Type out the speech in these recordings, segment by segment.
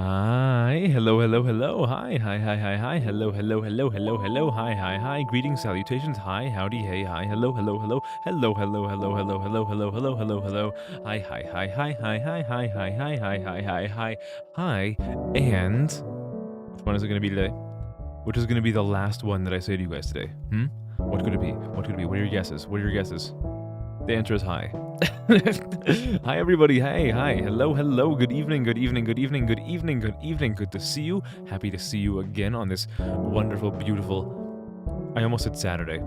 Hi, hello, hi, hello, hi, greetings, salutations, hi, howdy, hey, hi, hello, hi, and which one is it going to be today? Which is going to be the last one that I say to you guys today? What could it be? What are your guesses? The answer is hi. Hi everybody, hey, hi, hello, good evening, good to see you. Happy to see you again on this wonderful, beautiful, I almost said Saturday.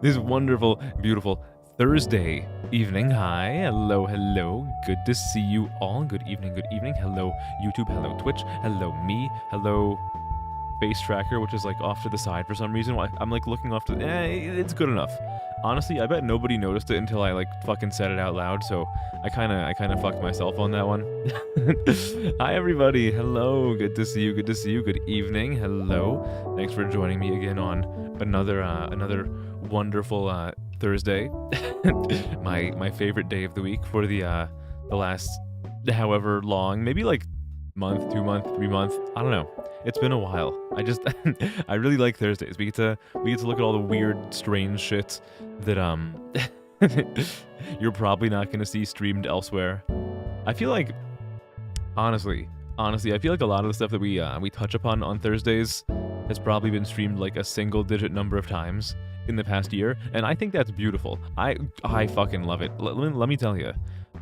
This wonderful, beautiful Thursday evening. Hi, hello, good to see you all. Good evening, hello YouTube, hello Twitch, hello me, hello face tracker, which is like off to the side for some reason. I'm like looking off to it's good enough. Honestly, I bet nobody noticed it until I like fucking said it out loud, so I kind of fucked myself on that one. Hi everybody, hello, good to see you, good evening, hello. Thanks for joining me again on another wonderful Thursday. my favorite day of the week for the last however long, maybe like month, 2 month, 3 month, I don't know. It's been a while. I really like Thursdays. We get to look at all the weird, strange shit that you're probably not gonna see streamed elsewhere. I feel like, honestly, I feel like a lot of the stuff that we touch upon on Thursdays has probably been streamed like a single-digit number of times in the past year, and I think that's beautiful. I fucking love it. Let me tell you,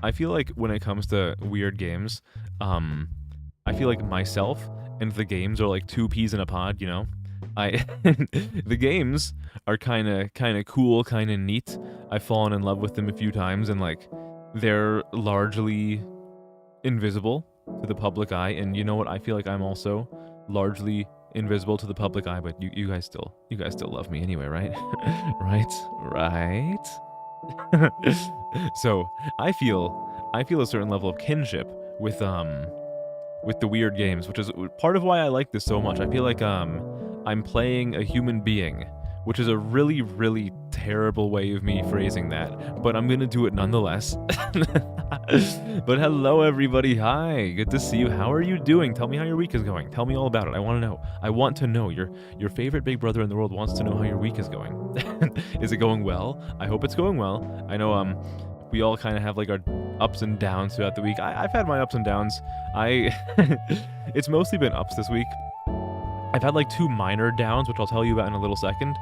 I feel like when it comes to weird games, I feel like myself and the games are like two peas in a pod, you know? The games are kind of cool, kind of neat. I've fallen in love with them a few times, and like they're largely invisible to the public eye. And you know what? I feel like I'm also largely invisible to the public eye, but you guys still love me anyway, right? right. So I feel a certain level of kinship with the weird games, which is part of why I like this so much. I feel like I'm playing a human being, which is a really, really terrible way of me phrasing that, but I'm gonna do it nonetheless. But hello everybody, hi, good to see you. How are you doing? Tell me how your week is going. Tell me all about it. I want to know. Your favorite big brother in the world wants to know how your week is going. Is it going well? I hope it's going well. I know we all kind of have like our ups and downs throughout the week. I've had my ups and downs. It's mostly been ups this week. I've had like 2 minor downs, which I'll tell you about in a little second.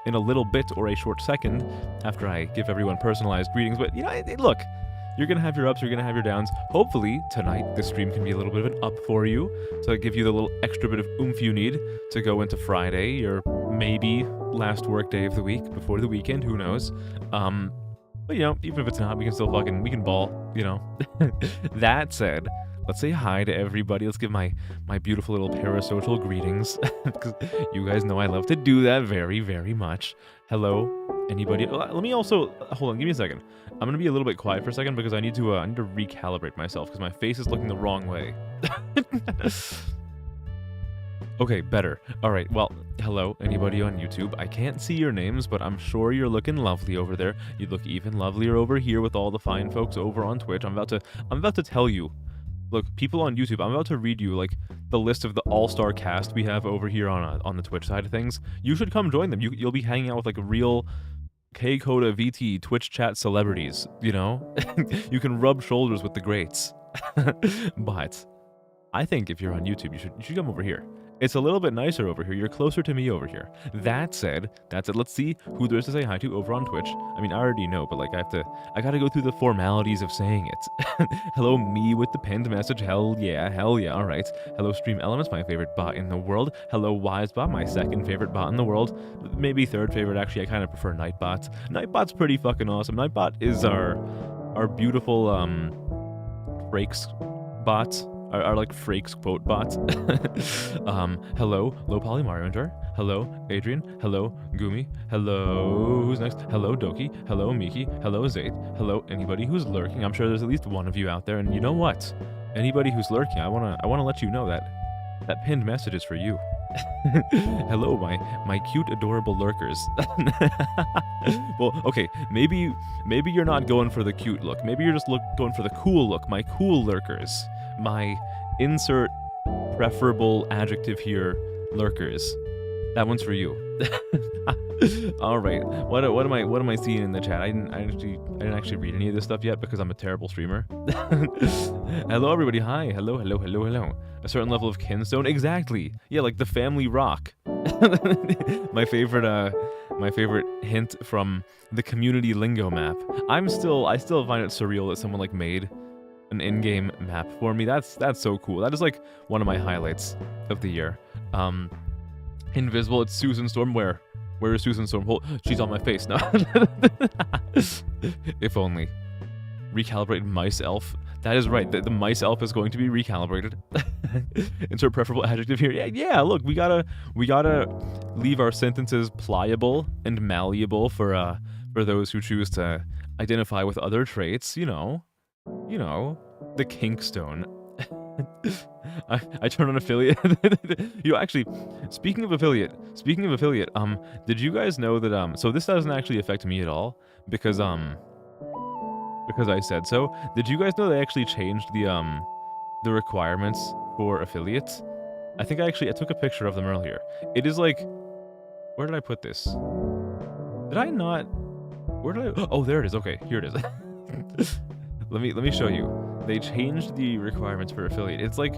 In a little bit or a short second, after I give everyone personalized greetings. But you know, look, you're gonna have your ups, you're gonna have your downs. Hopefully tonight this stream can be a little bit of an up for you, to give you the little extra bit of oomph you need to go into Friday, or maybe last work day of the week before the weekend. Who knows? But you know, even if it's not, we can ball, you know. That said, let's say hi to everybody. Let's give my beautiful little parasocial greetings, because you guys know I love to do that very, very much. Hello, anybody? Let me also, hold on, give me a second. I'm gonna be a little bit quiet for a second because I need to recalibrate myself because my face is looking the wrong way. Okay, better. All right, well, hello, anybody on YouTube. I can't see your names, but I'm sure you're looking lovely over there. You look even lovelier over here with all the fine folks over on Twitch. I'm about to tell you. Look, people on YouTube, I'm about to read you like the list of the all-star cast we have over here on the Twitch side of things. You should come join them. You'll be hanging out with like real K-Coda VT Twitch chat celebrities, you know? You can rub shoulders with the greats. But I think if you're on YouTube, you should come over here. It's a little bit nicer over here. You're closer to me over here. That said, let's see who there is to say hi to over on Twitch. I mean, I already know, but like I gotta go through the formalities of saying it. Hello, me with the pinned message. Hell yeah, all right. Hello, Stream Elements, my favorite bot in the world. Hello, Wisebot, my second favorite bot in the world. Maybe third favorite, actually. I kind of prefer Nightbot. Nightbot's pretty fucking awesome. Nightbot is our beautiful Frakes bot. Our like Frakes quote bots. Hello, Low Poly Mario Enjoyer. Hello, Adrian. Hello, Gumi. Hello, who's next? Hello, Doki. Hello, Miki. Hello, Zaid. Hello, anybody who's lurking. I'm sure there's at least one of you out there, and you know what? Anybody who's lurking, I wanna let you know that pinned message is for you. Hello, my cute, adorable lurkers. Well, okay, maybe you're not going for the cute look. Maybe you're just going for the cool look. My cool lurkers. My insert preferable adjective here, lurkers. That one's for you. All right. What am I seeing in the chat? I didn't actually read any of this stuff yet because I'm a terrible streamer. Hello everybody. Hi. Hello. A certain level of kinstone. Exactly. Yeah, like the family rock. my favorite hint from the community lingo map. I still find it surreal that someone like made an in-game map for me. That's so cool. That is like one of my highlights of the year. Invisible, it's Susan Storm. Where is Susan Storm? She's on my face now. If only. Recalibrate mice elf. That is right. The mice elf is going to be recalibrated. Insert preferable adjective here. Yeah. Look, we gotta leave our sentences pliable and malleable for those who choose to identify with other traits. You know, the kinkstone. I turn on affiliate. Actually, speaking of affiliate, did you guys know that so this doesn't actually affect me at all because I said so. Did you guys know they actually changed the requirements for affiliates? I think I took a picture of them earlier. It is like, where did I put this? Did I not? Where did I? Oh, there it is. Okay, here it is. Let me show you. They changed the requirements for affiliate. It's like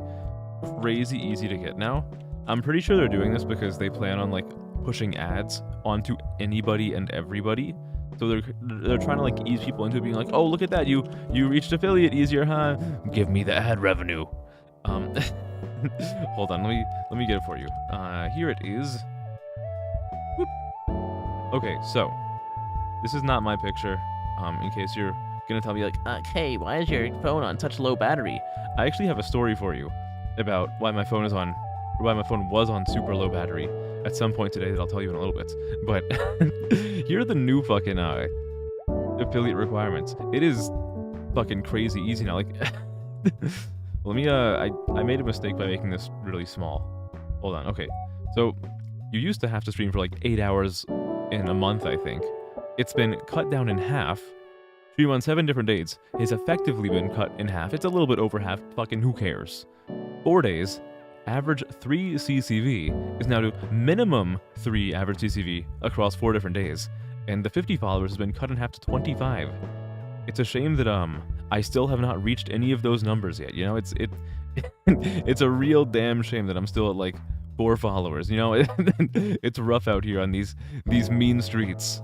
crazy easy to get now. I'm pretty sure they're doing this because they plan on like pushing ads onto anybody and everybody. So they're trying to like ease people into being like, oh, look at that, you reached affiliate easier, huh? Give me the ad revenue. Hold on, let me get it for you. Here it is. Whoop. Okay, so this is not my picture. In case you're gonna tell me like, hey, why is your phone on such low battery? I actually have a story for you about why my phone was on super low battery at some point today that I'll tell you in a little bit. But here are the new fucking affiliate requirements. It is fucking crazy easy now. Like, let me I made a mistake by making this really small. Hold on. Okay, so you used to have to stream for like 8 hours in a month, I think. It's been cut down in half. Stream on 7 different dates has effectively been cut in half. It's a little bit over half. Fucking who cares? 4 days. Average 3 CCV is now to minimum 3 average CCV across 4 different days. And the 50 followers has been cut in half to 25. It's a shame that I still have not reached any of those numbers yet. You know, it's a real damn shame that I'm still at like 4 followers. You know, it's rough out here on these mean streets.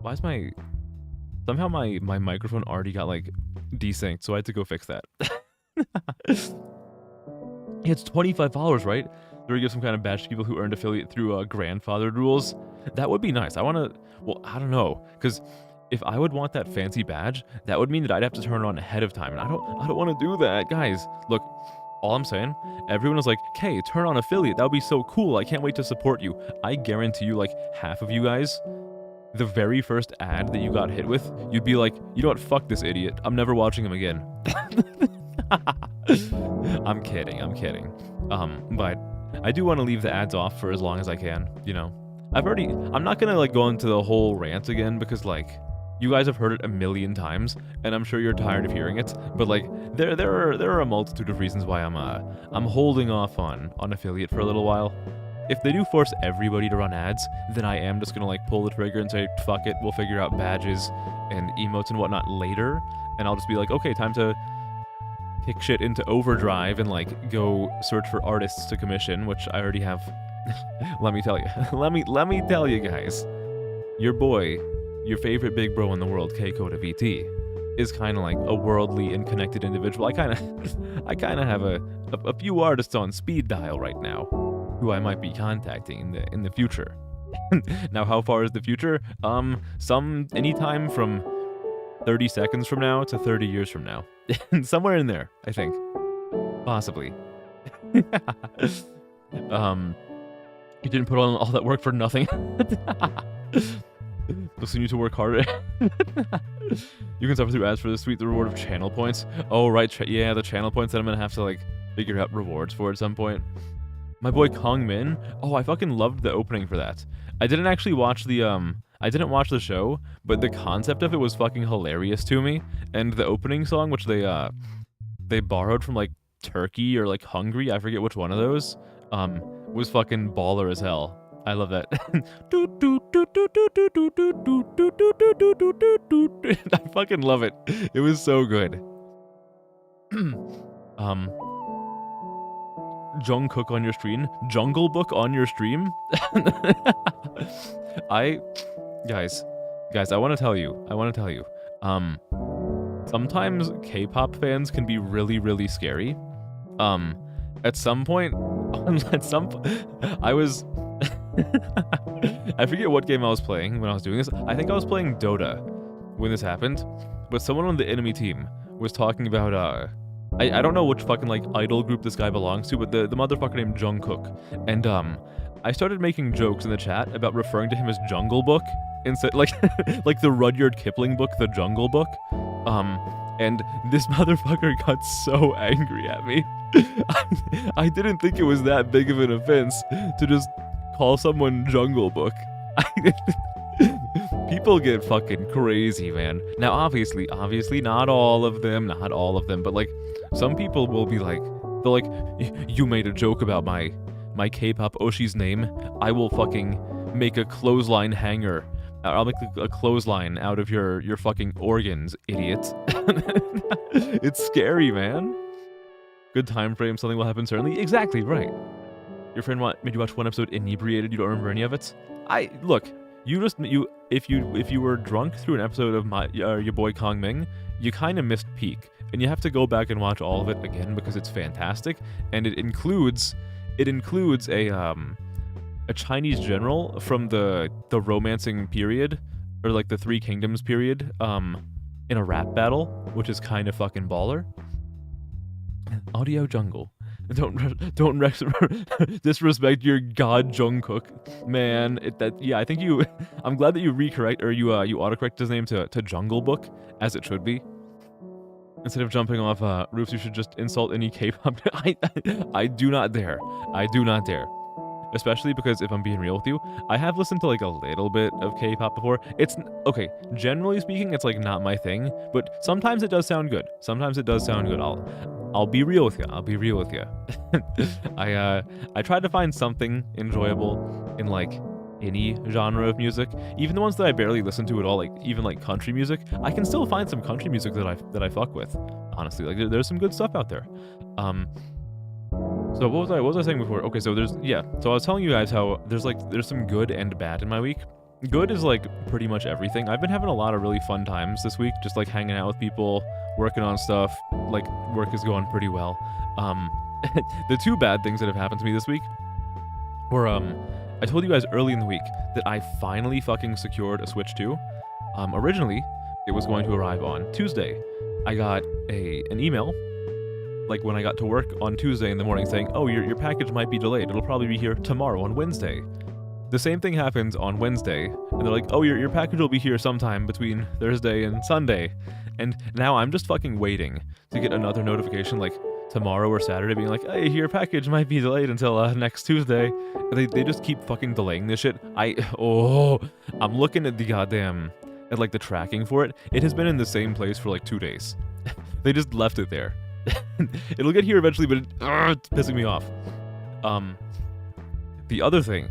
Why is somehow my microphone already got like desynced, so I had to go fix that. It's 25 followers, right? They're gonna give some kind of badge to people who earned affiliate through grandfathered rules. That would be nice. I don't know, because if I would want that fancy badge, that would mean that I'd have to turn it on ahead of time, and I don't want to do that, guys. Look, all I'm saying, everyone was like, "Okay, turn on affiliate. That would be so cool. I can't wait to support you." I guarantee you, like half of you guys, the very first ad that you got hit with, you'd be like, you know what, fuck this idiot. I'm never watching him again. I'm kidding. But I do want to leave the ads off for as long as I can, you know. I'm not gonna like go into the whole rant again because like, you guys have heard it a million times, and I'm sure you're tired of hearing it, but like, there are a multitude of reasons why I'm holding off on affiliate for a little while. If they do force everybody to run ads, then I am just gonna like pull the trigger and say, fuck it, we'll figure out badges and emotes and whatnot later, and I'll just be like, okay, time to kick shit into overdrive and like go search for artists to commission, which I already have. Let me tell you, let me tell you guys, your boy, your favorite big bro in the world, K-Coda VT, is kind of like a worldly and connected individual. I kind of have a few artists on speed dial right now who I might be contacting in the future. Now, how far is the future? Anytime from 30 seconds from now to 30 years from now. Somewhere in there, I think. Possibly. You didn't put on all that work for nothing. Just need to work harder. You can suffer through ads for the sweet reward of channel points. Oh, right. Yeah, the channel points that I'm gonna have to like figure out rewards for at some point. My boy Kong Min. Oh, I fucking loved the opening for that. I didn't actually watch the show, but the concept of it was fucking hilarious to me. And the opening song, which they borrowed from like turkey or like hungry, I forget which one of those, was fucking baller as hell. I love that. I fucking love it. It was so good. Jungkook on your stream, Jungle Book on your stream. Guys, I want to tell you. Sometimes K-pop fans can be really, really scary. At some point, I was, I forget what game I was playing when I was doing this. I think I was playing Dota when this happened, but someone on the enemy team was talking about, I don't know which fucking like idol group this guy belongs to, but the motherfucker named Jungkook. And I started making jokes in the chat about referring to him as Jungle Book instead, like like the Rudyard Kipling book, The Jungle Book. And this motherfucker got so angry at me. I didn't think it was that big of an offense to just call someone Jungle Book. People get fucking crazy, man. Now, obviously, not all of them, but like, some people will be like, they're like, you made a joke about my K-pop Oshi's name. I will fucking make a clothesline hanger. I'll make a clothesline out of your fucking organs, idiot. It's scary, man. Good time frame, something will happen certainly. Exactly, right. Your friend made you watch one episode inebriated, you don't remember any of it? Look, if you were drunk through an episode of your boy Kong Ming, you kind of missed peak. And you have to go back and watch all of it again because it's fantastic. And it includes a Chinese general from the romancing period, or like the Three Kingdoms period, in a rap battle, which is kind of fucking baller. Audio jungle. Don't disrespect your god Jungkook, man. I think you. I'm glad that you you autocorrect his name to Jungle Book, as it should be. Instead of jumping off roofs, you should just insult any K-pop. I do not dare. I do not dare. Especially because, if I'm being real with you, I have listened to like a little bit of K-pop before. It's okay. Generally speaking, it's like not my thing, but sometimes it does sound good. I'll be real with you. I tried to find something enjoyable in like any genre of music, even the ones that I barely listen to at all, like even like country music. I can still find some country music that I fuck with. Honestly, like there's some good stuff out there. So what was I saying before? Okay, so so I was telling you guys how there's some good and bad in my week. Good is like pretty much everything. I've been having a lot of really fun times this week, just like hanging out with people, working on stuff. Like work is going pretty well. The two bad things that have happened to me this week were I told you guys early in the week that I finally fucking secured a Switch 2. Originally it was going to arrive on Tuesday. I got an email like when I got to work on Tuesday in the morning saying, oh, your package might be delayed. It'll probably be here tomorrow on Wednesday. The same thing happens on Wednesday, and they're like, oh, your package will be here sometime between Thursday and Sunday. And now I'm just fucking waiting to get another notification like tomorrow or Saturday being like, hey, your package might be delayed until next Tuesday. They just keep fucking delaying this shit. I'm looking at the goddamn, at like the tracking for it. It has been in the same place for like 2 days. They just left it there. It'll get here eventually, but it's pissing me off. The other thing,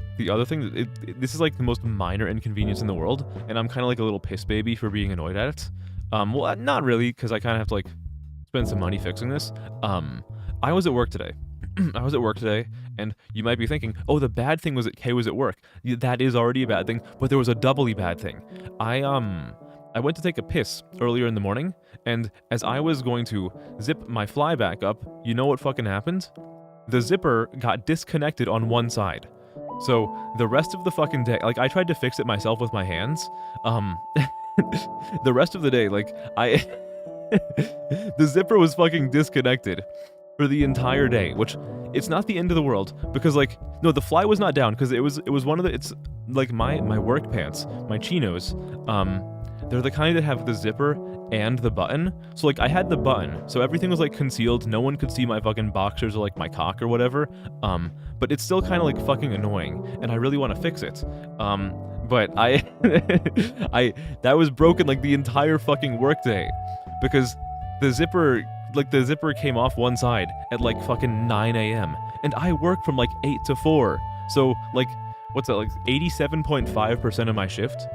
this is like the most minor inconvenience in the world, and I'm kind of like a little piss baby for being annoyed at it. Well, not really, because I kind of have to like spend some money fixing this. I was at work today. And you might be thinking, oh, the bad thing was that Kay was at work. That is already a bad thing, but there was a doubly bad thing. I went to take a piss earlier in the morning, and as I was going to zip my fly back up, you know what fucking happened? The zipper got disconnected on one side. So the rest of the fucking day, like I tried to fix it myself with my hands. The rest of the day, like the zipper was fucking disconnected for the entire day, which it's not the end of the world because like, no, the fly was not down because it was one of the, it's like my work pants, my chinos, they're the kind that have the zipper and the button. So like I had the button, so everything was like concealed. No one could see my fucking boxers or like my cock or whatever. But it's still kind of like fucking annoying, and I really want to fix it. But that was broken like the entire fucking workday because the zipper the zipper came off one side at like fucking 9 a.m. and I work from like 8 to 4. So like, what's that, like 87.5% of my shift?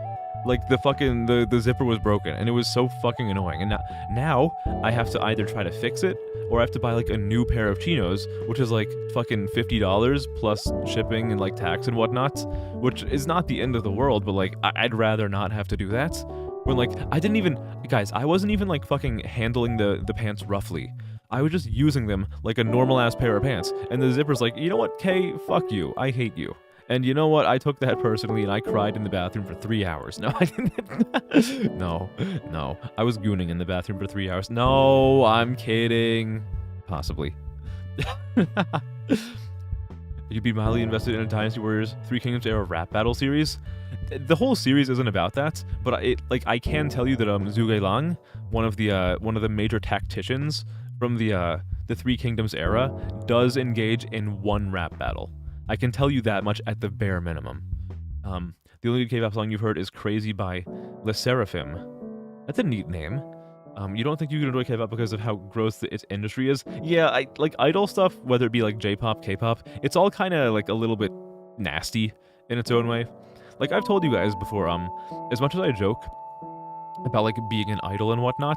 Like the zipper was broken and it was so fucking annoying. And now I have to either try to fix it or I have to buy like a new pair of chinos, which is like fucking $50 plus shipping and like tax and whatnot, which is not the end of the world, but like I'd rather not have to do that. When like I wasn't even like fucking handling the pants roughly. I was just using them like a normal ass pair of pants. And the zipper's like, you know what, Kay, fuck you. I hate you. And you know what? I took that personally and I cried in the bathroom for 3 hours. No, I didn't. No. I was gooning in the bathroom for 3 hours. No, I'm kidding. Possibly. You'd be mildly invested in a Dynasty Warriors 3 Kingdoms era rap battle series. The whole series isn't about that, but I can tell you that Zhuge Liang, one of the major tacticians from the 3 Kingdoms era, does engage in one rap battle. I can tell you that much at the bare minimum. The only K-pop song you've heard is Crazy by Le Seraphim. That's a neat name. You don't think you can enjoy K-pop because of how gross its industry is? Yeah, I like idol stuff, whether it be like J-pop, K-pop, it's all kind of like a little bit nasty in its own way. Like I've told you guys before, as much as I joke about like being an idol and whatnot,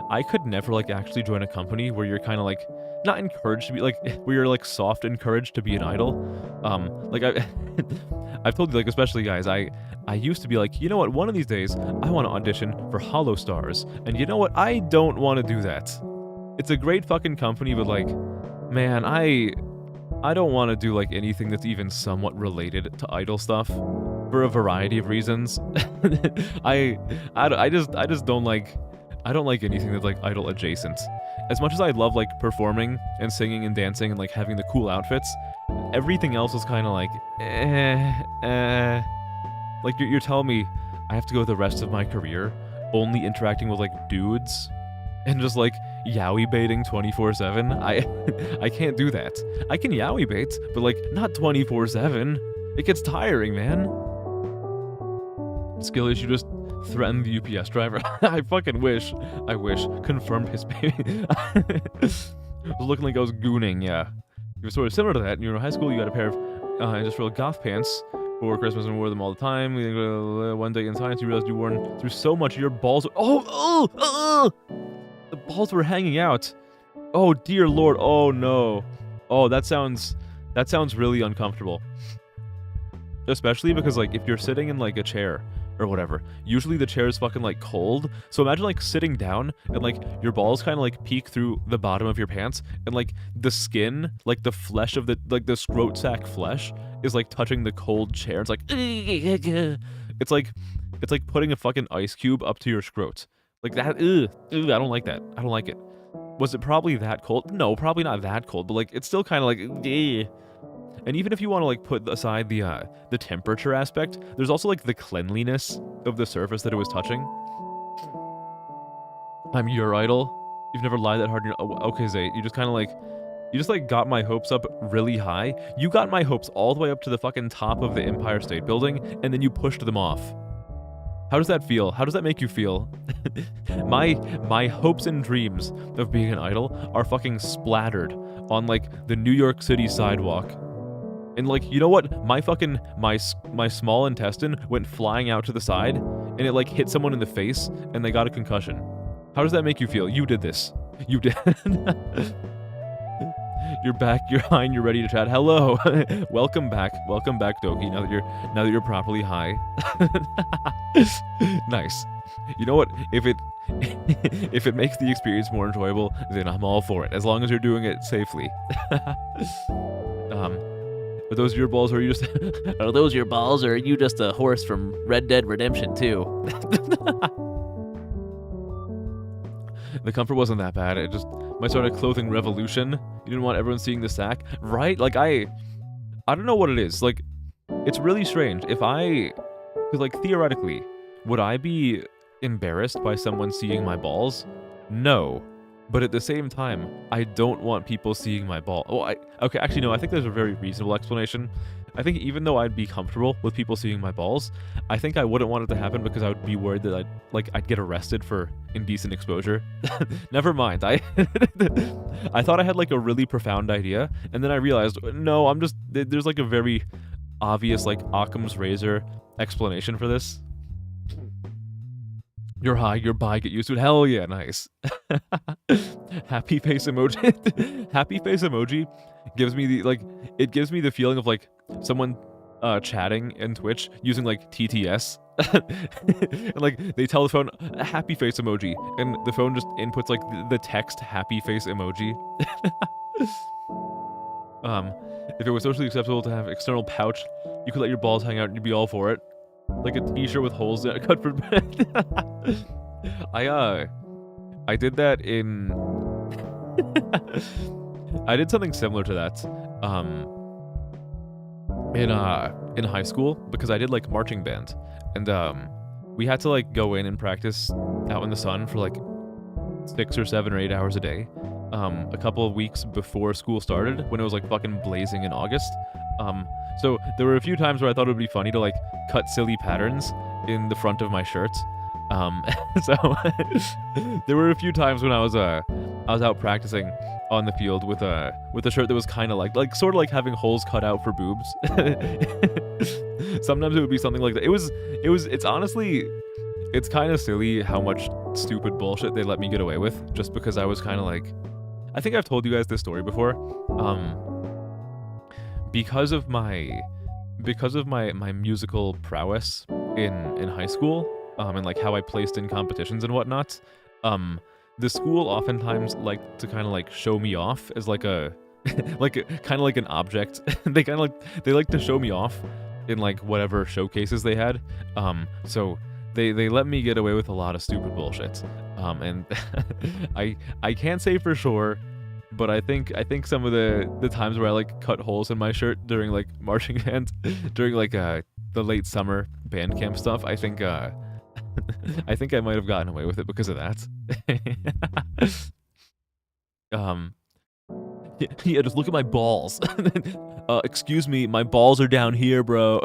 I could never like actually join a company where you're kind of like not encouraged to be like, where you're like soft encouraged to be an idol. Like I've told you, like, especially guys, I used to be like, you know what, one of these days I want to audition for Hollow Stars, and you know what, I don't want to do that. It's a great fucking company, but like, man, I don't want to do like anything that's even somewhat related to idol stuff for a variety of reasons. I just don't like anything that's like idol adjacent. As much as I love like performing and singing and dancing and like having the cool outfits, everything else is kind of like like you're telling me I have to go the rest of my career only interacting with like dudes and just like yaoi baiting 24/7. I can't do that. I can yaoi bait, but like not 24/7. It gets tiring, man. Skill issue, just threaten the UPS driver. I fucking wish. I wish. Confirmed his baby. I was looking like I was gooning, yeah. It was sort of similar to that. You were in high school, you got a pair of industrial goth pants for Christmas and wore them all the time. One day in science, you realized you worn through so much your balls. The balls were hanging out. Oh dear lord. Oh no. Oh, that sounds really uncomfortable. Especially because like if you're sitting in like a chair or whatever, usually the chair is fucking like cold. So imagine like sitting down and like your balls kind of like peek through the bottom of your pants and like the skin, like the flesh of the scrot sack flesh is like touching the cold chair. It's like it's like putting a fucking ice cube up to your scrot. Like that. I don't like that. I don't like it. Was it probably that cold? No, probably not that cold, but like it's still kind of like And even if you want to like put aside the temperature aspect, there's also like the cleanliness of the surface that it was touching. I'm your idol. You've never lied that hard. Okay, Zay, you just got my hopes up really high. You got my hopes all the way up to the fucking top of the Empire State Building, and then you pushed them off. How does that feel? How does that make you feel? My hopes and dreams of being an idol are fucking splattered on like the New York City sidewalk. And like, you know what? My small intestine went flying out to the side and it like hit someone in the face and they got a concussion. How does that make you feel? You did this. You did. You're back, you're high, and you're ready to chat. Hello. Welcome back, Doki, now that you're properly high. Nice. You know what? If it makes the experience more enjoyable, then I'm all for it, as long as you're doing it safely. Are those your balls, or are you just are those your balls, or are you just a horse from Red Dead Redemption 2? The comfort wasn't that bad. It just might start a clothing revolution. You didn't want everyone seeing the sack, right? Like I don't know what it is. Like, it's really strange. Because like theoretically, would I be embarrassed by someone seeing my balls? No. But at the same time, I don't want people seeing my ball. Well, okay, actually no, I think there's a very reasonable explanation. I think even though I'd be comfortable with people seeing my balls, I think I wouldn't want it to happen because I would be worried that I'd get arrested for indecent exposure. Never mind. I I thought I had like a really profound idea, and then I realized no, there's like a very obvious like Occam's razor explanation for this. You're high, you're bi, get used to it. Hell yeah, nice. Happy face emoji. Happy face emoji gives me it gives me the feeling of like someone chatting in Twitch using like TTS. And like they tell the phone happy face emoji, and the phone just inputs like the text happy face emoji. If it was socially acceptable to have external pouch, you could let your balls hang out and you'd be all for it. Like a t-shirt with holes in it, cut for bed. I did that in I did something similar to that in high school, because I did like marching band, and we had to like go in and practice out in the sun for like 6 or 7 or 8 hours a day, a couple of weeks before school started, when it was like fucking blazing in August. So there were a few times where I thought it would be funny to like cut silly patterns in the front of my shirt. So there were a few times when I was out practicing on the field with a shirt that was kind of like sort of like having holes cut out for boobs. Sometimes it would be something like that. It's kind of silly how much stupid bullshit they let me get away with, just because I was kind of like, I think I've told you guys this story before. Because of my musical prowess in high school, and like how I placed in competitions and whatnot, the school oftentimes liked to kind of like show me off as like a kind of like an object. They like to show me off in like whatever showcases they had. So they let me get away with a lot of stupid bullshit. And I can't say for sure, but I think some of the times where I like cut holes in my shirt during like marching band, during like the late summer band camp stuff, I think I might have gotten away with it because of that. Yeah, just look at my balls. Excuse me, my balls are down here, bro.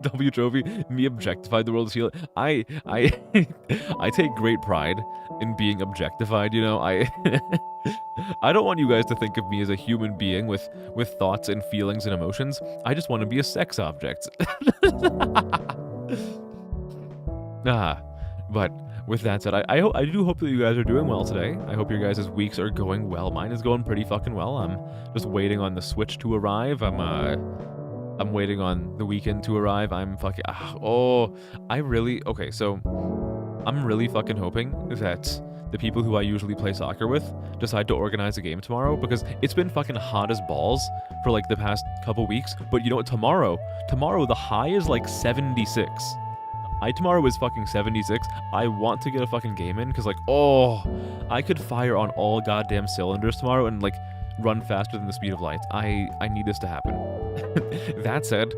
W trophy, me objectified the world is healing. I take great pride in being objectified, you know. I don't want you guys to think of me as a human being with thoughts and feelings and emotions. I just want to be a sex object. But with that said, I do hope that you guys are doing well today. I hope your guys' weeks are going well. Mine is going pretty fucking well. I'm just waiting on the Switch to arrive. I'm waiting on the weekend to arrive. I'm fucking... Okay, so I'm really fucking hoping that the people who I usually play soccer with decide to organize a game tomorrow, because it's been fucking hot as balls for like the past couple weeks. But you know what? Tomorrow the high is like 76. Tomorrow is fucking 76. I want to get a fucking game in, because like, I could fire on all goddamn cylinders tomorrow and like run faster than the speed of light. I need this to happen. That said,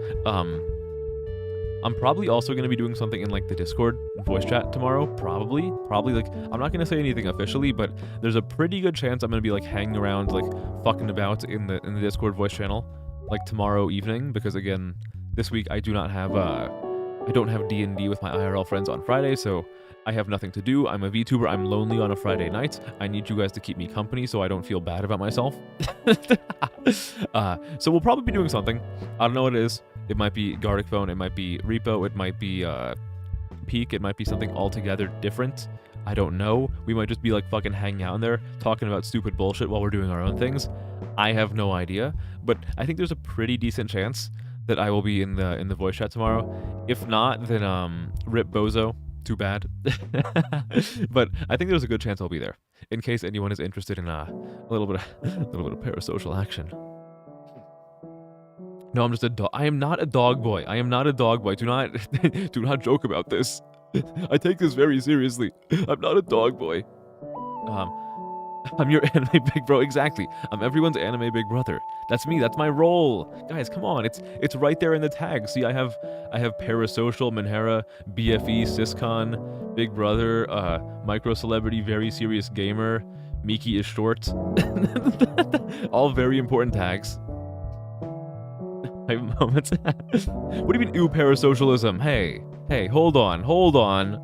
I'm probably also going to be doing something in like the Discord voice chat tomorrow. Probably like, I'm not going to say anything officially, but there's a pretty good chance I'm going to be like hanging around, like fucking about in the Discord voice channel like tomorrow evening, because again, this week I don't have D&D with my IRL friends on Friday, so I have nothing to do. I'm a VTuber. I'm lonely on a Friday night. I need you guys to keep me company so I don't feel bad about myself. So we'll probably be doing something. I don't know what it is. It might be Gartic Phone. It might be Repo. It might be Peak. It might be something altogether different. I don't know. We might just be like fucking hanging out in there talking about stupid bullshit while we're doing our own things. I have no idea. But I think there's a pretty decent chance that I will be in the voice chat tomorrow. If not, then rip Bozo. Too bad. But I think there's a good chance I'll be there, in case anyone is interested in a little bit of parasocial action. No, I'm just a dog. I am not a dog boy. I am not a dog boy. Do not joke about this. I take this very seriously. I'm not a dog boy. I'm your anime big bro. Exactly. I'm everyone's anime big brother. That's me. That's my role. Guys, come on. It's right there in the tag. See, I have parasocial, Minhera, BFE, Syscon, Big Brother, micro celebrity, very serious gamer, Miki is short. All very important tags. Hype moments. What do you mean, ooh, parasocialism? Hey, hold on. Hold on.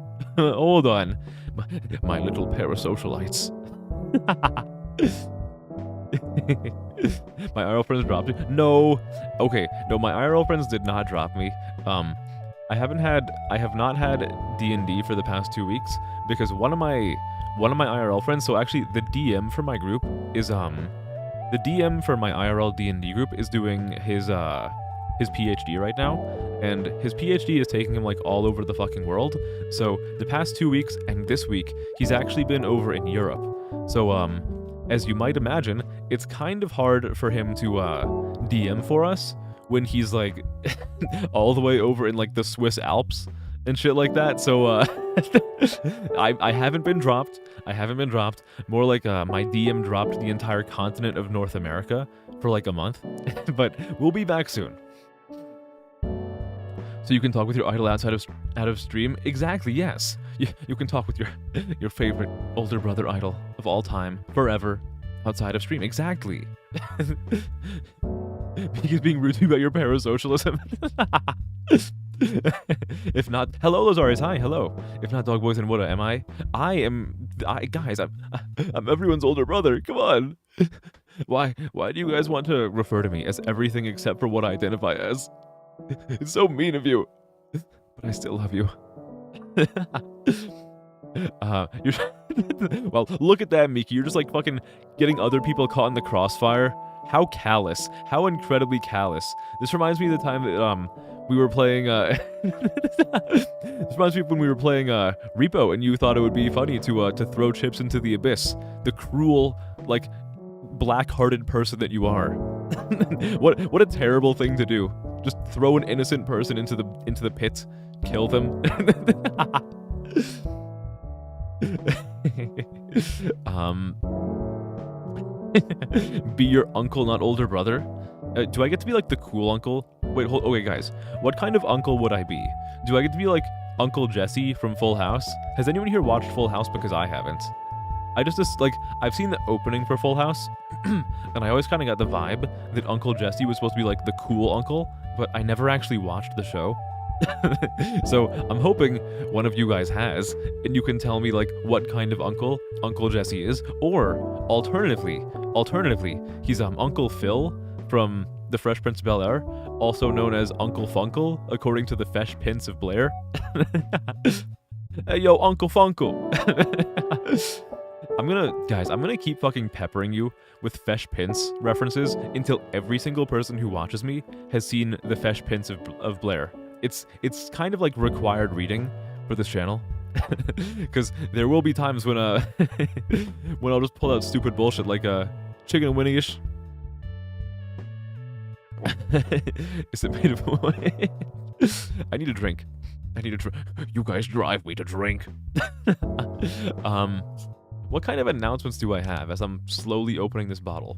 My little parasocialites. My IRL friends dropped me? No. Okay, no, my IRL friends did not drop me. I have not had D&D for the past 2 weeks because one of my IRL friends, so actually the DM for my group is the DM for my IRL D&D group is doing his PhD right now, and his PhD is taking him like all over the fucking world. So the past 2 weeks and this week, he's actually been over in Europe. So as you might imagine, it's kind of hard for him to DM for us when he's like all the way over in like the Swiss Alps and shit like that. So I haven't been dropped. More like my DM dropped the entire continent of North America for like a month. But we'll be back soon. So you can talk with your idol outside of stream? Exactly, yes. You can talk with your favorite older brother idol of all time, forever, outside of stream. Exactly. Because being rude to you about your parasocialism. If not, hello Lazaris, hi, hello. If not Dog Boys and Woda, am I? Guys, I'm everyone's older brother. Come on. Why do you guys want to refer to me as everything except for what I identify as? It's so mean of you. But I still love you. Well, look at that, Miki. You're just like fucking getting other people caught in the crossfire. How callous. How incredibly callous. This reminds me of the time that we were playing this reminds me of when we were playing Repo and you thought it would be funny to throw chips into the abyss. The cruel, like, black-hearted person that you are. What a terrible thing to do. Just throw an innocent person into the pit, kill them. Be your uncle, not older brother. Do I get to be like the cool uncle? Wait, okay, guys. What kind of uncle would I be? Do I get to be like Uncle Jesse from Full House? Has anyone here watched Full House? Because I haven't. I've seen the opening for Full House, and I always kind of got the vibe that Uncle Jesse was supposed to be like the cool uncle, but I never actually watched the show. So I'm hoping one of you guys has, and you can tell me like what kind of uncle Uncle Jesse is, or alternatively, he's Uncle Phil from The Fresh Prince of Bel-Air, also known as Uncle Funkle, according to the Fresh Prince of Blair. Hey, yo, Uncle Funkle. I'm gonna keep fucking peppering you with Fesh Prince references until every single person who watches me has seen the Fesh Prince of Blair. It's kind of like required reading for this channel. Because there will be times when when I'll just pull out stupid bullshit like chicken and winning-ish. Is it made of wood? I need a drink. You guys drive me to drink. What kind of announcements do I have as I'm slowly opening this bottle?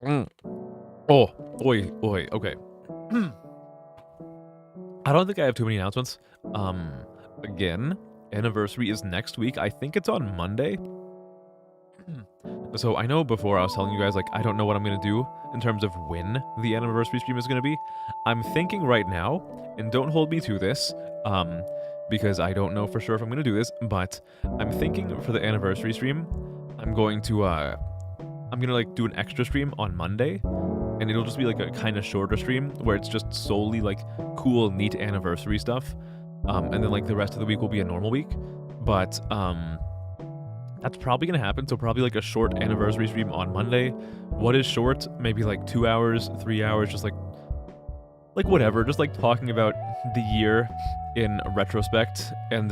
Oh, oi, okay. I don't think I have too many announcements. Again, anniversary is next week. I think it's on Monday. So I know before I was telling you guys, like, I don't know what I'm going to do in terms of when the anniversary stream is going to be. I'm thinking right now, and don't hold me to this, because I don't know for sure if I'm going to do this, but I'm thinking for the anniversary stream, I'm going to like do an extra stream on Monday, and it'll just be like a kind of shorter stream where it's just solely like cool, neat anniversary stuff. And then like the rest of the week will be a normal week. But that's probably gonna happen. So probably like a short anniversary stream on Monday. What is short? Maybe like 2 hours, 3 hours, just like whatever, just like talking about the year in retrospect and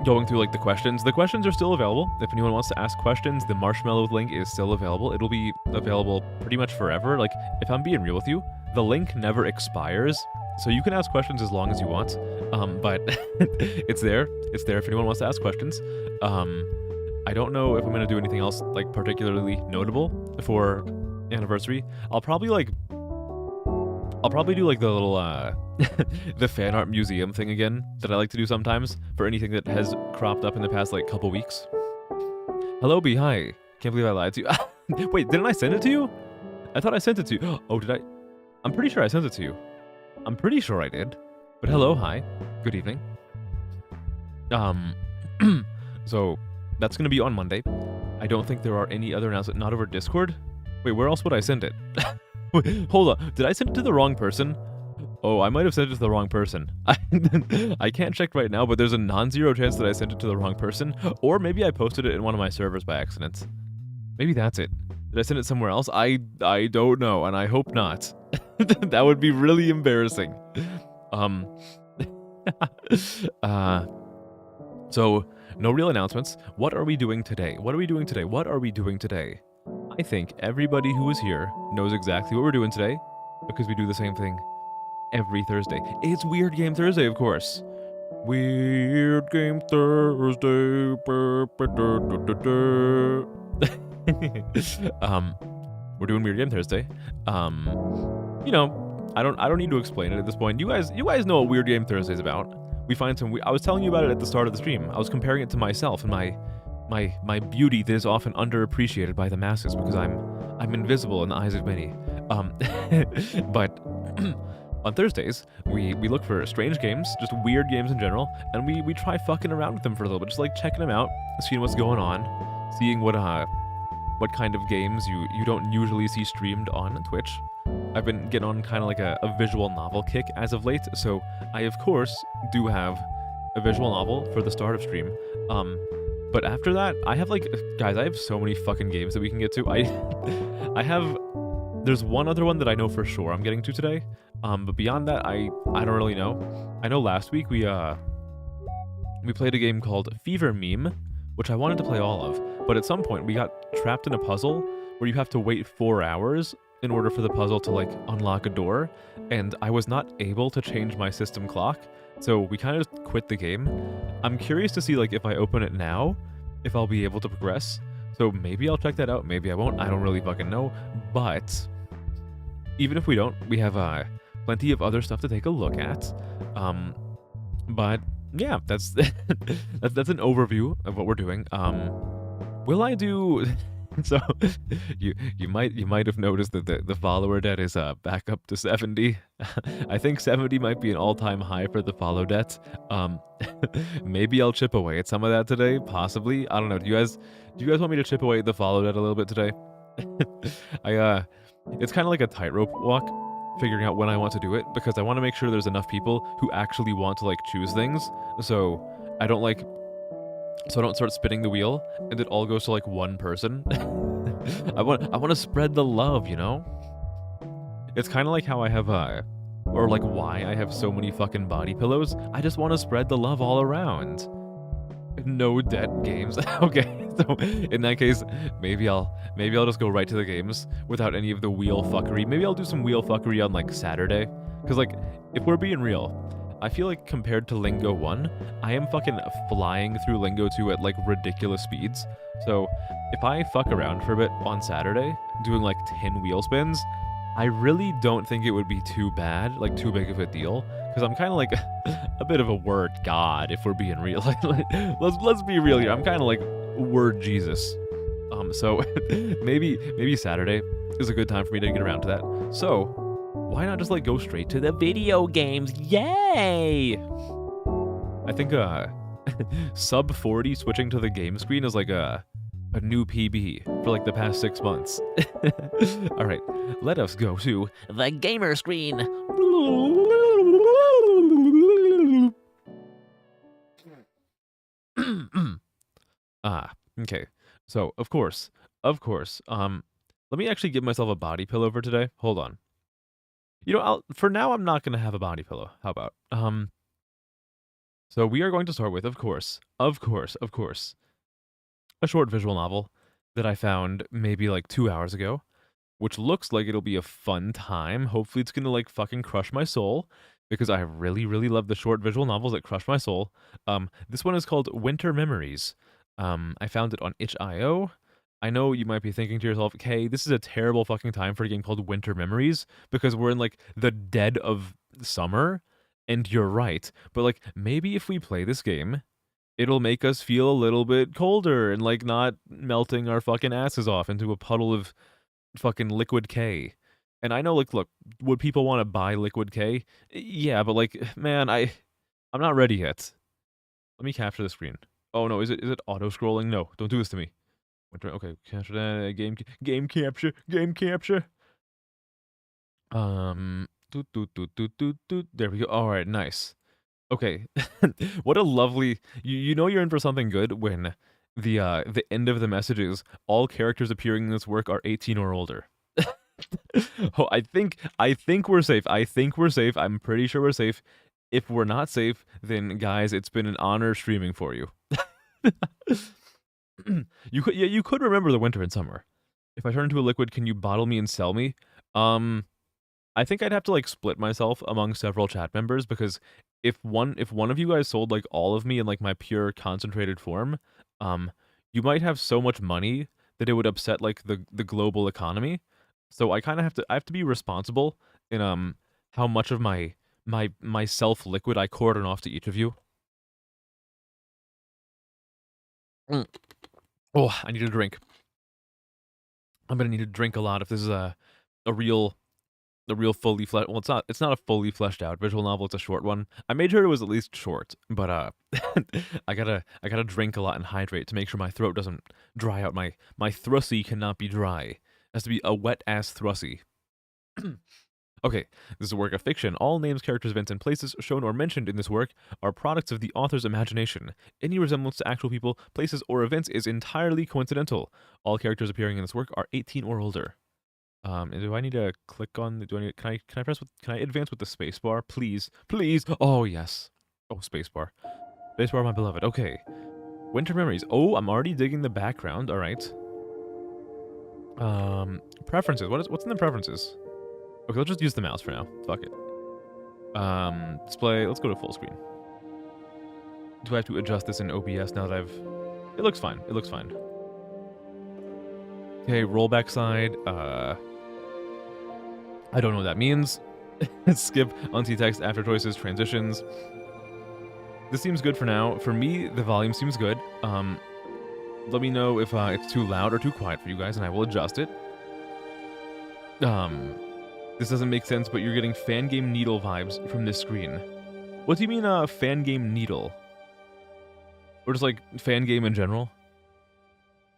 going through like the questions. The questions are still available. If anyone wants to ask questions, the marshmallow link is still available. It'll be available pretty much forever. Like, if I'm being real with you, the link never expires. So you can ask questions as long as you want. But it's there. It's there if anyone wants to ask questions. I don't know if I'm going to do anything else like particularly notable for anniversary. I'll probably like I'll probably do like the little the fan art museum thing again that I like to do sometimes for anything that has cropped up in the past like couple weeks. Hello, B. Hi. Can't believe I lied to you. Wait, didn't I send it to you? I thought I sent it to you. Oh, did I? I'm pretty sure I sent it to you. I'm pretty sure I did. But hello, hi. Good evening. So that's gonna be on Monday. I don't think there are any other announcements. Not over Discord. Wait, where else would I send it? Wait, hold on. Did I send it to the wrong person? Oh, I might have sent it to the wrong person. I can't check right now, but there's a non-zero chance that I sent it to the wrong person. Or maybe I posted it in one of my servers by accident. Maybe that's it. Did I send it somewhere else? I don't know, and I hope not. That would be really embarrassing. So, no real announcements. What are we doing today? What are we doing today? What are we doing today? I think everybody who is here knows exactly what we're doing today because we do the same thing every Thursday. It's Weird Game Thursday, of course. Weird Game Thursday. We're doing Weird Game Thursday. You know, I don't need to explain it at this point. You guys know what Weird Game Thursday is about. We find some. I was telling you about it at the start of the stream. I was comparing it to myself and my beauty that is often underappreciated by the masses because I'm invisible in the eyes of many. But on Thursdays, we look for strange games, just weird games in general, and we try fucking around with them for a little bit, just like checking them out, seeing what's going on, seeing what kind of games you don't usually see streamed on Twitch. I've been getting on kind of like a visual novel kick as of late, so I of course do have a visual novel for the start of stream. But after that, I have like, guys, I have so many fucking games that we can get to. There's one other one that I know for sure I'm getting to today. But beyond that, I don't really know. I know last week we played a game called Fever Meme, which I wanted to play all of, but at some point we got trapped in a puzzle where you have to wait 4 hours in order for the puzzle to like unlock a door, and I was not able to change my system clock, so we kind of just quit the game. I'm curious to see like if I open it now, if I'll be able to progress. So maybe I'll check that out, maybe I won't, I don't really fucking know. But even if we don't, we have plenty of other stuff to take a look at. But yeah, that's that's an overview of what we're doing. Will I do so you might have noticed that the follower debt is back up to 70. I think 70 might be an all-time high for the follow debt. Maybe I'll chip away at some of that today, possibly. I don't know. Do you guys want me to chip away at the follow debt a little bit today? It's kind of like a tightrope walk, figuring out when I want to do it, because I want to make sure there's enough people who actually want to like choose things, so I don't start spinning the wheel and it all goes to like one person. I want to spread the love, you know? It's kind of like how I have or like why I have so many fucking body pillows. I just want to spread the love all around. No debt games. Okay, so in that case, maybe I'll just go right to the games without any of the wheel fuckery. Maybe I'll do some wheel fuckery on like Saturday, because like if we're being real, I feel like compared to Lingo 1, I am fucking flying through Lingo 2 at like ridiculous speeds. So if I fuck around for a bit on Saturday, doing like 10 wheel spins, I really don't think it would be too bad, like too big of a deal, because I'm kind of like a bit of a word god, if we're being real. Let's be real here. I'm kind of like word Jesus. So maybe Saturday is a good time for me to get around to that. So why not just like go straight to the video games? Yay! I think sub 40 switching to the game screen is like a new PB for like the past 6 months. All right, let us go to the gamer screen. Okay. So of course, let me actually give myself a body pillow for today. Hold on. You know, for now, I'm not going to have a body pillow. How about? So we are going to start with, of course, a short visual novel that I found maybe like 2 hours ago, which looks like it'll be a fun time. Hopefully it's going to like fucking crush my soul, because I really, really love the short visual novels that crush my soul. This one is called Winter Memories. I found it on itch.io. I know you might be thinking to yourself, okay, this is a terrible fucking time for a game called Winter Memories because we're in like the dead of summer. And you're right. But like maybe if we play this game, it'll make us feel a little bit colder and like not melting our fucking asses off into a puddle of fucking liquid K. And I know, like, look, would people want to buy liquid K? Yeah, but like, man, I'm not ready yet. Let me capture the screen. Oh no, is it auto scrolling? No, don't do this to me. Okay, capture that game capture, game capture. There we go. All right, nice. Okay, what a lovely. You know you're in for something good when the end of the message is all characters appearing in this work are 18 or older. Oh, I think we're safe. I think we're safe. I'm pretty sure we're safe. If we're not safe, then guys, it's been an honor streaming for you. You could remember the winter and summer. If I turn into a liquid, can you bottle me and sell me? Um, I think I'd have to like split myself among several chat members because if one of you guys sold like all of me in like my pure concentrated form, um, you might have so much money that it would upset like the global economy. So I have to be responsible in how much of my self liquid I cordon off to each of you. Mm. Oh, I need a drink. I'm gonna need to drink a lot if this is a real fully fleshed. Well, it's not a fully fleshed out visual novel. It's a short one. I made sure it was at least short, but I gotta drink a lot and hydrate to make sure my throat doesn't dry out. My thrussy cannot be dry. It has to be a wet ass thrussy. Okay, this is a work of fiction. All names, characters, events, and places shown or mentioned in this work are products of the author's imagination. Any resemblance to actual people, places, or events is entirely coincidental. All characters appearing in this work are 18 or older. And do I need to click on? Can I advance with the spacebar, please? Please. Oh yes. Oh, spacebar. Spacebar, my beloved. Okay. Winter memories. Oh, I'm already digging the background. All right. Preferences. What's in the preferences? Okay, let's just use the mouse for now. Fuck it. Display. Let's go to full screen. Do I have to adjust this in OBS now that I've? It looks fine. It looks fine. Okay, rollback side. I don't know what that means. Skip, unsee text, after choices, transitions. This seems good for now. For me, the volume seems good. Let me know if it's too loud or too quiet for you guys, and I will adjust it. This doesn't make sense, but you're getting fan game needle vibes from this screen. What do you mean, fan game needle? Or just like fan game in general?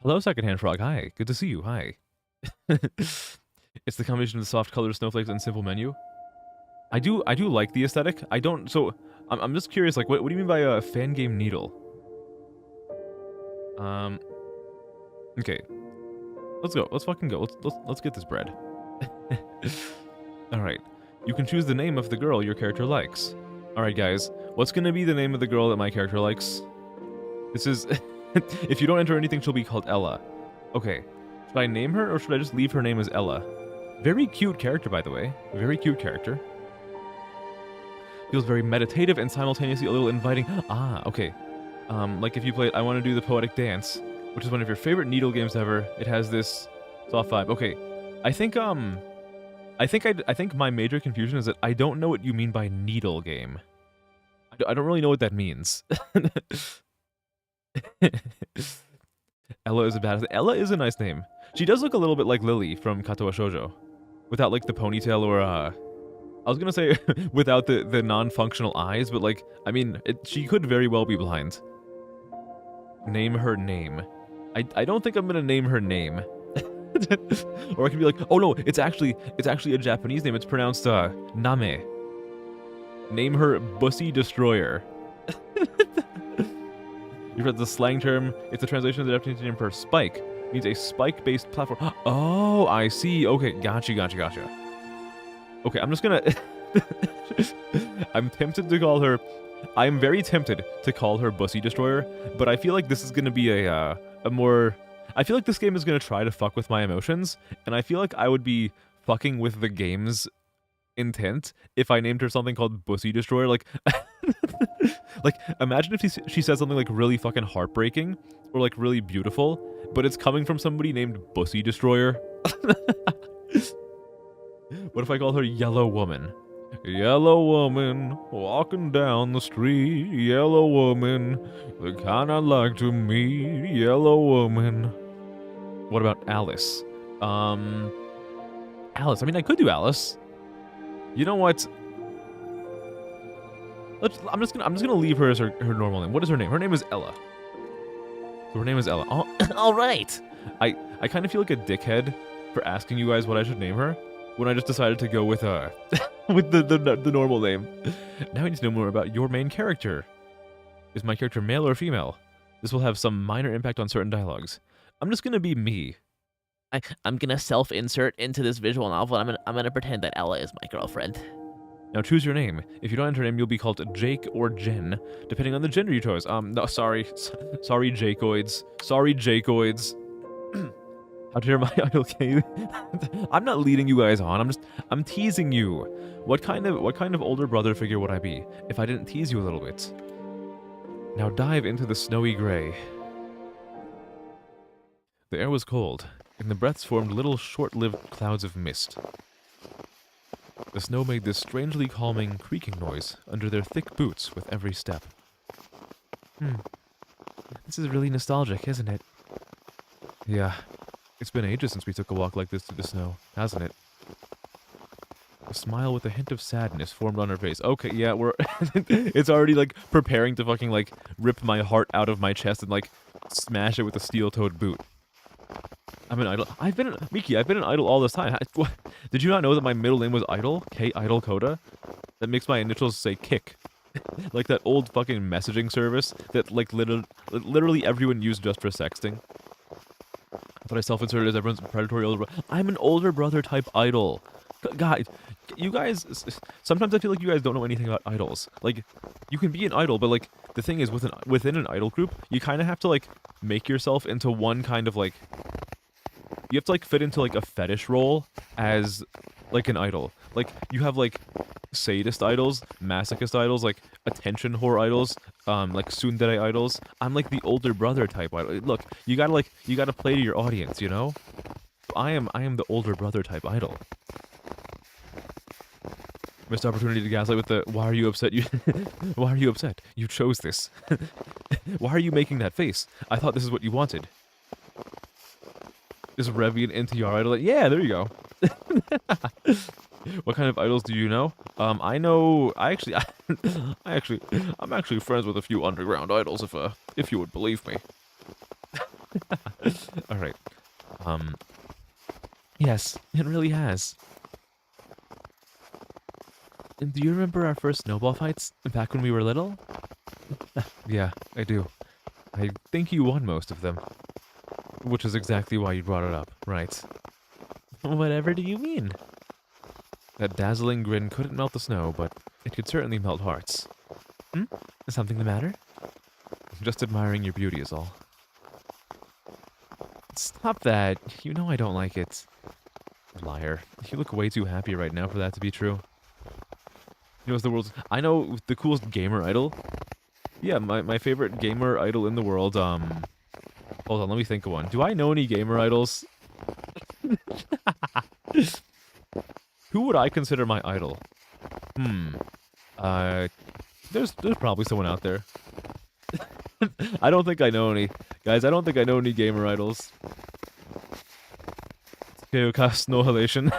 Hello, Secondhand Frog. Hi, good to see you. Hi. It's the combination of the soft colored snowflakes and simple menu. I do like the aesthetic. I don't. So I'm just curious. Like, what do you mean by a fan game needle? Okay. Let's go. Let's fucking go. Let's get this bread. All right. You can choose the name of the girl your character likes. All right, guys. What's gonna be the name of the girl that my character likes? This is. If you don't enter anything, she'll be called Ella. Okay. Should I name her or should I just leave her name as Ella? Very cute character, by the way. Very cute character. Feels very meditative and simultaneously a little inviting. Ah, okay. Like if you played I Want to Do the Poetic Dance, which is one of your favorite needle games ever. It has this soft vibe. Okay. I think my major confusion is that I don't know what you mean by needle game. I don't really know what that means. Ella is a badass. Ella is a nice name. She does look a little bit like Lily from Katoa Shoujo. Without like the ponytail or I was gonna say without the non-functional eyes, but like, I mean, she could very well be blind. Name her name. I don't think I'm gonna name her name. Or I could be like, oh no, it's actually a Japanese name. It's pronounced Name. Name her Bussy Destroyer. You've read the slang term. It's a translation of the Japanese name for spike. It means a spike-based platform. Oh, I see. Okay, gotcha. Okay, I'm just gonna... I'm tempted to call her... I'm very tempted to call her Bussy Destroyer, but I feel like this is gonna be a more... I feel like this game is gonna try to fuck with my emotions, and I feel like I would be fucking with the game's intent if I named her something called Bussy Destroyer. Like... like, imagine if she said something like really fucking heartbreaking or like really beautiful, but it's coming from somebody named Bussy Destroyer. What if I call her Yellow Woman? Yellow woman, walking down the street. Yellow woman, the kind I'd like to meet. Yellow woman. What about Alice? Alice. I mean, I could do Alice. You know what? I'm just gonna leave her as her normal name. What is her name? Her name is Ella. So her name is Ella. Oh, all right. I kind of feel like a dickhead for asking you guys what I should name her when I just decided to go with with the normal name. Now I need to know more about your main character. Is my character male or female? This will have some minor impact on certain dialogues. I'm just gonna be me. I'm gonna self-insert into this visual novel. I'm gonna pretend that Ella is my girlfriend. Now choose your name. If you don't enter a name, you'll be called Jake or Jen, depending on the gender you chose. No, sorry, Jakeoids. Sorry, Jakeoids. How dare my idol Kaylee? I'm not leading you guys on. I'm teasing you. What kind of older brother figure would I be if I didn't tease you a little bit? Now dive into the snowy gray. The air was cold, and the breaths formed little short-lived clouds of mist. The snow made this strangely calming creaking noise under their thick boots with every step. This is really nostalgic, isn't it? Yeah. It's been ages since we took a walk like this through the snow, hasn't it? A smile with a hint of sadness formed on her face. Okay, yeah, we're... It's already, like, preparing to fucking, like, rip my heart out of my chest and, like, smash it with a steel-toed boot. I'm an idol. Miki, I've been an idol all this time. What? Did you not know that my middle name was Idol? K-Idol Coda? That makes my initials say Kick. Like that old fucking messaging service that, like, literally everyone used just for sexting. I thought I self-inserted as everyone's predatory older brother. I'm an older brother type idol. Guys, you guys... Sometimes I feel like you guys don't know anything about idols. Like, you can be an idol, but, like, the thing is, within an idol group, you kind of have to, like, make yourself into one kind of, like... You have to, like, fit into, like, a fetish role as, like, an idol. Like, you have, like, sadist idols, masochist idols, like, attention whore idols, like, tsundere idols. I'm, like, the older brother type idol. Look, you gotta play to your audience, you know? I am the older brother type idol. Missed opportunity to gaslight with the, why are you upset? Why are you upset? You chose this. Why are you making that face? I thought this is what you wanted. Is Revian into your idol? Yeah, there you go. What kind of idols do you know? I'm actually friends with a few underground idols, if you would believe me. All right. Yes, it really has. And do you remember our first snowball fights back when we were little? Yeah, I do. I think you won most of them. Which is exactly why you brought it up, right? Whatever do you mean? That dazzling grin couldn't melt the snow, but it could certainly melt hearts. Is something the matter? Just admiring your beauty is all. Stop that. You know I don't like it. Liar. You look way too happy right now for that to be true. You know what's the world's... I know the coolest gamer idol. Yeah, my favorite gamer idol in the world, Hold on, let me think of one. Do I know any gamer idols? Who would I consider my idol? There's probably someone out there. I don't think I know any. Guys, I don't think I know any gamer idols. Chaos Snowhalation.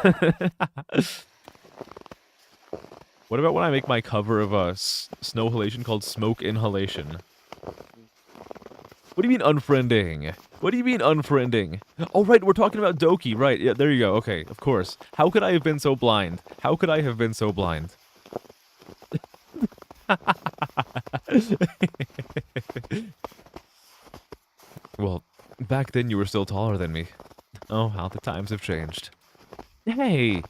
What about when I make my cover of a Snowhalation called Smoke Inhalation? What do you mean unfriending? What do you mean unfriending? Oh, right, we're talking about Doki. Right, yeah, there you go. Okay, of course. How could I have been so blind? How could I have been so blind? Well, back then you were still taller than me. Oh, how the times have changed. Hey!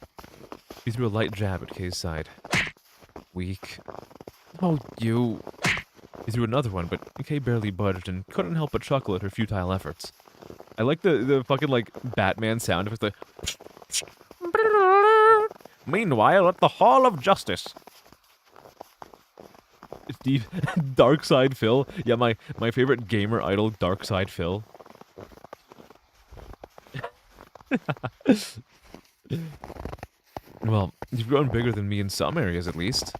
He threw a light jab at Kay's side. Weak. Oh, you... He threw another one, but Kay barely budged and couldn't help but chuckle at her futile efforts. I like the fucking, like, Batman sound effects, like... Meanwhile, at the Hall of Justice. Darkside Phil. Yeah, my favorite gamer idol, Darkside Phil. Well, you've grown bigger than me in some areas, at least.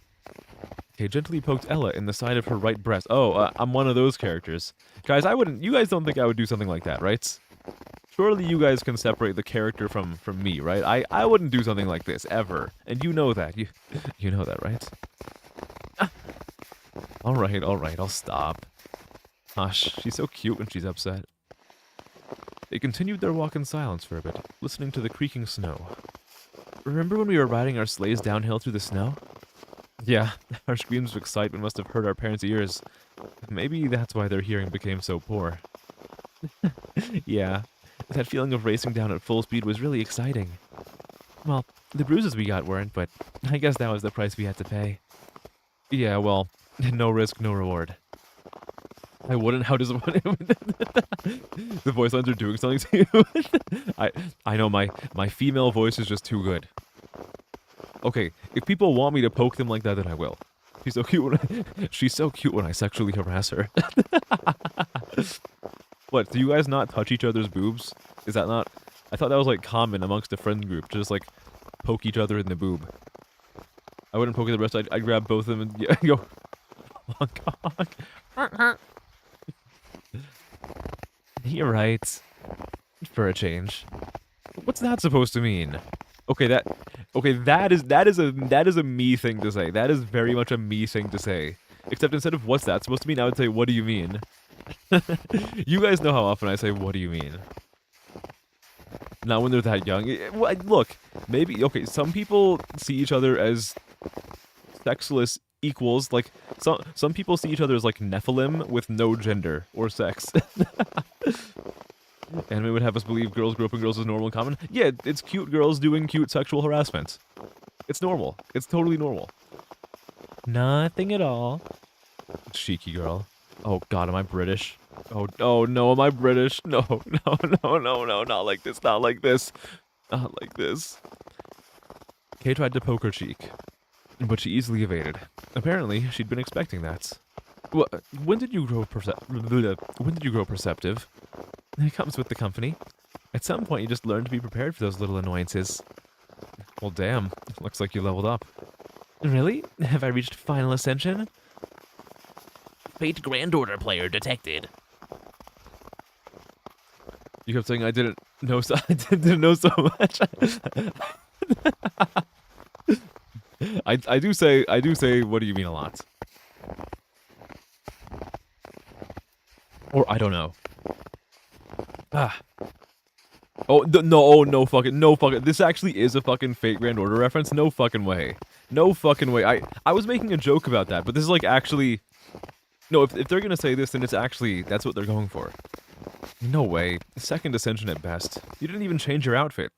Kay gently poked Ella in the side of her right breast. Oh, I'm one of those characters. Guys, I wouldn't... You guys don't think I would do something like that, right? Surely you guys can separate the character from me, right? I wouldn't do something like this, ever. And you know that. You know that, right? Ah. Alright, I'll stop. Gosh, she's so cute when she's upset. They continued their walk in silence for a bit, listening to the creaking snow. Remember when we were riding our sleighs downhill through the snow? Yeah, our screams of excitement must have hurt our parents' ears. Maybe that's why their hearing became so poor. Yeah, that feeling of racing down at full speed was really exciting. Well, the bruises we got weren't, but I guess that was the price we had to pay. Yeah, well, no risk, no reward. I wouldn't. How disappointing. The voice lines are doing something to you. I know my female voice is just too good. Okay, if people want me to poke them like that, then I will. She's so cute she's so cute when I sexually harass her. What, do you guys not touch each other's boobs? Is that not... I thought that was, like, common amongst a friend group to just, like, poke each other in the boob. I wouldn't poke the rest, I'd grab both of them and go... Honk. You're right. For a change. What's that supposed to mean? Okay, that is a me thing to say. That is very much a me thing to say. Except instead of what's that supposed to mean, I would say, what do you mean? You guys know how often I say, what do you mean? Not when they're that young. Look, maybe, okay, some people see each other as sexless equals, like, some people see each other as, like, Nephilim with no gender or sex. Anime would have us believe girls groping girls is normal and common. Yeah, it's cute girls doing cute sexual harassment. It's normal. It's totally normal. Nothing at all. Cheeky girl. Oh god, am I British? Oh no, am I British? No, not like this, not like this. Not like this. Kay tried to poke her cheek, but she easily evaded. Apparently, she'd been expecting that. When did you grow perceptive? It comes with the company. At some point, you just learn to be prepared for those little annoyances. Well, damn. Looks like you leveled up. Really? Have I reached final ascension? Fate Grand Order player detected. You kept saying I didn't know so I didn't know so much. I do say what do you mean a lot. Or I don't know. Ah. Oh, no fucking, this actually is a fucking Fate Grand Order reference? No fucking way. No fucking way. I was making a joke about that, but this is like actually... No, if they're gonna say this, then it's actually, that's what they're going for. No way. Second Ascension at best. You didn't even change your outfit.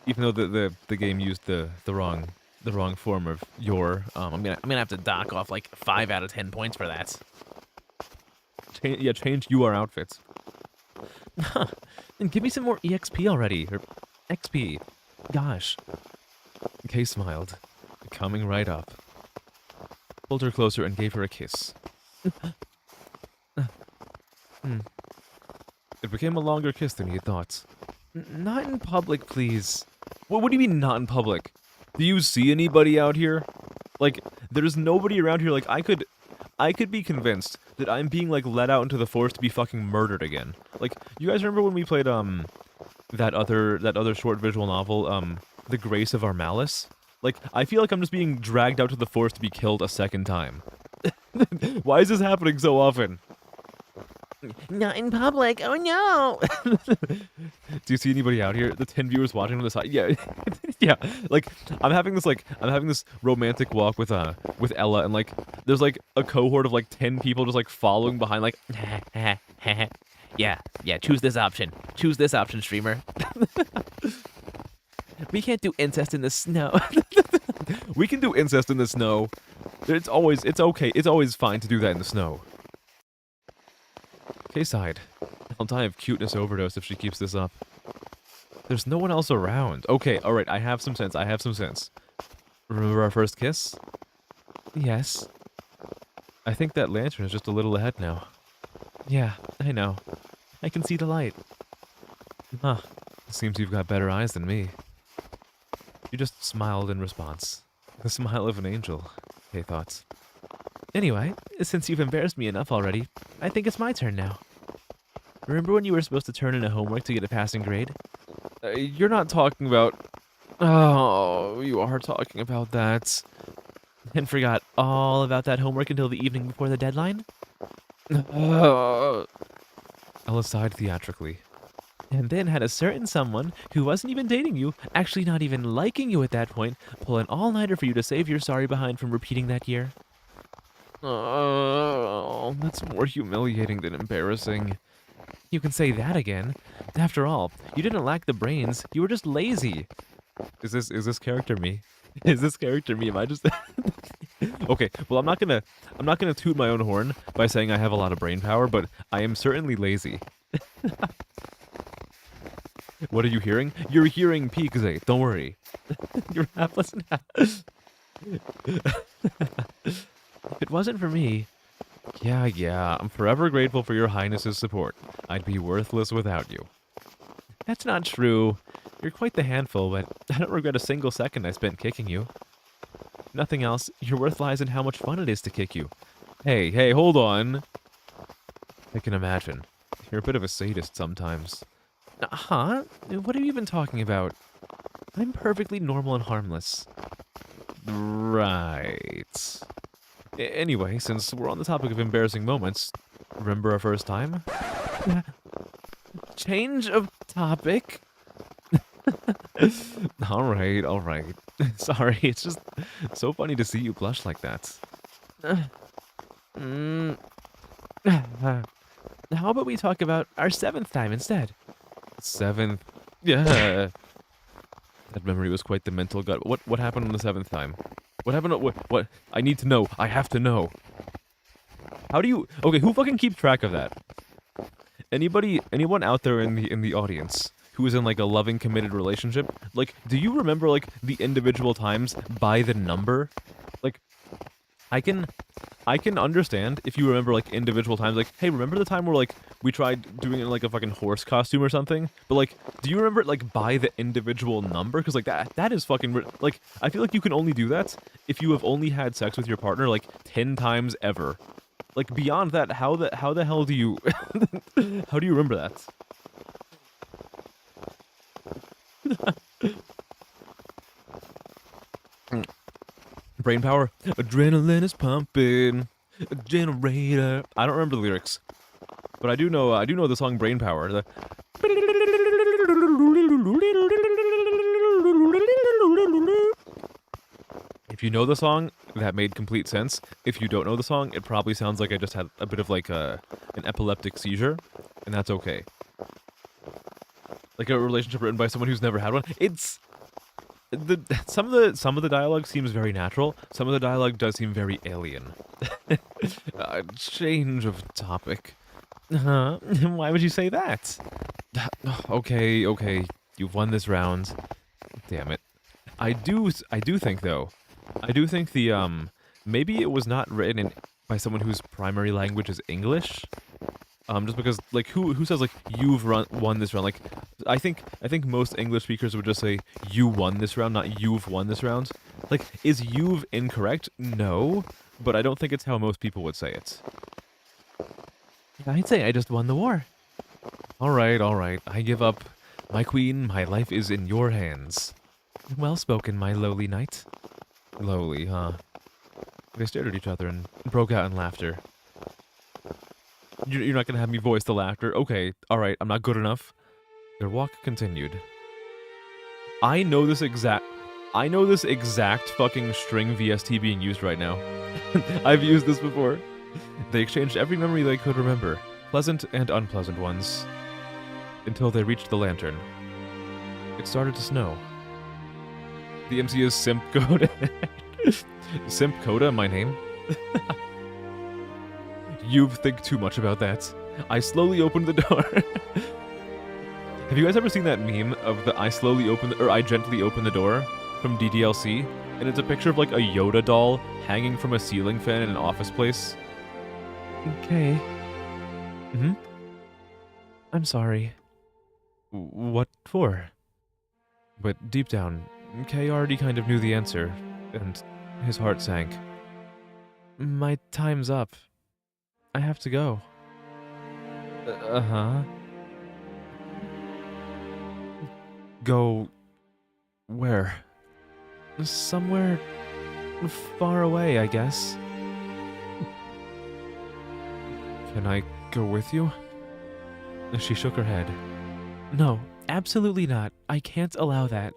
Even though the game used the wrong form of your, I'm gonna have to dock off like 5 out of 10 points for that. Change your outfits. Huh. Then give me some more EXP already, or XP. Gosh. Kay smiled, coming right up. Pulled her closer and gave her a kiss. It became a longer kiss than he had thought. Not in public, please. What do you mean, not in public? Do you see anybody out here? Like, there's nobody around here. Like, I could be convinced that I'm being, like, let out into the forest to be fucking murdered again. Like, you guys remember when we played, that other short visual novel, The Grace of Our Malice? Like, I feel like I'm just being dragged out to the forest to be killed a second time. Why is this happening so often? Not in public. Oh no. Do you see anybody out here? The 10 viewers watching on the side. Yeah. Yeah. Like I'm having this romantic walk with Ella, and like there's like a cohort of like 10 people just like following behind, like yeah, choose this option. Choose this option, streamer. We can't do incest in the snow. We can do incest in the snow. It's okay. It's always fine to do that in the snow. Kay sighed. I'll die of cuteness overdose if she keeps this up. There's no one else around. Okay, alright, I have some sense. Remember our first kiss? Yes. I think that lantern is just a little ahead now. Yeah, I know. I can see the light. Huh. Seems you've got better eyes than me. You just smiled in response. The smile of an angel, Kay thought. Anyway, since you've embarrassed me enough already, I think it's my turn now. Remember when you were supposed to turn in a homework to get a passing grade? You're not talking about... Oh, you are talking about that. And forgot all about that homework until the evening before the deadline? Ella sighed theatrically. And then had a certain someone who wasn't even dating you, actually not even liking you at that point, pull an all-nighter for you to save your sorry behind from repeating that year. Oh, that's more humiliating than embarrassing. You can say that again. After all, you didn't lack the brains, you were just lazy. Is this character me? Is this character me? Am I just Okay, well I'm not gonna toot my own horn by saying I have a lot of brain power, but I am certainly lazy. What are you hearing? You're hearing Pixie, don't worry. You're hapless and If it wasn't for me... Yeah, I'm forever grateful for your highness's support. I'd be worthless without you. That's not true. You're quite the handful, but I don't regret a single second I spent kicking you. Nothing else, your worth lies in how much fun it is to kick you. Hey, hold on. I can imagine. You're a bit of a sadist sometimes. Huh? What have you been talking about? I'm perfectly normal and harmless. Right. Anyway, since we're on the topic of embarrassing moments, remember our first time? Change of topic? Alright. Sorry, it's just so funny to see you blush like that. How about we talk about our 7th time instead? 7th? Yeah. That memory was quite the mental gut. What happened on the 7th time? What happened? What? I need to know. I have to know. How do you... Okay, who fucking keeps track of that? Anyone out there in the audience who is in like a loving, committed relationship? Like, do you remember like the individual times by the number? Like, I can understand if you remember like individual times. Like, hey, remember the time where like we tried doing it in like a fucking horse costume or something? But like, do you remember it like by the individual number? Because like that is fucking like, I feel like you can only do that if you have only had sex with your partner like 10 times ever. Like beyond that, how the hell do you how do you remember that? Brain power. Adrenaline is pumping. A generator. I don't remember the lyrics, but I do know the song Brain Power. If you know the song, that made complete sense. If you don't know the song, it probably sounds like I just had a bit of like an epileptic seizure, and that's okay. Like a relationship written by someone who's never had one. It's some of the dialogue seems very natural. Some of the dialogue does seem very alien. Change of topic. Why would you say that? Okay, you've won this round. Damn it. I do think though. I do think the maybe it was not written by someone whose primary language is English. Just because like who says like you've won this round? Like I think most English speakers would just say you won this round, not you've won this round. Like, is you've incorrect? No, but I don't think it's how most people would say it. I'd say I just won the war. All right. I give up. My queen, my life is in your hands. Well spoken, my lowly knight. Lowly, huh? They stared at each other and broke out in laughter. You're not gonna have me voice the laughter? Okay, alright, I'm not good enough. Their walk continued. I know this exact fucking string VST being used right now. I've used this before. They exchanged every memory they could remember, pleasant and unpleasant ones, until they reached the lantern. It started to snow. The MC is Simp Coda. Simp Coda, my name? You think too much about that. I slowly opened the door. Have you guys ever seen that meme of the I gently open the door from DDLC? And it's a picture of like a Yoda doll hanging from a ceiling fan in an office place. Okay. I'm sorry. What for? But deep down, Kay already kind of knew the answer, and his heart sank. My time's up. I have to go. Uh-huh. Go... where? Somewhere... far away, I guess. Can I go with you? She shook her head. No, absolutely not. I can't allow that.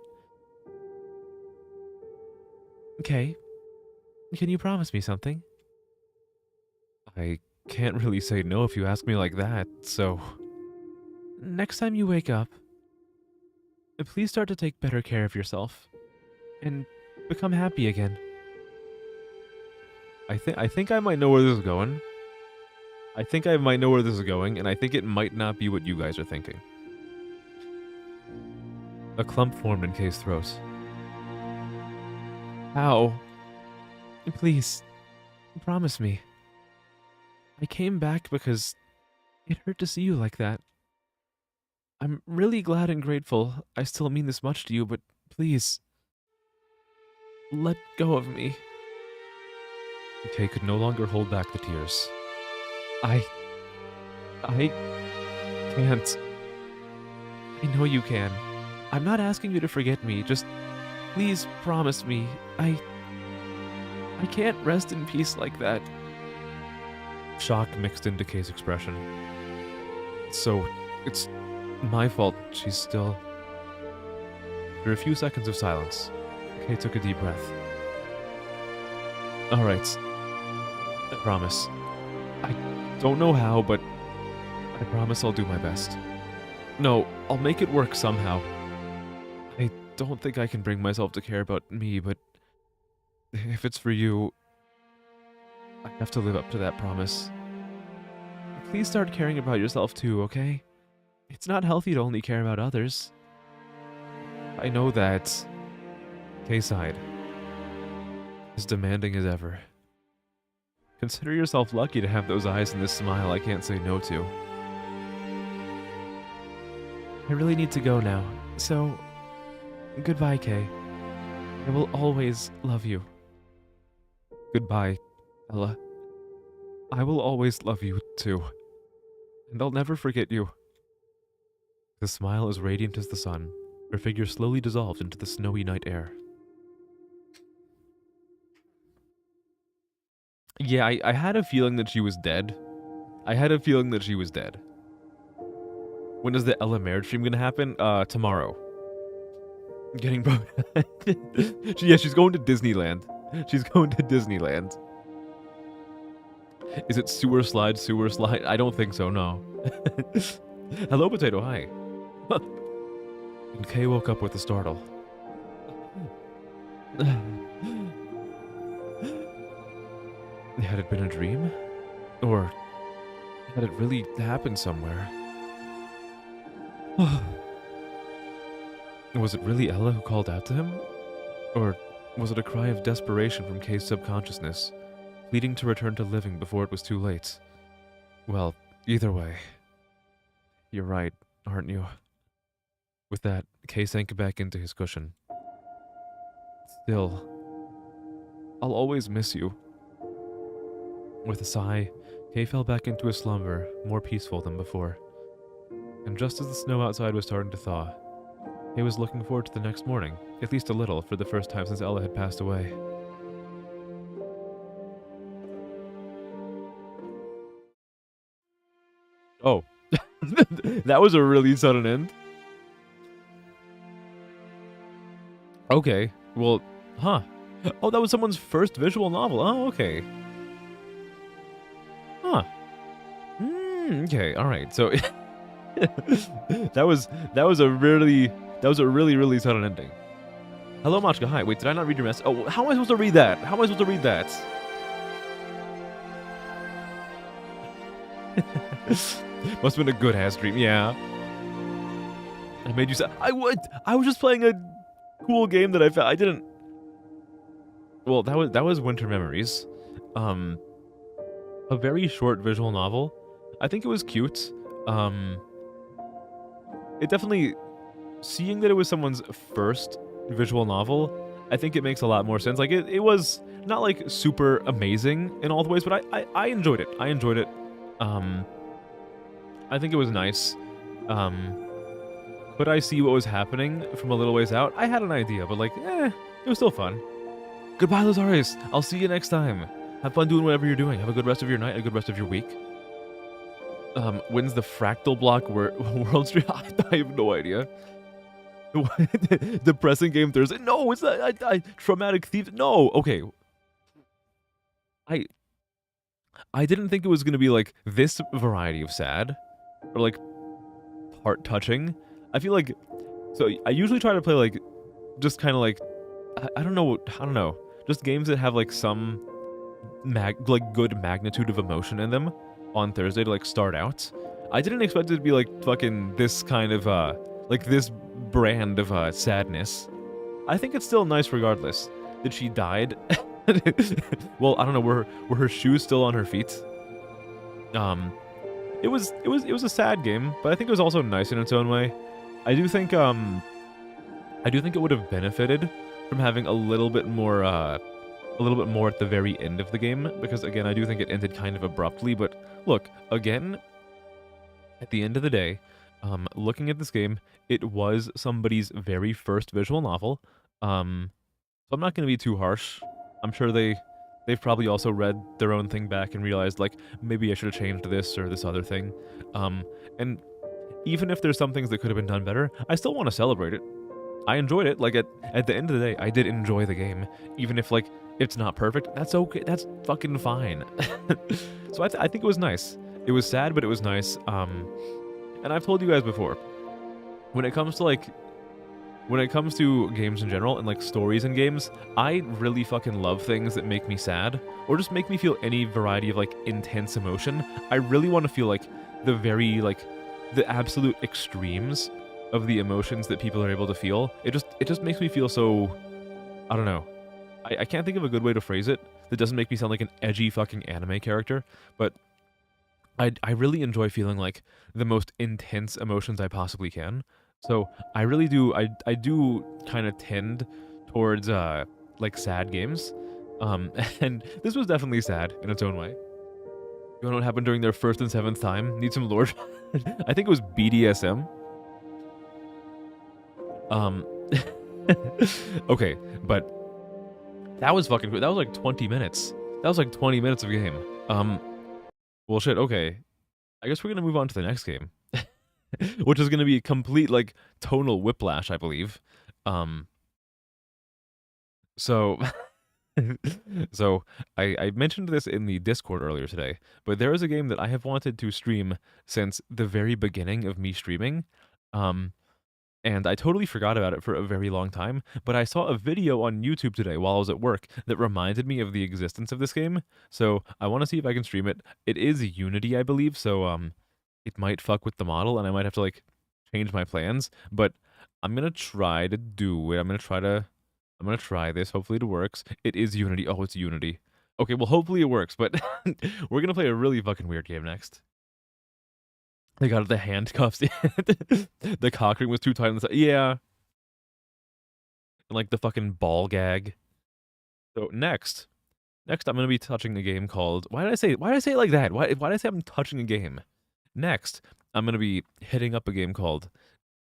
Okay. Can you promise me something? I can't really say no if you ask me like that, so... Next time you wake up, please start to take better care of yourself. And become happy again. I think I might know where this is going. I think I might know where this is going, and I think it might not be what you guys are thinking. A clump formed in Kay's throat. How? Please, promise me. I came back because it hurt to see you like that. I'm really glad and grateful I still mean this much to you, but please, let go of me. Kay could no longer hold back the tears. I can't. I know you can. I'm not asking you to forget me, just please promise me. I can't rest in peace like that. Shock mixed into Kay's expression. So, it's my fault she's still... After a few seconds of silence, Kay took a deep breath. Alright. I promise. I don't know how, but I promise I'll do my best. No, I'll make it work somehow. I don't think I can bring myself to care about me, but if it's for you, I have to live up to that promise. Please start caring about yourself too, okay? It's not healthy to only care about others. I know that. Kay sighed. As demanding as ever. Consider yourself lucky to have those eyes and this smile I can't say no to. I really need to go now, so goodbye, Kay. I will always love you. Goodbye, Ella. I will always love you, too. And I'll never forget you. The smile as radiant as the sun, her figure slowly dissolved into the snowy night air. Yeah, I had a feeling that she was dead. I had a feeling that she was dead. When is the Ella marriage stream gonna happen? Tomorrow. Getting broke. Yeah, she's going to Disneyland. She's going to Disneyland. Is it sewer slide, sewer slide? I don't think so, no. Hello, Potato, hi. And Kay woke up with a startle. Had it been a dream? Or had it really happened somewhere? Was it really Ella who called out to him? Or was it a cry of desperation from Kay's subconsciousness, pleading to return to living before it was too late? Well, either way. You're right, aren't you? With that, Kay sank back into his cushion. Still, I'll always miss you. With a sigh, Kay fell back into a slumber, more peaceful than before. And just as the snow outside was starting to thaw, Kay was looking forward to the next morning, at least a little, for the first time since Ella had passed away. Oh. That was a really sudden end. Okay, well, huh. Oh, that was someone's first visual novel. Oh, okay. Huh. Okay, alright, so... that was a really sudden ending. Hello, Machka, hi. Wait, did I not read your message? Oh, how am I supposed to read that? How am I supposed to read that? Must have been a good ass dream, yeah. I made you say I was just playing a cool game that I found. I didn't. Well, that was Winter Memories. A very short visual novel. I think it was cute. it definitely, seeing that it was someone's first visual novel, I think it makes a lot more sense. Like it was not like super amazing in all the ways, but I enjoyed it. I enjoyed it. Um, I think it was nice. Um, could I see what was happening from a little ways out? I had an idea, but like, it was still fun. Goodbye, Lazarius. I'll see you next time. Have fun doing whatever you're doing. Have a good rest of your night, a good rest of your week. When's the fractal block World Street? I have no idea. Depressing game Thursday. No, it's not. Traumatic thief. No. Okay. I didn't think it was gonna be like this variety of sad, or like heart touching. I feel like, so I usually try to play like just kind of like I don't know, just games that have like some good magnitude of emotion in them on Thursday to like start out. I didn't expect it to be like fucking this kind of like this brand of sadness. I think it's still nice regardless that she died. Well, I don't know, were her shoes still on her feet? It was a sad game, but I think it was also nice in its own way. I do think it would have benefited from having a little bit more at the very end of the game, because again, I do think it ended kind of abruptly. But look, again, at the end of the day, looking at this game, it was somebody's very first visual novel. So I'm not going to be too harsh. I'm sure they've probably also read their own thing back and realized, like, maybe I should have changed this or this other thing. And even if there's some things that could have been done better, I still want to celebrate it. I enjoyed it. Like, at the end of the day, I did enjoy the game. Even if, like, it's not perfect, that's okay. That's fucking fine. So I think it was nice. It was sad, but it was nice. And I've told you guys before, when it comes to games in general and like stories in games, I really fucking love things that make me sad or just make me feel any variety of like intense emotion. I really want to feel like the absolute extremes of the emotions that people are able to feel. It just makes me feel so, I don't know. I can't think of a good way to phrase it that doesn't make me sound like an edgy fucking anime character, but I really enjoy feeling like the most intense emotions I possibly can. So I really do, I do kind of tend towards like sad games. And this was definitely sad in its own way. You know what happened during their first and seventh time? Need some lore? I think it was BDSM. Okay, but that was fucking good. That was like 20 minutes. That was like 20 minutes of game. Well, shit, okay. I guess we're gonna move on to the next game. Which is gonna be complete, like, tonal whiplash, I believe. So... so, I mentioned this in the Discord earlier today, but there is a game that I have wanted to stream since the very beginning of me streaming. And I totally forgot about it for a very long time, but I saw a video on YouTube today while I was at work that reminded me of the existence of this game, so I want to see if I can stream it. It is Unity, I believe, so it might fuck with the model, and I might have to, like, change my plans, but I'm gonna try to do it. I'm gonna try this. Hopefully it works. It is Unity. Oh, it's Unity. Okay, well, hopefully it works, but we're gonna play a really fucking weird game next. They got the handcuffs. The cock ring was too tight on the side. Yeah. And like the fucking ball gag. So next I'm gonna be touching a game called. Why did I say it like that? Why did I say I'm touching a game? Next, I'm gonna be hitting up a game called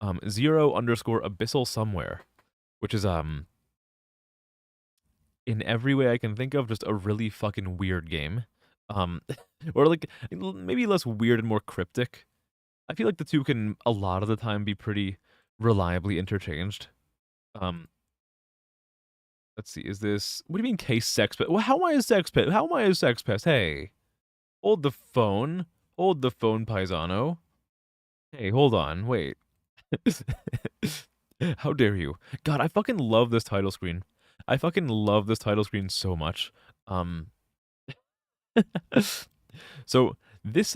0_abyssal somewhere, which is in every way I can think of, just a really fucking weird game. Or like maybe less weird and more cryptic. I feel like the two can, a lot of the time, be pretty reliably interchanged. Let's see, is this... What do you mean case sex pet? Well, how am I a sex pet? How am I a sex pest? Hey. Hold the phone. Hold the phone, paisano. Hey, hold on. Wait. How dare you? God, I fucking love this title screen. I fucking love this title screen so much. So, this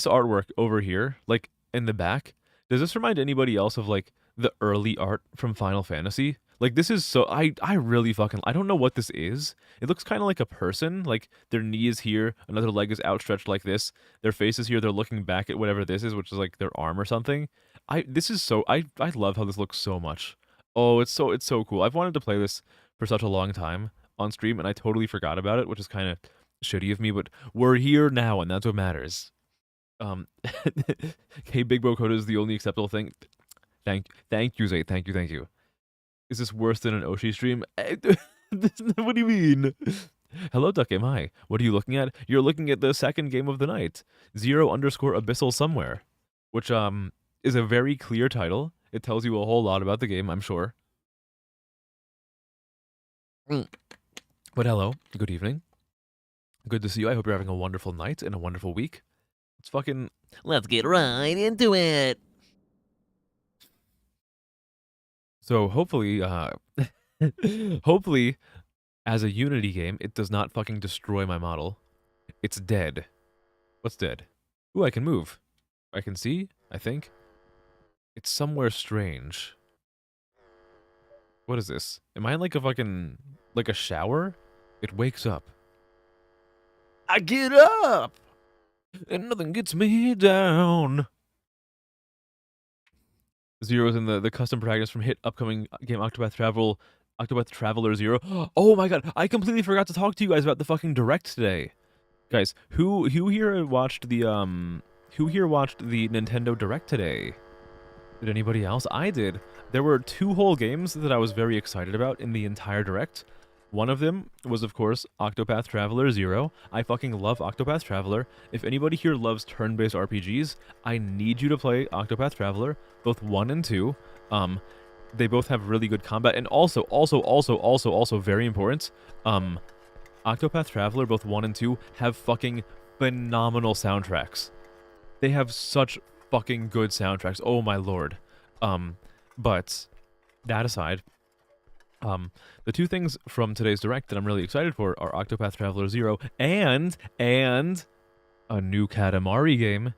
artwork over here, like, in the back, does this remind anybody else of, like, the early art from Final Fantasy? Like this is so I really fucking I don't know what this is. It looks kind of like a person, like their knee is here, another leg is outstretched like this. Their face is here, they're looking back at whatever this is, which is like their arm or something. This is so I love how this looks so much. Oh, it's so cool. I've wanted to play this for such a long time on stream and I totally forgot about it, which is kind of shitty of me, but we're here now and that's what matters. Hey, Big Bro Code is the only acceptable thing. Thank you, Zay. Thank you. Is this worse than an Oshi stream? What do you mean? Hello, Duck Game. Hi. What are you looking at? You're looking at the second game of the night, 0_Abyssal Somewhere, which is a very clear title. It tells you a whole lot about the game, I'm sure. But hello, good evening. Good to see you. I hope you're having a wonderful night and a wonderful week. Let's get right into it. So hopefully, hopefully, as a Unity game, it does not fucking destroy my model. It's dead. What's dead? Ooh, I can move. I can see, I think. It's somewhere strange. What is this? Am I in like a fucking, like a shower? It wakes up. I get up! And nothing gets me down. Zero's in the custom protagonist from hit upcoming game Octopath Traveler 0. Oh my god, I completely forgot to talk to you guys about the fucking direct today. Guys, who here watched the Nintendo Direct today? Did anybody else? I did. There were 2 whole games that I was very excited about in the entire Direct. One of them was, of course, Octopath Traveler 0. I fucking love Octopath Traveler. If anybody here loves turn-based RPGs, I need you to play Octopath Traveler, both 1 and 2. They both have really good combat, and also, very important, Octopath Traveler, both 1 and 2, have fucking phenomenal soundtracks. They have such fucking good soundtracks. Oh my lord. But that aside, the 2 things from today's Direct that I'm really excited for are Octopath Traveler 0 and a new Katamari game.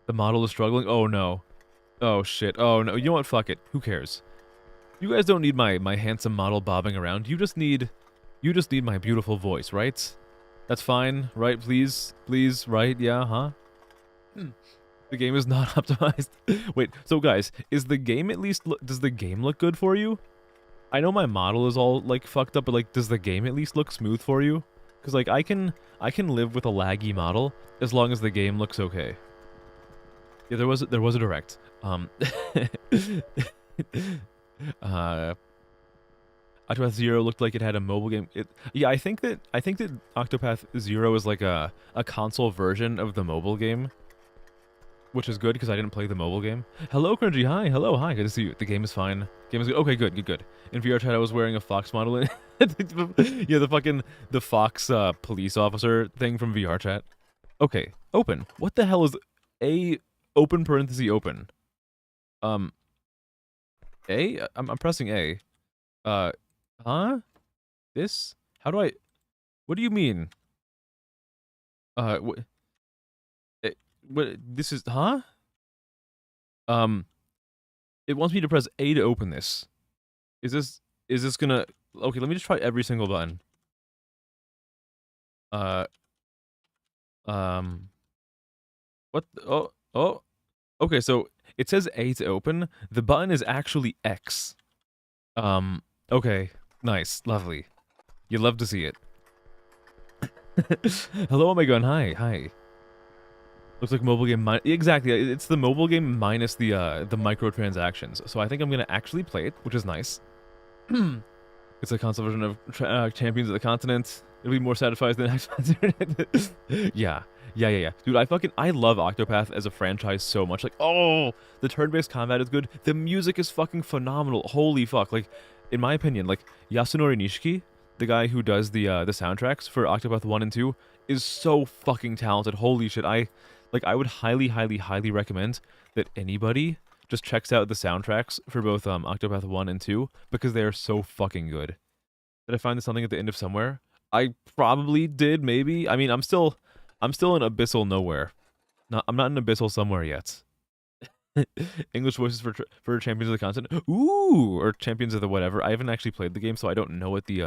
The model is struggling. Oh no. Oh shit. Oh no. You know what? Fuck it. Who cares? You guys don't need my handsome model bobbing around. You just need my beautiful voice, right? That's fine, right? Please, right? Yeah, huh? The game is not optimized. Wait, so guys, is the game at least does the game look good for you? I know my model is all like fucked up, but like does the game at least look smooth for you? Cuz like I can live with a laggy model as long as the game looks okay. Yeah, there was a direct. Octopath 0 looked like it had a mobile game. I think that Octopath 0 is like a console version of the mobile game, which is good because I didn't play the mobile game. Hello, Cringy. Hi. Hello. Hi. Good to see you. The game is fine. Game is good. Okay, good. In VR chat, I was wearing a Fox model. Yeah, the Fox police officer thing from VR chat. Okay, open. What the hell is A open parenthesis open? A? I'm pressing A. Huh? This? How do I... What do you mean? What? This is... Huh? It wants me to press A to open this. Is this gonna... Okay, let me just try every single button. What? Oh. Okay, so it says A to open. The button is actually X. Okay. Nice. Lovely. You love to see it. Hello, Omega, and hi. Looks like mobile game exactly. It's the mobile game minus the microtransactions. So I think I'm gonna actually play it, which is nice. It's a console version of Champions of the Continent. It'll be more satisfying than X. Yeah. Dude, I love Octopath as a franchise so much. Like, oh, the turn-based combat is good. The music is fucking phenomenal. Holy fuck. Like, in my opinion, like, Yasunori Nishiki, the guy who does the soundtracks for Octopath 1 and 2, is so fucking talented. Holy shit. I would highly recommend that anybody just checks out the soundtracks for both Octopath 1 and 2 because they are so fucking good. Did I find this something at the end of somewhere? I probably did, maybe. I mean, I'm still in abyssal nowhere. I'm not in abyssal somewhere yet. English voices for champions of the continent. Ooh, or champions of the whatever. I haven't actually played the game, so I don't know what the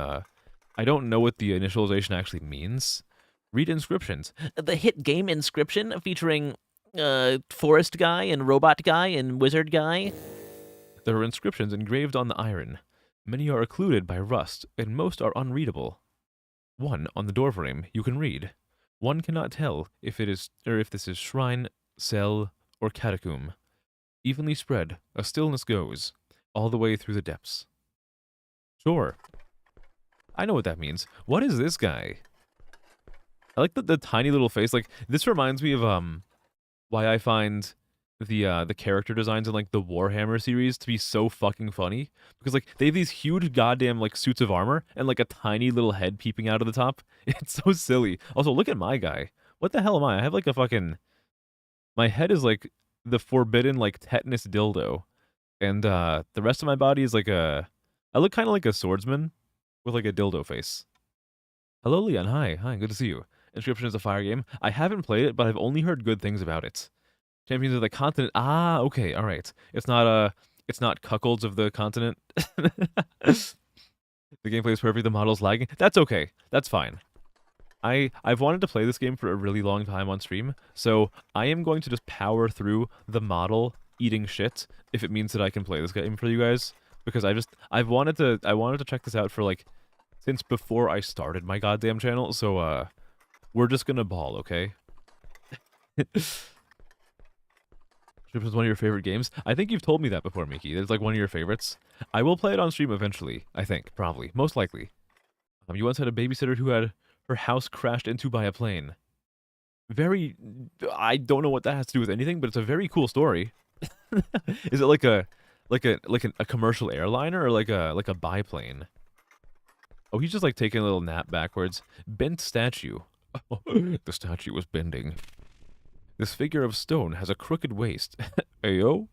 initialization actually means. Read inscriptions. The hit game Inscription featuring Forest Guy and Robot Guy and Wizard Guy. There are inscriptions engraved on the iron. Many are occluded by rust, and most are unreadable. One on the doorframe you can read. One cannot tell if this is shrine, cell, or catacomb. Evenly spread, a stillness goes, all the way through the depths. Sure. I know what that means. What is this guy? I like the tiny little face. Like, this reminds me of why I find the character designs in like the Warhammer series to be so fucking funny, because like they have these huge goddamn like suits of armor and like a tiny little head peeping out of the top. It's so silly. Also, look at my guy. What the hell am I? I have like a fucking, my head is like the forbidden like tetanus dildo, and the rest of my body is like I look kind of like a swordsman with like a dildo face. Hello, Leon. Hi, good to see you. Inscription is a fire game. I haven't played it, but I've only heard good things about it. Champions of the continent. Ah, okay, all right. It's not cuckolds of the continent. The gameplay is perfect. The model's lagging. That's okay. That's fine. I've wanted to play this game for a really long time on stream, so I am going to just power through the model eating shit if it means that I can play this game for you guys, because I wanted to check this out for like since before I started my goddamn channel. So we're just gonna ball, okay? Strip is one of your favorite games? I think you've told me that before, Mickey. It's like one of your favorites. I will play it on stream eventually, I think. Probably. Most likely. You once had a babysitter who had her house crashed into by a plane. I don't know what that has to do with anything, but it's a very cool story. Is it like a commercial airliner or like a biplane? Oh, he's just like taking a little nap backwards. Bent statue. The statue was bending. This figure of stone has a crooked waist. Ayo?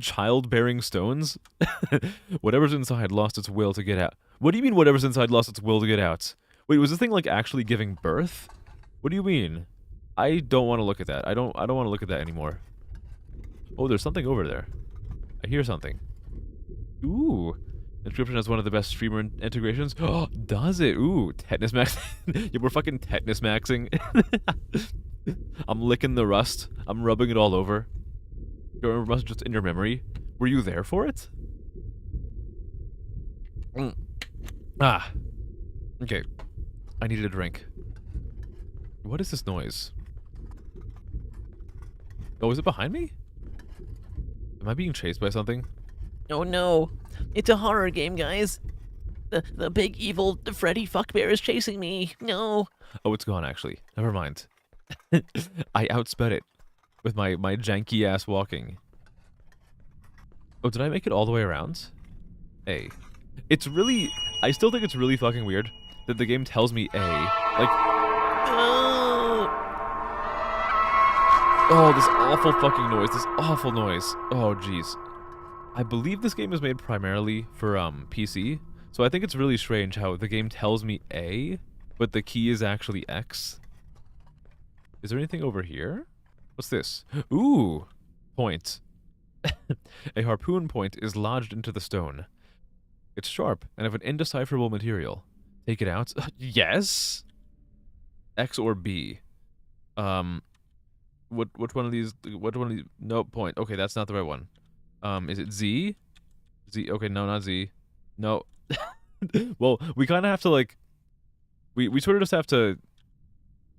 Childbearing stones? Whatever's inside lost its will to get out. What do you mean whatever's inside lost its will to get out? Wait, was this thing like actually giving birth? What do you mean? I don't want to look at that. I don't want to look at that anymore. Oh, there's something over there. I hear something. Ooh. Inscription has one of the best streamer integrations. Oh, does it? Ooh, tetanus max. Yeah, we're fucking tetanus maxing. I'm licking the rust. I'm rubbing it all over. Your rust just in your memory. Were you there for it? Ah. Okay. I needed a drink. What is this noise? Oh, is it behind me? Am I being chased by something? Oh no, it's a horror game, guys. The big evil Freddy fuckbear is chasing me. No. Oh, it's gone actually. Never mind. I outsped it with my janky ass walking. Oh, did I make it all the way around? A. It's really, I still think it's really fucking weird that the game tells me A. Like, oh, this awful fucking noise. This awful noise. Oh, jeez. I believe this game is made primarily for PC, so I think it's really strange how the game tells me A, but the key is actually X. Is there anything over here? What's this? Ooh, point. A harpoon point is lodged into the stone. It's sharp and of an indecipherable material. Take it out. Yes. X or B. Which one of these? Which one of these? No, point. Okay, that's not the right one. Is it Z? Z. Okay, no, not Z. No. Well, we kind of have to like. We sort of just have to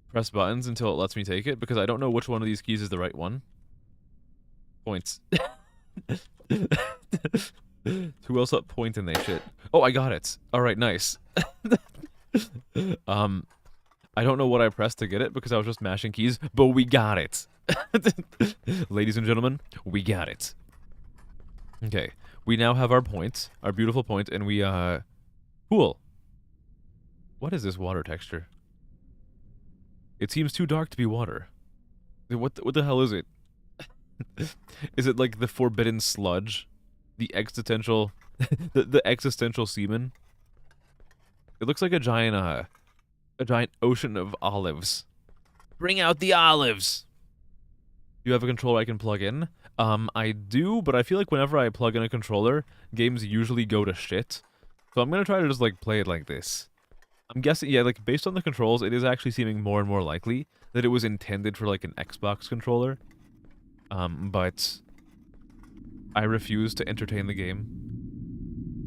press buttons until it lets me take it, because I don't know which one of these keys is the right one. Points. Who else up point in they shit? Oh, I got it. All right, nice. I don't know what I pressed to get it because I was just mashing keys, but we got it. Ladies and gentlemen, we got it. Okay, we now have our point, our beautiful point, and we cool. What is this water texture? It seems too dark to be water. What the hell is it? Is it like the forbidden sludge? The existential the existential semen? It looks like a giant ocean of olives. Bring out the olives. you have a controller I can plug in? I do, but I feel like whenever I plug in a controller, games usually go to shit. So I'm gonna try to just, like, play it like this. I'm guessing, yeah, like, based on the controls, it is actually seeming more and more likely that it was intended for, like, an Xbox controller. But I refuse to entertain the game.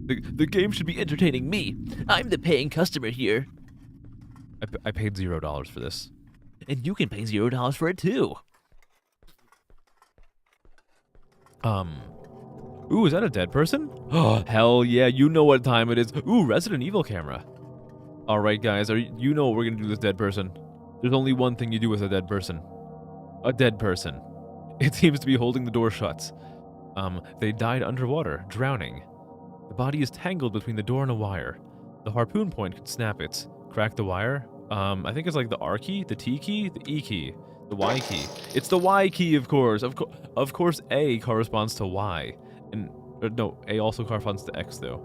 The game should be entertaining me. I'm the paying customer here. I paid $0 for this. And you can pay $0 for it too. Ooh, is that a dead person? Oh, hell yeah, you know what time it is. Ooh, Resident Evil camera. Alright, guys, you know what we're gonna do with this dead person. There's only one thing you do with a dead person. A dead person. It seems to be holding the door shut. They died underwater, drowning. The body is tangled between the door and a wire. The harpoon point could snap it. Crack the wire? I think it's like the R key, the T key, the E key, the Y key. It's the Y key, of course. Of course, A corresponds to Y. And, no, A also corresponds to X, though.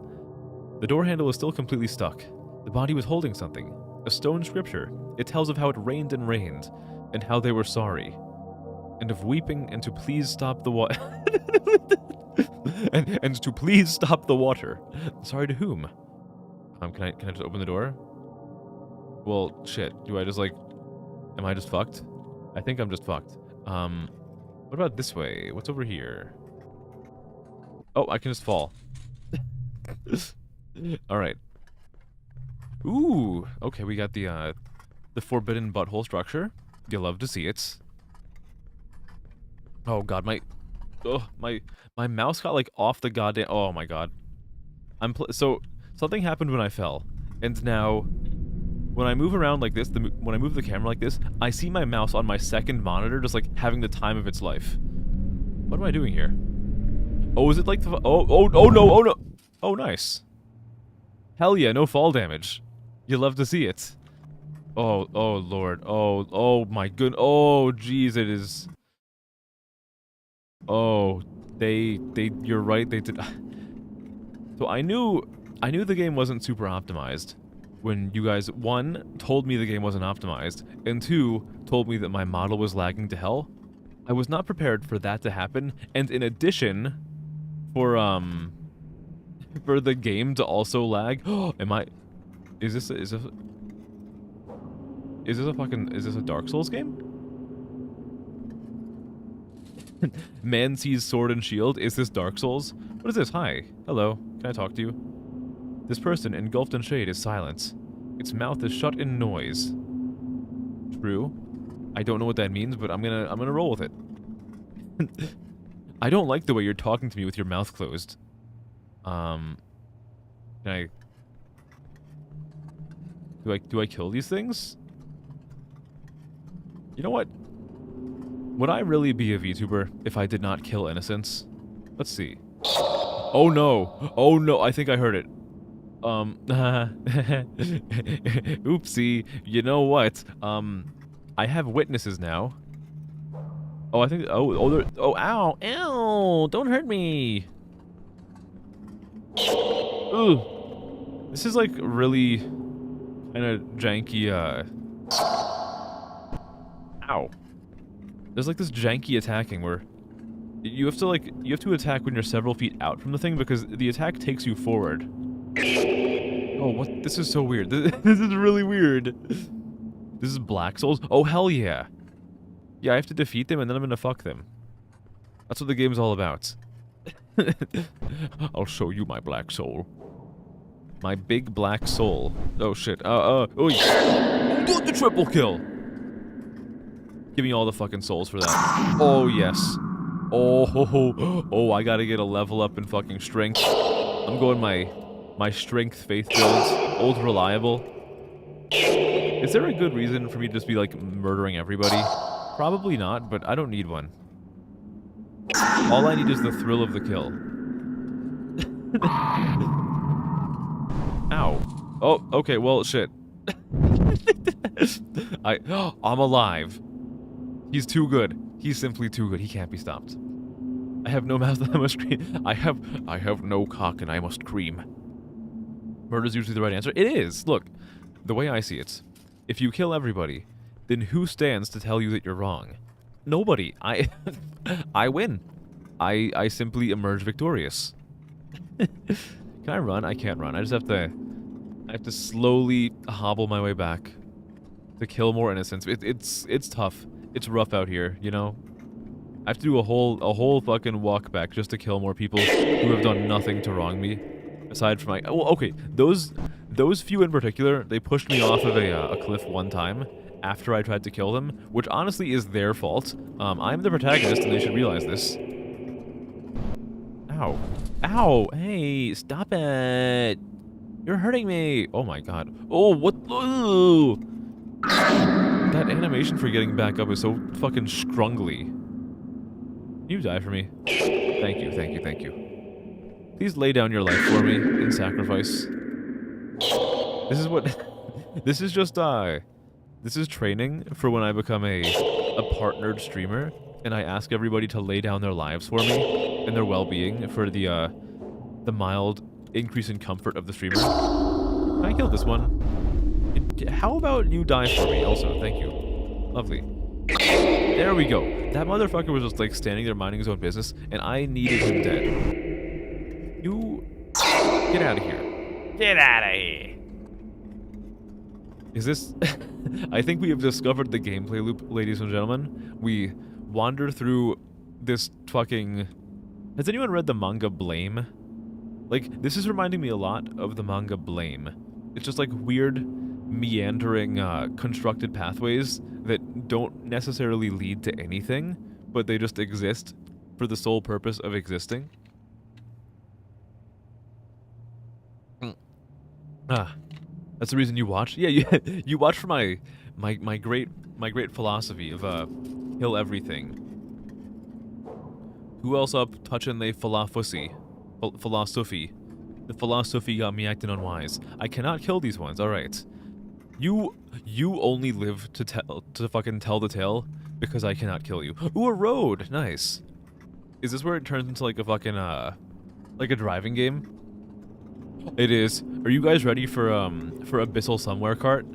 The door handle is still completely stuck. The body was holding something. A stone scripture. It tells of how it rained, and how they were sorry. And of weeping, and to please stop the water. and to please stop the water. Sorry to whom? Can I just open the door? Well, shit. Do I just, like... Am I just fucked? I think I'm just fucked. What about this way? What's over here? Oh, I can just fall. Alright. Ooh! Okay, we got the forbidden butthole structure. You love to see it. Oh god, my mouse got, like, off the goddamn... Oh my god. So, something happened when I fell. And now... When I move around like this, when I move the camera like this, I see my mouse on my second monitor just, like, having the time of its life. What am I doing here? Oh, is it like the... Oh no! Oh, nice. Hell yeah, no fall damage. You love to see it. Oh lord. Oh my goodness. Oh, jeez, it is... Oh, you're right, they did... So I knew the game wasn't super optimized. When you guys, 1, told me the game wasn't optimized, and 2, told me that my model was lagging to hell. I was not prepared for that to happen, and in addition, for the game to also lag. Is this a Dark Souls game? Man sees sword and shield. Is this Dark Souls? What is this? Hi. Hello. Can I talk to you? This person, engulfed in shade, is silent. Its mouth is shut in noise. True. I don't know what that means, but I'm gonna roll with it. I don't like the way you're talking to me with your mouth closed. Can I... Do I kill these things? You know what? Would I really be a VTuber if I did not kill innocents? Let's see. Oh no! Oh no, I think I heard it. Oopsie. You know what? I have witnesses now. Oh, I think... ow! Ow! Don't hurt me! Ooh. This is, like, really... kind of janky, Ow. There's, like, this janky attacking where... You have to attack when you're several feet out from the thing because the attack takes you forward. Oh, what? This is so weird. This is really weird. This is Black Souls? Oh, hell yeah. Yeah, I have to defeat them and then I'm gonna fuck them. That's what the game's all about. I'll show you my black soul. My big black soul. Oh, shit. Oh, the triple kill! Give me all the fucking souls for that. Oh, yes. Oh, I gotta get a level up in fucking strength. I'm going my strength faith build. Old reliable. Is there a good reason for me to just be, like, murdering everybody? Probably not, but I don't need one. All I need is the thrill of the kill. Ow. Oh, okay, well, shit. I'm alive. He's too good. He's simply too good. He can't be stopped. I have no mouth and I must scream. I have no cock and I must scream. Murder's usually the right answer. It is. Look, the way I see it, if you kill everybody, then who stands to tell you that you're wrong? Nobody. I I win. I simply emerge victorious. Can I run? I can't run. I have to slowly hobble my way back to kill more innocents. It's tough. It's rough out here, you know? I have to do a whole fucking walk back just to kill more people who have done nothing to wrong me. Aside from well, okay, those few in particular, they pushed me off of a cliff one time after I tried to kill them, which honestly is their fault. I'm the protagonist and they should realize this. Ow. Ow! Hey, stop it! You're hurting me! Oh my god. Oh, what? Ooh. That animation for getting back up is so fucking scrungly. Can you die for me? Thank you, thank you, thank you. Please lay down your life for me in sacrifice. This is what... this is just, this is training for when I become a partnered streamer, and I ask everybody to lay down their lives for me and their well-being for the mild increase in comfort of the streamer. Can I kill this one? How about you die for me also? Thank you. Lovely. There we go. That motherfucker was just like standing there minding his own business, and I needed him dead. You... get out of here. Get out of here. Is this... I think we have discovered the gameplay loop, ladies and gentlemen. We wander through this fucking... Has anyone read the manga Blame? Like, this is reminding me a lot of the manga Blame. It's just like weird, meandering, constructed pathways that don't necessarily lead to anything, but they just exist for the sole purpose of existing. That's the reason you watch? Yeah, you watch for my great philosophy of kill everything. Who else up touching the philosophy? The philosophy got me acting unwise. I cannot kill these ones. All right. You only live to fucking tell the tale because I cannot kill you. Ooh, a road. Nice. Is this where it turns into like a fucking like a driving game? It is. Are you guys ready for Abyssal Somewhere Cart?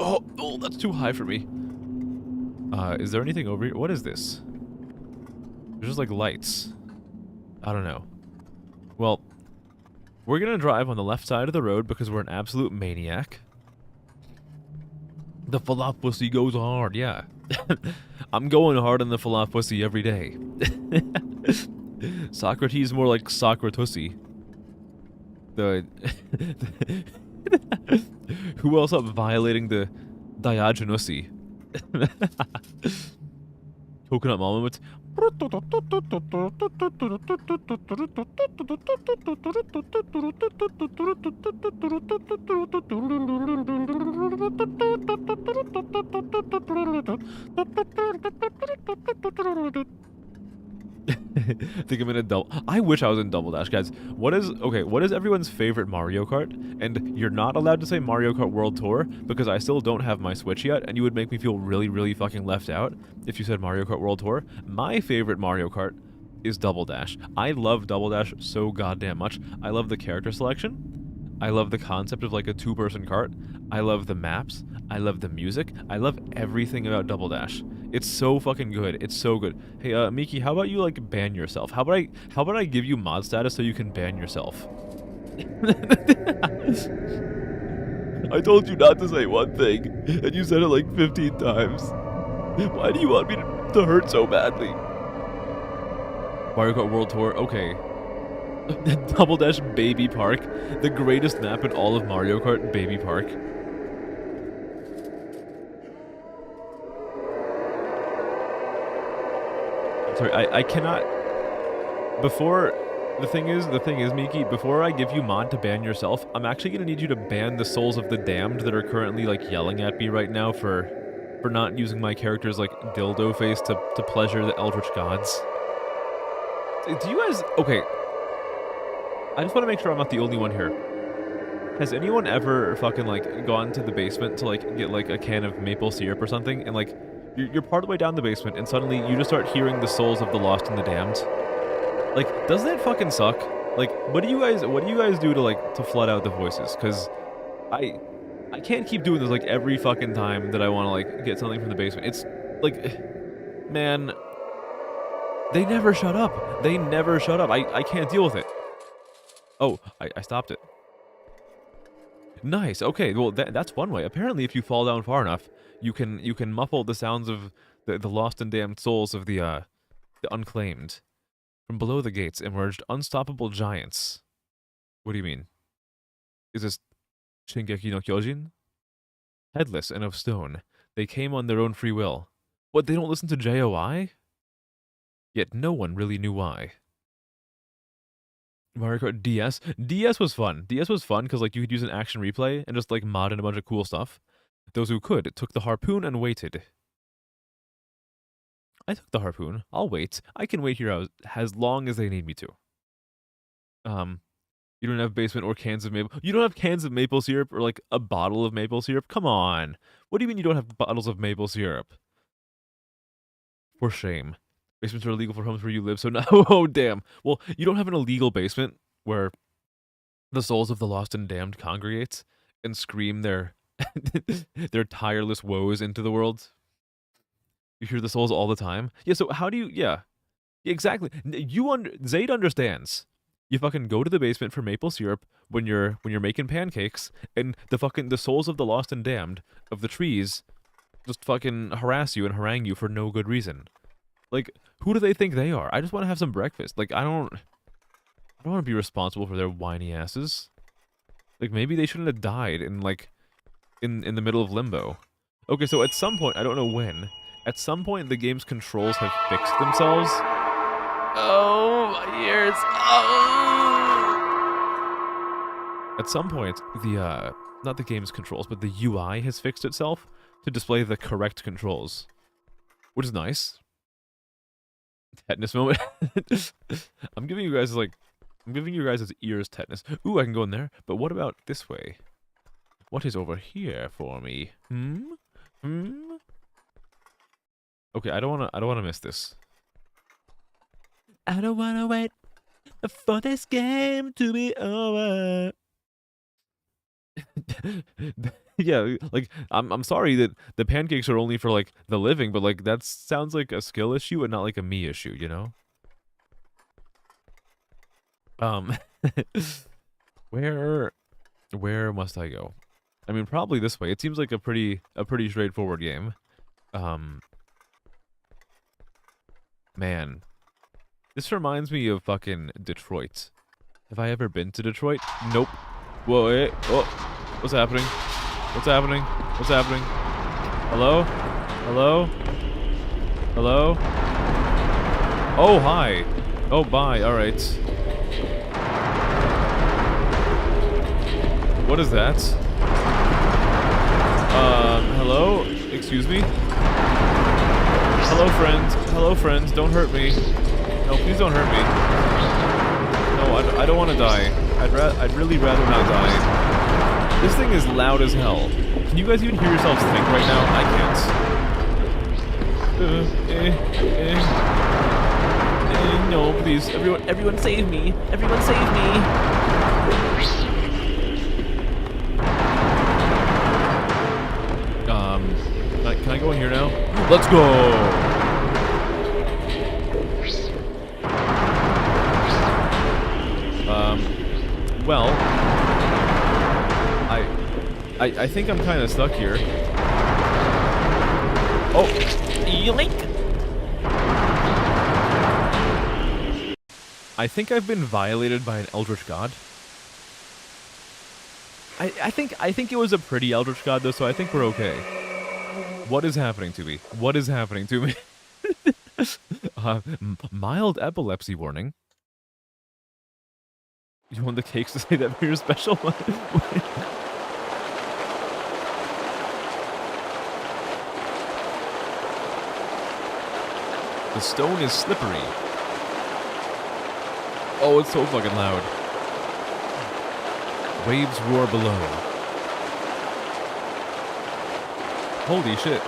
Oh, that's too high for me. Is there anything over here? What is this? There's just like lights. I don't know. Well, we're gonna drive on the left side of the road because we're an absolute maniac. The philosophy goes hard, yeah. I'm going hard on the philosophy every day. Socrates more like Socratusy. Who else up violating the Diogenussy? Coconut moment. I think I'm in a double. I wish I was in Double Dash, guys. What is everyone's favorite Mario Kart? And you're not allowed to say Mario Kart World Tour because I still don't have my Switch yet, and you would make me feel really, really fucking left out if you said Mario Kart World Tour. My favorite Mario Kart is Double Dash. I love Double Dash so goddamn much. I love the character selection. I love the concept of like a two-person kart. I love the maps. I love the music. I love everything about Double Dash. It's so fucking good. It's so good. Hey, Miki, how about you like ban yourself? How about I give you mod status so you can ban yourself? I told you not to say one thing, and you said it like 15 times. Why do you want me to hurt so badly? Mario Kart World Tour, okay. Double Dash Baby Park, the greatest map in all of Mario Kart, Baby Park. Sorry, I cannot... The thing is, Miki, before I give you mod to ban yourself, I'm actually gonna need you to ban the souls of the damned that are currently, like, yelling at me right now for not using my character's, like, dildo face to pleasure the eldritch gods. Do you guys... Okay. I just want to make sure I'm not the only one here. Has anyone ever fucking, like, gone to the basement to, like, get, like, a can of maple syrup or something, and, like, you're part of the way down the basement, and suddenly you just start hearing the souls of the lost and the damned? Like, doesn't that fucking suck? Like, what do you guys do to like to flood out the voices? Cause I can't keep doing this like every fucking time that I want to like get something from the basement. It's like, man, they never shut up. They never shut up. I can't deal with it. Oh, I stopped it. Nice. Okay. Well, that's one way. Apparently, if you fall down far enough, you can muffle the sounds of the lost and damned souls of the unclaimed. From below the gates emerged unstoppable giants. What do you mean? Is this Shingeki no Kyojin? Headless and of stone, they came on their own free will. But they don't listen to JOI? Yet no one really knew why. Mario Kart DS? DS was fun. DS was fun because like you could use an action replay and just like mod in a bunch of cool stuff. Those who could took the harpoon and waited. I took the harpoon. I'll wait. I can wait here as long as they need me to. You don't have basement or cans of maple. You don't have cans of maple syrup or like a bottle of maple syrup? Come on. What do you mean you don't have bottles of maple syrup? For shame. Basements are illegal for homes where you live, so no. Oh, damn. Well, you don't have an illegal basement where the souls of the lost and damned congregate and scream their their tireless woes into the world. You hear the souls all the time. Yeah, so how do you... Yeah, exactly. Zayd understands. You fucking go to the basement for maple syrup when you're making pancakes, and the souls of the lost and damned of the trees just fucking harass you and harangue you for no good reason. Like, who do they think they are? I just want to have some breakfast. Like, I don't want to be responsible for their whiny asses. Like, maybe they shouldn't have died in like in the middle of limbo. Okay, so at some point, I don't know when, at some point the game's controls have fixed themselves. Oh, my ears. Oh. At some point, the not the game's controls, but the UI has fixed itself to display the correct controls, which is nice. Tetanus moment. I'm giving you guys ears tetanus. Ooh, I can go in there. But what about this way? What is over here for me? Okay, I don't wanna miss this. I don't wanna wait for this game to be over. Yeah, like I'm sorry that the pancakes are only for like the living, but like that sounds like a skill issue and not like a me issue, you know? Where must I go? I mean, probably this way. It seems like a pretty straightforward game. Man, this reminds me of fucking Detroit. Have I ever been to Detroit? Nope. Whoa, wait, oh, what's happening? What's happening? What's happening? Hello? Hello? Hello? Oh, hi. Oh, bye, alright. What is that? Hello? Excuse me? Hello, friend. Hello, friend. Don't hurt me. No, please don't hurt me. No, I don't want to die. I'd really rather not die. This thing is loud as hell. Can you guys even hear yourselves think right now? I can't. No, please. Everyone save me. Everyone save me. Can I go in here now? Let's go! Well, I think I'm kind of stuck here. Oh, Yoink. I think I've been violated by an eldritch god. I think it was a pretty eldritch god though, so I think we're okay. What is happening to me? What is happening to me? Mild epilepsy warning. You want the cakes to say that you're special? The stone is slippery. Oh, it's so fucking loud. Waves roar below. Holy shit.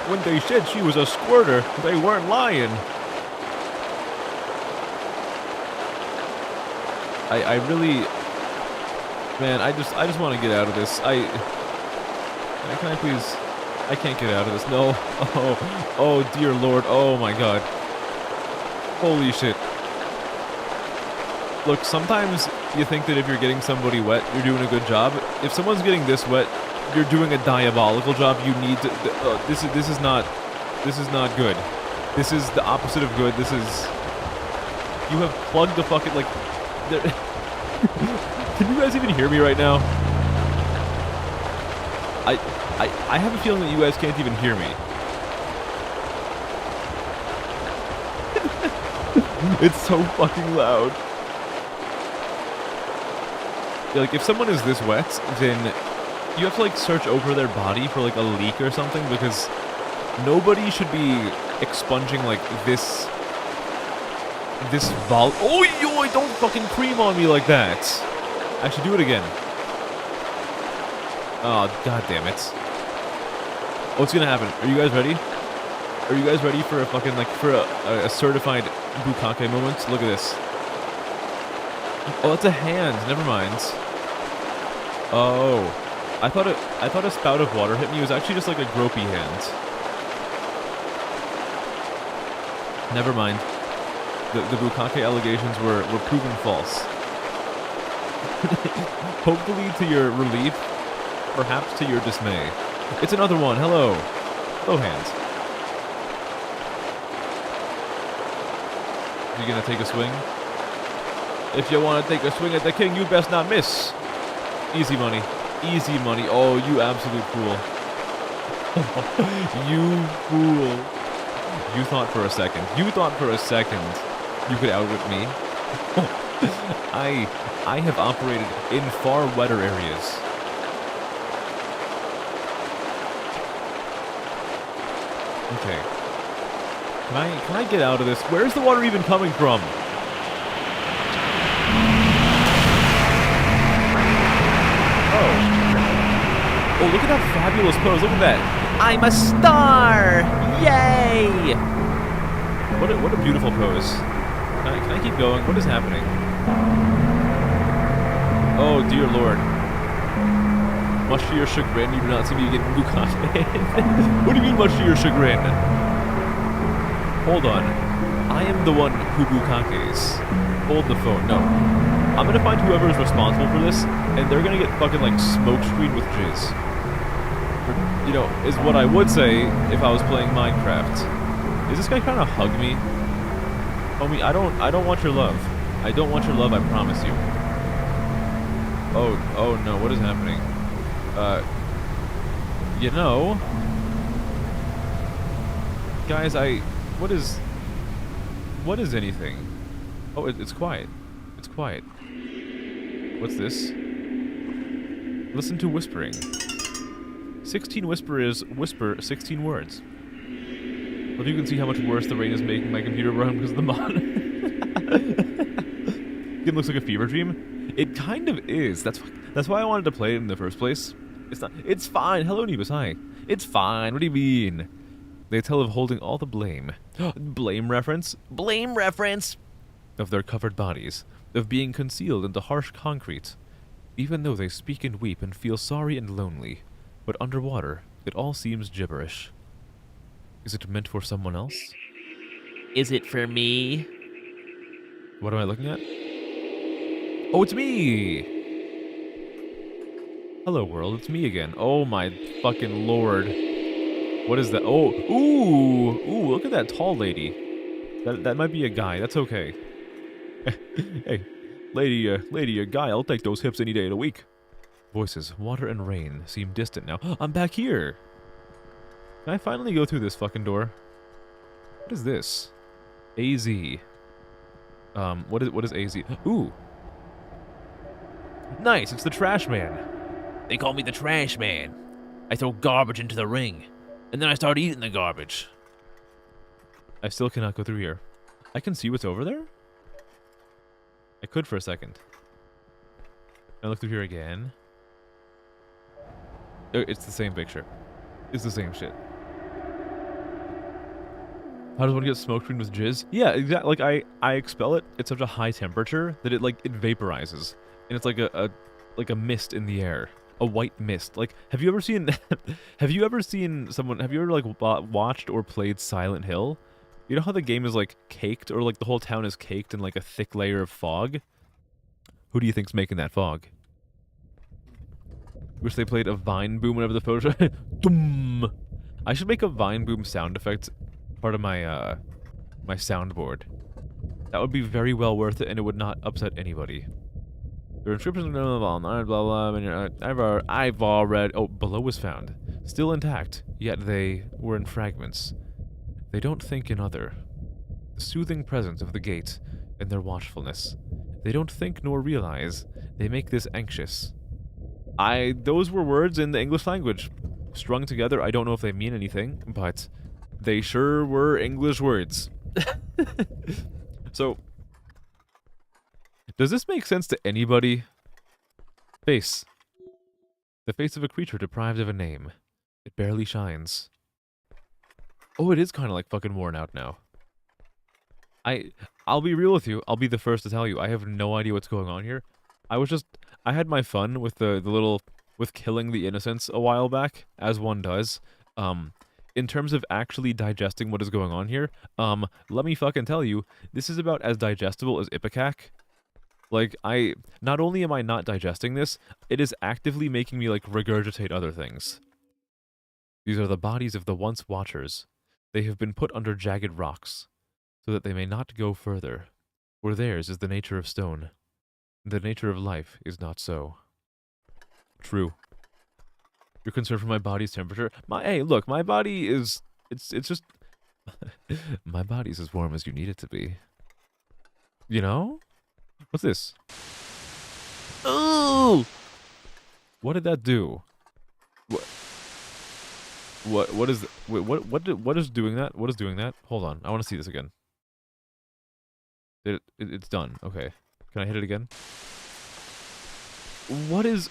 When they said she was a squirter, they weren't lying. I really, man, I just want to get out of this. Can I please? I can't get out of this. No. Oh dear Lord. Oh my God. Holy shit. Look, sometimes you think that if you're getting somebody wet, you're doing a good job. If someone's getting this wet, you're doing a diabolical job. You need to. This is not good. This is the opposite of good. This is. You have plugged the fucking like. Can you guys even hear me right now? I have a feeling that you guys can't even hear me. It's so fucking loud. Yeah, like, if someone is this wet, then you have to, like, search over their body for, like, a leak or something, because nobody should be expunging, like, this vol- Oh, yo, don't fucking cream on me like that! Actually, do it again. Oh, god damn it. What's gonna happen? Are you guys ready? Are you guys ready for a fucking, like, for a certified bukkake moment? Look at this. Oh, that's a hand. Never mind. Oh, I thought a spout of water hit me. It was actually just like a gropey hand. Never mind. The bukkake allegations were proven false. Hopefully to your relief, perhaps to your dismay. It's another one. Hello. Hello, hands. You gonna take a swing? If you want to take a swing at the king, you best not miss. Easy money. Easy money. Oh, you absolute fool. You fool. You thought for a second. You thought for a second you could outwit me. I have operated in far wetter areas. Okay. Can I get out of this? Where's the water even coming from? Oh, look at that fabulous pose. Look at that. I'm a star! Yay! What a beautiful pose. Can I keep going? What is happening? Oh, dear Lord. Much to your chagrin, you do not see me getting bukkake. What do you mean, much to your chagrin? Hold on. I am the one who bukkakes. Hold the phone. No. I'm gonna find whoever is responsible for this, and they're gonna get fucking, like, smoke screened with jizz. You know, is what I would say if I was playing Minecraft. Is this guy trying to hug me? Homie, I don't want your love. I don't want your love, I promise you. Oh no, what is happening? You know... Guys, what is anything? Oh, it's quiet. It's quiet. What's this? Listen to whispering. 16 whisperers whisper 16 words. Well, you can see how much worse the rain is making my computer run because of the mod. It looks like a fever dream. It kind of is. That's why I wanted to play it in the first place. It's not. It's fine. Hello, Nebus. Hi. It's fine. What do you mean? They tell of holding all the blame. Blame reference? Blame reference. Of their covered bodies. Of being concealed in the harsh concrete. Even though they speak and weep and feel sorry and lonely. But underwater, it all seems gibberish. Is it meant for someone else? Is it for me? What am I looking at? Oh, it's me! Hello, world. It's me again. Oh, my fucking lord. What is that? Oh, ooh, look at that tall lady. That might be a guy. That's okay. Hey, lady, a guy. I'll take those hips any day of the week. Voices, water and rain seem distant now. I'm back here. Can I finally go through this fucking door? What is this? AZ. What is AZ? Ooh. Nice, it's the trash man. They call me the trash man. I throw garbage into the ring, and then I start eating the garbage. I still cannot go through here. I can see what's over there? I could for a second. I look through here again. Oh, it's the same picture. It's the same shit. How does one get smoke screen with jizz? Yeah, exactly. Like I expel it at such a high temperature that it vaporizes, and it's like a mist in the air, a white mist. Like, have you ever seen have you ever seen someone? Have you ever like watched or played Silent Hill? You know how the game is like caked, or like the whole town is caked in like a thick layer of fog? Who do you think's making that fog? Wish they played a Vine Boom whenever the photo. Dum. I should make a Vine Boom sound effect part of my my soundboard. That would be very well worth it, and it would not upset anybody. Their inscriptions are blah blah blah. I've already. Oh, below was found, still intact, yet they were in fragments. They don't think in other. The soothing presence of the gate and their watchfulness. They don't think nor realize. They make this anxious. Those were words in the English language. Strung together, I don't know if they mean anything, but they sure were English words. So, does this make sense to anybody? Face. The face of a creature deprived of a name. It barely shines. Oh, it is kind of like fucking worn out now. I'll be real with you. I'll be the first to tell you. I have no idea what's going on here. I had my fun with with killing the innocents a while back, as one does. In terms of actually digesting what is going on here, let me fucking tell you, this is about as digestible as Ipecac. Like, not only am I not digesting this, it is actively making me, like, regurgitate other things. These are the bodies of the once watchers. They have been put under jagged rocks, so that they may not go further, for theirs is the nature of stone. The nature of life is not so. True. You're concerned for my body's temperature? Hey, look, my body is... It's just... my body's as warm as you need it to be. You know? What's this? Ooh! What did that do? What is... Wait, what is doing that? What is doing that? Hold on, I want to see this again. It's done. Okay. Can I hit it again? What is...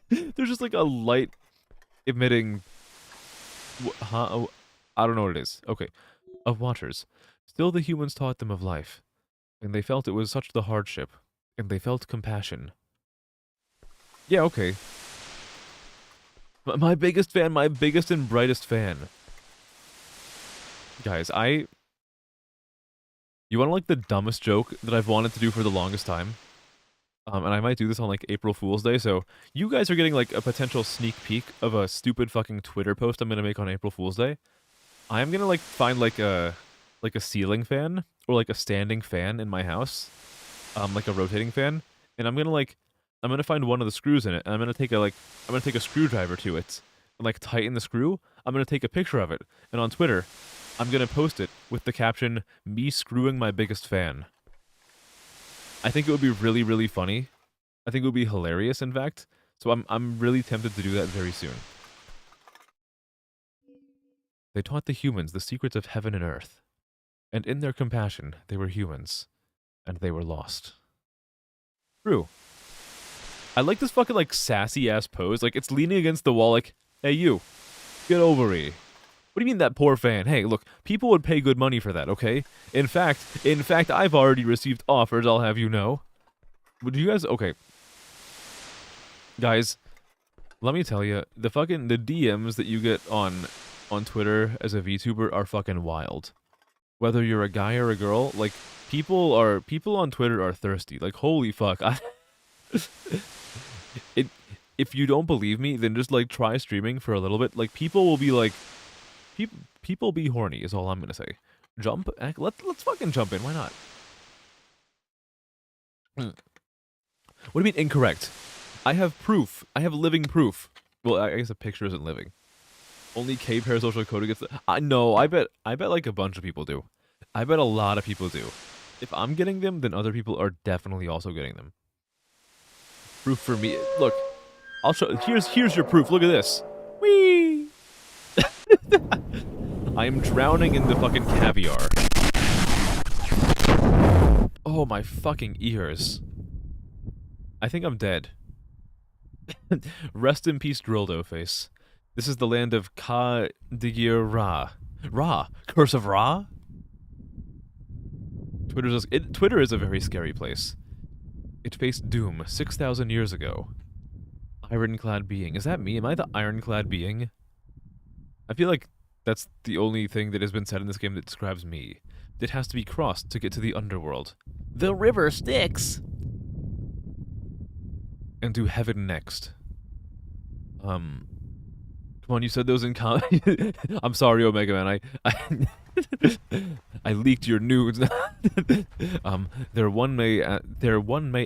There's just like a light emitting... Huh? Oh, I don't know what it is. Okay. Of watchers. Still the humans taught them of life. And they felt it was such the hardship. And they felt compassion. Yeah, okay. My biggest fan, my biggest and brightest fan. Guys, you want to like the dumbest joke that I've wanted to do for the longest time? And I might do this on like April Fool's Day, so you guys are getting like a potential sneak peek of a stupid fucking Twitter post I'm gonna make on April Fool's Day. I'm gonna like find like a ceiling fan or like a standing fan in my house, like a rotating fan, and I'm gonna find one of the screws in it, and I'm gonna take a screwdriver to it and like tighten the screw. I'm gonna take a picture of it, and on Twitter, I'm gonna post it with the caption, "Me screwing my biggest fan." I think it would be really, really funny. I think it would be hilarious, in fact. So I'm really tempted to do that very soon. They taught the humans the secrets of heaven and earth. And in their compassion, they were humans. And they were lost. True. I like this fucking, like, sassy-ass pose. Like, it's leaning against the wall like, hey, you. Get over here. What do you mean that poor fan? Hey, look, people would pay good money for that, okay? In fact, I've already received offers, I'll have you know. Would you guys... Okay. Guys, let me tell you, the DMs that you get on Twitter as a VTuber are fucking wild. Whether you're a guy or a girl, like, people on Twitter are thirsty. Like, holy fuck. If you don't believe me, then just, like, try streaming for a little bit. Like, people will be like... People be horny is all I'm gonna say. Jump? Let's fucking jump in. Why not? What do you mean incorrect? I have proof. I have living proof. Well, I guess a picture isn't living. Only K parasocial code gets. No, I bet like a bunch of people do. I bet a lot of people do. If I'm getting them, then other people are definitely also getting them. Proof for me. Look, I'll show. Here's your proof. Look at this. Whee! I am drowning in the fucking caviar. Oh, my fucking ears. I think I'm dead. Rest in peace, Drildo face. This is the land of Ka-Digir-Ra. Ra. Curse of Ra? Twitter is a very scary place. It faced doom 6,000 years ago. Ironclad being. Is that me? Am I the ironclad being? I feel like that's the only thing that has been said in this game that describes me. It has to be crossed to get to the underworld. The river Styx. And to heaven next. Come on, you said those in I'm sorry, Omega Man. I leaked your nudes. There one may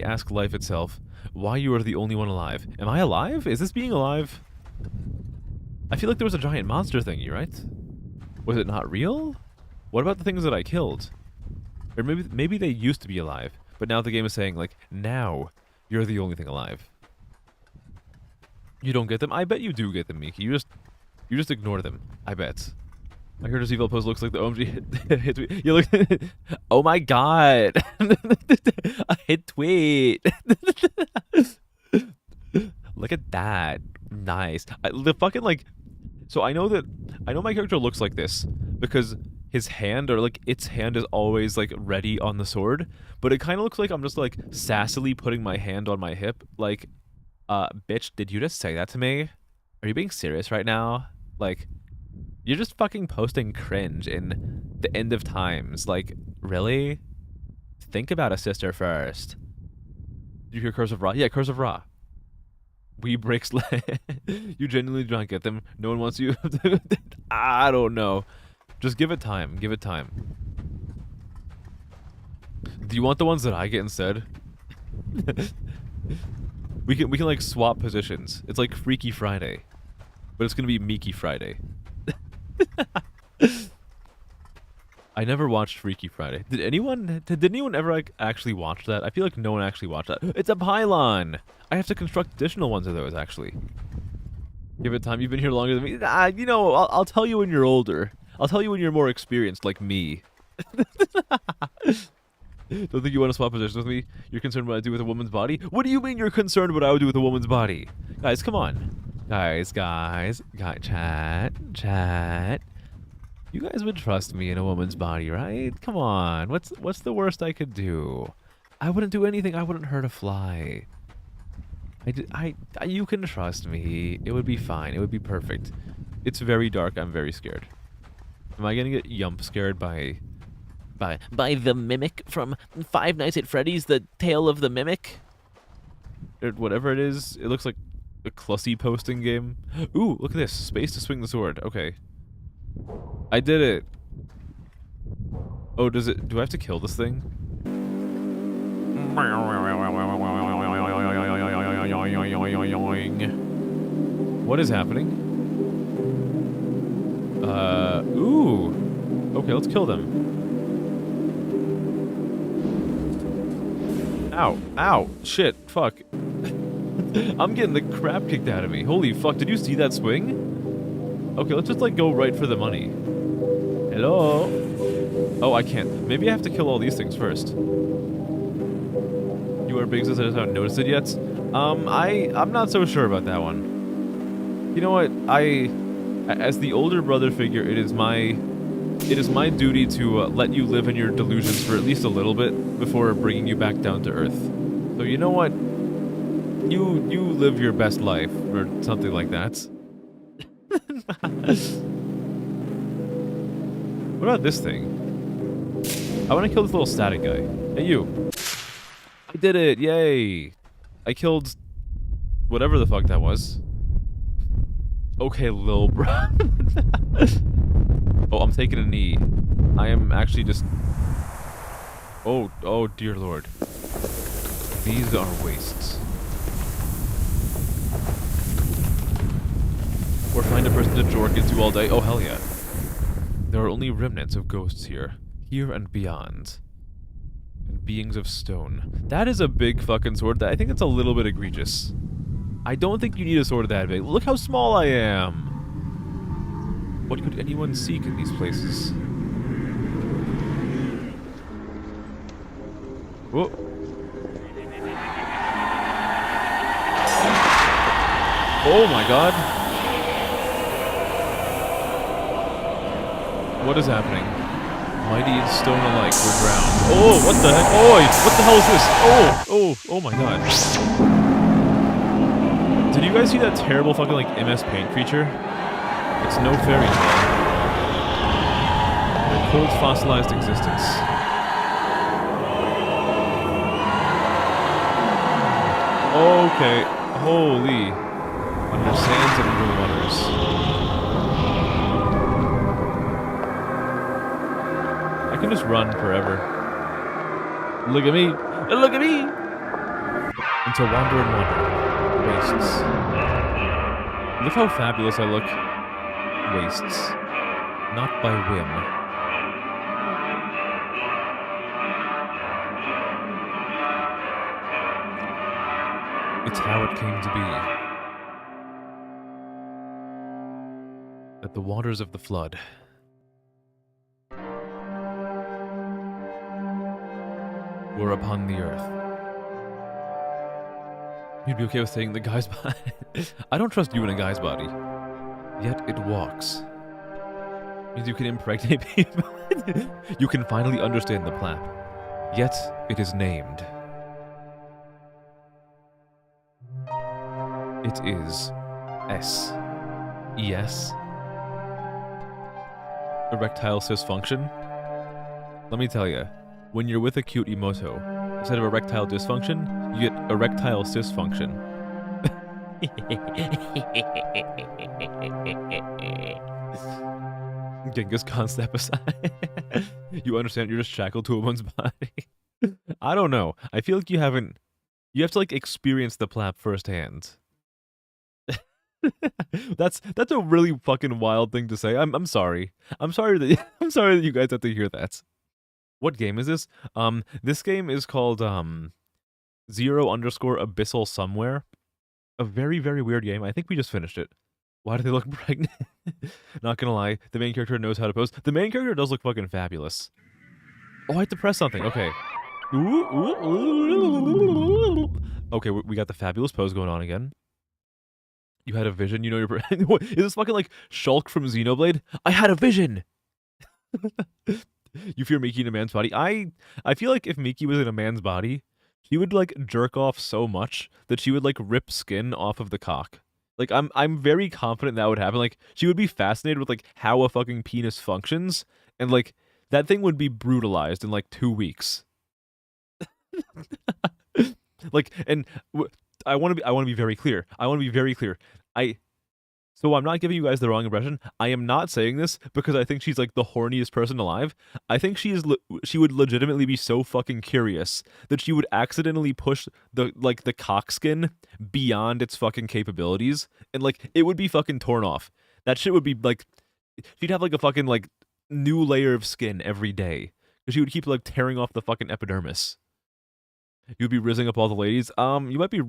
ask life itself, why you are the only one alive. Am I alive? Is this being alive? I feel like there was a giant monster thingy, right? Was it not real? What about the things that I killed? Or maybe they used to be alive, but now the game is saying, like, now you're the only thing alive. You don't get them? I bet you do get them, Miki. You just ignore them. I bet. My character's evil pose looks like the OMG hit tweet. You look. Oh my god! A hit tweet. Look at that. Nice. The fucking like. So I know my character looks like this because his hand or like its hand is always like ready on the sword, but it kind of looks like I'm just like sassily putting my hand on my hip, like, bitch, did you just say that to me? Are you being serious right now? Like, you're just fucking posting cringe in the end of times. Like, really? Think about a sister first. Did you hear Curse of Ra? Yeah, Curse of Ra. We break You genuinely do not get them. No one wants you. I don't know. Just give it time. Give it time. Do you want the ones that I get instead? we can like swap positions. It's like Freaky Friday, but it's gonna be Meeky Friday. I never watched Freaky Friday. Did anyone ever like actually watch that? I feel like no one actually watched that. It's a pylon. I have to construct additional ones of those actually. Give it time. You've been here longer than me. You know, I'll tell you when you're older. I'll tell you when you're more experienced, like me. Don't think you want to swap positions with me? You're concerned what I do with a woman's body? What do you mean you're concerned what I would do with a woman's body? Guys, come on. Guys. Chat. You guys would trust me in a woman's body, right? Come on. What's the worst I could do? I wouldn't do anything. I wouldn't hurt a fly. You can trust me. It would be fine. It would be perfect. It's very dark. I'm very scared. Am I gonna get yump scared by the mimic from Five Nights at Freddy's, the Tale of the Mimic? Or whatever it is. It looks like a Clussy posting game. Ooh, look at this. Space to swing the sword. Okay. I did it. Oh, do I have to kill this thing? What is happening? Ooh. Okay, let's kill them. Ow, shit, fuck. I'm getting the crap kicked out of me. Holy fuck, did you see that swing? Okay, let's just like go right for the money. Hello? Oh, I can't. Maybe I have to kill all these things first. You are big since I just haven't noticed it yet. I'm not so sure about that one. You know what? As the older brother figure, it is my duty to let you live in your delusions for at least a little bit before bringing you back down to earth. So you know what? You live your best life, or something like that. What about this thing? I want to kill this little static guy. Hey, you. I did it! Yay! I killed whatever the fuck that was. Okay, lil bro. Oh, I'm taking a knee. I am actually just... Oh dear lord. These are wastes. Or find a person to jork into all day. Oh, hell yeah. There are only remnants of ghosts here and beyond. And beings of stone. That is a big fucking sword. I think it's a little bit egregious. I don't think you need a sword that big. Look how small I am. What could anyone seek in these places? Whoa. Oh my god. What is happening? Mighty and stone alike were drowned. Oh, what the heck? Oh, what the hell is this? Oh my god. Did you guys see that terrible fucking, like, MS Paint creature? It's no fairy tale. A cold fossilized existence. Okay. Holy. Under sands and under waters. I can just run forever. Look at me! Look at me! And to wander and wander. Wastes. Look how fabulous I look. Wastes. Not by whim. It's how it came to be. That the waters of the flood were upon the earth. You'd be okay with saying the guy's body? I don't trust you in a guy's body. Yet it walks. Means you can impregnate people. You can finally understand the plap. Yet it is named. It is S. ES. Erectile dysfunction. Let me tell you, when you're with a cute emoto, instead of erectile dysfunction, you get erectile dysfunction. Genghis Khan step aside. You understand you're just shackled to a woman's body. I don't know. I feel like you have to like experience the plap firsthand. That's a really fucking wild thing to say. I'm sorry. I'm sorry that you guys have to hear that. What game is this? This game is called 0_abyssal somewhere. A very, very weird game. I think we just finished it. Why do they look pregnant? Not gonna lie, the main character knows how to pose. The main character does look fucking fabulous. Oh, I have to press something. Okay. Okay, we got the fabulous pose going on again. You had a vision, you know you're... Is this fucking like Shulk from Xenoblade? I had a vision! You fear Miki in a man's body? I feel like if Miki was in a man's body, she would like jerk off so much that she would like rip skin off of the cock. Like I'm very confident that would happen. Like she would be fascinated with like how a fucking penis functions, and like that thing would be brutalized in like 2 weeks. Like, and I want to be very clear. So I'm not giving you guys the wrong impression. I am not saying this because I think she's like the horniest person alive. I think she would legitimately be so fucking curious that she would accidentally push the cock skin beyond its fucking capabilities, and like it would be fucking torn off. That shit would be like, she'd have like a fucking like new layer of skin every day because she would keep like tearing off the fucking epidermis. You'd be rizzing up all the ladies. You might be...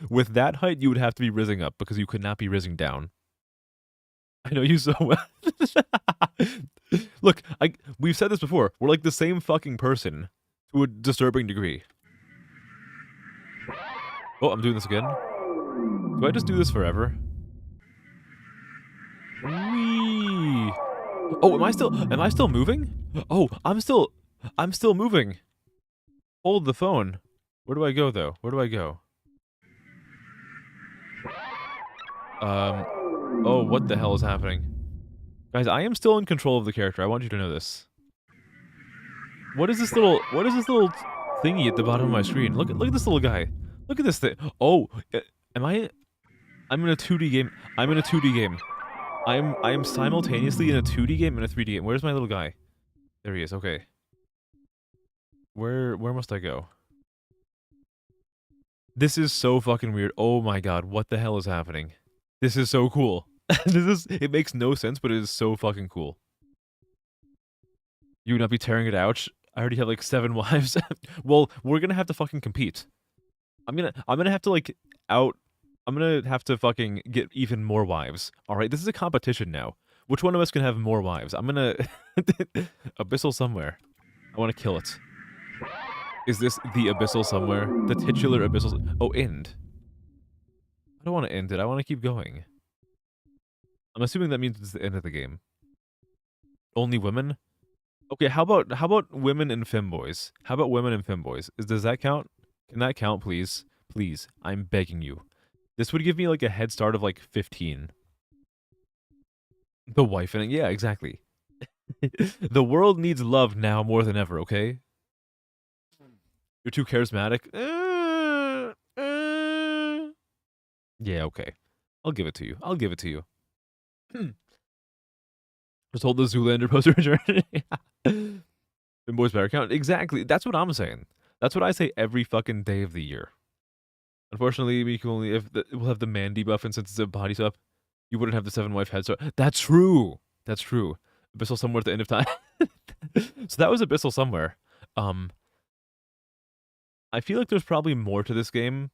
With that height, you would have to be rizzing up, because you could not be rizzing down. I know you so well. Look, we've said this before. We're like the same fucking person, to a disturbing degree. Oh, I'm doing this again. Do I just do this forever? Whee! Oh, am I still moving? Oh, I'm still moving. Hold the phone. Where do I go, though? Where do I go? Oh, what the hell is happening? Guys, I am still in control of the character. I want you to know this. What is this little thingy at the bottom of my screen? Look at this little guy. Look at this thing. Oh, I'm in a 2D game. I'm in a 2D game. I am simultaneously in a 2D game and a 3D game. Where's my little guy? There he is. Okay. Where must I go? This is so fucking weird. Oh my god, what the hell is happening? This is so cool. It makes no sense, but it is so fucking cool. You would not be tearing it out? I already have like 7 wives. Well, we're gonna have to fucking compete. I'm gonna have to like I'm gonna have to fucking get even more wives. Alright, this is a competition now. Which one of us can have more wives? I'm gonna... Abyssal somewhere. I wanna kill it. Is this the abyssal somewhere? The titular abyssal... Oh, end. I don't want to end it. I want to keep going. I'm assuming that means it's the end of the game. Only women? Okay, how about women and femboys? How about women and femboys? Does that count? Can that count, please? Please, I'm begging you. This would give me like a head start of like 15. The wife and yeah, exactly. The world needs love now more than ever, okay? You're too charismatic. Yeah, okay. I'll give it to you. I'll give it to you. Just hold the Zoolander poster return. Boys better count. Exactly. That's what I'm saying. That's what I say every fucking day of the year. Unfortunately, we can only we'll have the man debuff, and since it's a body swap, you wouldn't have the 7 wife head. So that's true. That's true. Abyssal somewhere at the end of time. So that was Abyssal somewhere. Um, I feel like there's probably more to this game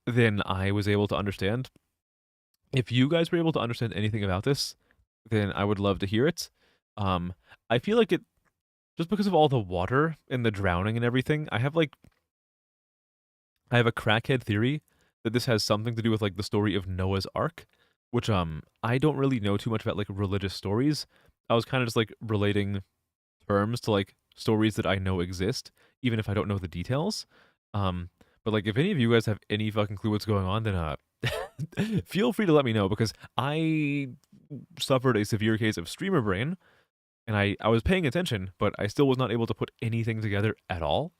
than I was able to understand. If you guys were able to understand anything about this, then I would love to hear it. I feel like it just because of all the water and the drowning and everything. I have a crackhead theory that this has something to do with like the story of Noah's Ark, which I don't really know too much about like religious stories. I was kind of just like relating terms to like stories that I know exist, even if I don't know the details. But like if any of you guys have any fucking clue what's going on, then feel free to let me know because I suffered a severe case of streamer brain and I was paying attention, but I still was not able to put anything together at all.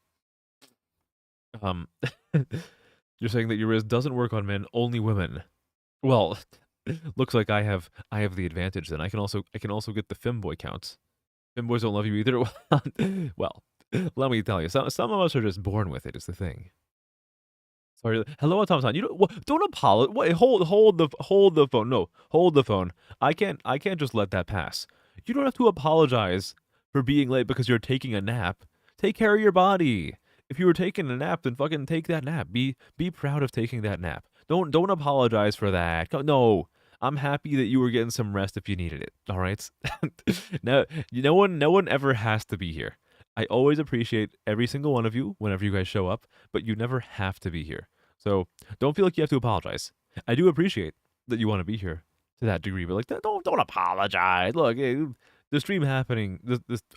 Um, you're saying that your Riz doesn't work on men, only women. Well, looks like I have the advantage. Then I can also get the femboy count. Femboys don't love you either. Well, let me tell you, some of us are just born with it. Is the thing. Sorry. Hello, Thomas. You don't apologize. Wait, hold the phone. No, hold the phone. I can't just let that pass. You don't have to apologize for being late because you're taking a nap. Take care of your body. If you were taking a nap, then fucking take that nap. Be proud of taking that nap. Don't apologize for that. No. I'm happy that you were getting some rest if you needed it. All right. No one ever has to be here. I always appreciate every single one of you whenever you guys show up, but you never have to be here. So don't feel like you have to apologize. I do appreciate that you want to be here to that degree, but like don't apologize. Look, the stream happening.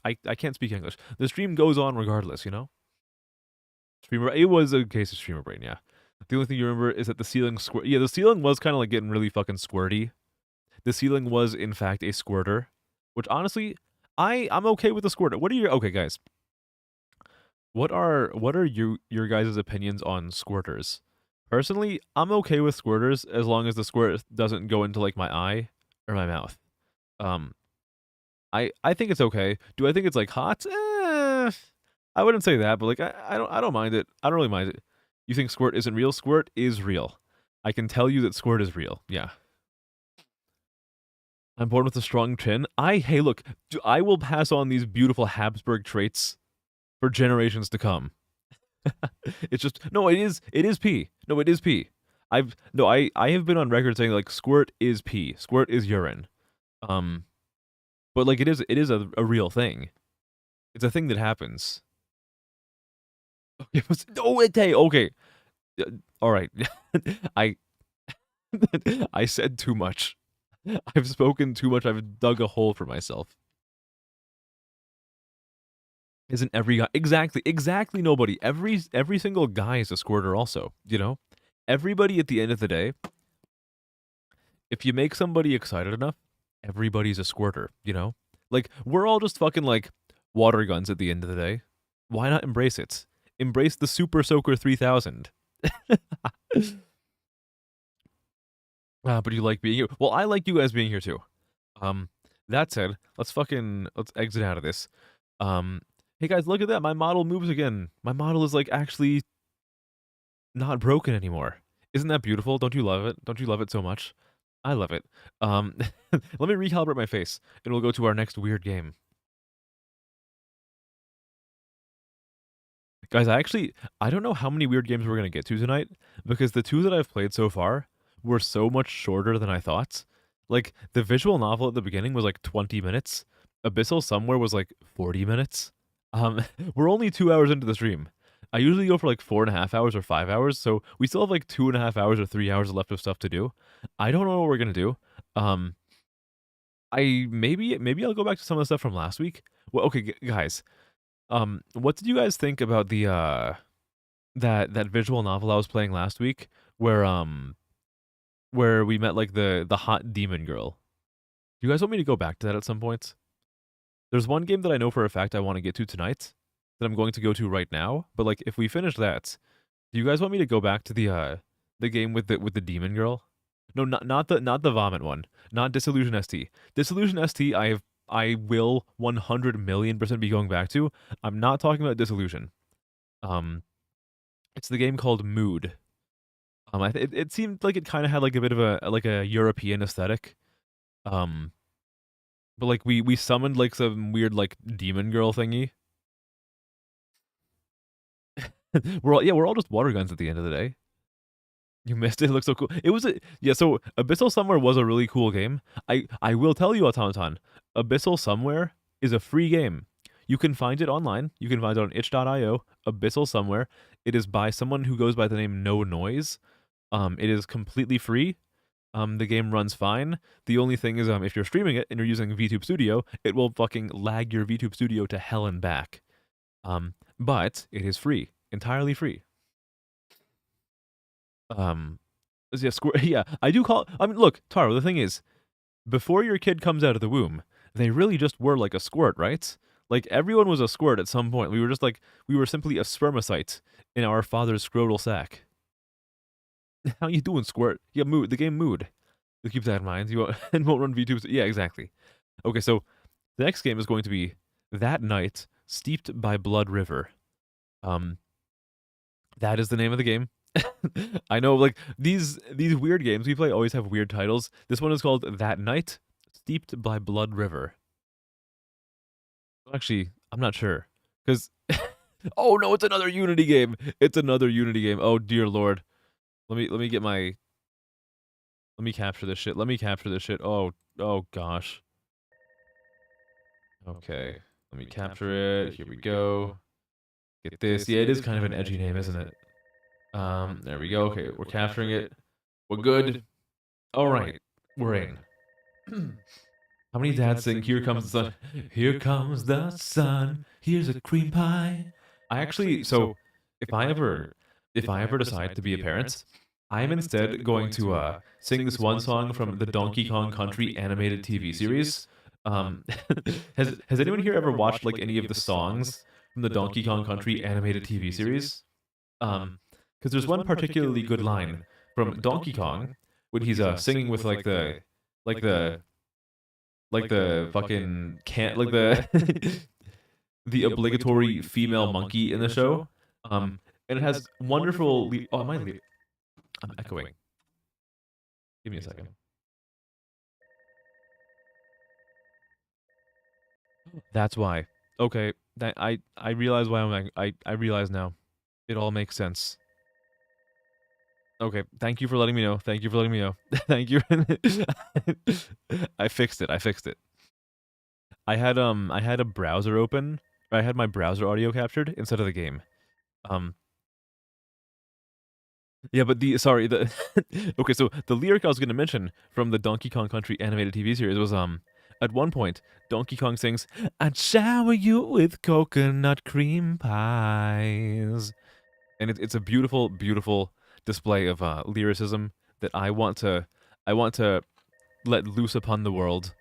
I can't speak English. The stream goes on regardless. You know. Streamer. It was a case of streamer brain. Yeah. The only thing you remember is that the ceiling squirt. Yeah, the ceiling was kind of like getting really fucking squirty. The ceiling was in fact a squirter, which honestly, I'm okay with the squirter. What are your okay, guys? What are your guys' opinions on squirters? Personally, I'm okay with squirters as long as the squirt doesn't go into like my eye or my mouth. Um, I think it's okay. Do I think it's like hot? I wouldn't say that, but like I don't mind it. I don't really mind it. You think squirt isn't real? Squirt is real. I can tell you that squirt is real. Yeah. I'm born with a strong chin. Hey look, I will pass on these beautiful Habsburg traits for generations to come. It's just no, it is pee. No, it is pee. I have been on record saying like squirt is pee. Squirt is urine. Um but like it is a real thing. It's a thing that happens. Okay. All right. I I said too much. I've spoken too much. I've dug a hole for myself. Isn't every guy exactly nobody? Every single guy is a squirter also, you know? Everybody at the end of the day, if you make somebody excited enough, everybody's a squirter, you know? Like we're all just fucking like water guns at the end of the day. Why not embrace it? Embrace the Super Soaker 3000. But you like being here. Well, I like you guys being here too. Um, that said, let's exit out of this. Um, hey guys, look at that. My model moves again. My model is like actually not broken anymore. Isn't that beautiful? Don't you love it? Don't you love it so much? I love it. Let me recalibrate my face, and we'll go to our next weird game. Guys, I don't know how many weird games we're gonna get to tonight because the two that I've played so far were so much shorter than I thought. Like the visual novel at the beginning was like 20 minutes. Abyssal Somewhere was like 40 minutes. We're only 2 hours into the stream. I usually go for like 4.5 hours or 5 hours, so we still have like 2.5 hours or 3 hours left of stuff to do. I don't know what we're gonna do. Um, maybe I'll go back to some of the stuff from last week. Well, okay, guys. What did you guys think about the that visual novel I was playing last week, where we met like the hot demon girl? Do you guys want me to go back to that at some point? There's one game that I know for a fact I want to get to tonight that I'm going to go to right now. But like, if we finish that, do you guys want me to go back to the game with the demon girl? No, not the vomit one. Not Disillusion ST. Disillusion ST, I will 100 million% be going back to. I'm not talking about Disillusion. Um, it's the game called Mood. It seemed like it kind of had like a bit of a European aesthetic. Um, but like we summoned like some weird like demon girl thingy. We're all just water guns at the end of the day. You missed it. It looks so cool. It was yeah. So Abyssal Somewhere was a really cool game. I will tell you, Automaton, Abyssal Somewhere is a free game. You can find it online. You can find it on itch.io. Abyssal Somewhere. It is by someone who goes by the name No Noise. It is completely free. The game runs fine. The only thing is, if you're streaming it and you're using VTube Studio, it will fucking lag your VTube Studio to hell and back. But it is free, entirely free. Yeah, yeah, I do call. I mean, look, Taro. The thing is, before your kid comes out of the womb, they really just were like a squirt, right? Like everyone was a squirt at some point. We were simply a spermicide in our father's scrotal sac. How you doing, squirt? Yeah, mood. The game Mood. Just keep that in mind. You won't, and won't run VTubes. Yeah, exactly. Okay, so the next game is going to be That Night, Steeped by Blood River. That is the name of the game. I know, like these weird games we play always have weird titles. This one is called That Night, Steeped by Blood River. Actually, I'm not sure because oh no, it's another Unity game. It's another Unity game. Oh dear lord. Let me get my. Let me capture this shit. Let me capture this shit. Oh gosh. Okay. Let me capture it. Here we go. Get this. Yeah, it is kind of an edgy name, isn't it? There we go. Okay, we're capturing it. We're good. All right, we're in. How many dads sing "Here Comes the Sun"? Here comes the sun. Here's a cream pie. I actually, so if I ever decide to be a parent, I am instead going to sing this one song from the Donkey Kong Country animated TV series. Has anyone here ever watched like any of the songs from the Donkey Kong Country animated TV series? Because there's one particularly good line from Donkey Kong when he's singing with like the fucking can't like the the obligatory female monkey in the show. And it has wonderful. Oh, am I? I'm echoing. Give me a second. That's why. Okay, that I realize why I realize now. It all makes sense. Okay, thank you for letting me know. Thank you for letting me know. Thank you. I fixed it. I fixed it. I had a browser open. I had my browser audio captured instead of the game. Yeah, but the okay, so the lyric I was going to mention from the Donkey Kong Country animated TV series was at one point Donkey Kong sings, "I'd shower you with coconut cream pies." And it's a beautiful display of lyricism that I want to let loose upon the world.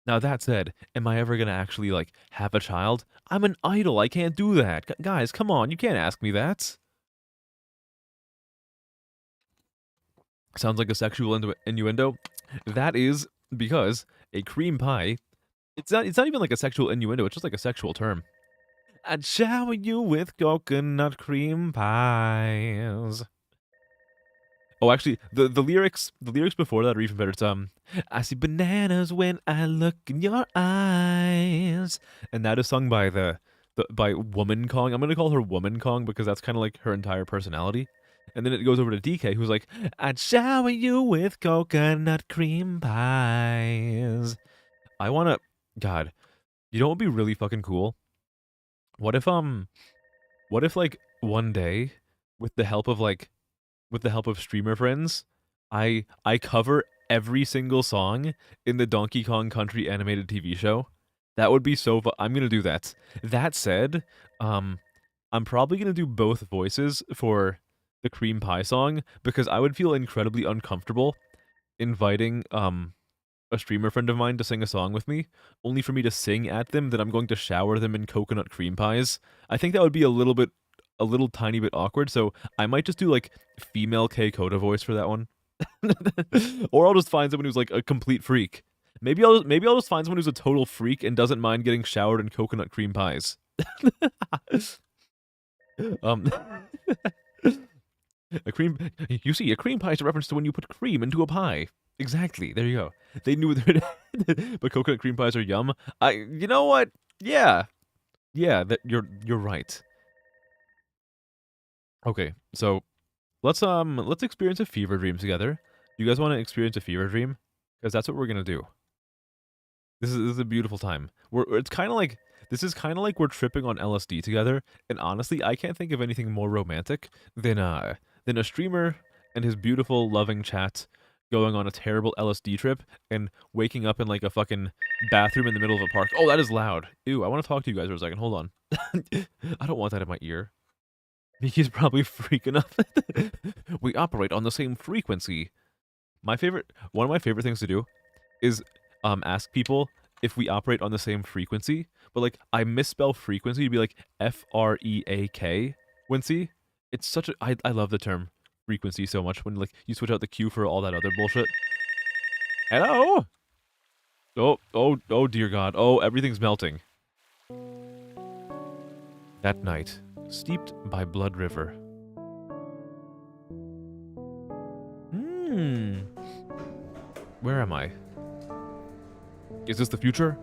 Now that said, am I ever going to actually like have a child? I'm an idol. I can't do that. Guys, come on. You can't ask me that. Sounds like a sexual innuendo. That is because a cream pie, it's not even like a sexual innuendo, it's just like a sexual term. I'd shower you with coconut cream pies. Oh, actually, the lyrics before that are even better. It's I see bananas when I look in your eyes, and that is sung by by Woman Kong. I'm gonna call her Woman Kong because that's kind of like her entire personality. And then it goes over to DK, who's like, "I'd shower you with coconut cream pies." I wanna, God, you know what would be really fucking cool? What if like one day, with the help of streamer friends, I cover every single song in the Donkey Kong Country animated TV show. That would be so fun. I'm gonna do that. That said, I'm probably gonna do both voices for the cream pie song because I would feel incredibly uncomfortable inviting a streamer friend of mine to sing a song with me, only for me to sing at them that I'm going to shower them in coconut cream pies. I think that would be a little tiny bit awkward, so I might just do like female K Coda voice for that one. Or I'll just find someone who's like a complete freak. Maybe I'll just find someone who's a total freak and doesn't mind getting showered in coconut cream pies. um a cream you see, a cream pie is a reference to when you put cream into a pie. Exactly. There you go. They knew but coconut cream pies are yum. You know what? Yeah. Yeah, that you're right. Okay. So, let's experience a fever dream together. You guys want to experience a fever dream? Cuz that's what we're going to do. This is a beautiful time. It's kind of like this is kind of like we're tripping on LSD together, and honestly, I can't think of anything more romantic than a streamer and his beautiful loving chat going on a terrible LSD trip and waking up in like a fucking bathroom in the middle of a park. Oh, that is loud. Ew, I want to talk to you guys for a second. Hold on. I don't want that in my ear. Mickey's probably freaking out. We operate on the same frequency. One of my favorite things to do is ask people if we operate on the same frequency, but like I misspell frequency to be like FREAK. Wincy. It's such a I love the term frequency so much when like you switch out the Q for all that other bullshit. Hello. Oh dear God. Oh, everything's melting. That night, steeped by Blood River. Where am I? Is this the future?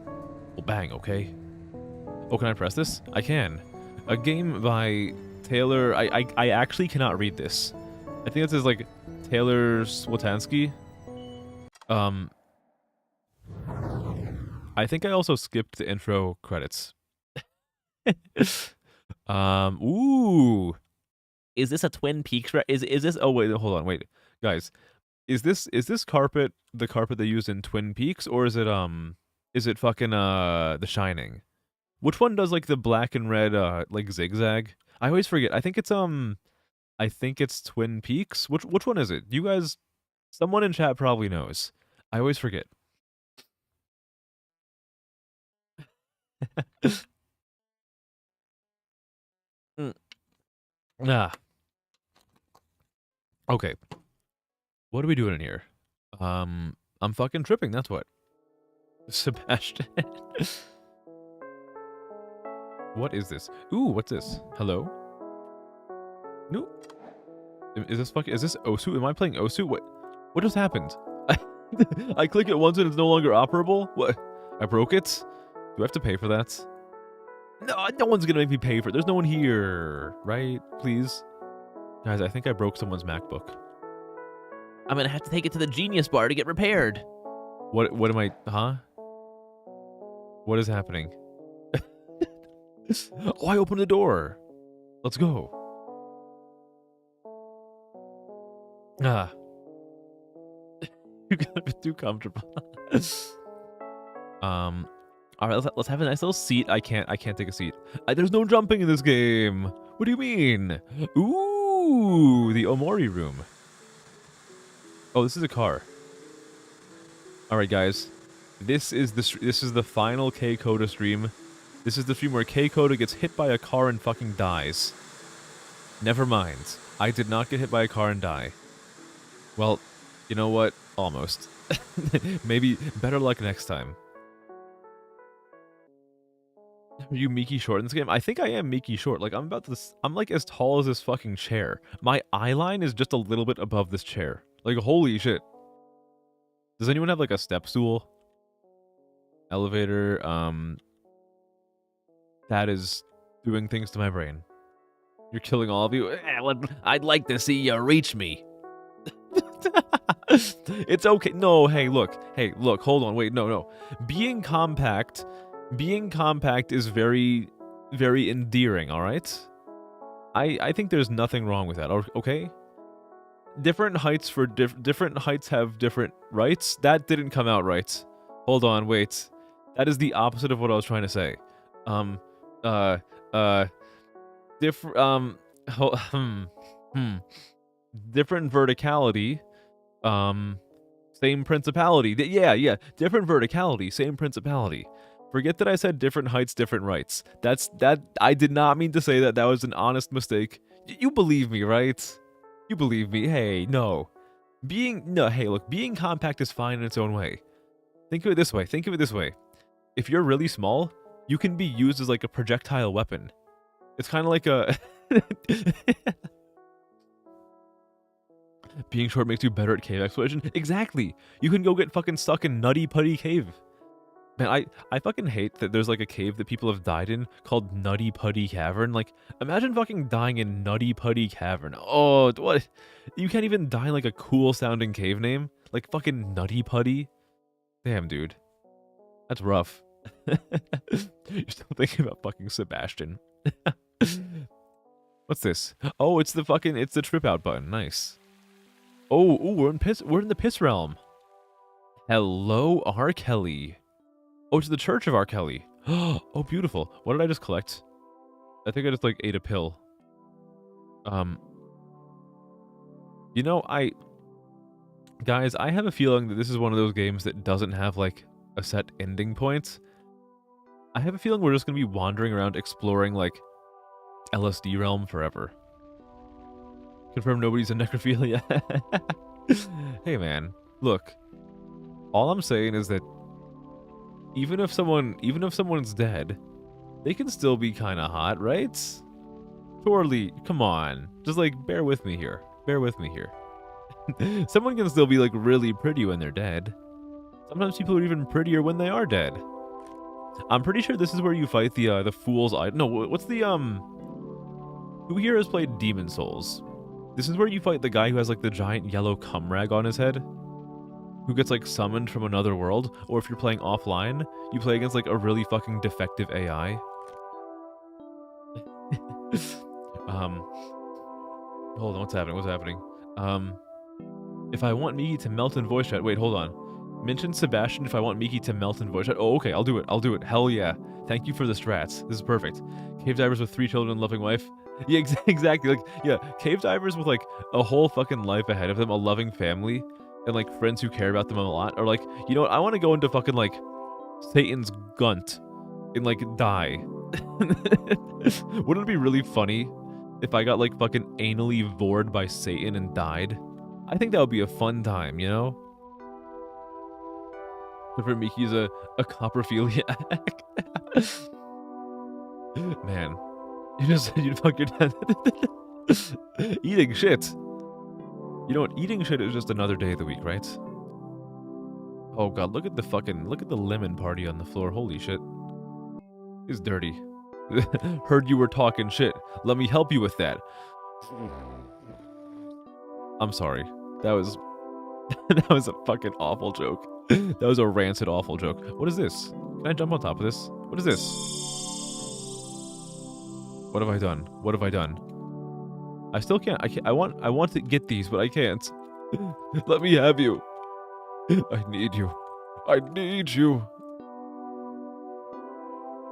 Well, bang, okay. Oh, can I press this? I can. A game by Taylor... I actually cannot read this. I think it says, like, Taylor Swatansky. I think I also skipped the intro credits. Ooh. Is this a Twin Peaks... Is this... Oh, wait, hold on, wait. Guys, is this carpet the carpet they used in Twin Peaks, or is it fucking The Shining? Which one does like the black and red like zigzag? I always forget. I think it's Twin Peaks. Which one is it? You guys, someone in chat probably knows. I always forget. Ah. Okay. What are we doing in here? I'm fucking tripping, that's what. Sebastian. What is this? Ooh, what's this? Hello? No. Is this Osu? Am I playing Osu? What just happened? I click it once and it's no longer operable? What? I broke it? Do I have to pay for that? No one's gonna make me pay for it. There's no one here, right? Please? Guys, I think I broke someone's MacBook. I'm gonna have to take it to the Genius Bar to get repaired. What am I... Huh? What is happening? Oh, I opened the door. Let's go. Ah. You got me too comfortable. All right, let's have a nice little seat. I can't take a seat. There's no jumping in this game. What do you mean? Ooh, the Omori room. Oh, this is a car. All right, guys. This is the final K Coda stream. This is the stream where K Coda gets hit by a car and fucking dies. Never mind. I did not get hit by a car and die. Well, you know what? Almost. Maybe better luck next time. Are you Miki Short in this game? I think I am Miki Short. Like, I'm like as tall as this fucking chair. My eye line is just a little bit above this chair. Like, holy shit. Does anyone have, like, a step stool? Elevator, that is doing things to my brain. You're killing all of you. I'd like to see you reach me. It's okay. No, hey, look, hold on, wait, no. Being compact is very, very endearing, all right? I think there's nothing wrong with that, okay? different heights for different heights have different rights. That didn't come out right. Hold on, wait. That is the opposite of what I was trying to say. Um, uh, uh, different. Different verticality. Same principality. Yeah. Different verticality, same principality. Forget that I said different heights, different rights. That. I did not mean to say that. That was an honest mistake. You believe me, right? You believe me. Hey, no. Hey, look, being compact is fine in its own way. Think of it this way. If you're really small, you can be used as like a projectile weapon. It's kind of like a... Being short makes you better at cave exploration? Exactly! You can go get fucking stuck in Nutty Putty Cave. Man, I fucking hate that there's like a cave that people have died in called Nutty Putty Cavern. Like, imagine fucking dying in Nutty Putty Cavern. Oh, what? You can't even die in like a cool sounding cave name? Like fucking Nutty Putty? Damn, dude. That's rough. You're still thinking about fucking Sebastian. What's this? Oh, it's the trip out button. Nice. Oh, we're in the piss realm. Hello, R. Kelly. Oh, it's the Church of R. Kelly. Oh, beautiful. What did I just collect? I think I just like ate a pill. You know, guys, I have a feeling that this is one of those games that doesn't have like a set ending point. I have a feeling we're just gonna be wandering around exploring like LSD realm forever. Confirm nobody's a necrophilia. Hey man, look. All I'm saying is that even if someone's dead, they can still be kind of hot, right? Surely, come on. Just like bear with me here. Someone can still be like really pretty when they're dead. Sometimes people are even prettier when they are dead. I'm pretty sure this is where you fight the fool's eye. No, what's the who here has played Demon Souls? This is where you fight the guy who has like the giant yellow cum rag on his head, who gets like summoned from another world. Or if you're playing offline, you play against like a really fucking defective AI. Hold on, what's happening? If I want Miki to melt in voice chat, wait, hold on. Mention Sebastian if I want Miki to melt in voice chat. Oh, okay, I'll do it. Hell yeah. Thank you for the strats. This is perfect. Cave divers with 3 children and loving wife. Yeah, exactly. Like, yeah, cave divers with like a whole fucking life ahead of them, a loving family, and like friends who care about them a lot. Or like, you know what? I want to go into fucking like Satan's gunt and like die. Wouldn't it be really funny if I got like fucking anally vored by Satan and died? I think that would be a fun time, you know? For Miki's a coprophiliac. Man. You just said you'd fuck your dad. Eating shit. You know what? Eating shit is just another day of the week, right? Oh god, look at the lemon party on the floor. Holy shit. It's dirty. Heard you were talking shit. Let me help you with that. I'm sorry. That was a fucking awful joke. That was a rancid awful joke. What is this? Can I jump on top of this? What is this? What have I done? I still can't. I want to get these, but I can't. Let me have you. I need you.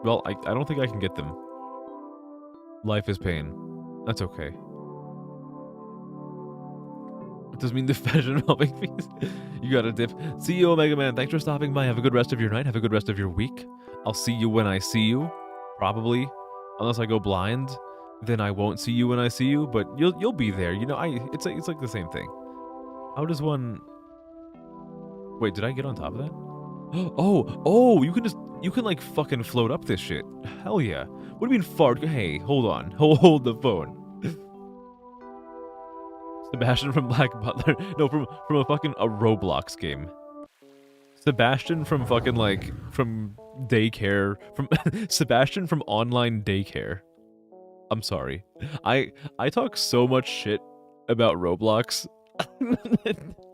Well, I don't think I can get them. Life is pain. That's okay. It doesn't mean the fashion helping fees. You got a dip. See you, Omega Man. Thanks for stopping by. Have a good rest of your night. Have a good rest of your week. I'll see you when I see you. Probably. Unless I go blind, then I won't see you when I see you, but you'll be there. You know, it's like the same thing. How does one... Wait, did I get on top of that? Oh, you can like fucking float up this shit. Hell yeah. What do you mean fart? Hey, hold on. Hold the phone. Sebastian from Black Butler. No, from a fucking a Roblox game. Sebastian from fucking like from daycare, from Sebastian from online daycare. I'm sorry. I talk so much shit about Roblox.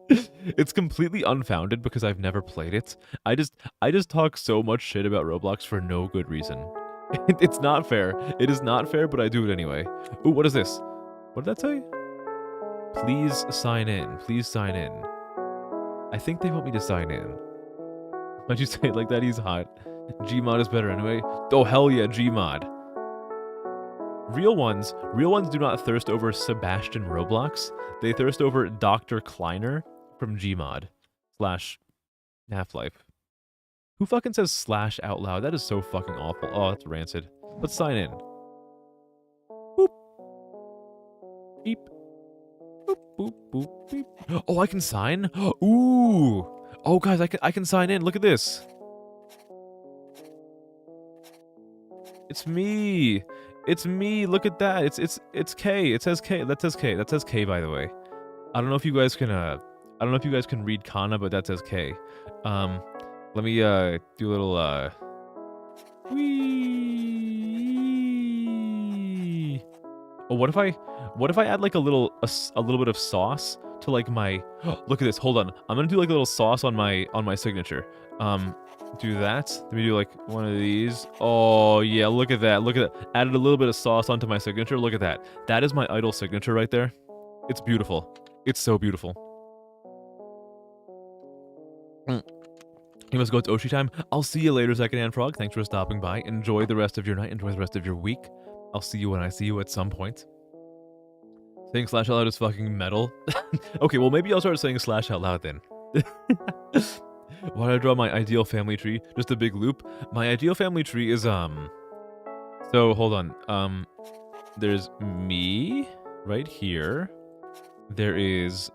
It's completely unfounded because I've never played it. I just talk so much shit about Roblox for no good reason. It's not fair. It is not fair, but I do it anyway. Ooh, what is this? What did that say? Please sign in. Please sign in. I think they want me to sign in. Why'd you say it like that? He's hot. Gmod is better anyway. Oh, hell yeah, Gmod. Real ones do not thirst over Sebastian Roblox. They thirst over Dr. Kleiner from Gmod / Half-Life. Who fucking says slash out loud? That is so fucking awful. Oh, that's rancid. Let's sign in. Boop. Beep. Boop, boop, boop, beep. Oh, I can sign? Ooh. Oh, guys, I can sign in. Look at this. It's me. It's me. Look at that. It's K. It says K. That says K. That says K, by the way. I don't know if you guys can read Kana, but that says K. Let me do a little wee. Oh, what if I add like a little bit of sauce to like my look at this. Hold on. I'm going to do like a little sauce on my signature. Do that. Let me do like one of these. Oh, yeah, look at that. Look at that. Added a little bit of sauce onto my signature. Look at that. That is my idol signature right there. It's beautiful. It's so beautiful. You must go to Oshi time. I'll see you later, Secondhand Frog. Thanks for stopping by. Enjoy the rest of your night. Enjoy the rest of your week. I'll see you when I see you at some point. Saying slash out loud is fucking metal. Okay, well, maybe I'll start saying slash out loud then. Why did I draw my ideal family tree? Just a big loop. My ideal family tree is, so, hold on. There's me right here. There is,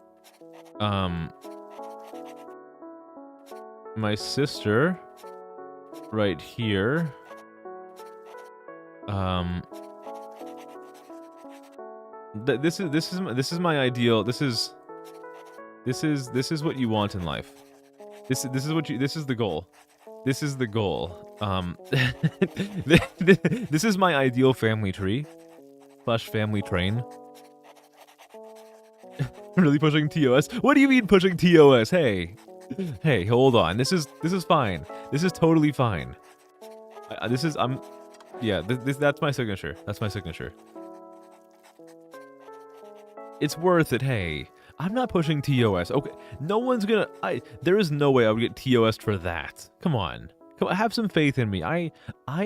my sister right here. This is my ideal. This is what you want in life. This is the goal. This is the goal. This is my ideal family tree / family train. Really pushing TOS? What do you mean pushing TOS? Hey, hold on. This is fine. This is totally fine. That's my signature. That's my signature. It's worth it. Hey, I'm not pushing TOS. Okay, no one's gonna. There is no way I would get TOS for that. Come on. Have some faith in me. I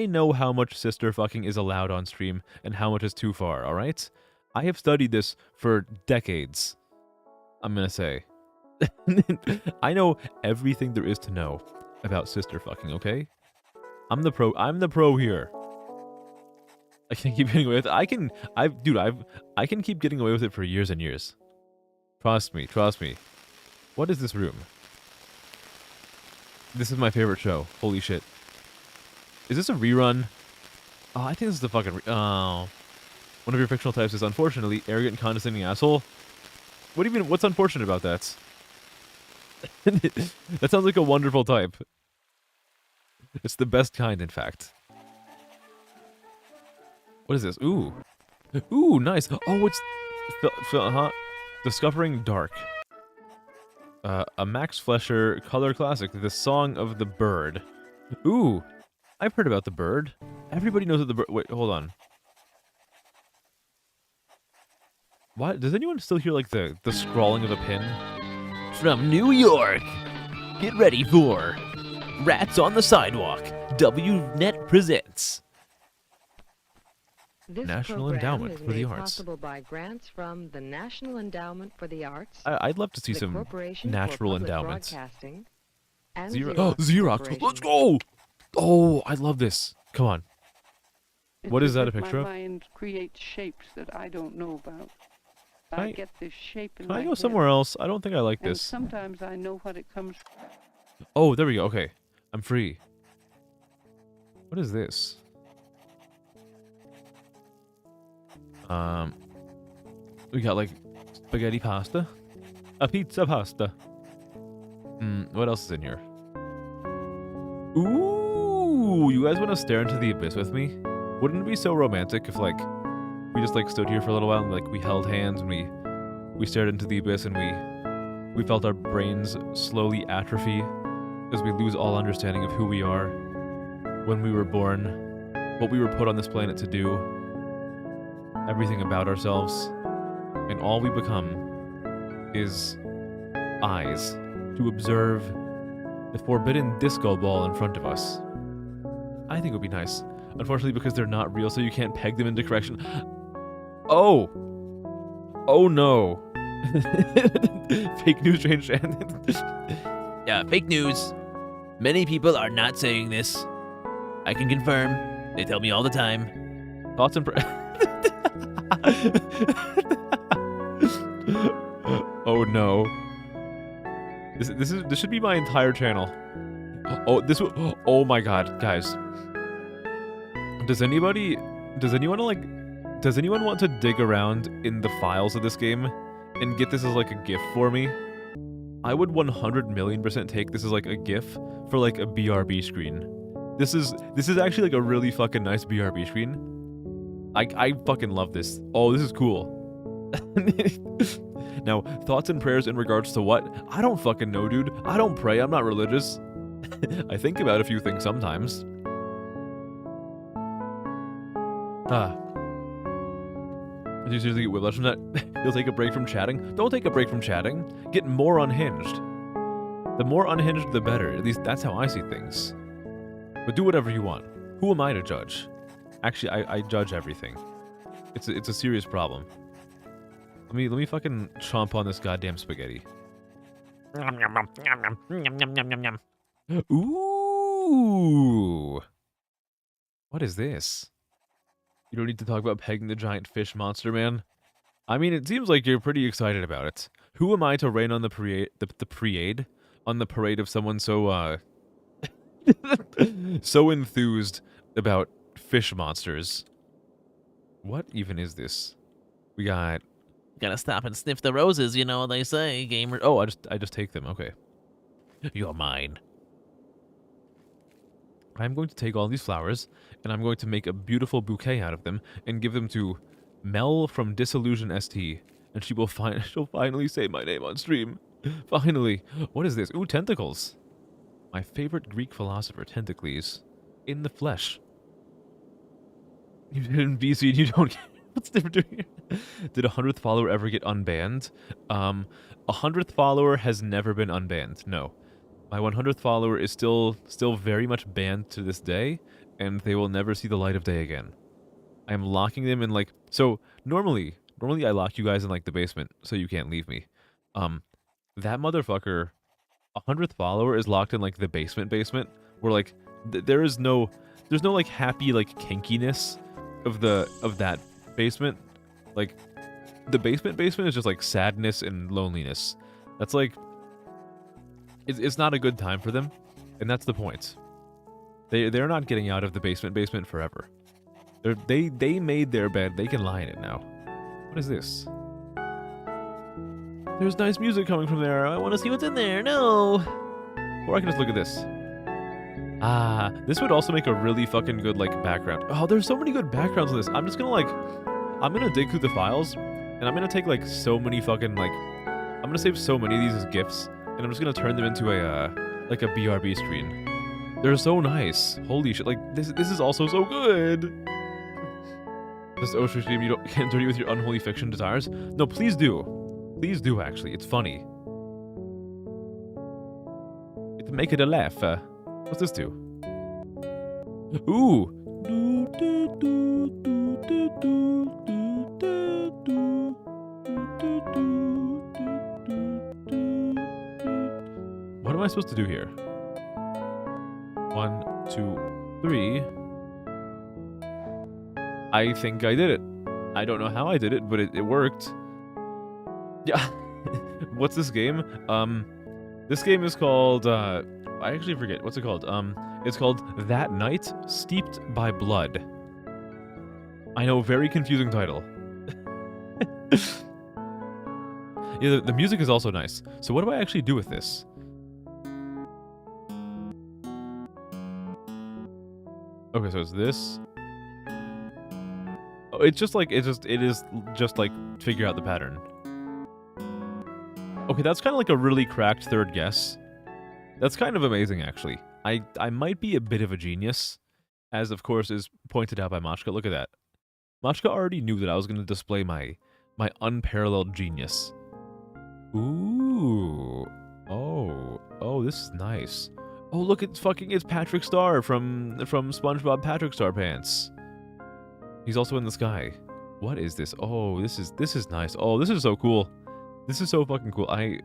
know how much sister fucking is allowed on stream and how much is too far. All right. I have studied this for decades. I'm gonna say. I know everything there is to know about sister fucking, okay? I'm the pro here. I can keep getting away with it. I can keep getting away with it for years and years. Trust me. What is this room? This is my favorite show. Holy shit. Is this a rerun? Oh, I think this is the fucking oh. One of your fictional types is unfortunately arrogant and condescending asshole. What do you mean? What's unfortunate about that? That sounds like a wonderful type. It's the best kind, in fact. What is this? Ooh. Ooh, nice. Oh, it's... Discovering Dark. A Max Flesher color classic. The Song of the Bird. Ooh. I've heard about the bird. Everybody knows that the bird... Wait, hold on. What? Does anyone still hear, like, the scrawling of a pen? From New York, get ready for Rats on the Sidewalk. WNet presents This National program Endowment is for the made Arts. possible by grants from the National Endowment for the Arts, I'd love to see the some Corporation natural for Public endowments. Broadcasting, and Xerox. Corporation. Let's go! Oh, I love this. Come on. It's What is as that a if picture of? My mind creates shapes that I don't know about. I- I get this shape in Can my I go head, somewhere else? I don't think I like and this. sometimes I know what it comes from. Oh, there we go. Okay. I'm free. What is this? We got like spaghetti pasta. A pizza pasta. What else is in here? Ooh, you guys want to stare into the abyss with me? Wouldn't it be so romantic if like we just like stood here for a little while and like we held hands and we stared into the abyss and we felt our brains slowly atrophy as we lose all understanding of who we are, when we were born, what we were put on this planet to do, everything about ourselves, and all we become is eyes to observe the forbidden disco ball in front of us. I think it would be nice. Unfortunately, because they're not real, so you can't peg them into correction. Oh! Oh no! Fake news changed. Yeah, fake news. Many people are not saying this. I can confirm. They tell me all the time. Thoughts and oh no. This should be my entire channel. Oh my god, guys. Does anyone want to dig around in the files of this game and get this as like a GIF for me? I would 100,000,000% take this as like a GIF for like a BRB screen. This is actually like a really fucking nice BRB screen. I fucking love this. Oh, this is cool. Now, thoughts and prayers in regards to what? I don't fucking know, dude. I don't pray. I'm not religious. I think about a few things sometimes. Do you seriously get whiplash from that? You'll take a break from chatting? Don't take a break from chatting. Get more unhinged. The more unhinged, the better. At least that's how I see things. But do whatever you want. Who am I to judge? Actually, I judge everything. It's a serious problem. Let me fucking chomp on this goddamn spaghetti. Ooh. What is this? You don't need to talk about pegging the giant fish monster, man. I mean, it seems like you're pretty excited about it. Who am I to rain on the parade on the parade of someone so so enthused about fish monsters? What even is this? We got. Gotta stop and sniff the roses, you know what they say, gamer. Oh, I just take them. Okay. You're mine. I'm going to take all these flowers, and I'm going to make a beautiful bouquet out of them, and give them to Mel from Disillusion ST, and she'll finally say my name on stream. Finally. What is this? Ooh, tentacles. My favorite Greek philosopher, Tentacles. In the flesh. You did in BC and you don't get... What's the difference here? Did a 100th follower ever get unbanned? A 100th follower has never been unbanned, no. My 100th follower is still very much banned to this day, and they will never see the light of day again. I am locking them in, like... So, normally I lock you guys in, like, the basement, so you can't leave me. That motherfucker, 100th follower is locked in, like, the basement, where, like, there's no, like, happy, like, kinkiness of that basement. Like, the basement is just, like, sadness and loneliness. That's, like... It's not a good time for them, and that's the point. They're not getting out of the basement forever. They made their bed. They can lie in it now. What is this? There's nice music coming from there. I want to see what's in there. No. Or I can just look at this. Ah, this would also make a really fucking good, like, background. Oh, there's so many good backgrounds in this. I'm just gonna, like... I'm gonna dig through the files, and I'm gonna take, like, so many fucking, like... I'm gonna save so many of these as GIFs, and I'm just gonna turn them into a, like a BRB screen. They're so nice. Holy shit, like, this is also so good! This Ocean stream, you don't get dirty with your unholy fiction desires? No, please do. Please do, actually. It's funny. It make it a laugh. What's this do? Ooh! What am I supposed to do here? 1, 2, 3. I think I did it. I don't know how I did it, but it worked. Yeah. What's this game? This game is called, I actually forget. What's it called? It's called That Night Steeped by Blood. I know, very confusing title. Yeah, the music is also nice. So what do I actually do with this? Okay, so it's this. Oh, it's just like, it is just like figure out the pattern. Okay, that's kind of like a really cracked third guess. That's kind of amazing, actually. I might be a bit of a genius, as of course is pointed out by Machka. Look at that. Machka already knew that I was going to display my unparalleled genius Ooh. Oh, this is nice. Oh, look, it's Patrick Star from SpongeBob Patrick Star Pants. He's also in the sky. What is this? Oh, this is nice. Oh, this is so cool. This is so fucking cool. I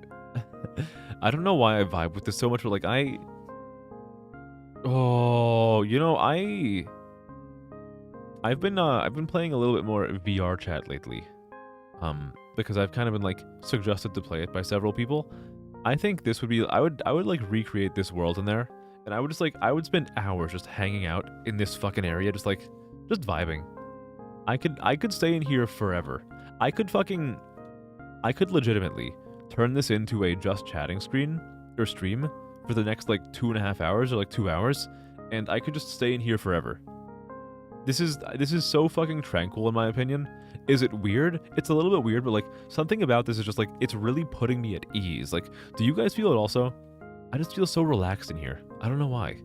don't know why I vibe with this so much, but like oh, you know, I've been playing a little bit more VR chat lately. Because I've kind of been like suggested to play it by several people. I think this would be I would like recreate this world in there, and I would spend hours just hanging out in this fucking area, just vibing. I could stay in here forever. I could legitimately turn this into a just chatting stream for the next like 2.5 hours or like 2 hours, and I could just stay in here forever. This is so fucking tranquil in my opinion. Is it weird? It's a little bit weird, but like something about this is just like it's really putting me at ease. Like, do you guys feel it also? I just feel so relaxed in here. I don't know why.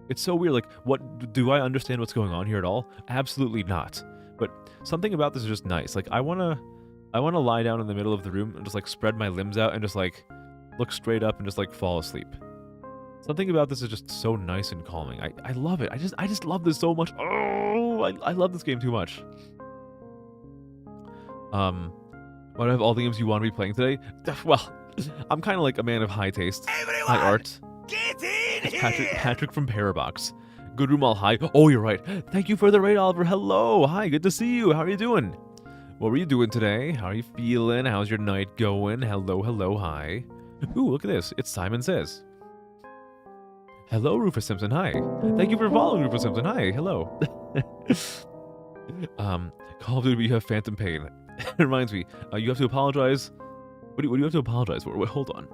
It's so weird. Like, what do I understand what's going on here at all? Absolutely not. But something about this is just nice. Like, I wanna lie down in the middle of the room and just like spread my limbs out and just like look straight up and just like fall asleep. Something about this is just so nice and calming. I love it. I just love this so much. Oh, I love this game too much. What out of all the games you want to be playing today? Well, I'm kind of like a man of high taste, high art. Get in here! Patrick from Parabox. Good room all high. Oh, you're right. Thank you for the raid, Oliver. Hello. Hi, good to see you. How are you doing? What were you doing today? How are you feeling? How's your night going? Hello, hi. Ooh, look at this. It's Simon Says. Hello, Rufus Simpson. Hi. Thank you for following, Rufus Simpson. Hi. Hello. Call of Duty, you have phantom pain. It reminds me, you have to apologize. What do you have to apologize for? Wait, hold on.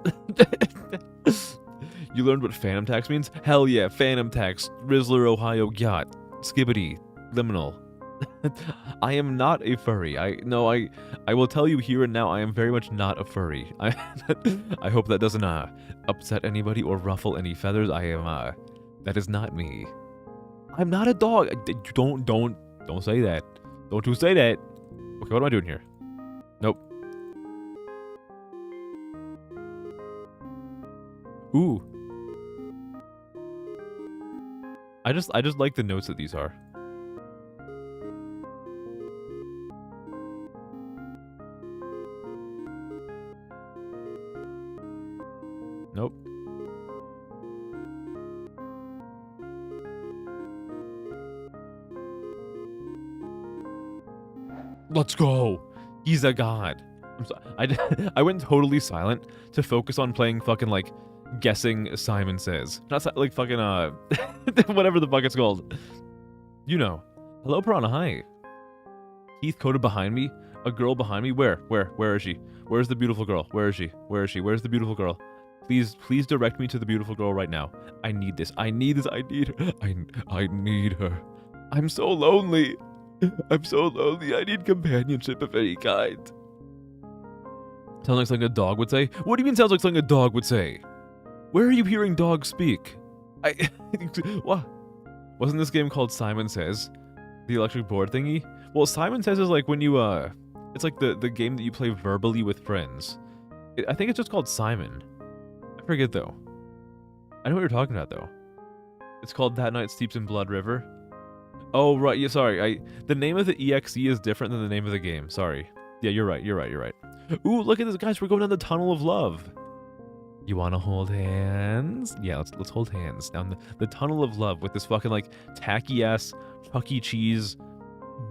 You learned what phantom tax means? Hell yeah, phantom tax. Rizzler, Ohio, yacht. Skibbity. Liminal. I am not a furry. I will tell you here and now, I am very much not a furry. I hope that doesn't upset anybody or ruffle any feathers. That is not me. I'm not a dog. Don't say that. Don't you say that. Okay, what am I doing here? Nope. Ooh. I just like the notes that these are. Nope. Let's go. He's a god. I'm sorry. I went totally silent to focus on playing fucking like guessing Simon Says. Not like fucking whatever the fuck it's called. You know. Hello, Piranha. Hi. Heath coded behind me. A girl behind me. Where is she? Where's the beautiful girl? Where is she? Where's the beautiful girl? Please direct me to the beautiful girl right now. I need this. I need her. I need her. I'm so lonely. I'm so lonely. I need companionship of any kind. Sounds like something a dog would say? What do you mean sounds like something a dog would say? Where are you hearing dogs speak? What? Wasn't this game called Simon Says? The electric board thingy? Well, Simon Says is like when you, it's like the game that you play verbally with friends. I think it's just called Simon. I forget though. I know what you're talking about though. It's called That Night Steeps in Blood River. Oh, right. Yeah, sorry. The name of the EXE is different than the name of the game. Sorry. Yeah, you're right. Ooh, look at this, guys. We're going down the tunnel of love. You want to hold hands? Yeah, let's hold hands down the tunnel of love with this fucking like tacky ass Chuck E. Cheese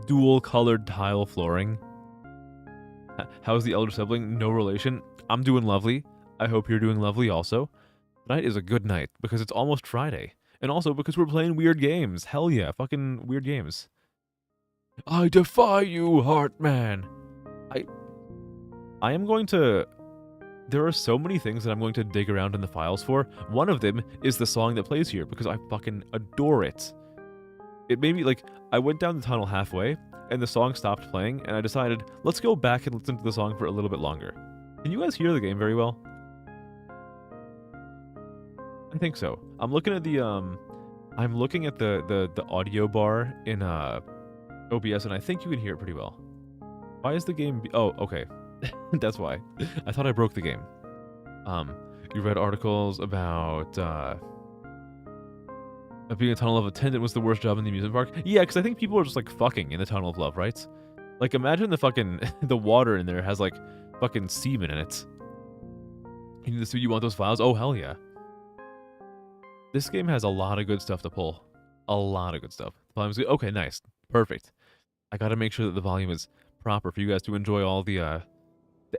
dual colored tile flooring. How's the elder sibling? No relation. I'm doing lovely. I hope you're doing lovely also. Tonight is a good night because it's almost Friday. And also because we're playing weird games. Hell yeah, fucking weird games. I defy you, Heartman. I am going to... There are so many things that I'm going to dig around in the files for. One of them is the song that plays here because I fucking adore it. It made me like... I went down the tunnel halfway and the song stopped playing and I decided, let's go back and listen to the song for a little bit longer. Can you guys hear the game very well? I think so. I'm looking at the audio bar in OBS and I think you can hear it pretty well. Why is the game oh, okay. That's why. I thought I broke the game. You read articles about being a tunnel of attendant was the worst job in the amusement park. Yeah, because I think people are just like fucking in the tunnel of love, right? Like imagine the fucking the water in there has like fucking semen in it. You want those files? Oh hell yeah. This game has a lot of good stuff to pull. A lot of good stuff. Volume's good. Okay, nice. Perfect. I gotta make sure that the volume is proper for you guys to enjoy all the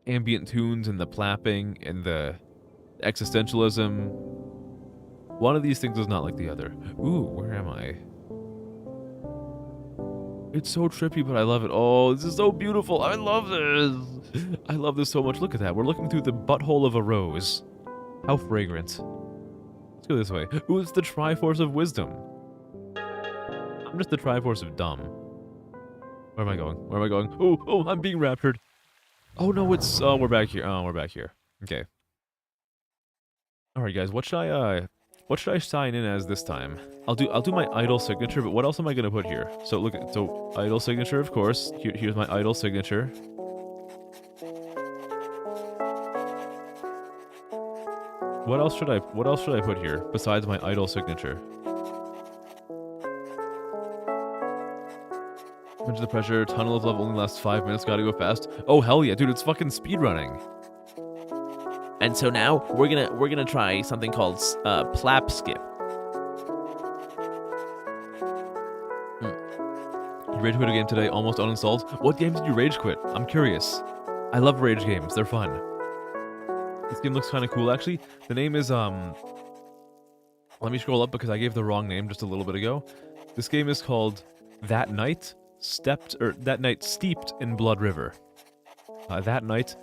ambient tunes and the plapping and the existentialism. One of these things is not like the other. Ooh, where am I? It's so trippy, but I love it. Oh, this is so beautiful. I love this. I love this so much. Look at that. We're looking through the butthole of a rose. How fragrant. Let's go this way. Ooh, it's the Triforce of Wisdom. I'm just the Triforce of Dumb. Where am I going? Where am I going? Oh, I'm being raptured. Oh no, it's we're back here. Oh, we're back here. Okay. All right, guys. What should I sign in as this time? I'll do my idol signature, but what else am I gonna put here? So look at idol signature, of course. Here's my idol signature. What else should I put here besides my idol signature? Under the pressure, tunnel of love only lasts 5 minutes, gotta go fast. Oh hell yeah, dude, it's fucking speedrunning. And so now we're gonna try something called plap skip. You rage quit a game today, almost uninstalled. What game did you rage quit? I'm curious. I love rage games, they're fun. This game looks kind of cool actually. The name is let me scroll up because I gave the wrong name just a little bit ago. This game is called That Night Steeped in Blood River. That Night,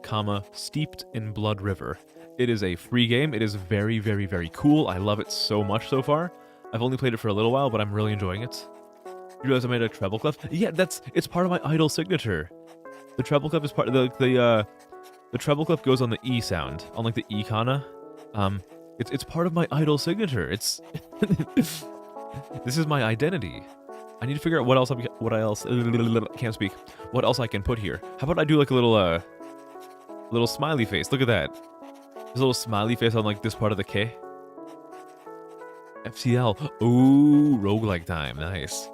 Steeped in Blood River. It is a free game. It is very, very, very cool. I love it so much so far. I've only played it for a little while, but I'm really enjoying it. You realize I made a treble clef? Yeah, it's part of my idol signature. The treble clef is part of the treble clef goes on the E sound, on like the E kana. It's part of my idol signature. It's this is my identity. I need to figure out what else can't speak. What else I can put here? How about I do like a little smiley face? Look at that. There's a little smiley face on like this part of the K. FCL. Ooh, roguelike time. Nice.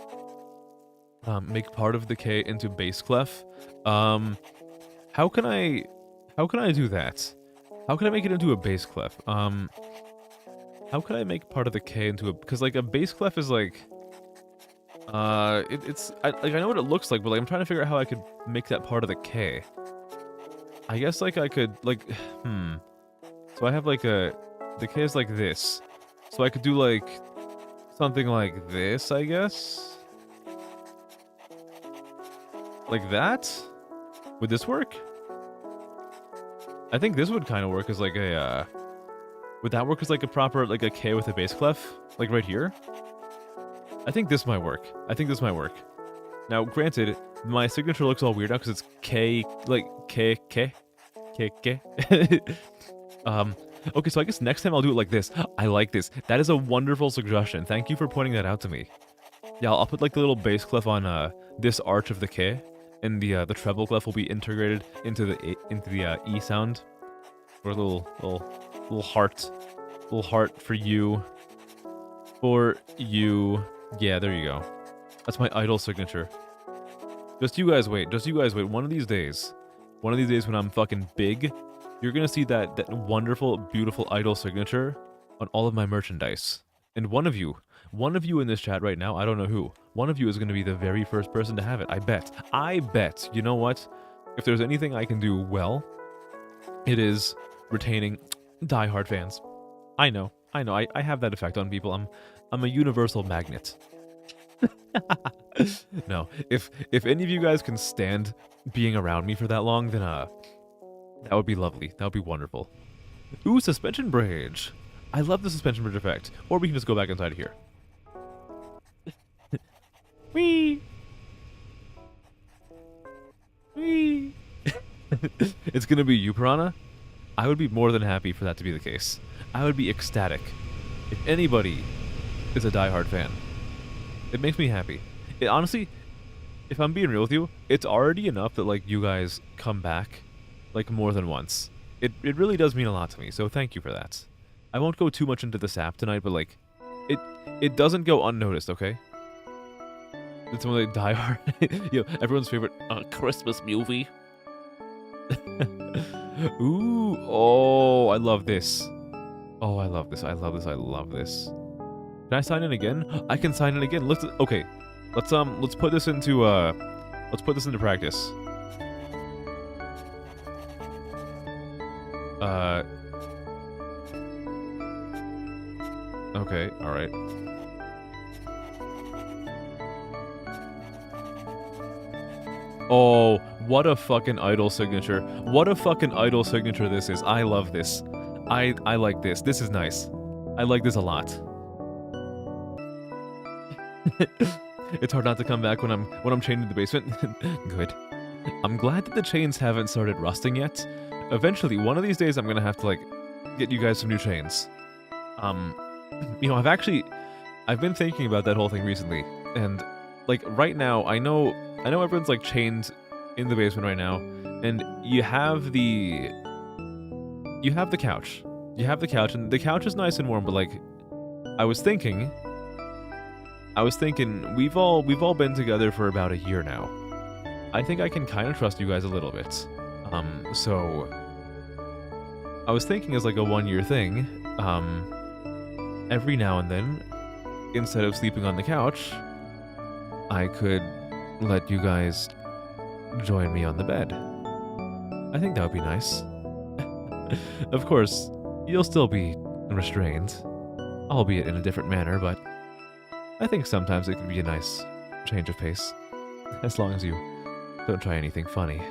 Make part of the K into bass clef. How can I do that? How can I make it into a bass clef? How can I make part of the K into because like a bass clef is like I know what it looks like, but like I'm trying to figure out how I could make that part of the K. I guess like I could like So I have like the K is like this. So I could do like something like this, I guess. Like that? Would this work? I think this would kind of work as like a would that work as like a proper like a K with a bass clef? Like right here? I think this might work. Now, granted, my signature looks all weird now because it's K, like K. Okay, so I guess next time I'll do it like this. I like this. That is a wonderful suggestion. Thank you for pointing that out to me. Yeah, I'll put like the little bass clef on this arch of the K, and the treble clef will be integrated into the E sound. Or a little heart for you. For you. Yeah, there you go. That's my idol signature. Just you guys wait. One of these days when I'm fucking big, you're gonna see that wonderful, beautiful idol signature on all of my merchandise. And one of you in this chat right now, I don't know who, one of you is gonna be the very first person to have it. I bet. You know what? If there's anything I can do well, it is retaining diehard fans. I know. I have that effect on people. I'm a universal magnet. No, if any of you guys can stand being around me for that long, then that would be lovely. That would be wonderful. Ooh, suspension bridge. I love the suspension bridge effect. Or we can just go back inside of here. Whee! Whee! It's gonna be you, Piranha? I would be more than happy for that to be the case. I would be ecstatic. If anybody is a diehard fan, it makes me happy. It honestly, if I'm being real with you, it's already enough that like you guys come back like more than once. It really does mean a lot to me, so thank you for that. I won't go too much into the sap tonight, but like, it doesn't go unnoticed, okay? It's one of the Die Hard, you know, everyone's favorite Christmas movie. Ooh, oh, I love this. Oh, I love this. I love this. I love this. Can I sign in again? I can sign in again. Let's okay. Let's put this into practice. Okay, all right. Oh, what a fucking idol signature. What a fucking idol signature this is. I love this. I like this. This is nice. I like this a lot. It's hard not to come back when I'm chained in the basement. Good. I'm glad that the chains haven't started rusting yet. Eventually, one of these days I'm gonna have to like get you guys some new chains. You know, I've been thinking about that whole thing recently, and like right now I know everyone's like chained in the basement right now, and you have the couch. You have the couch, and the couch is nice and warm, but like I was thinking we've all been together for about a year now. I think I can kind of trust you guys a little bit. So I was thinking as like a 1-year thing, every now and then, instead of sleeping on the couch, I could let you guys join me on the bed. I think that would be nice. Of course, you'll still be restrained, albeit in a different manner, but I think sometimes it can be a nice change of pace, as long as you don't try anything funny.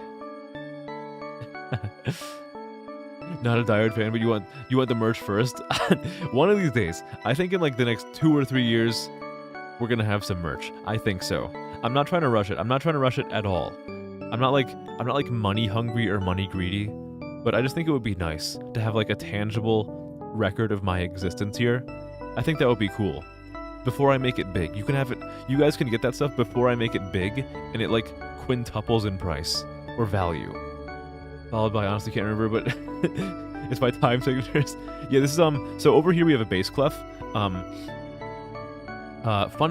Not a Die Hard fan, but you want the merch first? One of these days, I think in like the next 2 or 3 years, we're gonna have some merch. I think so. I'm not trying to rush it. I'm not trying to rush it at all. I'm not like money hungry or money greedy, but I just think it would be nice to have like a tangible record of my existence here. I think that would be cool. Before I make it big, you guys can get that stuff before I make it big, and it like quintuples in price or value. Followed by, I honestly can't remember, but it's by time signatures. Yeah, this is so over here we have a bass clef. Fun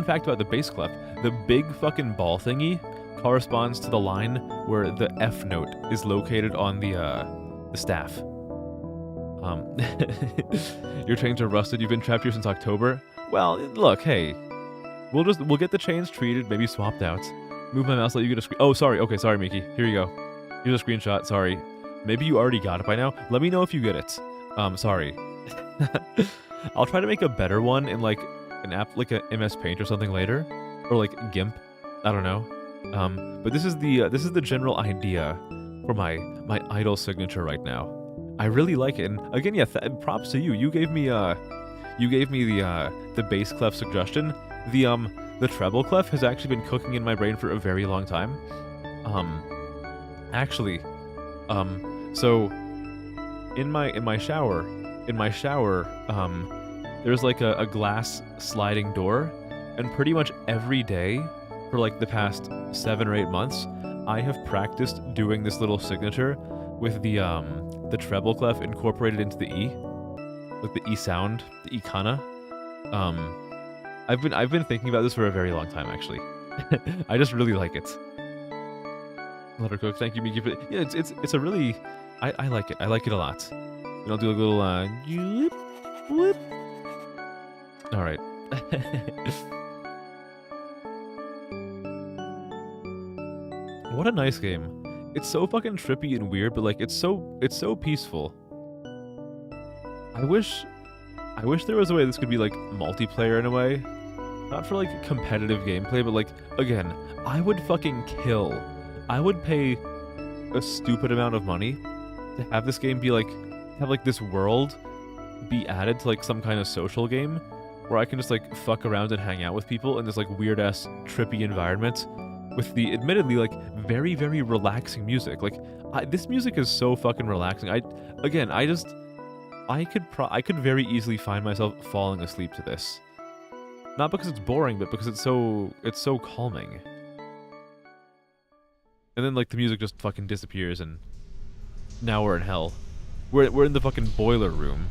fact about the bass clef, the big fucking ball thingy corresponds to the line where the F note is located on the staff. Your chains are rusted. You've been trapped here since October. Well, look, hey, we'll get the chains treated, maybe swapped out. Move my mouse, let you get a screen. Oh, sorry. Okay, sorry, Miki. Here you go. Here's a screenshot. Sorry. Maybe you already got it by now. Let me know if you get it. Sorry. I'll try to make a better one in like an app, like a MS Paint or something later, or like GIMP. I don't know. But this is the general idea for my idol signature right now. I really like it, and again, yeah, props to you. You gave me the bass clef suggestion. The treble clef has actually been cooking in my brain for a very long time. Actually, so in my shower, there's like a glass sliding door, and pretty much every day for like the past 7 or 8 months, I have practiced doing this little signature with the treble clef incorporated into the E, like the E sound, the E kana. I've been thinking about this for a very long time, actually. I just really like it. Let her cook. Thank you, Miki. Yeah, it's a really, I like it. I like it a lot. And I'll do a little whoop, whoop. All right. What a nice game. It's so fucking trippy and weird, but like it's so peaceful. I wish there was a way this could be like multiplayer in a way. Not for like competitive gameplay, but like again, I would fucking kill. I would pay a stupid amount of money to have this game be like have like this world be added to like some kind of social game where I can just like fuck around and hang out with people in this like weird ass trippy environment with the admittedly like very, very relaxing music. Like this music is so fucking relaxing. I could very easily find myself falling asleep to this. Not because it's boring, but because it's so calming. And then like the music just fucking disappears and Now we're in hell. We're in the fucking boiler room.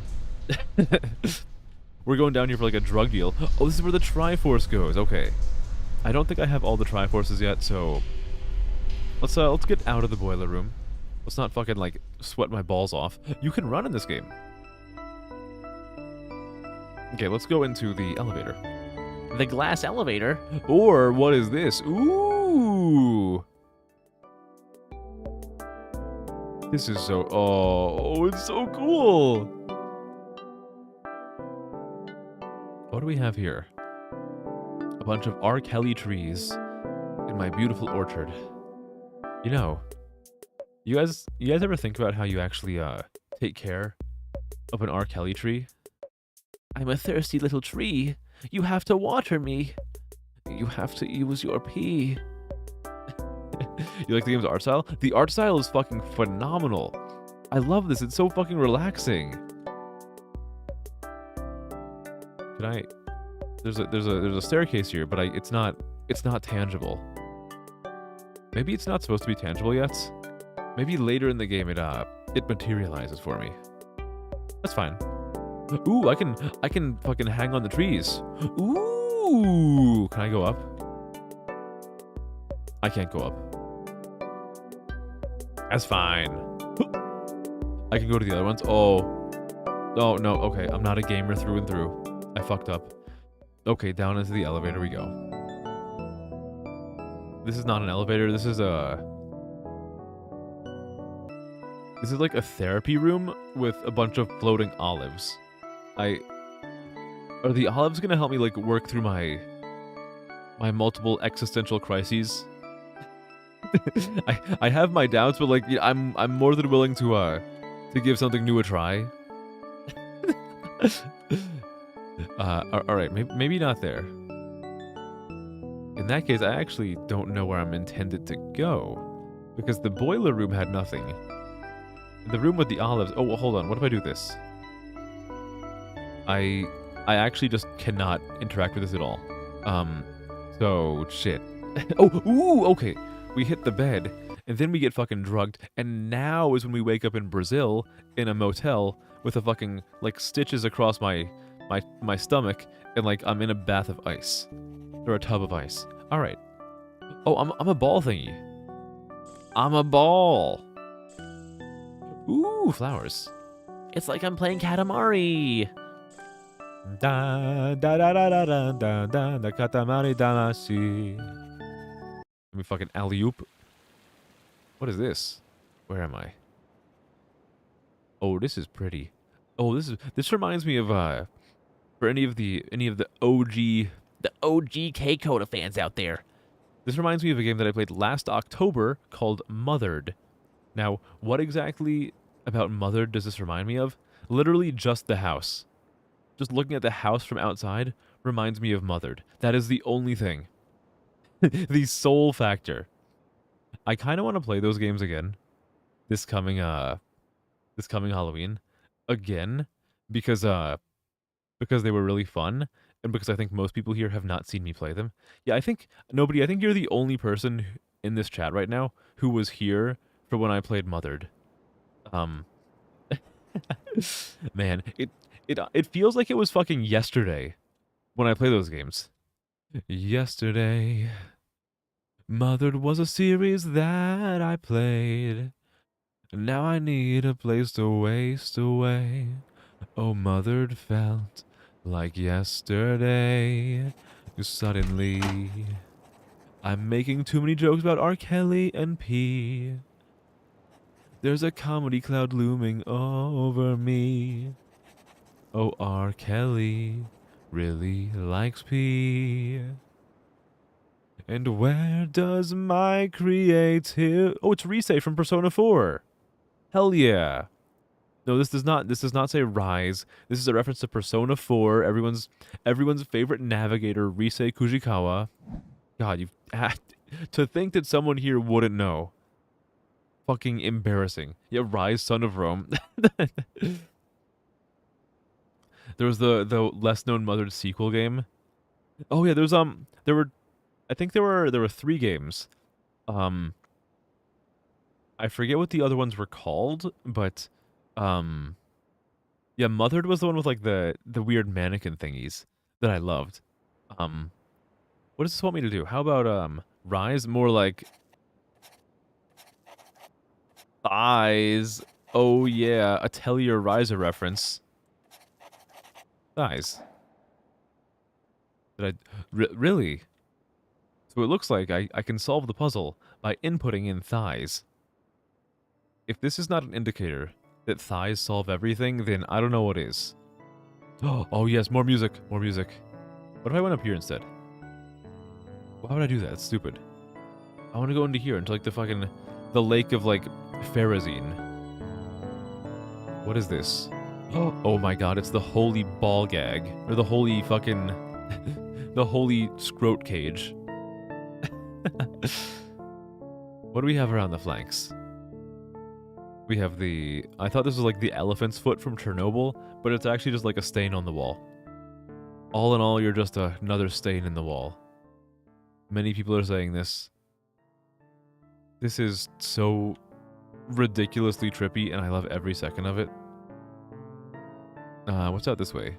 We're going down here for like a drug deal. Oh, this is where the Triforce goes. Okay. I don't think I have all the Triforces yet, so let's get out of the boiler room. Let's not fucking like sweat my balls off. You can run in this game. Okay, let's go into the elevator. The glass elevator? Or what is this? Ooh. This is so... Oh, it's so cool. What do we have here? A bunch of R. Kelly trees in my beautiful orchard. You know, you guys ever think about how you actually take care of an R. Kelly tree? I'm a thirsty little tree. You have to water me. You have to use your pee. You like the game's art style? The art style is fucking phenomenal. I love this. It's so fucking relaxing. Can I? There's a staircase here, but it's not tangible. Maybe it's not supposed to be tangible yet. Maybe later in the game it materializes for me. That's fine. Ooh, I can fucking hang on the trees. Ooh, can I go up? I can't go up. That's fine. I can go to the other ones. Oh no. Okay, I'm not a gamer through and through. I fucked up. Okay, down into the elevator we go. This is not an elevator. This is like a therapy room with a bunch of floating olives. Are the olives gonna help me like work through my multiple existential crises? I have my doubts, but like I'm more than willing to give something new a try. All right, maybe not there. In that case, I actually don't know where I'm intended to go, because the boiler room had nothing. The room with the olives. Oh, well, hold on. What if I do this? I actually just cannot interact with this at all. So shit. Oh, ooh, okay. We hit the bed, and then we get fucking drugged, and now is when we wake up in Brazil in a motel with a fucking like stitches across my stomach, and like I'm in a bath of ice or a tub of ice. All right. Oh, I'm a ball thingy. I'm a ball. Ooh, flowers. It's like I'm playing Katamari. Da da da da da da da da da katamari damashi. Let me fucking alley-oop. What is this? Where am I? Oh, this is pretty. Oh, this reminds me of for any of the OG K-Coda fans out there. This reminds me of a game that I played last October called Mothered. Now, what exactly about Mothered does this remind me of? Literally just the house. Just looking at the house from outside reminds me of Mothered. That is the only thing. The sole factor. I kind of want to play those games again. This coming Halloween. Again. Because they were really fun. And because I think most people here have not seen me play them. Yeah, I think you're the only person in this chat right now who was here for when I played Mothered. Man, it feels like it was fucking yesterday when I play those games. Yesterday, Mothered was a series that I played. Now I need a place to waste away. Oh, Mothered felt like yesterday. Suddenly, I'm making too many jokes about R. Kelly and P. There's a comedy cloud looming over me. Oh, R. Kelly really likes P. And where does my creative... Oh, it's Risei from Persona 4. Hell yeah. No, this does not say Rise. This is a reference to Persona 4, everyone's favorite navigator, Risei Kujikawa. God, you to think that someone here wouldn't know. Fucking embarrassing. Yeah, Rise, Son of Rome. There was the less known Mothered sequel game. Oh yeah, there were 3 games. I forget what the other ones were called, but yeah, Mothered was the one with like the weird mannequin thingies that I loved. What does this want me to do? How about Rise? More like thighs. Oh yeah, a Tellier Riser reference. Thighs. Did I really? So it looks like I can solve the puzzle by inputting in thighs. If this is not an indicator that thighs solve everything, then I don't know what is. Oh yes, more music, more music. What if I went up here instead? Why would I do that? It's stupid. I want to go into here, into like the lake of like Pharazine. What is this? Oh my god, it's the holy ball gag. Or the holy fucking... the holy scrote cage. What do we have around the flanks? We have the... I thought this was like the elephant's foot from Chernobyl, but it's actually just like a stain on the wall. All in all, you're just another stain in the wall. Many people are saying this. This is so ridiculously trippy, and I love every second of it. What's out this way?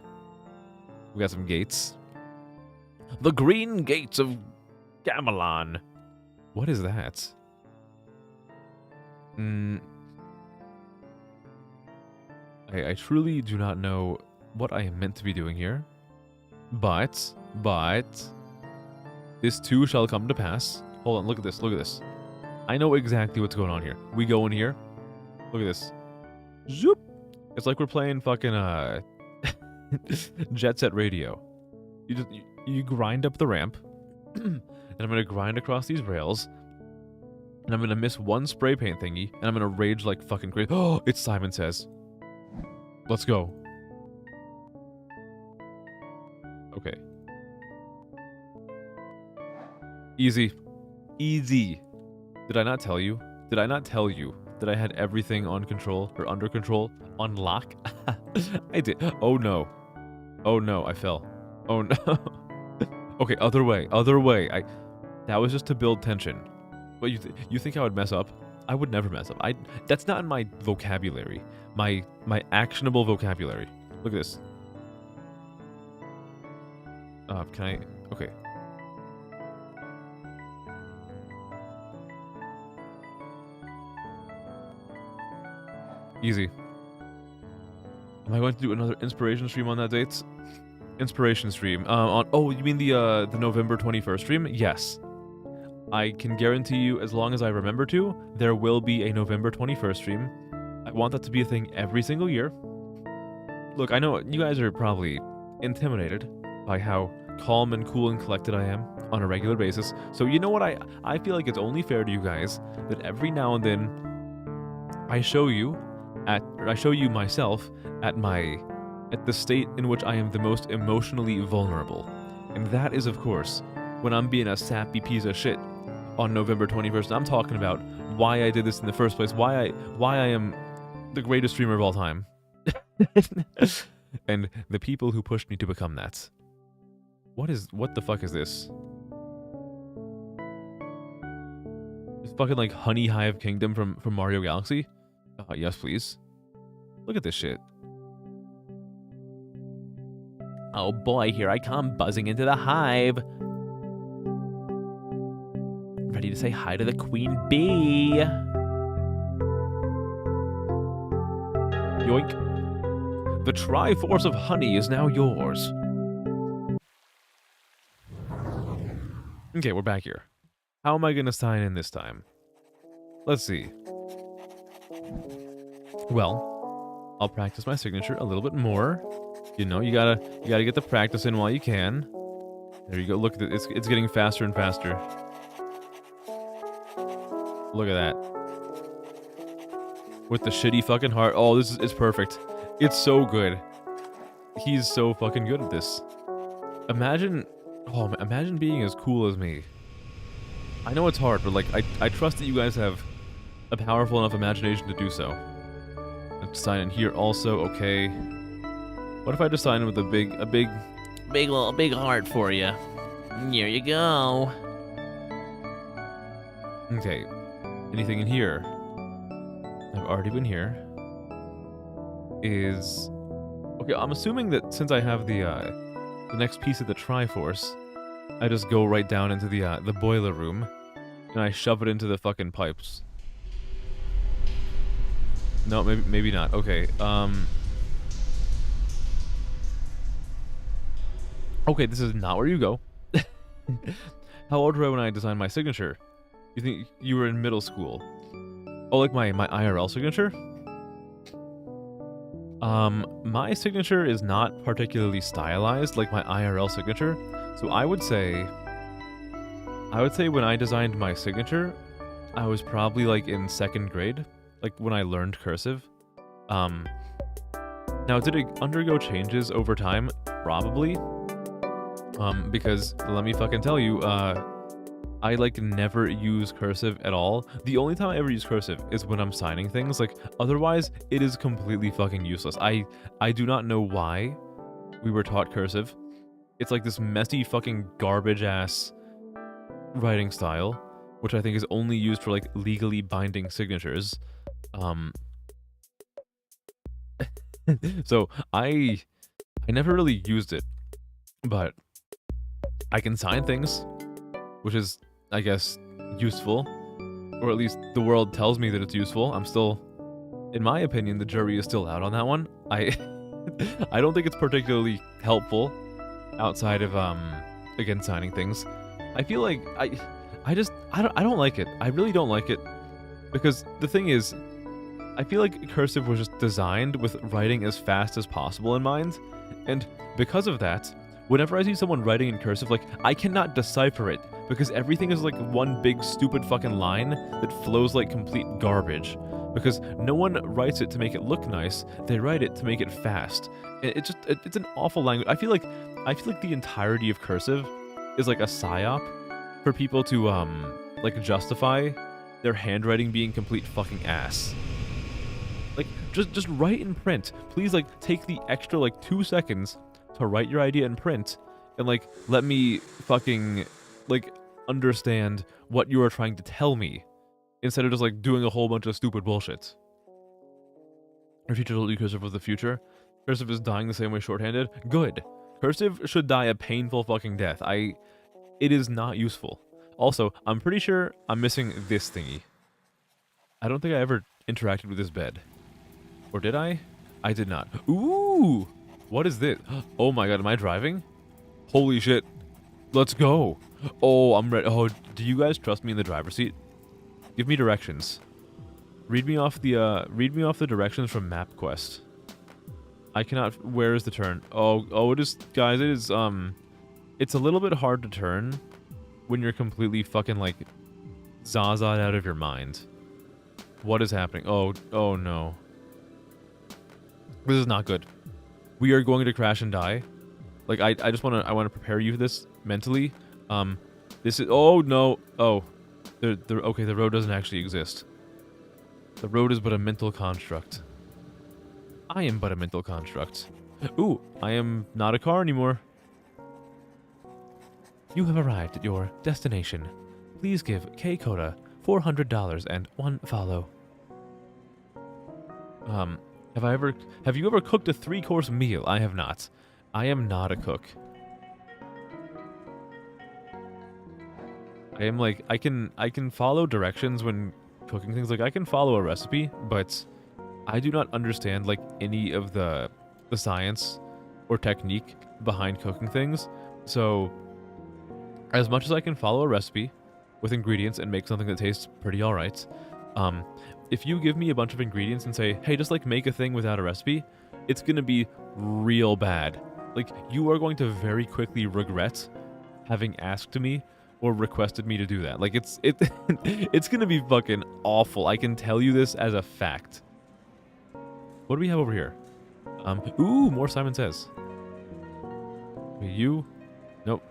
We got some gates. The Green Gates of Gamelon. What is that? I truly do not know what I am meant to be doing here. But... this too shall come to pass. Hold on, look at this, look at this. I know exactly what's going on here. We go in here. Look at this. Zoop! It's like we're playing fucking, Jet Set Radio. You grind up the ramp. And I'm gonna grind across these rails. And I'm gonna miss one spray paint thingy. And I'm gonna rage like fucking crazy. Oh, it's Simon Says. Let's go. Okay. Easy. Easy. Did I not tell you? Did I not tell you that I had everything on control or under control? On lock? I did. Oh no. Oh no, I fell. Oh no. Okay, other way. Other way. That was just to build tension. But you think I would mess up? I would never mess up. That's not in my vocabulary. My actionable vocabulary. Look at this. Can I? Okay. Easy. Am I going to do another inspiration stream on that date? Inspiration stream. Oh, you mean the November 21st stream? Yes. I can guarantee you, as long as I remember to, there will be a November 21st stream. I want that to be a thing every single year. Look, I know you guys are probably intimidated by how calm and cool and collected I am on a regular basis. So you know what? I feel like it's only fair to you guys that every now and then I show you myself at the state in which I am the most emotionally vulnerable. And that is, of course, when I'm being a sappy piece of shit on November 21st. I'm talking about why I did this in the first place, why I am the greatest streamer of all time. And the people who pushed me to become that. What the fuck is this? It's fucking like Honey Hive Kingdom from Mario Galaxy? Yes, please. Look at this shit. Oh boy, here I come, buzzing into the hive. Ready to say hi to the queen bee. Yoink. The Triforce of Honey is now yours. Okay, we're back here. How am I gonna sign in this time? Let's see. Well, I'll practice my signature a little bit more. You know, you gotta get the practice in while you can. There you go. Look, it's getting faster and faster. Look at that. With the shitty fucking heart. Oh, it's perfect. It's so good. He's so fucking good at this. Imagine being as cool as me. I know it's hard, but like I trust that you guys have a powerful enough imagination to do so. Let's sign in here also. Okay. What if I just sign in with a big heart for you? Here you go. Okay. Anything in here? I've already been here. Is okay. I'm assuming that since I have the next piece of the Triforce, I just go right down into the boiler room, and I shove it into the fucking pipes. No, maybe not. Okay. Okay, this is not where you go. How old were I when I designed my signature? You think you were in middle school? Oh, like my IRL signature? My signature is not particularly stylized like my IRL signature. So I would say when I designed my signature, I was probably like in 2nd grade, like when I learned cursive. Now did it undergo changes over time? Probably. Because let me fucking tell you, I like never use cursive at all. The only time I ever use cursive is when I'm signing things. Like otherwise, it is completely fucking useless. I do not know why we were taught cursive. It's like this messy fucking garbage ass writing style, which I think is only used for like legally binding signatures. So I never really used it, but I can sign things, which is, I guess, useful, or at least the world tells me that it's useful. I'm still, in my opinion, the jury is still out on that one. I don't think it's particularly helpful outside of again signing things. I feel like I don't like it. I really don't like it, because the thing is, I feel like cursive was just designed with writing as fast as possible in mind, and because of that, whenever I see someone writing in cursive, like, I cannot decipher it, because everything is like one big stupid fucking line that flows like complete garbage, because no one writes it to make it look nice, they write it to make it fast. And it's an awful language. I feel like the entirety of cursive is like a psyop for people to like justify their handwriting being complete fucking ass. Like, just write in print. Please, like, take the extra like 2 seconds to write your idea in print and like let me fucking like understand what you are trying to tell me, instead of just like doing a whole bunch of stupid bullshit. Your teacher told you cursive was the future. Cursive is dying the same way shorthanded. Good. Cursive should die a painful fucking death. It is not useful. Also, I'm pretty sure I'm missing this thingy. I don't think I ever interacted with this bed. Or did I? I did not. Ooh! What is this? Oh my god, am I driving? Holy shit. Let's go. Oh, I'm ready. Oh, do you guys trust me in the driver's seat? Give me directions. Read me off the directions from MapQuest. I cannot. Where is the turn? Oh, it is, guys, it is, it's a little bit hard to turn when you're completely fucking, like, zaza'd out of your mind. What is happening? Oh no. This is not good. We are going to crash and die. Like, I want to prepare you for this mentally. This is, oh no. Oh. Okay, the road doesn't actually exist. The road is but a mental construct. I am but a mental construct. Ooh, I am not a car anymore. You have arrived at your destination. Please give K Coda $400 and 1 follow. Have you ever cooked a 3-course meal? I have not. I am not a cook. I am like, I can follow directions when cooking things. Like, I can follow a recipe, but I do not understand like any of the science or technique behind cooking things. So as much as I can follow a recipe with ingredients and make something that tastes pretty alright, if you give me a bunch of ingredients and say, hey, just like make a thing without a recipe, it's gonna be real bad. Like, you are going to very quickly regret having asked me or requested me to do that. Like, it's gonna be fucking awful. I can tell you this as a fact. What do we have over here? Ooh, more Simon Says. Okay, you? Nope.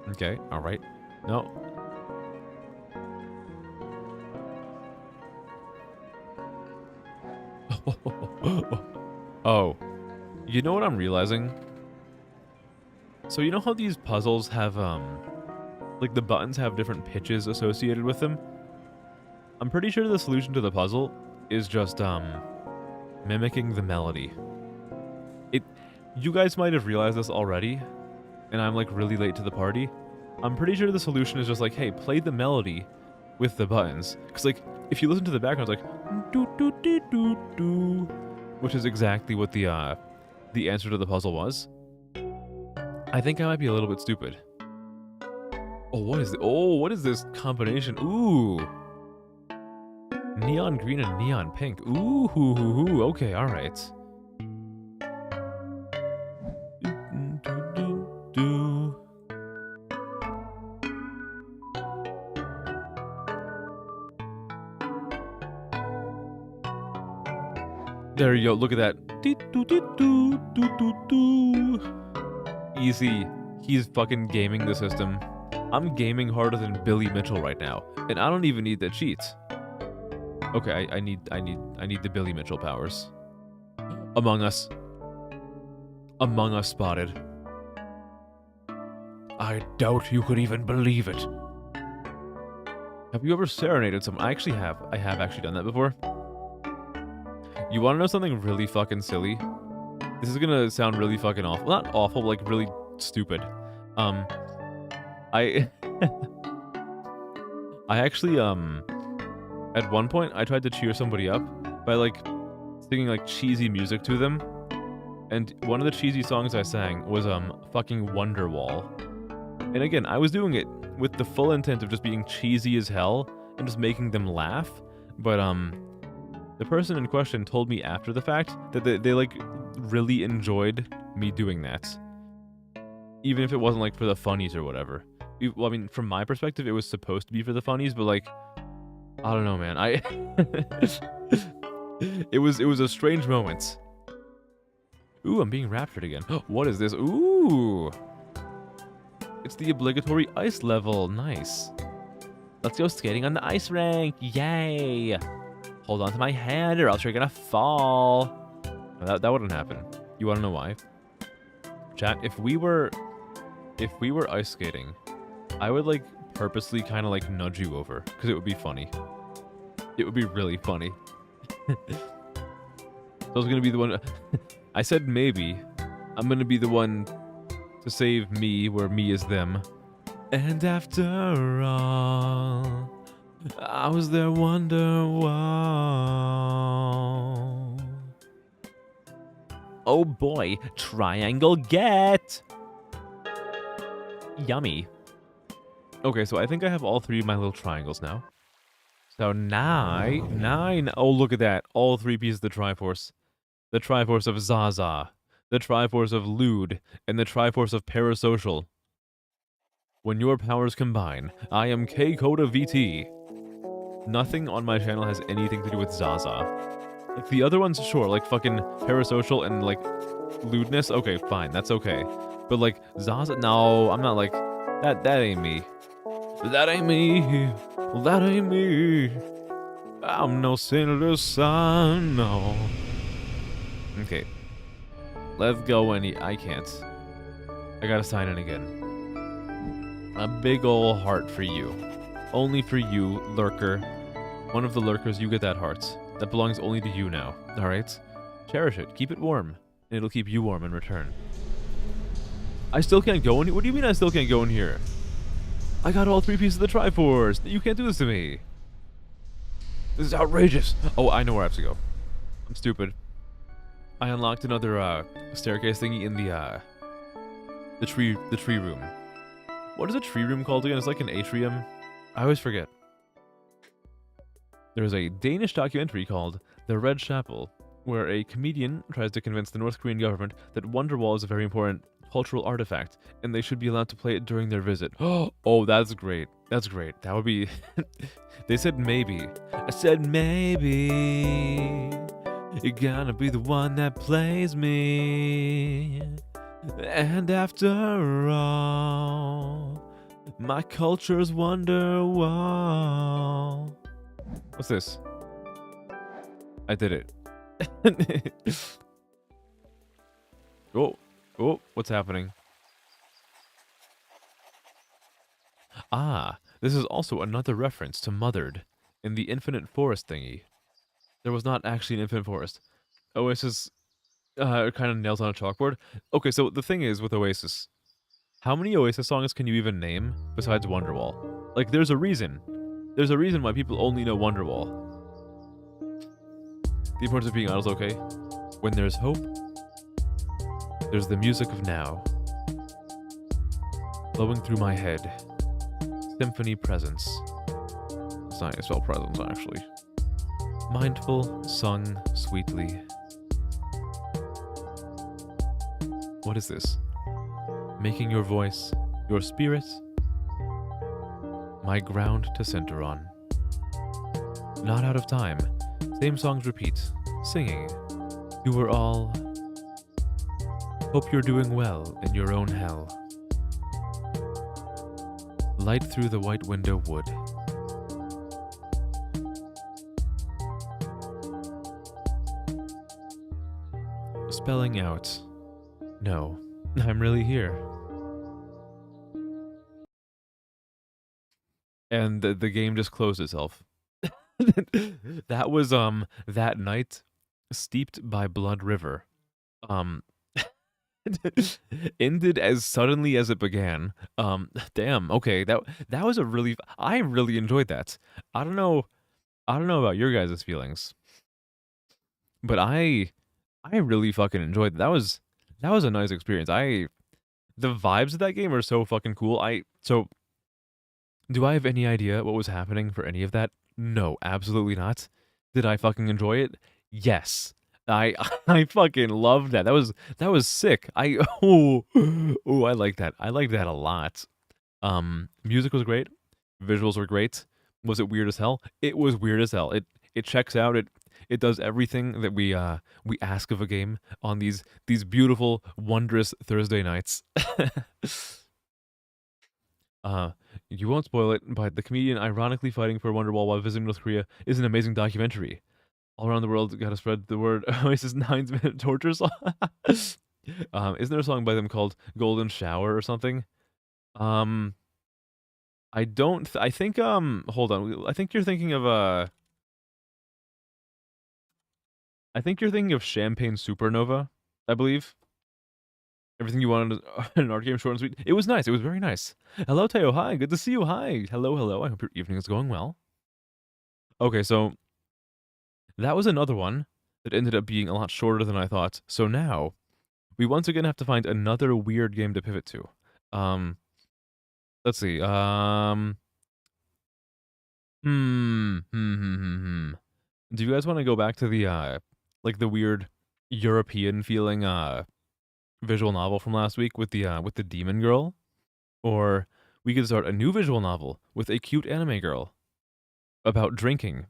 Okay, alright. No. Oh. You know what I'm realizing? So you know how these puzzles have, like the buttons have different pitches associated with them? I'm pretty sure the solution to the puzzle is just mimicking the melody. You guys might have realized this already, and I'm like really late to the party. I'm pretty sure the solution is just like, hey, play the melody with the buttons. Because like, if you listen to the background, it's like do do do do do, which is exactly what the answer to the puzzle was. I think I might be a little bit stupid. Oh, what is this combination? Ooh. Neon green and neon pink. Ooh, hoo, hoo, hoo. Okay, all right. There you go. Look at that. Easy. He's fucking gaming the system. I'm gaming harder than Billy Mitchell right now, and I don't even need the cheats. Okay, I need the Billy Mitchell powers. Among Us. Among Us spotted. I doubt you could even believe it. Have you ever serenaded someone? I actually have. I have actually done that before. You want to know something really fucking silly? This is gonna sound really fucking awful. Not awful, but like really stupid. I actually at one point I tried to cheer somebody up by like singing like cheesy music to them, and one of the cheesy songs I sang was fucking Wonderwall. And again, I was doing it with the full intent of just being cheesy as hell and just making them laugh, but the person in question told me after the fact that they like really enjoyed me doing that, even if it wasn't like for the funnies or whatever. Well, I mean, from my perspective, it was supposed to be for the funnies, but like, I don't know, man. It was a strange moment. Ooh, I'm being raptured again. What is this? Ooh, it's the obligatory ice level. Nice. Let's go skating on the ice rink. Yay! Hold on to my hand, or else you're gonna fall. That wouldn't happen. You wanna know why? Chat, if we were ice skating, I would like purposely kind of like nudge you over because it would be funny. It would be really funny. So I was gonna be the one. I said maybe. I'm gonna be the one to save me where me is them. And after all, I was there Wonderwall. Oh boy, triangle get! Yummy. Okay, so I think I have all three of my little triangles now. So nine. Oh, look at that. All three pieces of the Triforce. The Triforce of Zaza, the Triforce of Lewd, and the Triforce of Parasocial. When your powers combine, I am K-Coda VT. Nothing on my channel has anything to do with Zaza. Like the other ones, sure, like fucking Parasocial and like lewdness, okay, fine, that's okay. But like Zaza, no, I'm not like, that ain't me. That ain't me. That ain't me. I'm no sinner's son, no. Okay. Let's go I can't. I gotta sign in again. A big ol' heart for you. Only for you, lurker. One of the lurkers, you get that heart. That belongs only to you now, alright? Cherish it, keep it warm, and it'll keep you warm in return. I still can't go in here? What do you mean I still can't go in here? I got all three pieces of the Triforce! You can't do this to me! This is outrageous! Oh, I know where I have to go. I'm stupid. I unlocked another staircase thingy in the tree room. What is a tree room called again? It's like an atrium. I always forget. There's a Danish documentary called The Red Chapel, where a comedian tries to convince the North Korean government that Wonderwall is a very important cultural artifact, and they should be allowed to play it during their visit. Oh, that's great. That's great. That would be... They said maybe. I said maybe. You're gonna be the one that plays me. And after all, my culture's Wonderwall. What's this? I did it. Oh, what's happening? Ah, this is also another reference to Mothered in the Infinite Forest thingy. There was not actually an infinite forest. Oasis kind of nails on a chalkboard. Okay, so the thing is with Oasis, how many Oasis songs can you even name besides Wonderwall? Like, there's a reason. There's a reason why people only know Wonderwall. The importance of being honest, okay? When there's hope, there's the music of now. Flowing through my head. Symphony presence. It's not spell presence, actually. Mindful, sung sweetly. What is this? Making your voice, your spirit, my ground to center on. Not out of time. Same songs repeat. Singing. You were all. Hope you're doing well in your own hell. Light through the white window wood. Spelling out. No, I'm really here. And the game just closed itself. That was that night steeped by blood river. Ended as suddenly as it began. Damn, okay, that was a really I really enjoyed that. I don't know about your guys' feelings, but I really fucking enjoyed that was a nice experience. The vibes of that game are so fucking cool. So do I have any idea what was happening for any of that? No, absolutely not. Did I fucking enjoy it? Yes. I I fucking loved that. That was sick. I like that. I like that a lot. Music was great. Visuals were great. Was it weird as hell? It was weird as hell. It checks out. It does everything that we ask of a game on these beautiful, wondrous Thursday nights. You won't spoil it, but the comedian ironically fighting for Wonderwall while visiting North Korea is an amazing documentary. All around the world, gotta spread the word. Oasis 9's minute torture song. Isn't there a song by them called Golden Shower or something? I don't. I think. Hold on. I think you're thinking of I think you're thinking of Champagne Supernova. I believe. Everything you wanted in an art game, short and sweet. It was nice. It was very nice. Hello, Teo. Hi. Good to see you. Hi. Hello, hello. I hope your evening is going well. Okay, so that was another one that ended up being a lot shorter than I thought. So now we once again have to find another weird game to pivot to. Let's see. Do you guys want to go back to the like the weird European feeling visual novel from last week with the demon girl, or we could start a new visual novel with a cute anime girl about drinking.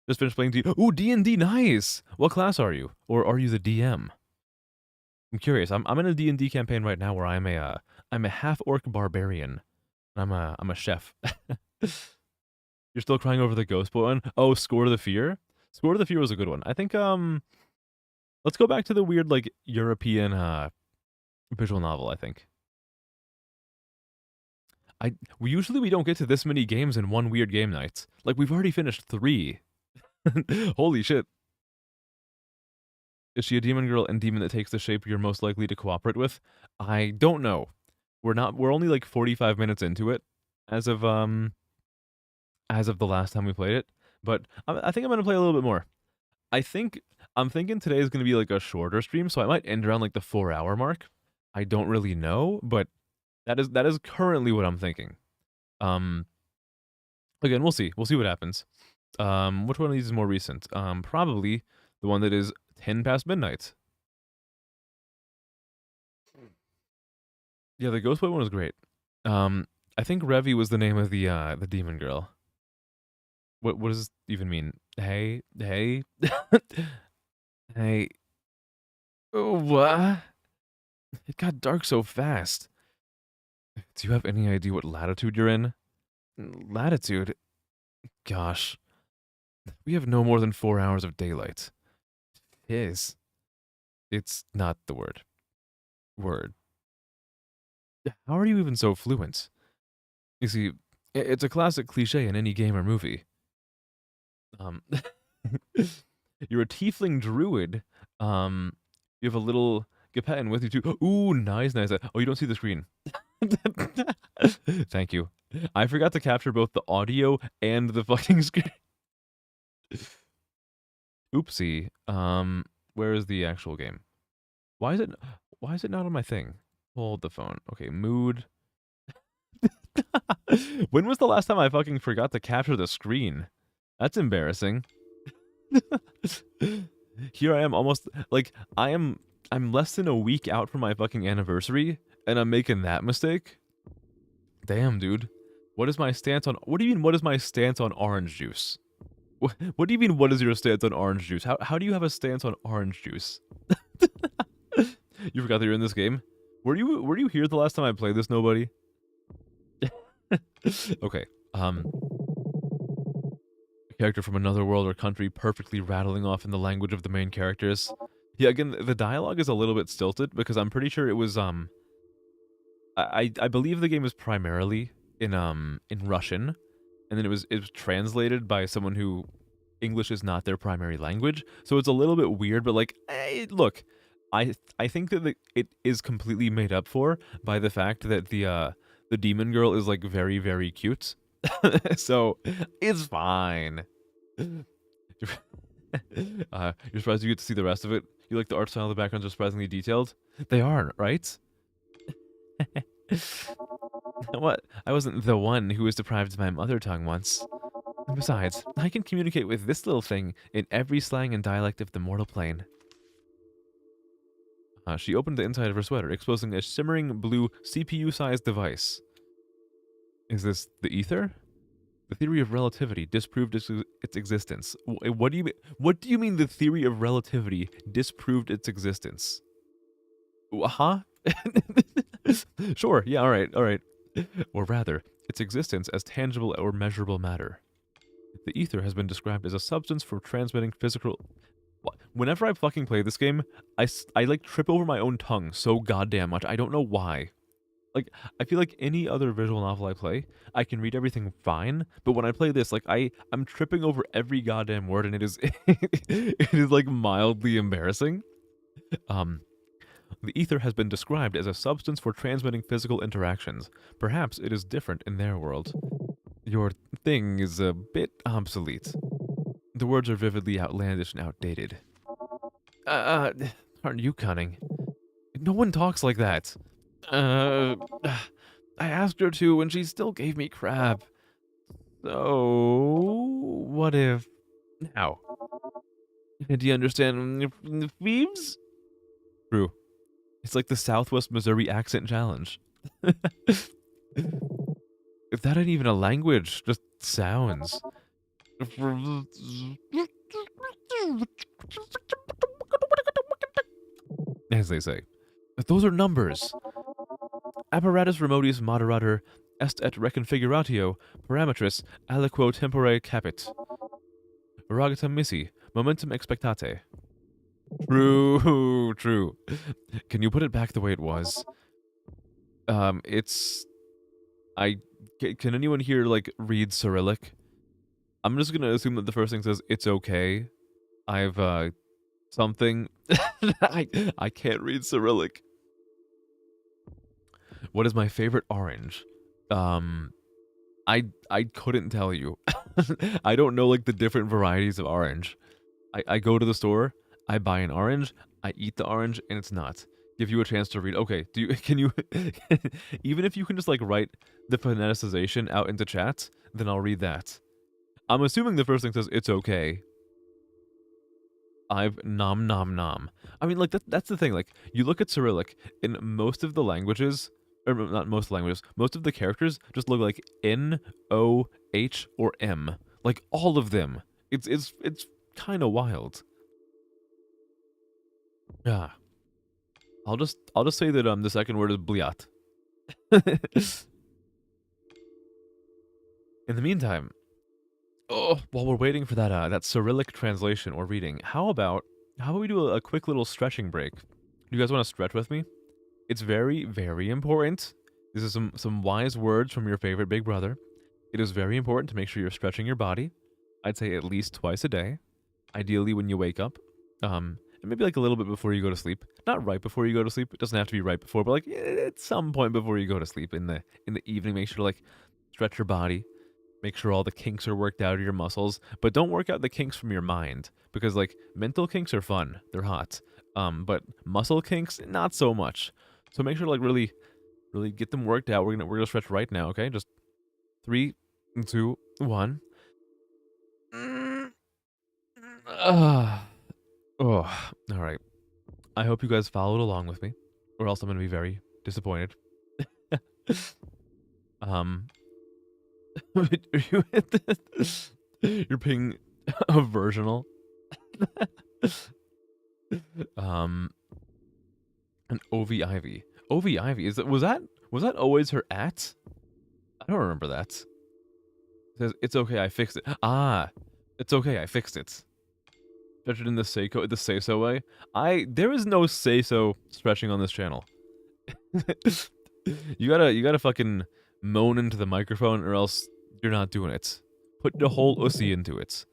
Just finished playing D. Ooh, D&D, nice. What class are you, or are you the DM? I'm curious. I'm in a D&D campaign right now where I'm a half orc barbarian. I'm a chef. You're still crying over the Ghost Boy one? Oh, Score the Fear. Score the Fear was a good one. I think let's go back to the weird like European visual novel, I think. We usually don't get to this many games in one weird game night. Like we've already finished 3. Holy shit. Is she a demon girl and demon that takes the shape you're most likely to cooperate with? I don't know. We're only like 45 minutes into it as of the last time we played it, but I think I'm going to play a little bit more. I'm thinking today is going to be like a shorter stream, so I might end around like the 4-hour mark. I don't really know, but that is currently what I'm thinking. Again, we'll see. We'll see what happens. Which one of these is more recent? Probably the one that is 10 past midnight. Yeah, the Ghostboy one was great. I think Revi was the name of the demon girl. What does this even mean? Hey. Hey. Oh, what? It got dark so fast. Do you have any idea what latitude you're in? Latitude? Gosh. We have no more than 4 hours of daylight. Is. It's not the word. Word. How are you even so fluent? You see, it's a classic cliche in any game or movie. Um, you're a tiefling druid. You have a little Gepetin with you too. Ooh, nice, nice. Oh, you don't see the screen. Thank you. I forgot to capture both the audio and the fucking screen. Oopsie. Where is the actual game? Why is it not on my thing? Hold the phone. Okay, mood. When was the last time I fucking forgot to capture the screen? That's embarrassing. Here I am almost like I'm less than a week out from my fucking anniversary and I'm making that mistake? Damn, dude. What is my stance on what do you mean what is my stance on orange juice? What do you mean what is your stance on orange juice? How do you have a stance on orange juice? You forgot that you're in this game? Were you here the last time I played this, nobody? Okay. A character from another world or country perfectly rattling off in the language of the main characters. Yeah, again, the dialogue is a little bit stilted because I'm pretty sure it was I believe the game is primarily in Russian, and then it was translated by someone who English is not their primary language, so it's a little bit weird. But like, look, I think that it is completely made up for by the fact that the demon girl is like very very cute, so it's fine. You're surprised you get to see the rest of it. You like the art style, the backgrounds are surprisingly detailed. They are, right? What? I wasn't the one who was deprived of my mother tongue once. And besides, I can communicate with this little thing in every slang and dialect of the mortal plane. She opened the inside of her sweater, exposing a shimmering blue CPU-sized device. Is this the ether? The theory of relativity disproved its existence. What do you mean? What do you mean the theory of relativity disproved its existence? Huh? Sure. Yeah. All right. All right. Or rather, its existence as tangible or measurable matter. The ether has been described as a substance for transmitting physical. Whenever I fucking play this game, I like trip over my own tongue so goddamn much. I don't know why. Like, I feel like any other visual novel I play, I can read everything fine, but when I play this, like, I'm tripping over every goddamn word, and it is, it is, like, mildly embarrassing. The ether has been described as a substance for transmitting physical interactions. Perhaps it is different in their world. Your thing is a bit obsolete. The words are vividly outlandish and outdated. Aren't you cunning? No one talks like that. I asked her to, and she still gave me crap. So, what if... Now. Do you understand Phoebes? True. It's like the Southwest Missouri accent challenge. If that ain't even a language, just sounds. As they say. Those are numbers. Apparatus remotis moderator est et reconfiguratio parametris aliquo tempore capit. Ergatum missi, momentum expectate. True, true. Can you put it back the way it was? It's... Can anyone here, like, read Cyrillic? I'm just gonna assume that the first thing says, it's okay. I've, something... I can't read Cyrillic. What is my favorite orange? I couldn't tell you. I don't know, like, the different varieties of orange. I go to the store, I buy an orange, I eat the orange, and it's not. Give you a chance to read. Okay, can you even if you can just like write the phoneticization out into chat, then I'll read that. I'm assuming the first thing says it's okay. I've nom nom nom. I mean, like that's the thing. Like you look at Cyrillic in most of the languages, or not most languages, most of the characters just look like N, O, H, or M. Like all of them. It's kind of wild. Yeah. I'll just say that the second word is bliat. In the meantime, while we're waiting for that Cyrillic translation or reading, how about we do a quick little stretching break? Do you guys want to stretch with me? It's very, very important. This is some wise words from your favorite big brother. It is very important to make sure you're stretching your body. I'd say at least twice a day. Ideally when you wake up. And maybe like a little bit before you go to sleep. Not right before you go to sleep. It doesn't have to be right before, but like at some point before you go to sleep in the evening. Make sure to like stretch your body. Make sure all the kinks are worked out of your muscles, but don't work out the kinks from your mind because like mental kinks are fun. They're hot. But muscle kinks not so much. So make sure to like really get them worked out. We're gonna stretch right now, okay? Just 3, 2, 1. Oh, all right. I hope you guys followed along with me, or else I'm gonna be very disappointed. Are you at this? You're being a virginal. An OV Ivy. OV Ivy was that always her at? I don't remember that. It says it's okay, I fixed it. Ah, it's okay, I fixed it. Stretch it in the say so way. There is no say so stretching on this channel. You gotta fucking moan into the microphone or else you're not doing it. Put the whole ussy into it.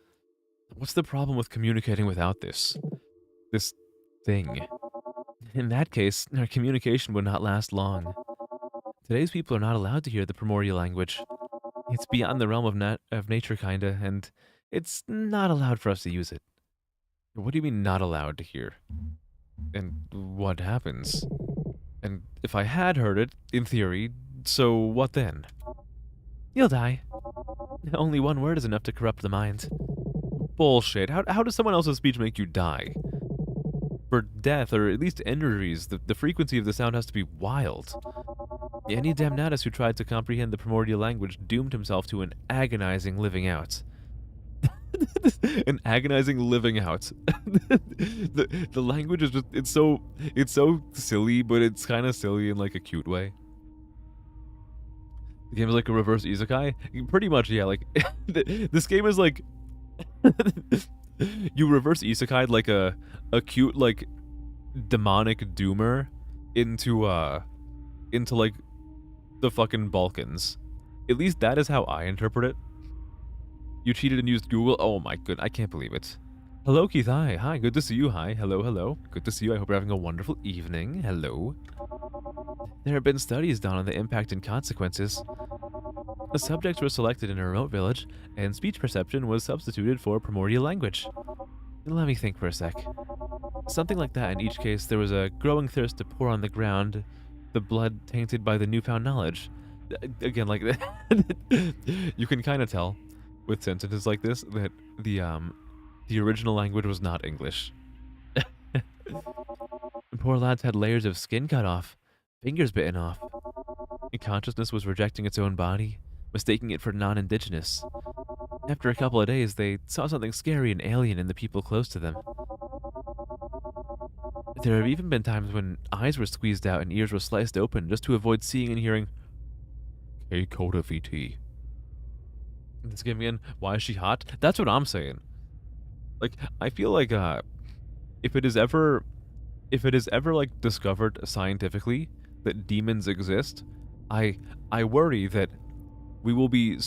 What's the problem with communicating without this thing? In that case, our communication would not last long. Today's people are not allowed to hear the primordial language. It's beyond the realm of nature, kinda, and it's not allowed for us to use it. What do you mean not allowed to hear? And what happens? And if I had heard it, in theory, so what then? You'll die. Only one word is enough to corrupt the mind. Bullshit. How does someone else's speech make you die? For death, or at least injuries, the frequency of the sound has to be wild. Any damnatus who tried to comprehend the primordial language doomed himself to an agonizing living out. An agonizing living out. The language is just it's so silly, but it's kind of silly in like a cute way. The game is like a reverse isekai. Pretty much, yeah. Like this game is like you reverse isekai like a cute like demonic doomer into like the fucking Balkans. At least that is how I interpret it. You cheated and used Google? Oh my good, I can't believe it. Hello, Keith. Hi, good to see you. Hi, hello. Good to see you. I hope you're having a wonderful evening. Hello. There have been studies done on the impact and consequences. The subjects were selected in a remote village, and speech perception was substituted for primordial language. Let me think for a sec. Something like that in each case, there was a growing thirst to pour on the ground, the blood tainted by the newfound knowledge. Again, like, you can kind of tell with sentences like this that the original language was not English. Poor lads had layers of skin cut off, fingers bitten off. Consciousness was rejecting its own body, mistaking it for non-indigenous. After a couple of days, they saw something scary and alien in the people close to them. There have even been times when eyes were squeezed out and ears were sliced open just to avoid seeing and hearing K-Coda VT. This game again, why is she hot? That's what I'm saying. Like, I feel like if it is ever like discovered scientifically that demons exist, I worry that we will be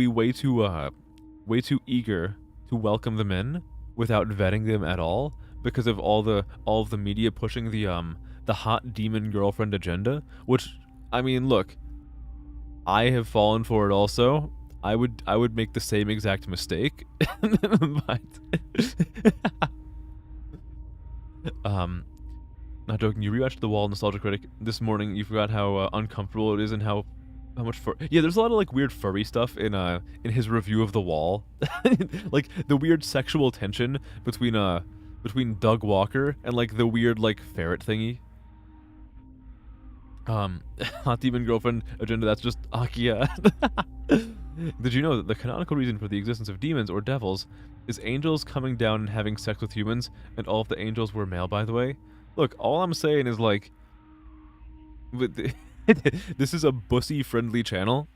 way too eager to welcome them in without vetting them at all because of all of the media pushing the hot demon girlfriend agenda, which, I mean, look, I have fallen for it also. I would make the same exact mistake. But not joking, you rewatched The Wall Nostalgia Critic this morning, you forgot how uncomfortable it is and how much yeah, there's a lot of like weird furry stuff in his review of The Wall. Like the weird sexual tension between Doug Walker and like the weird like ferret thingy. Hot demon girlfriend agenda, that's just Akia. Did you know that the canonical reason for the existence of demons or devils is angels coming down and having sex with humans, and all of the angels were male, by the way? Look, all I'm saying is like, this is a bussy-friendly channel.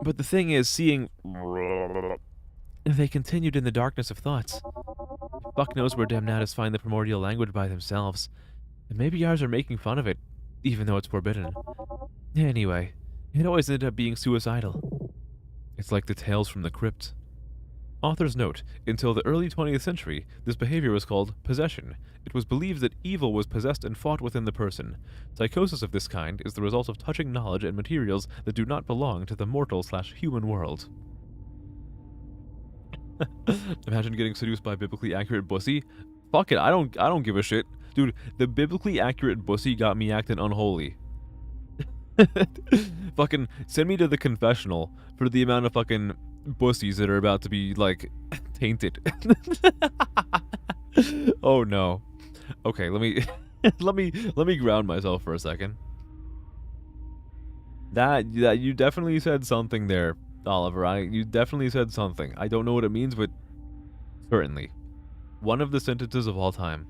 But the thing is, seeing they continued in the darkness of thoughts. Fuck knows where damnatus find the primordial language by themselves. And maybe ours are making fun of it, even though it's forbidden. Anyway, it always ended up being suicidal. It's like the tales from the crypt. Author's note, until the early 20th century, this behavior was called possession. It was believed that evil was possessed and fought within the person. Psychosis of this kind is the result of touching knowledge and materials that do not belong to the mortal/human world. Imagine getting seduced by biblically accurate bussy. Fuck it, I don't give a shit. Dude, the biblically accurate bussy got me acting unholy. Fucking send me to the confessional for the amount of fucking bussies that are about to be, like, tainted. Oh no. Okay, let me let me ground myself for a second. That you definitely said something there, Oliver. You definitely said something. I don't know what it means, but certainly. One of the sentences of all time.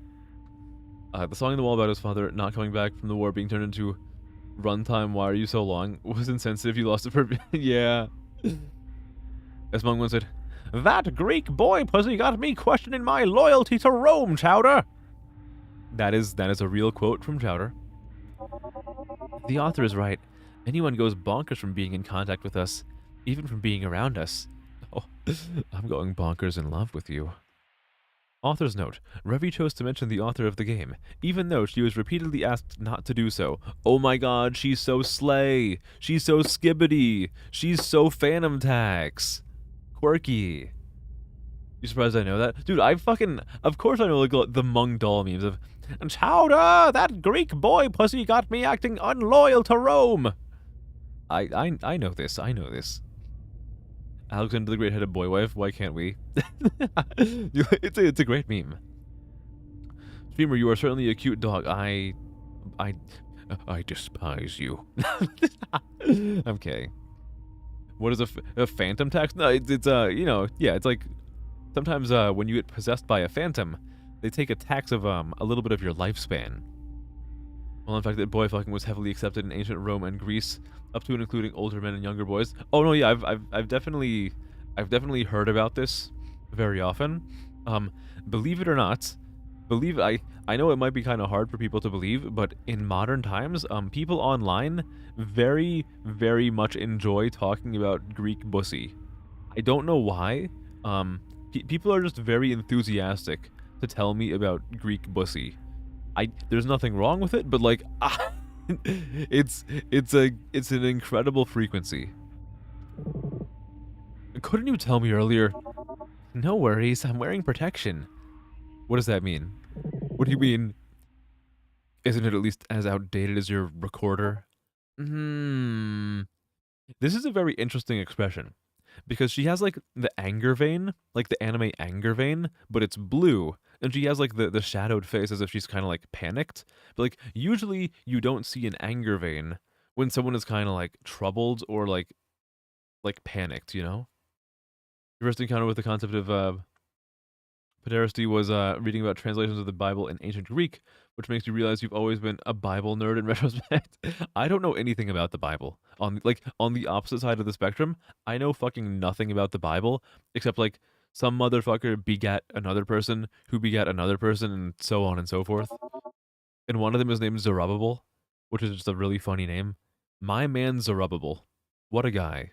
The song on the wall about his father not coming back from the war being turned into runtime, why are you so long, was insensitive, you lost it for... Yeah. As Mung once said, that Greek boy pussy got me questioning my loyalty to Rome, Chowder. That is a real quote from Chowder. The author is right. Anyone goes bonkers from being in contact with us, even from being around us. Oh, I'm going bonkers in love with you. Author's note, Revi chose to mention the author of the game, even though she was repeatedly asked not to do so. Oh my god, she's so slay. She's so skibbity. She's so Phantom Tax. Quirky. You surprised I know that? Dude, of course I know like, the Mung doll memes of, Chowder, that Greek boy pussy got me acting unloyal to Rome. I know this, Alexander the Great had a boy wife, why can't we? It's a great meme. Streamer, you are certainly a cute dog. I despise you. I'm kidding. What is a phantom tax? No, it's you know, yeah, it's like sometimes when you get possessed by a phantom, they take a tax of a little bit of your lifespan. Well, in fact, that boy fucking was heavily accepted in ancient Rome and Greece, up to and including older men and younger boys. Oh no, yeah, I've definitely heard about this very often. Believe it or not, I know it might be kind of hard for people to believe, but in modern times, people online very, very much enjoy talking about Greek bussy. I don't know why. People are just very enthusiastic to tell me about Greek bussy. There's nothing wrong with it, but like, it's an incredible frequency. Couldn't you tell me earlier? No worries, I'm wearing protection. What does that mean? What do you mean? Isn't it at least as outdated as your recorder? This is a very interesting expression. Because she has like the anger vein, like the anime anger vein, but it's blue. And she has like the shadowed face as if she's kind of like panicked. But like usually you don't see an anger vein when someone is kind of like troubled or like panicked, you know? Your first encounter with the concept of pederasty was reading about translations of the Bible in ancient Greek, which makes you realize you've always been a Bible nerd in retrospect. I don't know anything about the Bible. On the opposite side of the spectrum, I know fucking nothing about the Bible, except like some motherfucker begat another person who begat another person and so on and so forth. And one of them is named Zerubbabel, which is just a really funny name. My man Zerubbabel. What a guy.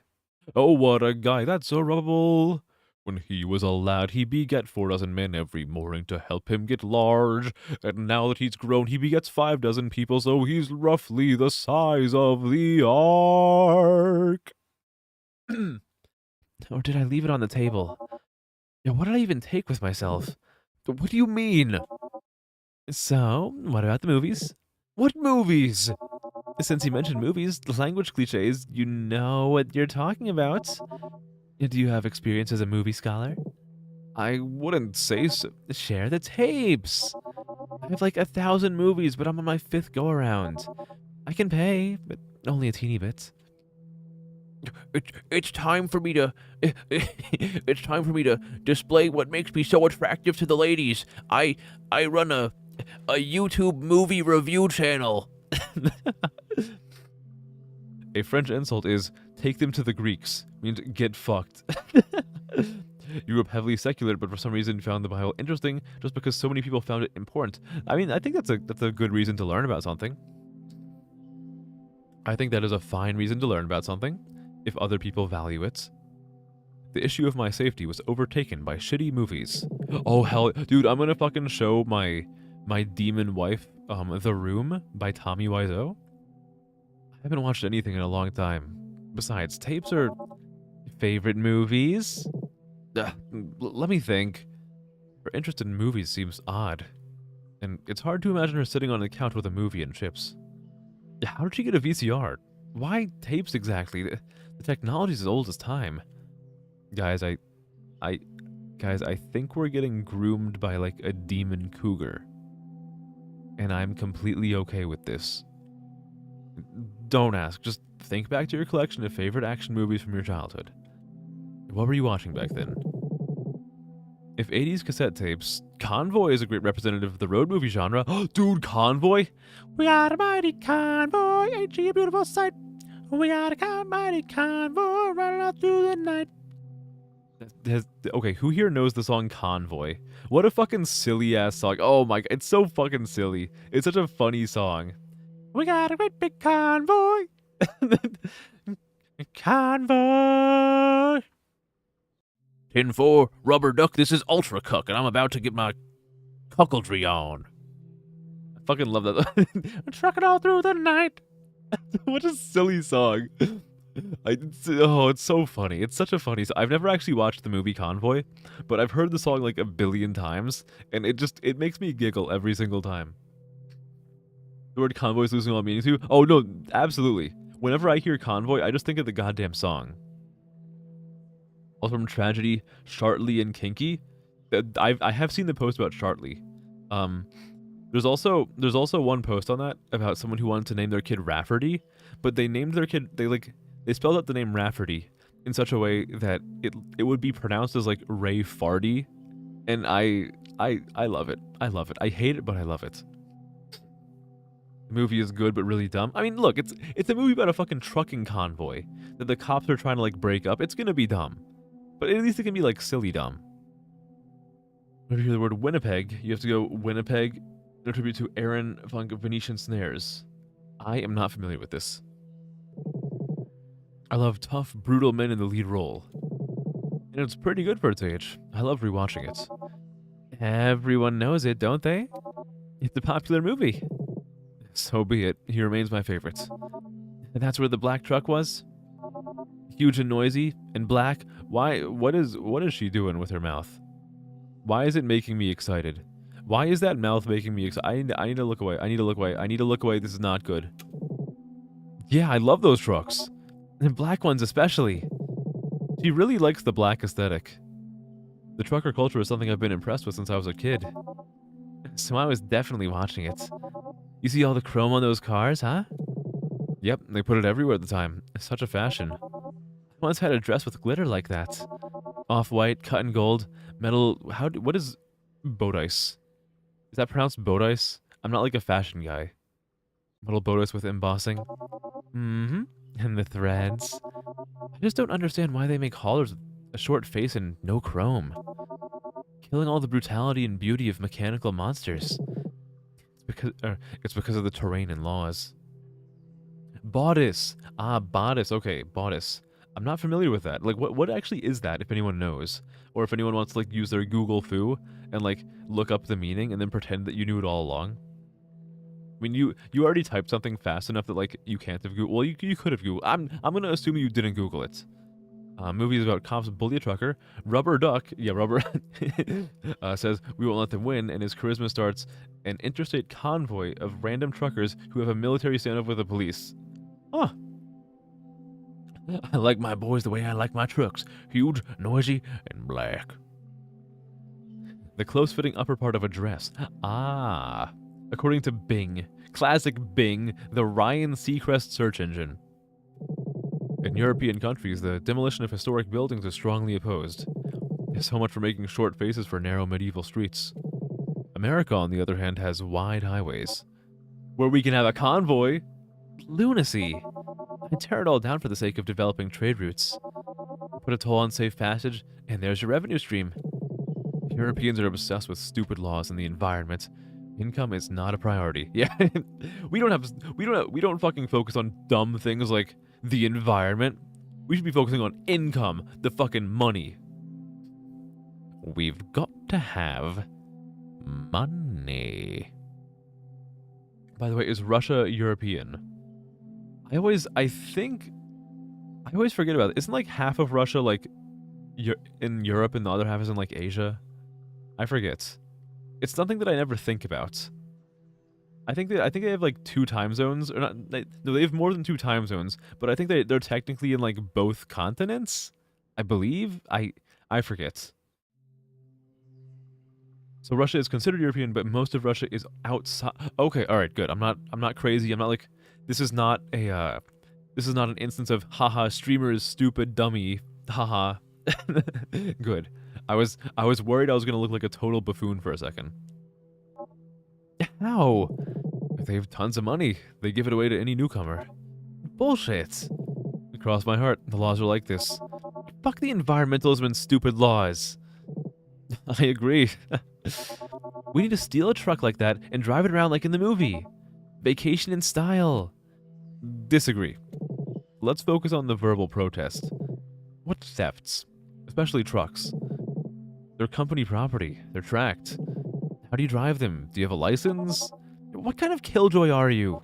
Oh, what a guy, that's Zerubbabel. When he was a lad, he begat 4 dozen men every morning to help him get large. And now that he's grown, he begets 5 dozen people, so he's roughly the size of the ark. Or did I leave it on the table? Yeah, what did I even take with myself? What do you mean? So, what about the movies? What movies? Since you mentioned movies, language cliches, you know what you're talking about. Do you have experience as a movie scholar? I wouldn't say so. Share the tapes. I have like 1,000 movies, but I'm on my 5th go around. I can pay, but only a teeny bit. It's time for me to it's time for me to display what makes me so attractive to the ladies. I run a YouTube movie review channel. A French insult is take them to the Greeks, means get fucked. You grew up heavily secular, but for some reason found the Bible interesting just because so many people found it important. I mean, I think that's a good reason to learn about something. I think that is a fine reason to learn about something, if other people value it. The issue of my safety was overtaken by shitty movies. Oh hell, dude, I'm gonna fucking show my demon wife, The Room by Tommy Wiseau. I haven't watched anything in a long time. Besides, tapes are favorite movies. Let me think. Her interest in movies seems odd, and it's hard to imagine her sitting on a couch with a movie and chips. How did she get a VCR? Why tapes exactly? The technology's as old as time. Guys, I think we're getting groomed by like a demon cougar. And I'm completely okay with this. Don't ask, just think back to your collection of favorite action movies from your childhood. What were you watching back then? If 80s cassette tapes, Convoy is a great representative of the road movie genre. Dude, Convoy? We got a mighty convoy, ain't she a beautiful sight? We got a mighty convoy running out through the night. Okay, who here knows the song Convoy? What a fucking silly ass song. Oh my god, it's so fucking silly. It's such a funny song. We got a great big convoy. Convoy. 10-4, Rubber Duck, this is Ultra Cuck, and I'm about to get my cuckoldry on. I fucking love that. Trucking all through the night. What a silly song. It's so funny. It's such a funny song. I've never actually watched the movie Convoy, but I've heard the song like a billion times, and it makes me giggle every single time. The word convoy is losing all meaning too. Oh no, absolutely. Whenever I hear Convoy, I just think of the goddamn song. Also from Tragedy, Shartley and Kinky. I have seen the post about Shartley. There's also one post on that about someone who wanted to name their kid Rafferty, but they named their kid they spelled out the name Rafferty in such a way that it would be pronounced as like Ray Farty, and I love it. I love it. I hate it, but I love it. The movie is good but really dumb. I mean, look, it's a movie about a fucking trucking convoy that the cops are trying to like break up. It's gonna be dumb, but at least it can be like silly dumb. Whenever you hear the word Winnipeg, you have to go Winnipeg in a tribute to Aaron Funk of Venetian Snares. I am not familiar with this. I love tough, brutal men in the lead role. And it's pretty good for its age. I love rewatching it. Everyone knows it, don't they? It's a popular movie. So be it. He remains my favorite. And that's where the black truck was? Huge and noisy and black. Why? What is she doing with her mouth? Why is it making me excited? Why is that mouth making me excited? I need to look away. I need to look away. I need to look away. This is not good. Yeah, I love those trucks. And black ones especially. She really likes the black aesthetic. The trucker culture is something I've been impressed with since I was a kid. So I was definitely watching it. You see all the chrome on those cars, huh? Yep, they put it everywhere at the time. It's such a fashion. I once had a dress with glitter like that. Off-white, cut in gold, metal... What is bodice? Is that pronounced bodice? I'm not like a fashion guy. Metal bodice with embossing. Mm-hmm. And the threads. I just don't understand why they make haulers with a short face and no chrome. Killing all the brutality and beauty of mechanical monsters. It's because of the terrain and laws. Bodice. Ah, bodice. Okay, bodice. I'm not familiar with that. Like, what actually is that, if anyone knows? Or if anyone wants to, like, use their Google foo and, like, look up the meaning and then pretend that you knew it all along? I mean, you already typed something fast enough that, like, you can't have Googled. Well, you could have Googled. I'm gonna assume you didn't Google it. Movies about cops bully a trucker. Rubber Duck, yeah, Rubber, says we won't let them win, and his charisma starts an interstate convoy of random truckers who have a military standoff with the police. Huh. I like my boys the way I like my trucks. Huge, noisy, and black. The close-fitting upper part of a dress. Ah. According to Bing. Classic Bing, the Ryan Seacrest search engine. In European countries, the demolition of historic buildings is strongly opposed. So much for making short faces for narrow medieval streets. America, on the other hand, has wide highways. Where we can have a convoy. Lunacy. I tear it all down for the sake of developing trade routes. Put a toll on safe passage, and there's your revenue stream. Europeans are obsessed with stupid laws and the environment. Income is not a priority. Yeah, we don't fucking focus on dumb things like the environment. We should be focusing on income, the fucking money. We've got to have money. By the way, is Russia European? I always forget about it. Isn't like half of Russia like in Europe and the other half is in like Asia? I forget. It's something that I never think about. I think they have like 2 time zones, or not? No, they have more than 2 time zones. But I think they're technically in like both continents. I believe. I forget. So Russia is considered European, but most of Russia is outside. Okay, all right, good. I'm not crazy. I'm not like this is not an instance of haha streamer is stupid dummy haha. Good. I was worried I was gonna look like a total buffoon for a second. How? If they have tons of money, they give it away to any newcomer. Bullshit. Across my heart, the laws are like this. Fuck the environmentalism and stupid laws. I agree. We need to steal a truck like that and drive it around like in the movie. Vacation in style. Disagree. Let's focus on the verbal protest. What thefts? Especially trucks. They're company property. They're tracked. How do you drive them? Do you have a license? What kind of killjoy are you?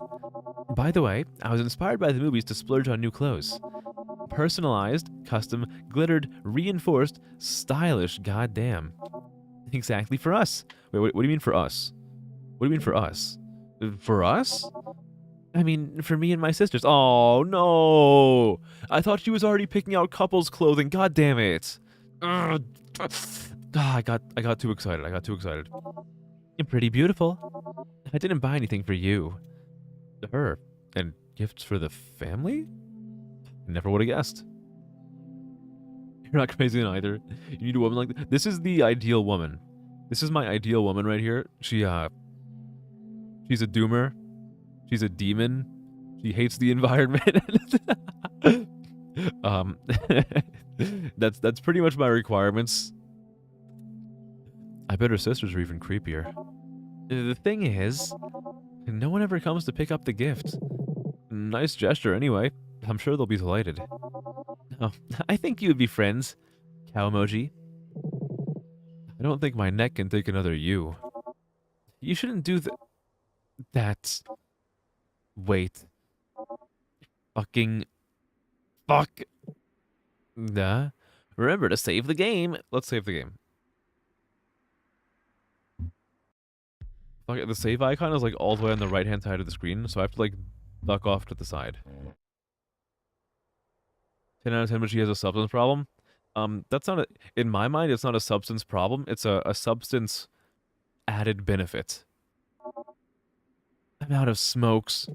By the way, I was inspired by the movies to splurge on new clothes. Personalized, custom, glittered, reinforced, stylish, goddamn. Exactly for us. Wait, what do you mean for us? What do you mean for us? For us? I mean, for me and my sisters. Oh, no! I thought she was already picking out couples clothing. God damn it. Ugh. Ah, I got too excited. You're pretty beautiful. I didn't buy anything for you. Her. And gifts for the family? Never would have guessed. You're not crazy either. You need a woman like this. This is the ideal woman. This is my ideal woman right here. She's a doomer. She's a demon. She hates the environment. That's pretty much my requirements. I bet her sisters are even creepier. The thing is, no one ever comes to pick up the gift. Nice gesture anyway. I'm sure they'll be delighted. Oh, I think you would be friends. Cow emoji. I don't think my neck can take another you. You shouldn't do that. Wait. Fucking. Fuck. Nah. Remember to save the game. Let's save the game. Fuck it, the save icon is like all the way on the right hand side of the screen, so I have to like duck off to the side. 10 out of 10, but she has a substance problem. That's not in my mind, it's not a substance problem. It's a substance added benefit. I'm out of smokes.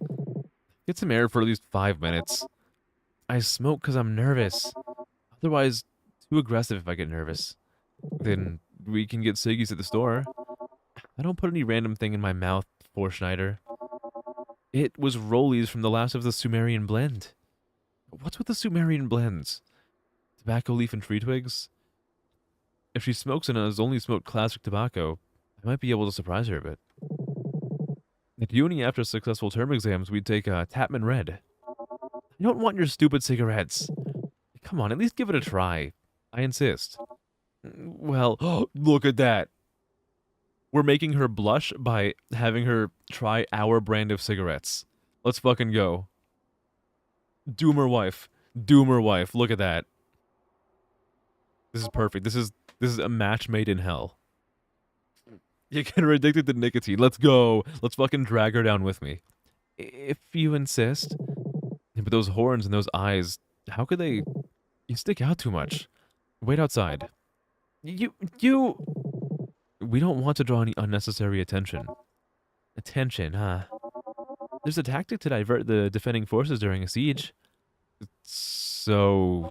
Get some air for at least 5 minutes. I smoke because I'm nervous. Otherwise, too aggressive if I get nervous. Then we can get ciggies at the store. I don't put any random thing in my mouth, Schneider. It was Rollies from the last of the Sumerian blend. What's with the Sumerian blends? Tobacco leaf and tree twigs? If she smokes and has only smoked classic tobacco, I might be able to surprise her a bit. At uni, after successful term exams, we'd take Tapman Red. I don't want your stupid cigarettes. Come on, at least give it a try. I insist. Well, look at that. We're making her blush by having her try our brand of cigarettes. Let's fucking go. Doomer wife. Doomer wife. Look at that. This is perfect. This is a match made in hell. You get her addicted to nicotine. Let's go. Let's fucking drag her down with me. If you insist. But those horns and those eyes, how could they... You stick out too much. Wait outside. We don't want to draw any unnecessary attention. Attention, huh? There's a tactic to divert the defending forces during a siege. So...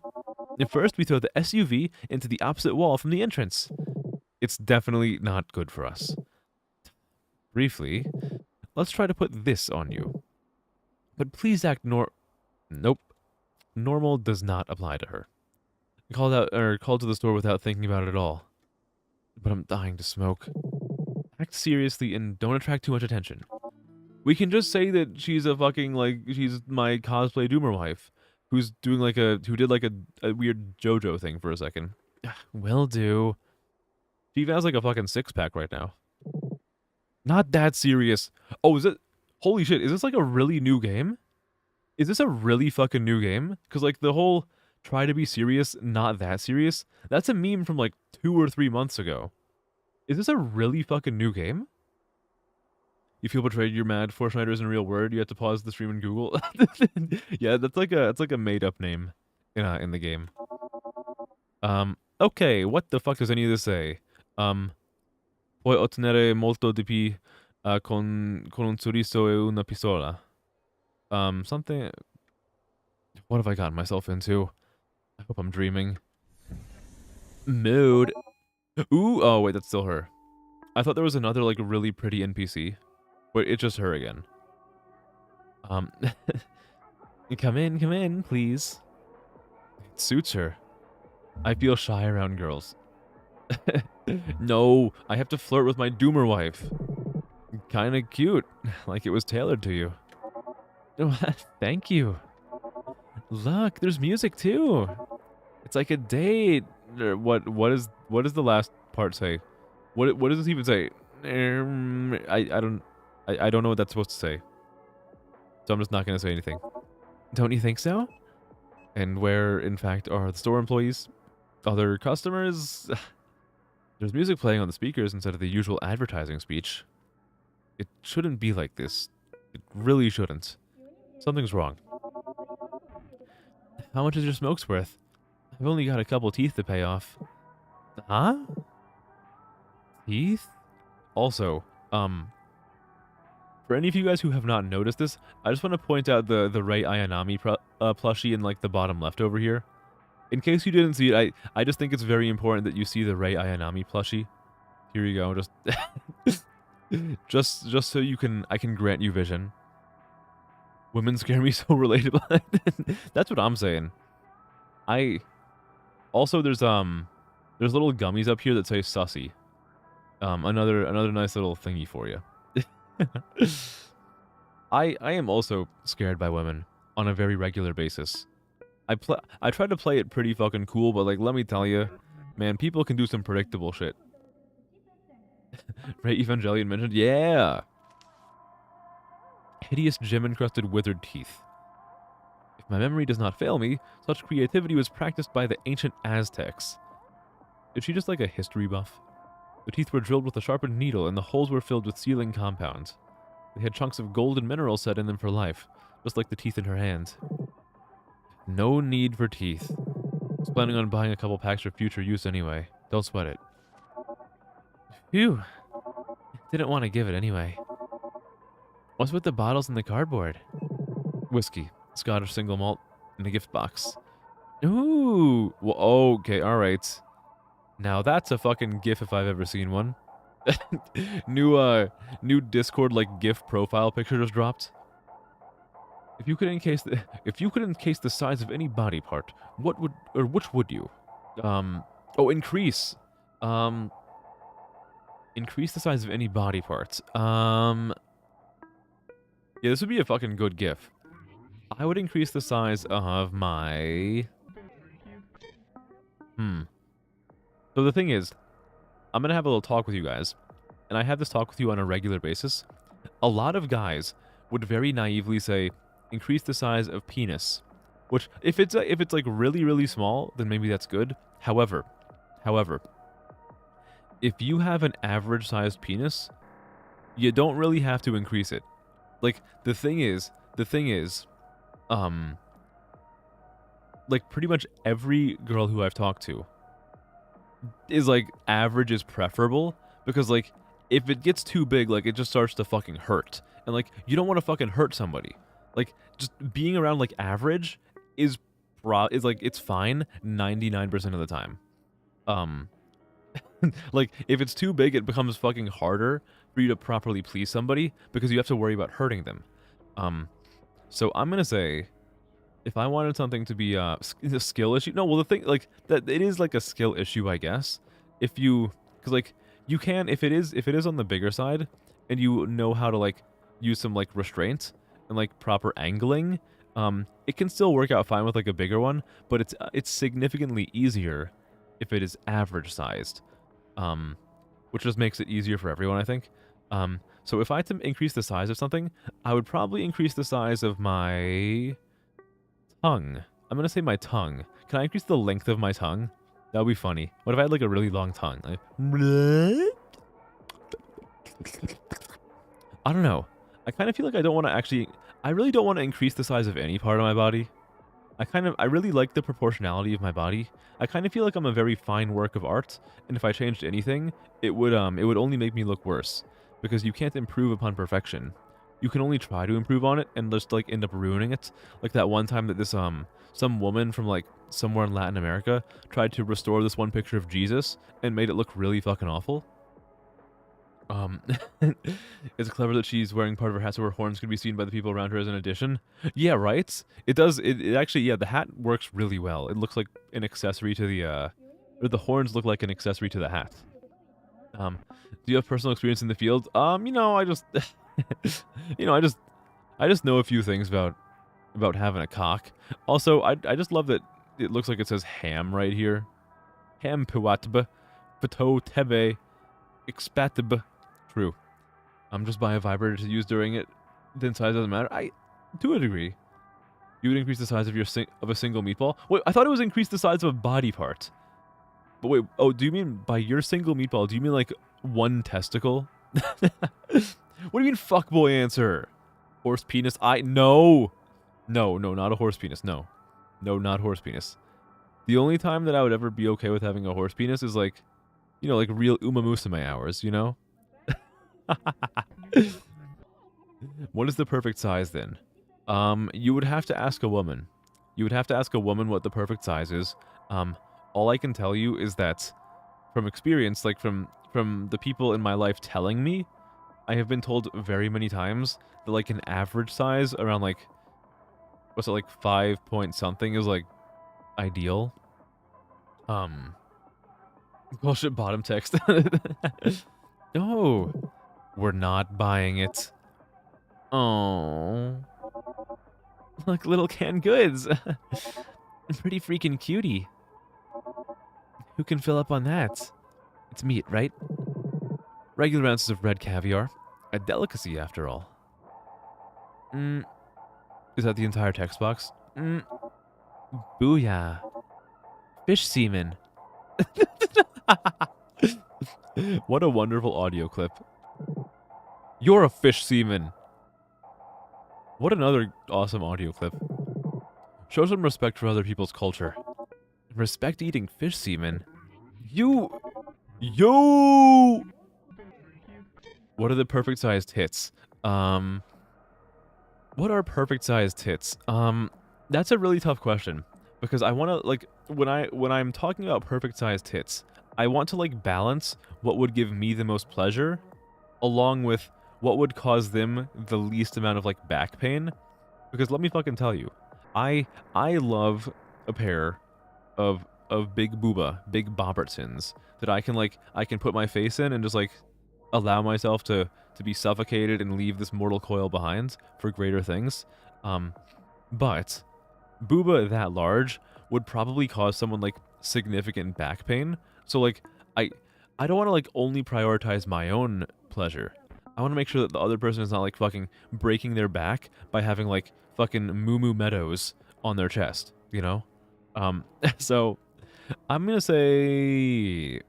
First, we throw the SUV into the opposite wall from the entrance. It's definitely not good for us. Briefly, let's try to put this on you. But please act Nope. Normal does not apply to her. Called to the store without thinking about it at all. But I'm dying to smoke. Act seriously and don't attract too much attention. We can just say that she's a fucking, she's my cosplay doomer wife. who's doing like who did like a weird JoJo thing for a second. Will do. She even has like a fucking six-pack right now. Not that serious. Oh, is it? Holy shit, is this like a really new game? Is this a really fucking new game? Because like the whole try to be serious, not that serious, that's a meme from like 2 or 3 months ago. Is this a really fucking new game? You feel betrayed, you're mad, Forschneider isn't a real word, you have to pause the stream and Google. Yeah, that's like a made up name in the game. Okay, what the fuck does any of this say? Puoi ottenere molto di più con un sorriso e una pistola. Something. What have I gotten myself into? I hope I'm dreaming. Mood. Ooh, oh wait, that's still her. I thought there was another like really pretty NPC, but it's just her again. Come in, please. It suits her. I feel shy around girls. No, I have to flirt with my doomer wife. Kinda cute, like it was tailored to you. Thank you. Look, there's music too. It's like a date. What is the last part say? What does this even say? I don't know what that's supposed to say. So I'm just not gonna say anything. Don't you think so? And where in fact are the store employees? Other customers? There's music playing on the speakers instead of the usual advertising speech. It shouldn't be like this. It really shouldn't. Something's wrong. How much is your smokes worth? I've only got a couple teeth to pay off. Huh? Teeth? Also, for any of you guys who have not noticed this, I just want to point out the Rei Ayanami plushie in like the bottom left over here. In case you didn't see it, I just think it's very important that you see the Rei Ayanami plushie. Here you go, just so I can grant you vision. Women scare me so relatable. That's what I'm saying. Also there's little gummies up here that say sussy. Another nice little thingy for you. I am also scared by women on a very regular basis. I try to play it pretty fucking cool, but like let me tell you, man, people can do some predictable shit. Ray Evangelion mentioned, yeah. Hideous gem-encrusted withered teeth. If my memory does not fail me, such creativity was practiced by the ancient Aztecs. Is she just like a history buff? The teeth were drilled with a sharpened needle, and the holes were filled with sealing compounds. They had chunks of gold and minerals set in them for life, just like the teeth in her hand. No need for teeth. I was planning on buying a couple packs for future use anyway. Don't sweat it. Phew. Didn't want to give it anyway. What's with the bottles and the cardboard? Whiskey, Scottish single malt, in a gift box. Ooh. Well, okay, alright. Now that's a fucking GIF if I've ever seen one. New Discord like GIF profile picture just dropped. If you could encase the size of any body part, which would you? Increase. Increase the size of any body part. Yeah, this would be a fucking good GIF. I would increase the size of my... So the thing is, I'm gonna have a little talk with you guys, and I have this talk with you on a regular basis. A lot of guys would very naively say, increase the size of penis. Which, if it's like really, really small, then maybe that's good. However, if you have an average-sized penis, you don't really have to increase it. Like, the thing is, like, pretty much every girl who I've talked to is, like, average is preferable, because, like, if it gets too big, like, it just starts to fucking hurt. And, like, you don't want to fucking hurt somebody. Like, just being around, like, average is like, it's fine 99% of the time. Like, if it's too big, it becomes fucking harder for you to properly please somebody because you have to worry about hurting them. So I'm gonna say, if I wanted something to be a skill issue, no, well, the thing, like, that it is like a skill issue, I guess. If you, because like, you can, if it is on the bigger side, and you know how to like use some like restraint and like proper angling, It can still work out fine with like a bigger one, but it's significantly easier if it is average sized, which just makes it easier for everyone, I think. So if I had to increase the size of something, I would probably increase the size of my tongue. I'm gonna say my tongue. Can I increase the length of my tongue? That would be funny. What if I had like a really long tongue? Like, I don't know. I kind of feel like I don't want to actually... I really don't want to increase the size of any part of my body. I really like the proportionality of my body. I kind of feel like I'm a very fine work of art, and if I changed anything, it would only make me look worse, because you can't improve upon perfection. You can only try to improve on it and just like end up ruining it. Like that one time that this some woman from like somewhere in Latin America tried to restore this one picture of Jesus and made it look really fucking awful. It's clever that she's wearing part of her hat so her horns can be seen by the people around her as an addition. Yeah, right? It does, it actually, yeah, the hat works really well. It looks like an accessory to the, or the horns look like an accessory to the hat. Do you have personal experience in the field? You know, I just, you know, I just know a few things about having a cock. Also, I just love that it looks like it says ham right here. Ham piwatba, pato tebe, expatib. True. Just buy a vibrator to use during it. Then size doesn't matter. To a degree. You would increase the size of a single meatball. Wait, I thought it was increase the size of a body part. But wait, oh, do you mean by your single meatball? Do you mean like one testicle? What do you mean, fuckboy answer? Horse penis? No, not a horse penis. No, not horse penis. The only time that I would ever be okay with having a horse penis is like, you know, like real Uma Musume hours, you know? What is the perfect size then? You would have to ask a woman. You would have to ask a woman what the perfect size is. All I can tell you is that from experience, like from the people in my life telling me, I have been told very many times that like an average size around like, what's it, like 5 point something is like ideal. Bullshit bottom text. No, we're not buying it. Oh, look, little canned goods. Pretty freaking cutie. Who can fill up on that? It's meat, right? Regular ounces of red caviar. A delicacy, after all. Is that the entire text box? Booyah. Fish semen. What a wonderful audio clip. You're a fish semen. What another awesome audio clip. Show some respect for other people's culture. Respect eating fish semen. Yo! What are the perfect sized tits? What are perfect sized tits? That's a really tough question. Because I want to, like, when I'm talking about perfect sized tits, I want to, like, balance what would give me the most pleasure along with what would cause them the least amount of, like, back pain. Because let me fucking tell you, I love a pair of big Bobbertsons that I can put my face in and just, like, allow myself to be suffocated and leave this mortal coil behind for greater things. But booba that large would probably cause someone, like, significant back pain. So, like, I don't want to, like, only prioritize my own pleasure. I want to make sure that the other person is not, like, fucking breaking their back by having, like, fucking moo meadows on their chest, you know? So I'm gonna say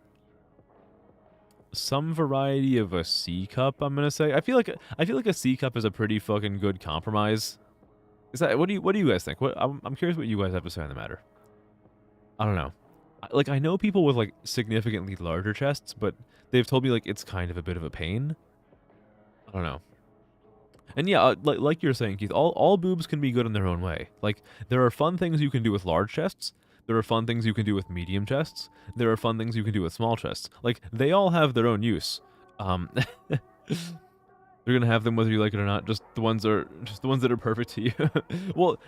some variety of a C cup. I'm gonna say I feel like a C cup is a pretty fucking good compromise. Is that what do you guys think? I'm curious what you guys have to say on the matter. I don't know. Like, I know people with, like, significantly larger chests, but they've told me, like, it's kind of a bit of a pain. I don't know. And yeah, like you're saying, Keith, all boobs can be good in their own way. Like, there are fun things you can do with large chests. There are fun things you can do with medium chests. There are fun things you can do with small chests. Like, they all have their own use. You're gonna have them whether you like it or not. Just the ones that are perfect to you. Well,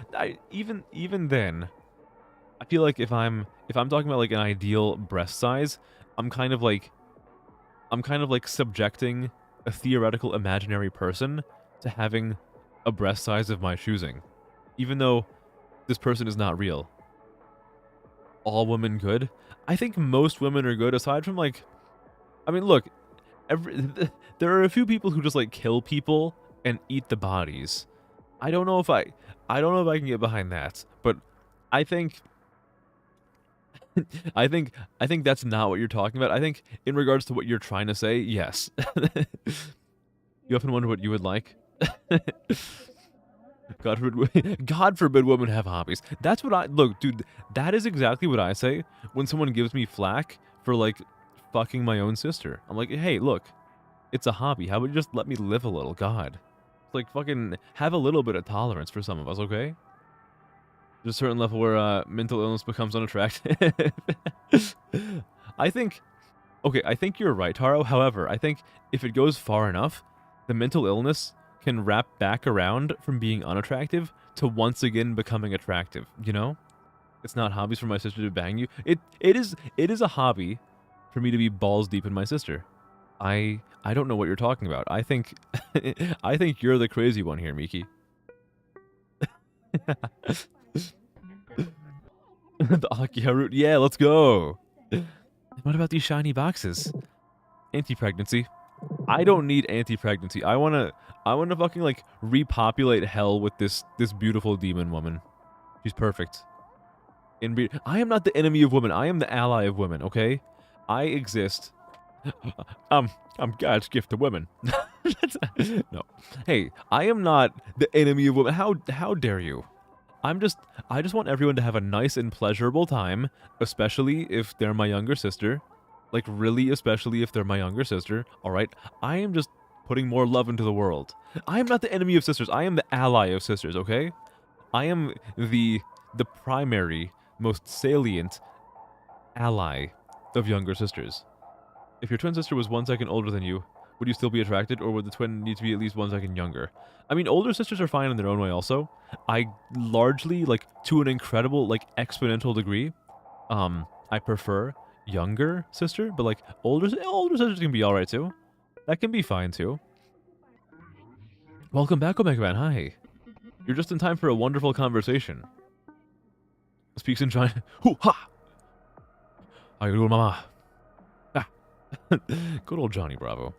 even then, I feel like if I'm talking about, like, an ideal breast size, I'm kind of like subjecting a theoretical imaginary person to having a breast size of my choosing. even though this person is not real. All women good? I think most women are good, aside from like, I mean, look, there are a few people who just like kill people and eat the bodies. I don't know if I can get behind that, but I think I think that's not what you're talking about. I think in regards to what you're trying to say, yes. You often wonder what you would like. God forbid women have hobbies. That's what I look, dude. That is exactly what I say when someone gives me flack for like fucking my own sister. I'm like, hey, look, it's a hobby. How about you just let me live a little? God, like fucking have a little bit of tolerance for some of us, okay? There's a certain level where mental illness becomes unattractive. I think, okay, I think you're right, Taro. However, I think if it goes far enough, the mental illness can wrap back around from being unattractive to once again becoming attractive, you know? It's not hobbies for my sister to bang you. It is a hobby for me to be balls deep in my sister. I don't know what you're talking about. I think I think you're the crazy one here, Miki. The Akia route. Yeah, let's go. What about these shiny boxes? Anti-pregnancy. I don't need anti-pregnancy. I wanna fucking like repopulate hell with this beautiful demon woman. She's perfect. I am not the enemy of women. I am the ally of women, okay? I exist. I'm God's gift to women. No. Hey, I am not the enemy of women. How dare you? I just want everyone to have a nice and pleasurable time, especially if they're my younger sister. Like, really, especially if they're my younger sister, alright? I am just putting more love into the world. I am not the enemy of sisters. I am the ally of sisters, okay? I am the primary, most salient ally of younger sisters. If your twin sister was 1 second older than you, would you still be attracted, or would the twin need to be at least 1 second younger? I mean, older sisters are fine in their own way also. I largely, like, to an incredible, like, exponential degree, I prefer younger sister, but, like, older sisters can be alright too. That can be fine too. Welcome back, Omega Man. Hi. You're just in time for a wonderful conversation. Speaks in China. Hoo ha! How you doing, mama? Ah. Good old Johnny Bravo.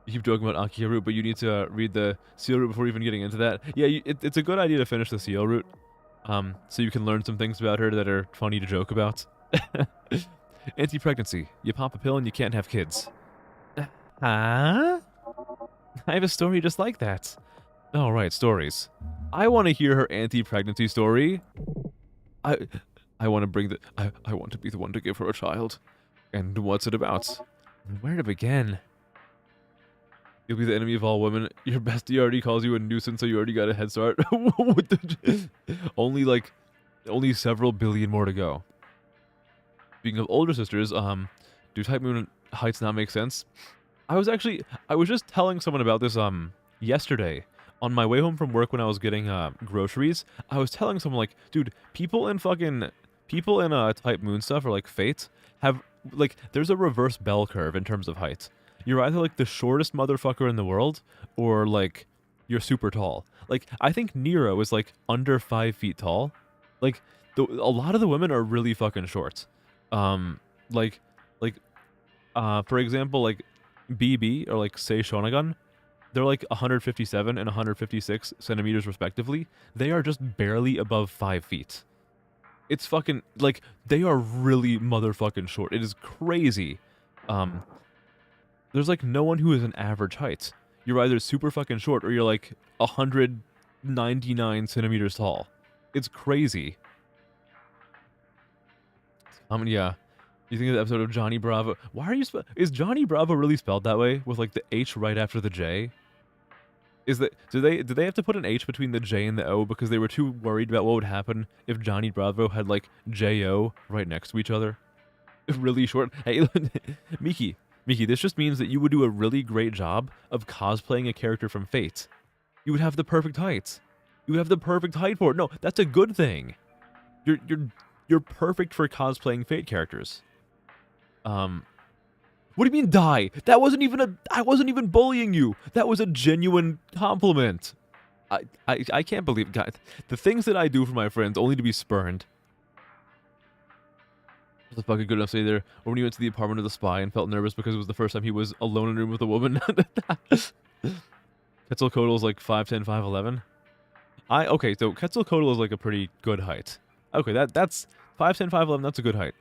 You keep joking about Akia route, but you need to read the seal route before even getting into that. Yeah, it's a good idea to finish the seal route, so you can learn some things about her that are funny to joke about. Anti-pregnancy. You pop a pill and you can't have kids. Huh? I have a story just like that. All right, stories. I want to hear her anti-pregnancy story. I want to bring the... I want to be the one to give her a child. And what's it about? Where to begin? You'll be the enemy of all women. Your bestie already calls you a nuisance, so you already got a head start. What the... Only several billion more to go. Speaking of older sisters, do type moon heights not make sense? I was just telling someone about this, yesterday. On my way home from work when I was getting, groceries, I was telling someone, like, dude, people in type moon stuff, or, like, fate, have, like, there's a reverse bell curve in terms of height. You're either, like, the shortest motherfucker in the world, or, like, you're super tall. Like, I think Nero is, like, under 5 feet tall. Like, a lot of the women are really fucking short. For example, like, BB, or, like, Sei Shonagon, they're, like, 157 and 156 centimeters, respectively. They are just barely above 5 feet. It's fucking, like, they are really motherfucking short. It is crazy. There's, like, no one who is an average height. You're either super fucking short, or you're, like, 199 centimeters tall. It's crazy. Yeah. You think of the episode of Johnny Bravo? Why are you is Johnny Bravo really spelled that way, with, like, the H right after the J? Did they have to put an H between the J and the O because they were too worried about what would happen if Johnny Bravo had, like, J-O right next to each other? Really short. Hey, Miki, this just means that you would do a really great job of cosplaying a character from Fate. You would have the perfect height. You would have the perfect height for it. No, that's a good thing. You're perfect for cosplaying Fate characters. What do you mean die? I wasn't even bullying you. That was a genuine compliment. I can't believe, God, the things that I do for my friends only to be spurned. Was the fucking good enough to say there, or when he went to the apartment of the spy and felt nervous because it was the first time he was alone in a room with a woman. Quetzalcoatl is like 5'10", 5'11". Okay, so Quetzalcoatl is like a pretty good height. Okay, that's 5'10", 5'11", that's a good height.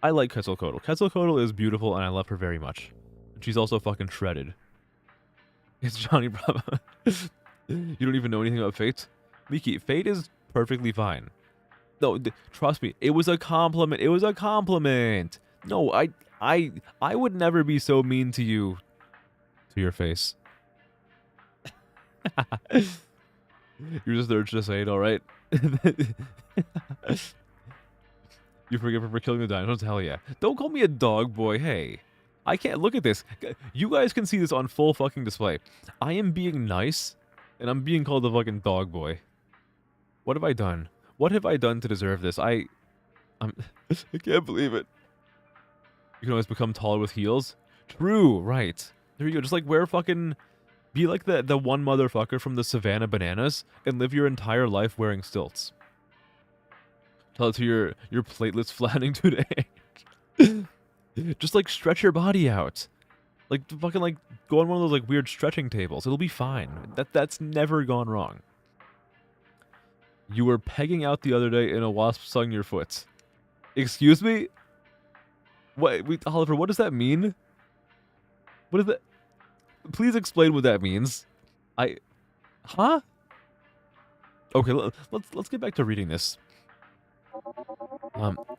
I like Quetzalcoatl. Quetzalcoatl is beautiful and I love her very much. And she's also fucking shredded. It's Johnny Bravo. You don't even know anything about Fate? Miki, Fate is perfectly fine. No, trust me, it was a compliment. It was a compliment. No, I would never be so mean to you. To your face. You're just urged to say it, alright? You forgive her for killing the dinosaurs? Hell yeah. Don't call me a dog boy, hey. I can't look at this. You guys can see this on full fucking display. I am being nice, and I'm being called a fucking dog boy. What have I done? What have I done to deserve this? I can't believe it. You can always become taller with heels. True, right. There you go. Just like wear fucking... Be like the one motherfucker from the Savannah Bananas and live your entire life wearing stilts. Tell it to your platelets flattening today. Just like stretch your body out. Like fucking like go on one of those like weird stretching tables. It'll be fine. That's never gone wrong. You were pegging out the other day and a wasp stung your foot. Excuse me? Wait, Oliver, what does that mean? What is that? Please explain what that means. Huh? Okay, let's get back to reading this.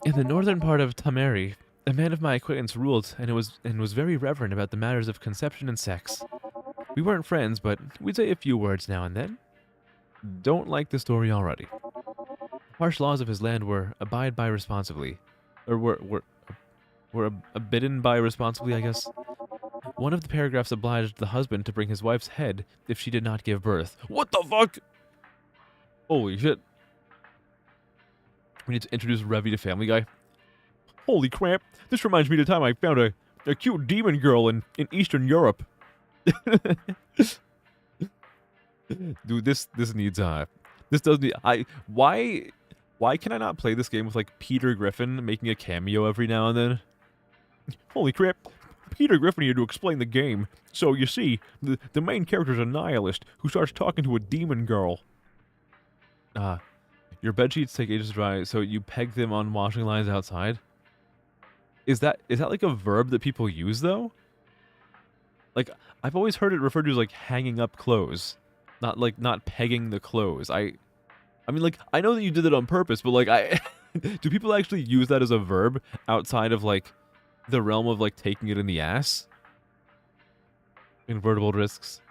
In the northern part of Tameri, a man of my acquaintance ruled and was very reverent about the matters of conception and sex. We weren't friends, but we'd say a few words now and then. Don't like the story already. Harsh laws of his land were abide by responsibly, or were abidden by responsibly, I guess. One of the paragraphs obliged the husband to bring his wife's head if she did not give birth. What the fuck? Holy shit. We need to introduce Revy to Family Guy. Holy crap. This reminds me of the time I found a cute demon girl in Eastern Europe. Dude, this needs this does need why can I not play this game with like Peter Griffin making a cameo every now and then? Holy crap. Peter Griffin here to explain the game. So, you see, the main character's a nihilist who starts talking to a demon girl. Your bedsheets take ages to dry, so you peg them on washing lines outside? Is that like a verb that people use, though? Like, I've always heard it referred to as, like, hanging up clothes. Not pegging the clothes. I mean, like, I know that you did it on purpose, but, like, do people actually use that as a verb outside of, like, the realm of, like, taking it in the ass? Invertible risks.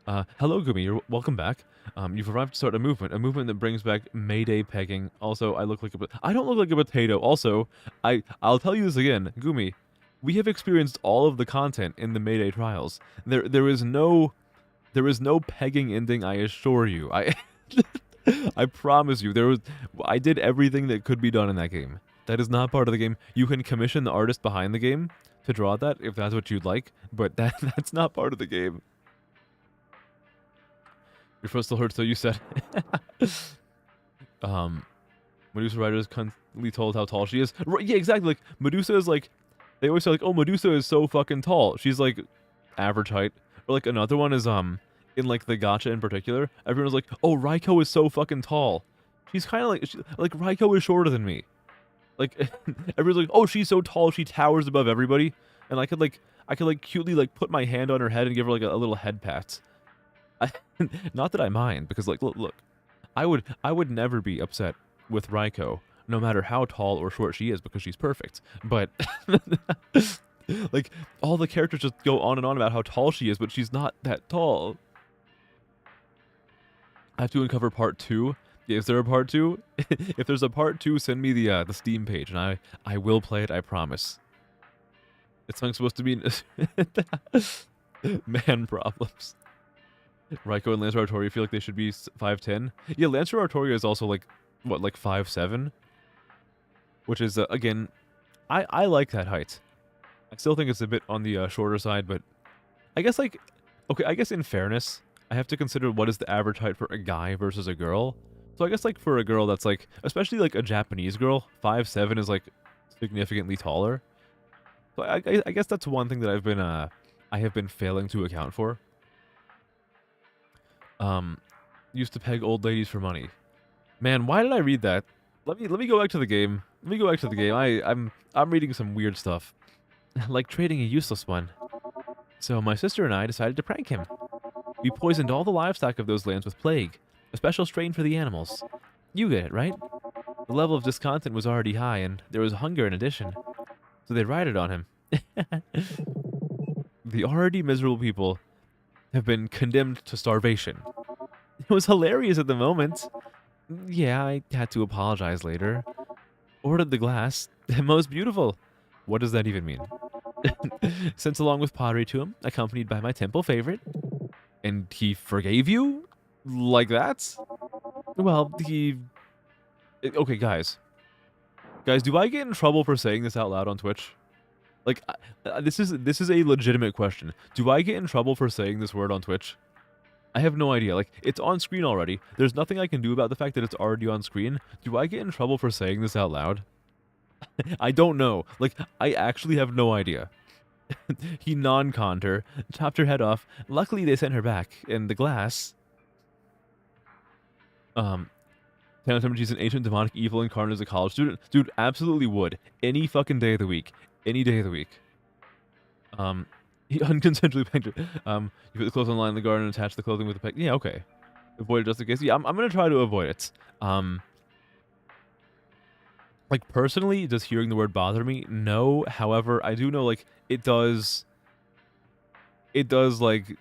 Hello, Gumi. Welcome back. You've arrived to start a movement that brings back Mayday pegging. Also, I don't look like a potato. Also, I'll tell you this again, Gumi. We have experienced all of the content in the Mayday trials. There is no pegging ending, I assure you. I promise you. I did everything that could be done in that game. That is not part of the game. You can commission the artist behind the game to draw that if that's what you'd like, but that's not part of the game. Your foot still hurts, though, you said. Medusa Rider is constantly told how tall she is. Right, yeah, exactly. Like, Medusa is like, they always say, like, oh, Medusa is so fucking tall. She's, like, average height. Or, like, another one is, in, like, the gacha in particular, everyone's like, oh, Raiko is so fucking tall. She's kind of like, Raiko is shorter than me. Like, everyone's like, oh, she's so tall, she towers above everybody. And I could cutely, like, put my hand on her head and give her, like, a little head pat. Not that I mind, because, like, look, I would never be upset with Raiko, no matter how tall or short she is, because she's perfect. But, like, all the characters just go on and on about how tall she is, but she's not that tall. I have to uncover part 2. Is there a part 2? If there's a part 2, send me the Steam page, and I will play it, I promise. It's not supposed to be... Man problems. Raiko and Lancer Artoria feel like they should be 5'10". Yeah, Lancer Artoria is also like, what, like 5'7"? Which is, again, I like that height. I still think it's a bit on the shorter side, but I guess, like, okay, I guess in fairness, I have to consider what is the average height for a guy versus a girl. So I guess like for a girl that's like, especially like a Japanese girl, 5'7" is like significantly taller. So I guess that's one thing that I have been failing to account for. Used to peg old ladies for money. Man, why did I read that? Let me go back to the game. Let me go back to the game. I'm reading some weird stuff. Like trading a useless one. So my sister and I decided to prank him. We poisoned all the livestock of those lands with plague, a special strain for the animals. You get it, right? The level of discontent was already high, and there was hunger in addition. So they rioted on him. The already miserable people have been condemned to starvation. It was hilarious at the moment. Yeah, I had to apologize later. Ordered the glass. Most beautiful. What does that even mean? Sent along with pottery to him, accompanied by my temple favorite. And he forgave you? Like that? Well, okay, guys. Guys, do I get in trouble for saying this out loud on Twitch? Like, this is a legitimate question. Do I get in trouble for saying this word on Twitch? I have no idea. Like, it's on screen already. There's nothing I can do about the fact that it's already on screen. Do I get in trouble for saying this out loud? I don't know. Like, I actually have no idea. He non-conned her, chopped her head off. Luckily, they sent her back. And the glass... She's an ancient demonic evil incarnate as a college student. Dude, absolutely would. Any fucking day of the week. Any day of the week. He unconsensually pegged her. You put the clothes online in the garden and attach the clothing with the peg. Yeah, okay. Avoid it just in case. Yeah, I'm gonna try to avoid it. Like, personally, does hearing the word bother me? No. However, I do know, like, it does, like,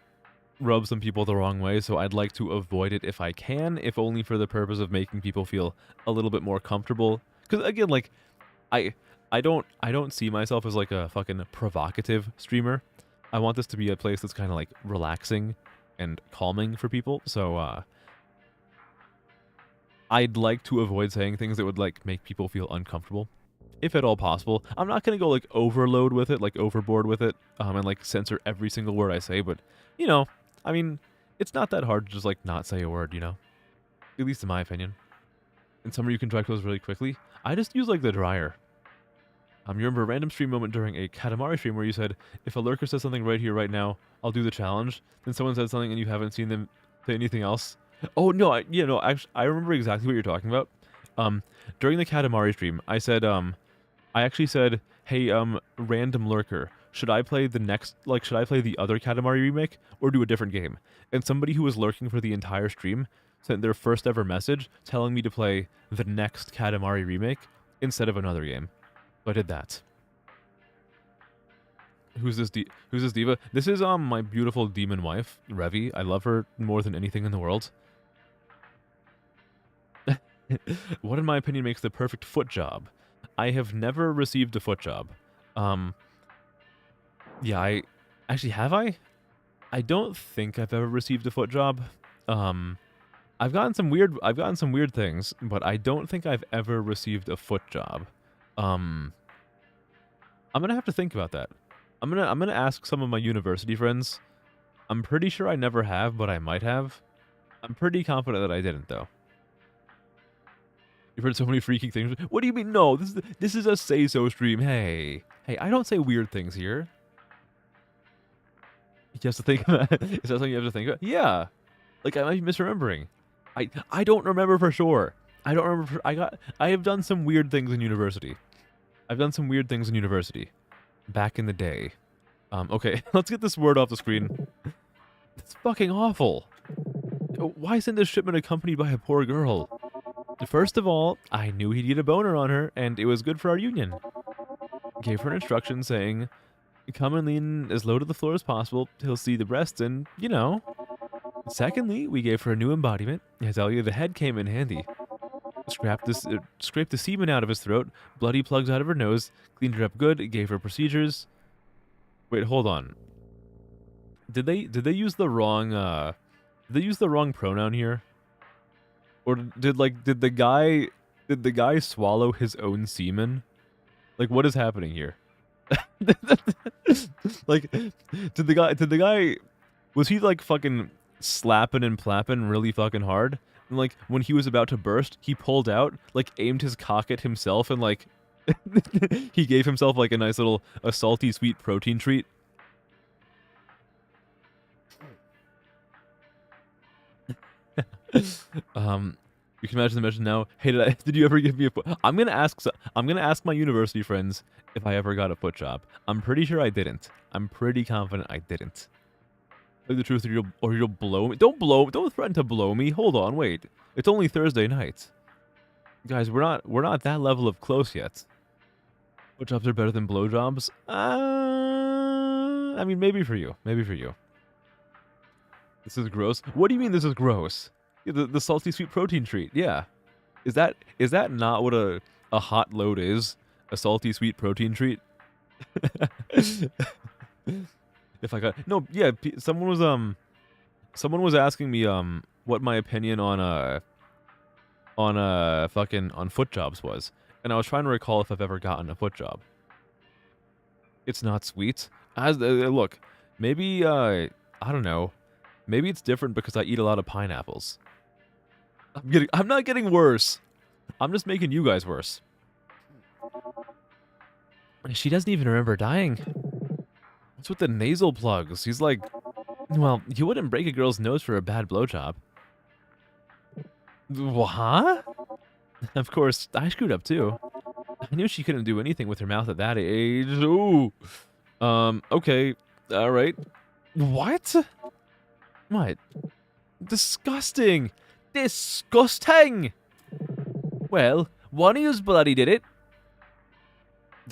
rub some people the wrong way, so I'd like to avoid it if I can, if only for the purpose of making people feel a little bit more comfortable. Because, again, like, I don't see myself as, like, a fucking provocative streamer. I want this to be a place that's kind of, like, relaxing and calming for people, so, I'd like to avoid saying things that would, like, make people feel uncomfortable, if at all possible. I'm not gonna go, like, overload with it, like, overboard with it, and, like, censor every single word I say, but, you know, I mean, it's not that hard to just, like, not say a word, you know? At least in my opinion. In summer, you can dry clothes really quickly. I just use, like, the dryer. You remember a random stream moment during a Katamari stream where you said, if a lurker says something right here, right now, I'll do the challenge. Then someone said something and you haven't seen them say anything else. Oh, no, actually, I remember exactly what you're talking about. During the Katamari stream, I said, I actually said, hey, random lurker, should I play the other Katamari remake, or do a different game? And somebody who was lurking for the entire stream sent their first ever message telling me to play the next Katamari remake instead of another game. So I did that. Who's this diva? This is, my beautiful demon wife, Revi. I love her more than anything in the world. What in my opinion makes the perfect foot job? I have never received a foot job. Yeah, have I? I don't think I've ever received a foot job. I've gotten some weird things, but I don't think I've ever received a foot job. I'm gonna have to think about that. I'm gonna ask some of my university friends. I'm pretty sure I never have, but I might have. I'm pretty confident that I didn't, though. You've heard so many freaky things. What do you mean? No, this is a say-so stream. Hey, I don't say weird things here. You have to think about it. Is that something you have to think about? Yeah. Like, I might be misremembering. I don't remember for sure. I don't remember. I have done some weird things in university. Back in the day. Okay, let's get this word off the screen. It's fucking awful. Why send this shipment accompanied by a poor girl? First of all, I knew he'd get a boner on her, and it was good for our union. Gave her an instruction saying, come and lean as low to the floor as possible, he'll see the breasts and, you know. Secondly, we gave her a new embodiment. I tell you, the head came in handy. Scraped the semen out of his throat, bloody plugs out of her nose, cleaned her up good, gave her procedures. Wait, hold on. Did they use the wrong pronoun here? Or did the guy swallow his own semen? Like, what is happening here? Like, did the guy Was he like fucking slapping and plapping really fucking hard? And like when he was about to burst, he pulled out, like aimed his cock at himself, and like he gave himself like a nice little salty sweet protein treat. You can imagine the mission now. Hey, did you ever give me a foot? I'm gonna ask my university friends if I ever got a foot job. I'm pretty sure I didn't. I'm pretty confident I didn't. Tell the truth, or you'll blow me. Don't threaten to blow me. Hold on, wait. It's only Thursday night. Guys, we're not that level of close yet. Foot jobs are better than blowjobs? I mean, maybe for you. Maybe for you. This is gross. What do you mean this is gross? Yeah, the salty sweet protein treat. Yeah. Is that not what a hot load is? A salty sweet protein treat? If I got no, yeah, someone was asking me what my opinion on foot jobs was, and I was trying to recall if I've ever gotten a foot job. It's not sweet. Look, maybe I don't know. Maybe it's different because I eat a lot of pineapples. I'm not getting worse. I'm just making you guys worse. She doesn't even remember dying. What's with the nasal plugs? He's like, well, you wouldn't break a girl's nose for a bad blowjob. Huh? Of course, I screwed up too. I knew she couldn't do anything with her mouth at that age. Ooh. Okay. All right. What? What? Disgusting! Disgusting! Well, one of you's bloody did it.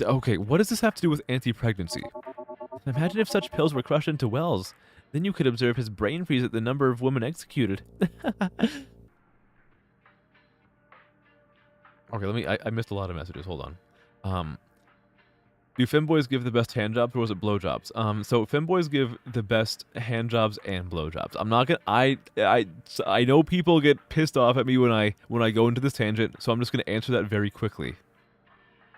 Okay, what does this have to do with anti-pregnancy? Imagine if such pills were crushed into Wells. Then you could observe his brain freeze at the number of women executed. Okay, I missed a lot of messages. Hold on. Do femboys give the best handjobs or was it blowjobs? So femboys give the best handjobs and blowjobs. I'm not gonna. I know people get pissed off at me when I go into this tangent, so I'm just gonna answer that very quickly.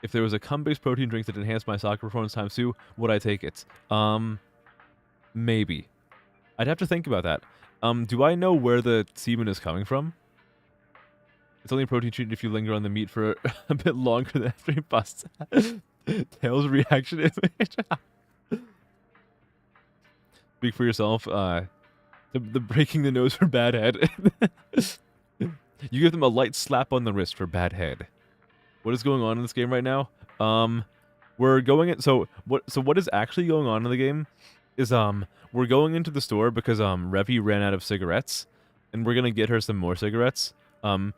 If there was a cum-based protein drink that enhanced my soccer performance times 2, would I take it? Maybe. I'd have to think about that. Do I know where the semen is coming from? It's only protein treated if you linger on the meat for a bit longer than after you bust. Tails reaction image. Speak for yourself. The breaking the nose for bad head. You give them a light slap on the wrist for bad head. What is going on in this game right now? We're going in. So what is actually going on in the game is we're going into the store because Revy ran out of cigarettes, and we're gonna get her some more cigarettes. So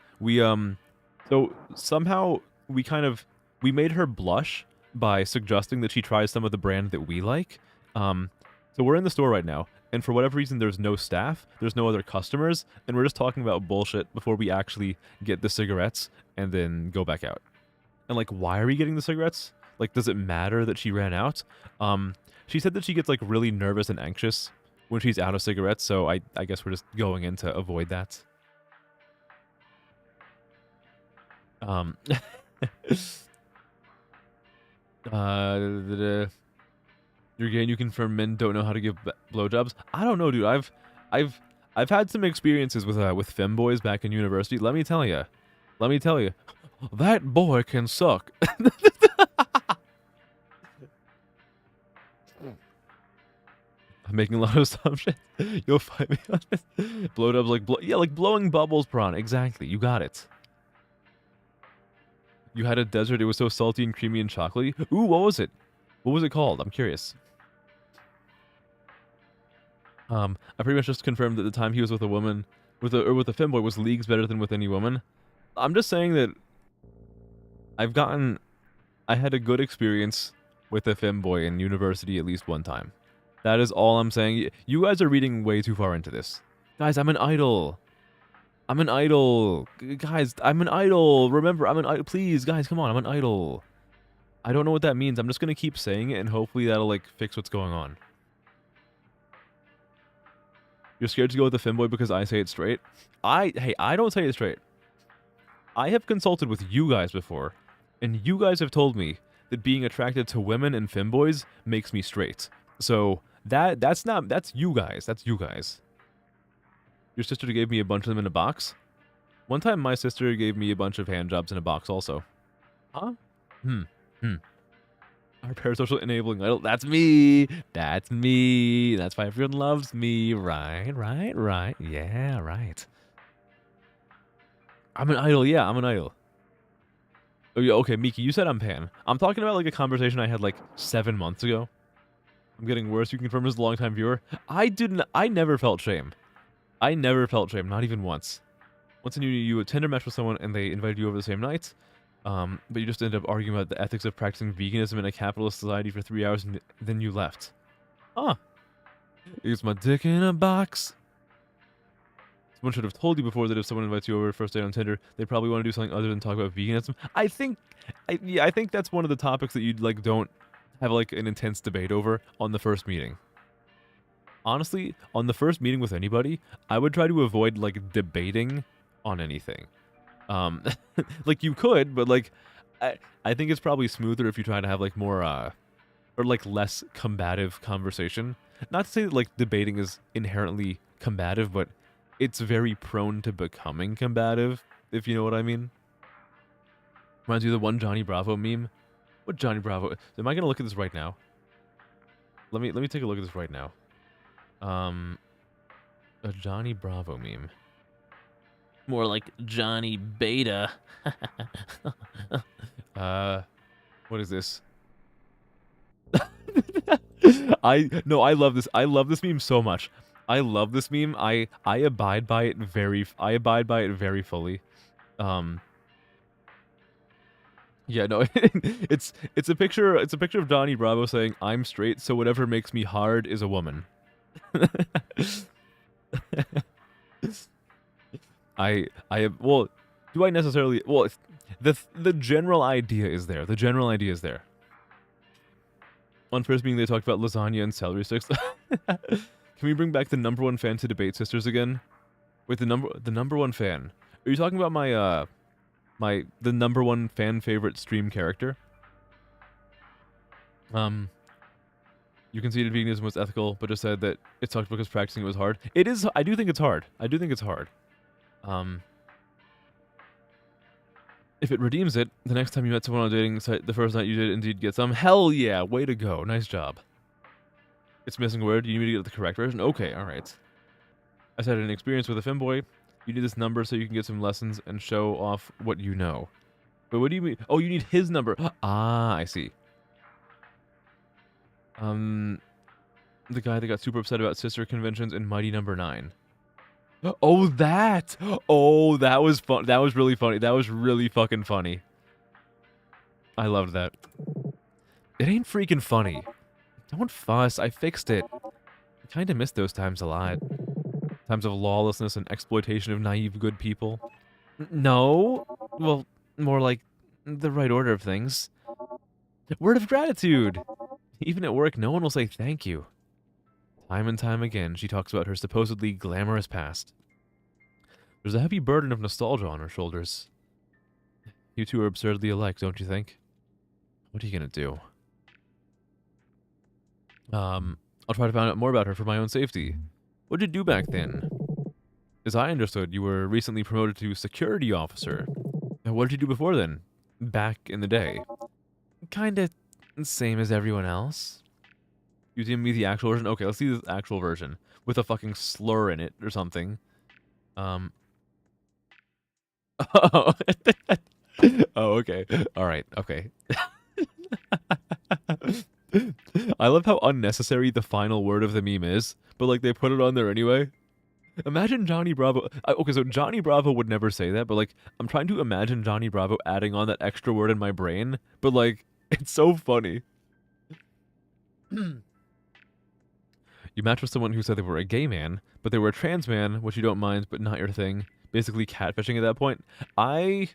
somehow we made her blush by suggesting that she tries some of the brand that we like. So we're in the store right now, and for whatever reason, there's no staff, there's no other customers, and we're just talking about bullshit before we actually get the cigarettes and then go back out. And like, why are we getting the cigarettes? Like, does it matter that she ran out? She said that she gets like really nervous and anxious when she's out of cigarettes, so I guess we're just going in to avoid that. You're gay and you confirm men don't know how to give blowjobs. I don't know, dude. I've had some experiences with femboys back in university. Let me tell you, that boy can suck. I'm making a lot of assumptions. You'll find me on this. Blowjobs like blowing bubbles, prawn. Exactly, you got it. You had a desert. It was so salty and creamy and chocolatey. Ooh, what was it? What was it called? I'm curious. I pretty much just confirmed that the time he was with a woman, with a femboy, was leagues better than with any woman. I'm just saying that I had a good experience with a femboy in university at least one time. That is all I'm saying. You guys are reading way too far into this. Guys, I'm an idol. I'm an idol. Guys, I'm an idol. Remember, I'm an idol. Please, guys, come on. I'm an idol. I don't know what that means. I'm just going to keep saying it, and hopefully that'll, like, fix what's going on. You're scared to go with the femboy because I say it straight? Hey, I don't say it straight. I have consulted with you guys before, and you guys have told me that being attracted to women and femboys makes me straight. So, That's not, that's you guys. That's you guys. Your sister gave me a bunch of them in a box? One time my sister gave me a bunch of hand jobs in a box also. Huh? Hmm. Our parasocial enabling idol. That's me. That's me. That's why everyone loves me. Right. Yeah, right. I'm an idol. Yeah, I'm an idol. Oh, yeah, okay, Miki, you said I'm pan. I'm talking about like a conversation I had like 7 months ago. I'm getting worse. You can confirm as a longtime viewer. I never felt shame. I never felt shame, not even once. Once you a Tinder match with someone and they invited you over the same night, but you just ended up arguing about the ethics of practicing veganism in a capitalist society for 3 hours and then you left. Huh. It's my dick in a box. Someone should have told you before that if someone invites you over first date on Tinder, they probably want to do something other than talk about veganism. I think that's one of the topics that you like don't have like an intense debate over on the first meeting. Honestly, on the first meeting with anybody, I would try to avoid like debating on anything. Like you could, but like I think it's probably smoother if you try to have like more or like less combative conversation. Not to say that like debating is inherently combative, but it's very prone to becoming combative, if you know what I mean. Reminds you of the one Johnny Bravo meme. What Johnny Bravo? Am I gonna look at this right now? Let me take a look at this right now. A Johnny Bravo meme. More like Johnny Beta. What is this? I love this. I love this meme so much. I love this meme. I abide by it very fully. Yeah, no. it's a picture of Johnny Bravo saying, "I'm straight, so whatever makes me hard is a woman." Well, do I necessarily, well, the general idea is there. The general idea is there. On first meeting, they talked about lasagna and celery sticks. Can we bring back the number one fan to debate sisters again? Wait, the number one fan. Are you talking about my the number one fan favorite stream character? You conceded veganism was ethical, but just said that it sucked because practicing it was hard. It is. I do think it's hard. If it redeems it, the next time you met someone on a dating site, the first night you did indeed get some. Hell yeah, way to go. Nice job. It's missing a word. You need me to get the correct version? Okay, alright. I said an experience with a femboy. You need this number so you can get some lessons and show off what you know. But what do you mean? Oh, you need his number. Ah, I see. The guy that got super upset about sister conventions in Mighty Number 9. Oh, that! Oh, that was fun. That was really funny. That was really fucking funny. I loved that. It ain't freaking funny. Don't fuss. I fixed it. I kind of miss those times a lot. Times of lawlessness and exploitation of naive good people. No. Well, more like the right order of things. Word of gratitude. Even at work, no one will say thank you. Time and time again, she talks about her supposedly glamorous past. There's a heavy burden of nostalgia on her shoulders. You two are absurdly alike, don't you think? What are you gonna do? I'll try to find out more about her for my own safety. What'd you do back then? As I understood, you were recently promoted to security officer. And what did you do before then? Back in the day? Kinda same as everyone else. You giving me the actual version? Okay, let's see the actual version. With a fucking slur in it or something. Oh, oh okay. Alright, okay. I love how unnecessary the final word of the meme is, but like they put it on there anyway. Imagine Johnny Bravo. Okay, so Johnny Bravo would never say that, but like I'm trying to imagine Johnny Bravo adding on that extra word in my brain, but like it's so funny. You matched with someone who said they were a gay man, but they were a trans man, which you don't mind, but not your thing. Basically catfishing at that point. I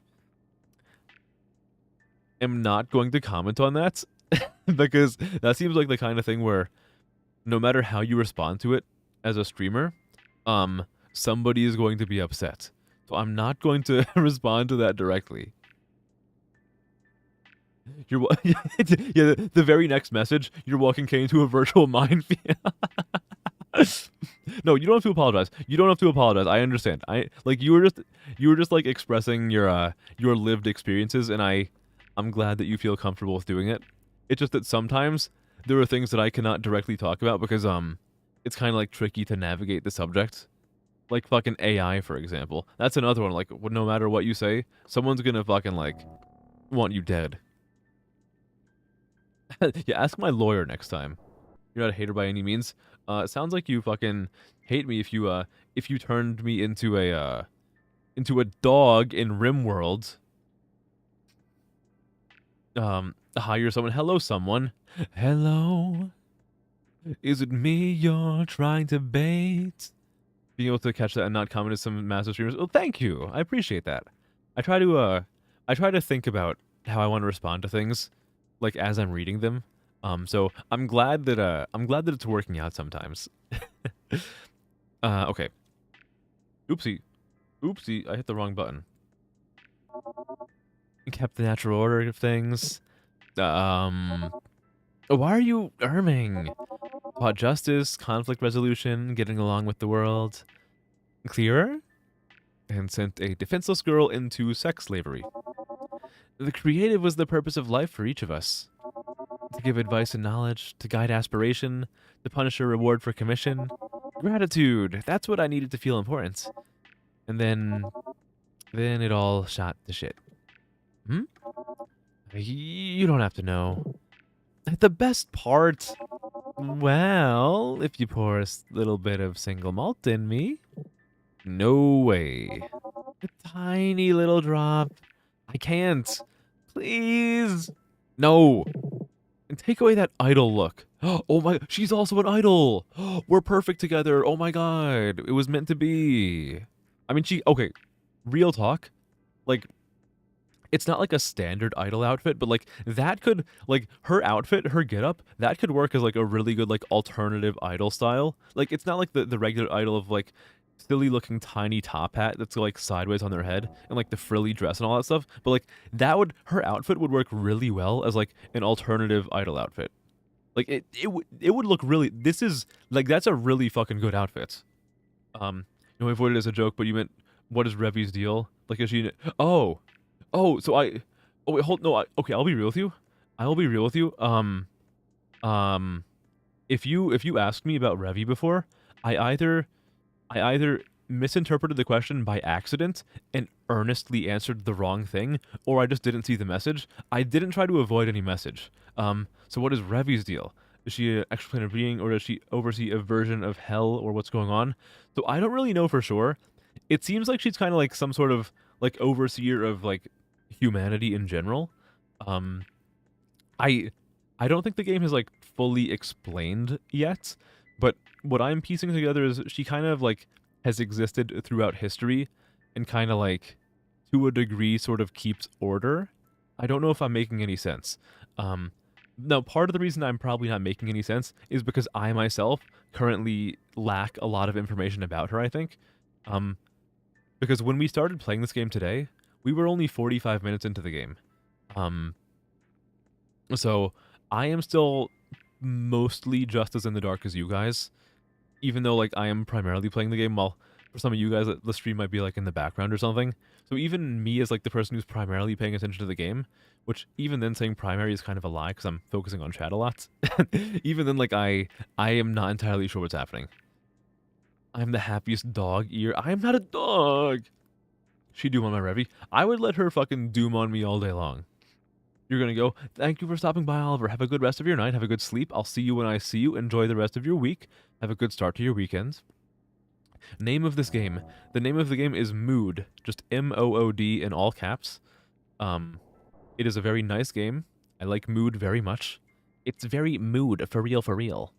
am not going to comment on that, because that seems like the kind of thing where no matter how you respond to it as a streamer, somebody is going to be upset. So I'm not going to respond to that directly. yeah, the very next message, you're walking Kay into a virtual minefield. No, you don't have to apologize. You don't have to apologize. I understand. I like you were just like expressing your lived experiences, and I'm glad that you feel comfortable with doing it. It's just that sometimes there are things that I cannot directly talk about because it's kind of like tricky to navigate the subject. Like fucking AI, for example. That's another one. Like, no matter what you say, someone's gonna fucking like want you dead. Yeah, ask my lawyer next time. You're not a hater by any means. It sounds like you fucking hate me if you turned me into a dog in RimWorld. Hire someone. Hello, someone. Hello. Is it me you're trying to bait? Being able to catch that and not comment to some massive streamers. Well, thank you. I appreciate that. I try to think about how I want to respond to things, like as I'm reading them. So I'm glad that it's working out sometimes. Okay. Oopsie. Oopsie, I hit the wrong button. Kept the natural order of things. Why are you erming? About justice, conflict resolution, getting along with the world. Clearer? And sent a defenseless girl into sex slavery. The creative was the purpose of life for each of us. To give advice and knowledge, to guide aspiration, to punish or reward for commission. Gratitude, that's what I needed to feel important. And then it all shot to shit. Hmm? You don't have to know. The best part? Well, if you pour a little bit of single malt in me. No way. A tiny little drop. I can't. Please. No. And take away that idol look. Oh my, she's also an idol. We're perfect together. Oh my god. It was meant to be. I mean, okay, real talk. Like, it's not like a standard idol outfit, but like that could, like her outfit, her getup, that could work as like a really good like alternative idol style. Like it's not like the regular idol of like silly looking tiny top hat that's like sideways on their head and like the frilly dress and all that stuff. But like her outfit would work really well as like an alternative idol outfit. Like it would look really, this is like, that's a really fucking good outfit. You know, I avoided it as a joke, but you meant, what is Revi's deal? Like, is she, oh, so oh wait, okay, I'll be real with you. If you asked me about Revi before, I either misinterpreted the question by accident and earnestly answered the wrong thing, or I just didn't see the message. I didn't try to avoid any message. So what is Revi's deal? Is she an extraplanar being, or does she oversee a version of hell, or what's going on? So I don't really know for sure. It seems like she's kind of like some sort of like overseer of like humanity in general. I don't think the game has like fully explained yet, but what I'm piecing together is she kind of like has existed throughout history and kind of like to a degree sort of keeps order. I don't know if I'm making any sense. Now, part of the reason I'm probably not making any sense is because I myself currently lack a lot of information about her, I think. Because when we started playing this game today, we were only 45 minutes into the game. So I am still mostly just as in the dark as you guys, even though like I am primarily playing the game, while for some of you guys the stream might be like in the background or something. So even me as like the person who's primarily paying attention to the game, which even then saying primary is kind of a lie because I'm focusing on chat a lot. Even then, like I am not entirely sure what's happening. I'm the happiest dog ear. I am not a dog. She doom on my Revi. I would let her fucking doom on me all day long. You're gonna go, thank you for stopping by, Oliver. Have a good rest of your night. Have a good sleep. I'll see you when I see you. Enjoy the rest of your week. Have a good start to your weekend. Name of this game. The name of the game is Mood. Just M-O-O-D in all caps. It is a very nice game. I like Mood very much. It's very mood, for real, for real.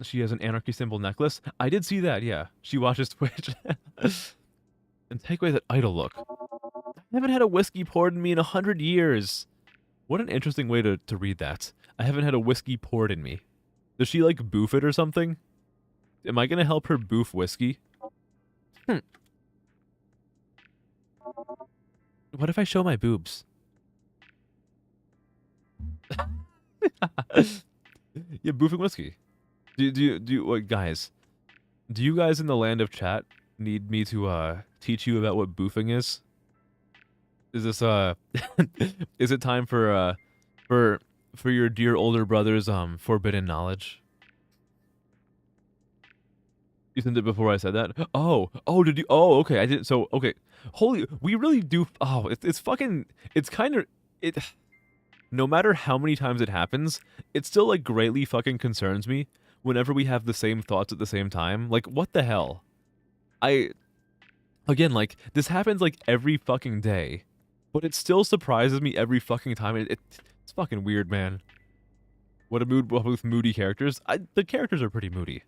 She has an anarchy symbol necklace. I did see that, yeah. She watches Twitch. And take away that idol look. I haven't had a whiskey poured in me in 100 years. What an interesting way to read that. I haven't had a whiskey poured in me. Does she like boof it or something? Am I gonna help her boof whiskey? What if I show my boobs? Yeah, boofing whiskey. What, guys? Do you guys in the land of chat need me to teach you about what boofing is? Is this is it time for your dear older brother's forbidden knowledge? You sent it before I said that? Oh, did you? Oh, okay, I did. So, okay. Holy, we really do. Oh, it's fucking, it's kind of, it, no matter how many times it happens, it still, like, greatly fucking concerns me whenever we have the same thoughts at the same time. Like, what the hell? Again, like, this happens, like, every fucking day, but it still surprises me every fucking time. It's fucking weird, man. What a mood with moody characters. The characters are pretty moody.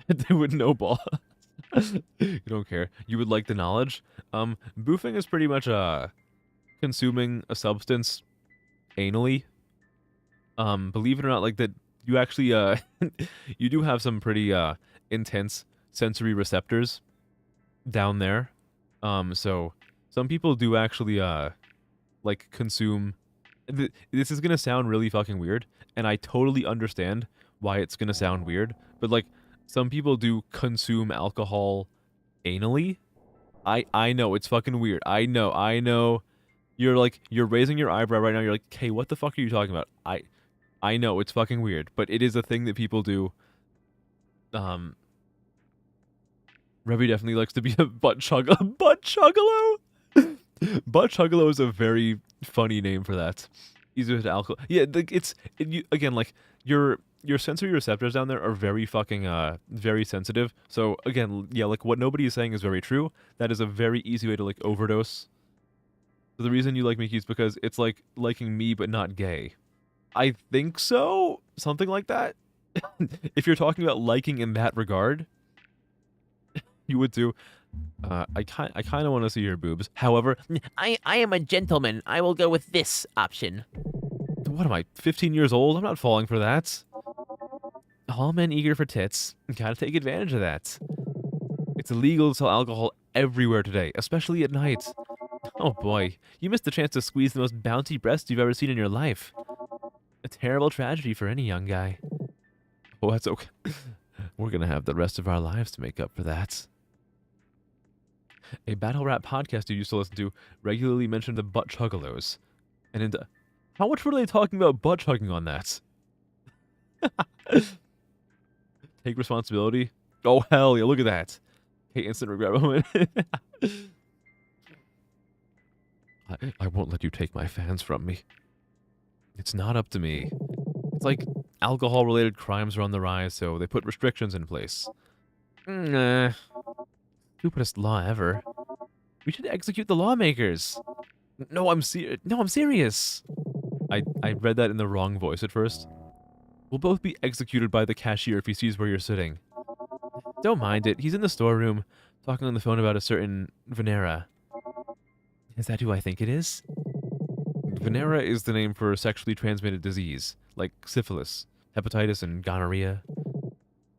They would know ball. You don't care. You would like the knowledge. Boofing is pretty much consuming a substance anally. Believe it or not, like that you actually you do have some pretty intense sensory receptors down there. So some people do actually like consume. This is gonna sound really fucking weird, and I totally understand why it's gonna sound weird, but like some people do consume alcohol anally. I know it's fucking weird. I know. You're raising your eyebrow right now. You're like, "Hey, what the fuck are you talking about?" I know it's fucking weird, but it is a thing that people do. Revy definitely likes to be a butt chuggalo. Butt chuggalo. Butt chuggalo is a very funny name for that. Easier to alcohol. Yeah, again, like your sensory receptors down there are very fucking very sensitive. So again, yeah, like what nobody is saying is very true. That is a very easy way to like overdose. So the reason you like Mickey is because it's like liking me but not gay. I think so, something like that. If you're talking about liking in that regard, you would too. I kind of want to see your boobs. However, I am a gentleman. I will go with this option. what am I, 15 years old? I'm not falling for that. All men eager for tits. Gotta take advantage of that. It's illegal to sell alcohol everywhere today, especially at night. Oh boy, you missed the chance to squeeze the most bouncy breasts you've ever seen in your life. A terrible tragedy for any young guy. Oh, that's okay. We're gonna have the rest of our lives to make up for that. A battle rap podcast you used to listen to regularly mentioned the butt chuggalos. And how much were they talking about butt chugging on that? Take responsibility. Oh, hell yeah, look at that. Hey, instant regret moment. I won't let you take my fans from me. It's not up to me. It's like alcohol-related crimes are on the rise, so they put restrictions in place. Stupidest law ever. We should execute the lawmakers. No, I'm serious. I read that in the wrong voice at first. We'll both be executed by the cashier if he sees where you're sitting. Don't mind it. He's in the storeroom, talking on the phone about a certain Venera. Is that who I think it is? Venera is the name for a sexually transmitted disease, like syphilis, hepatitis, and gonorrhea,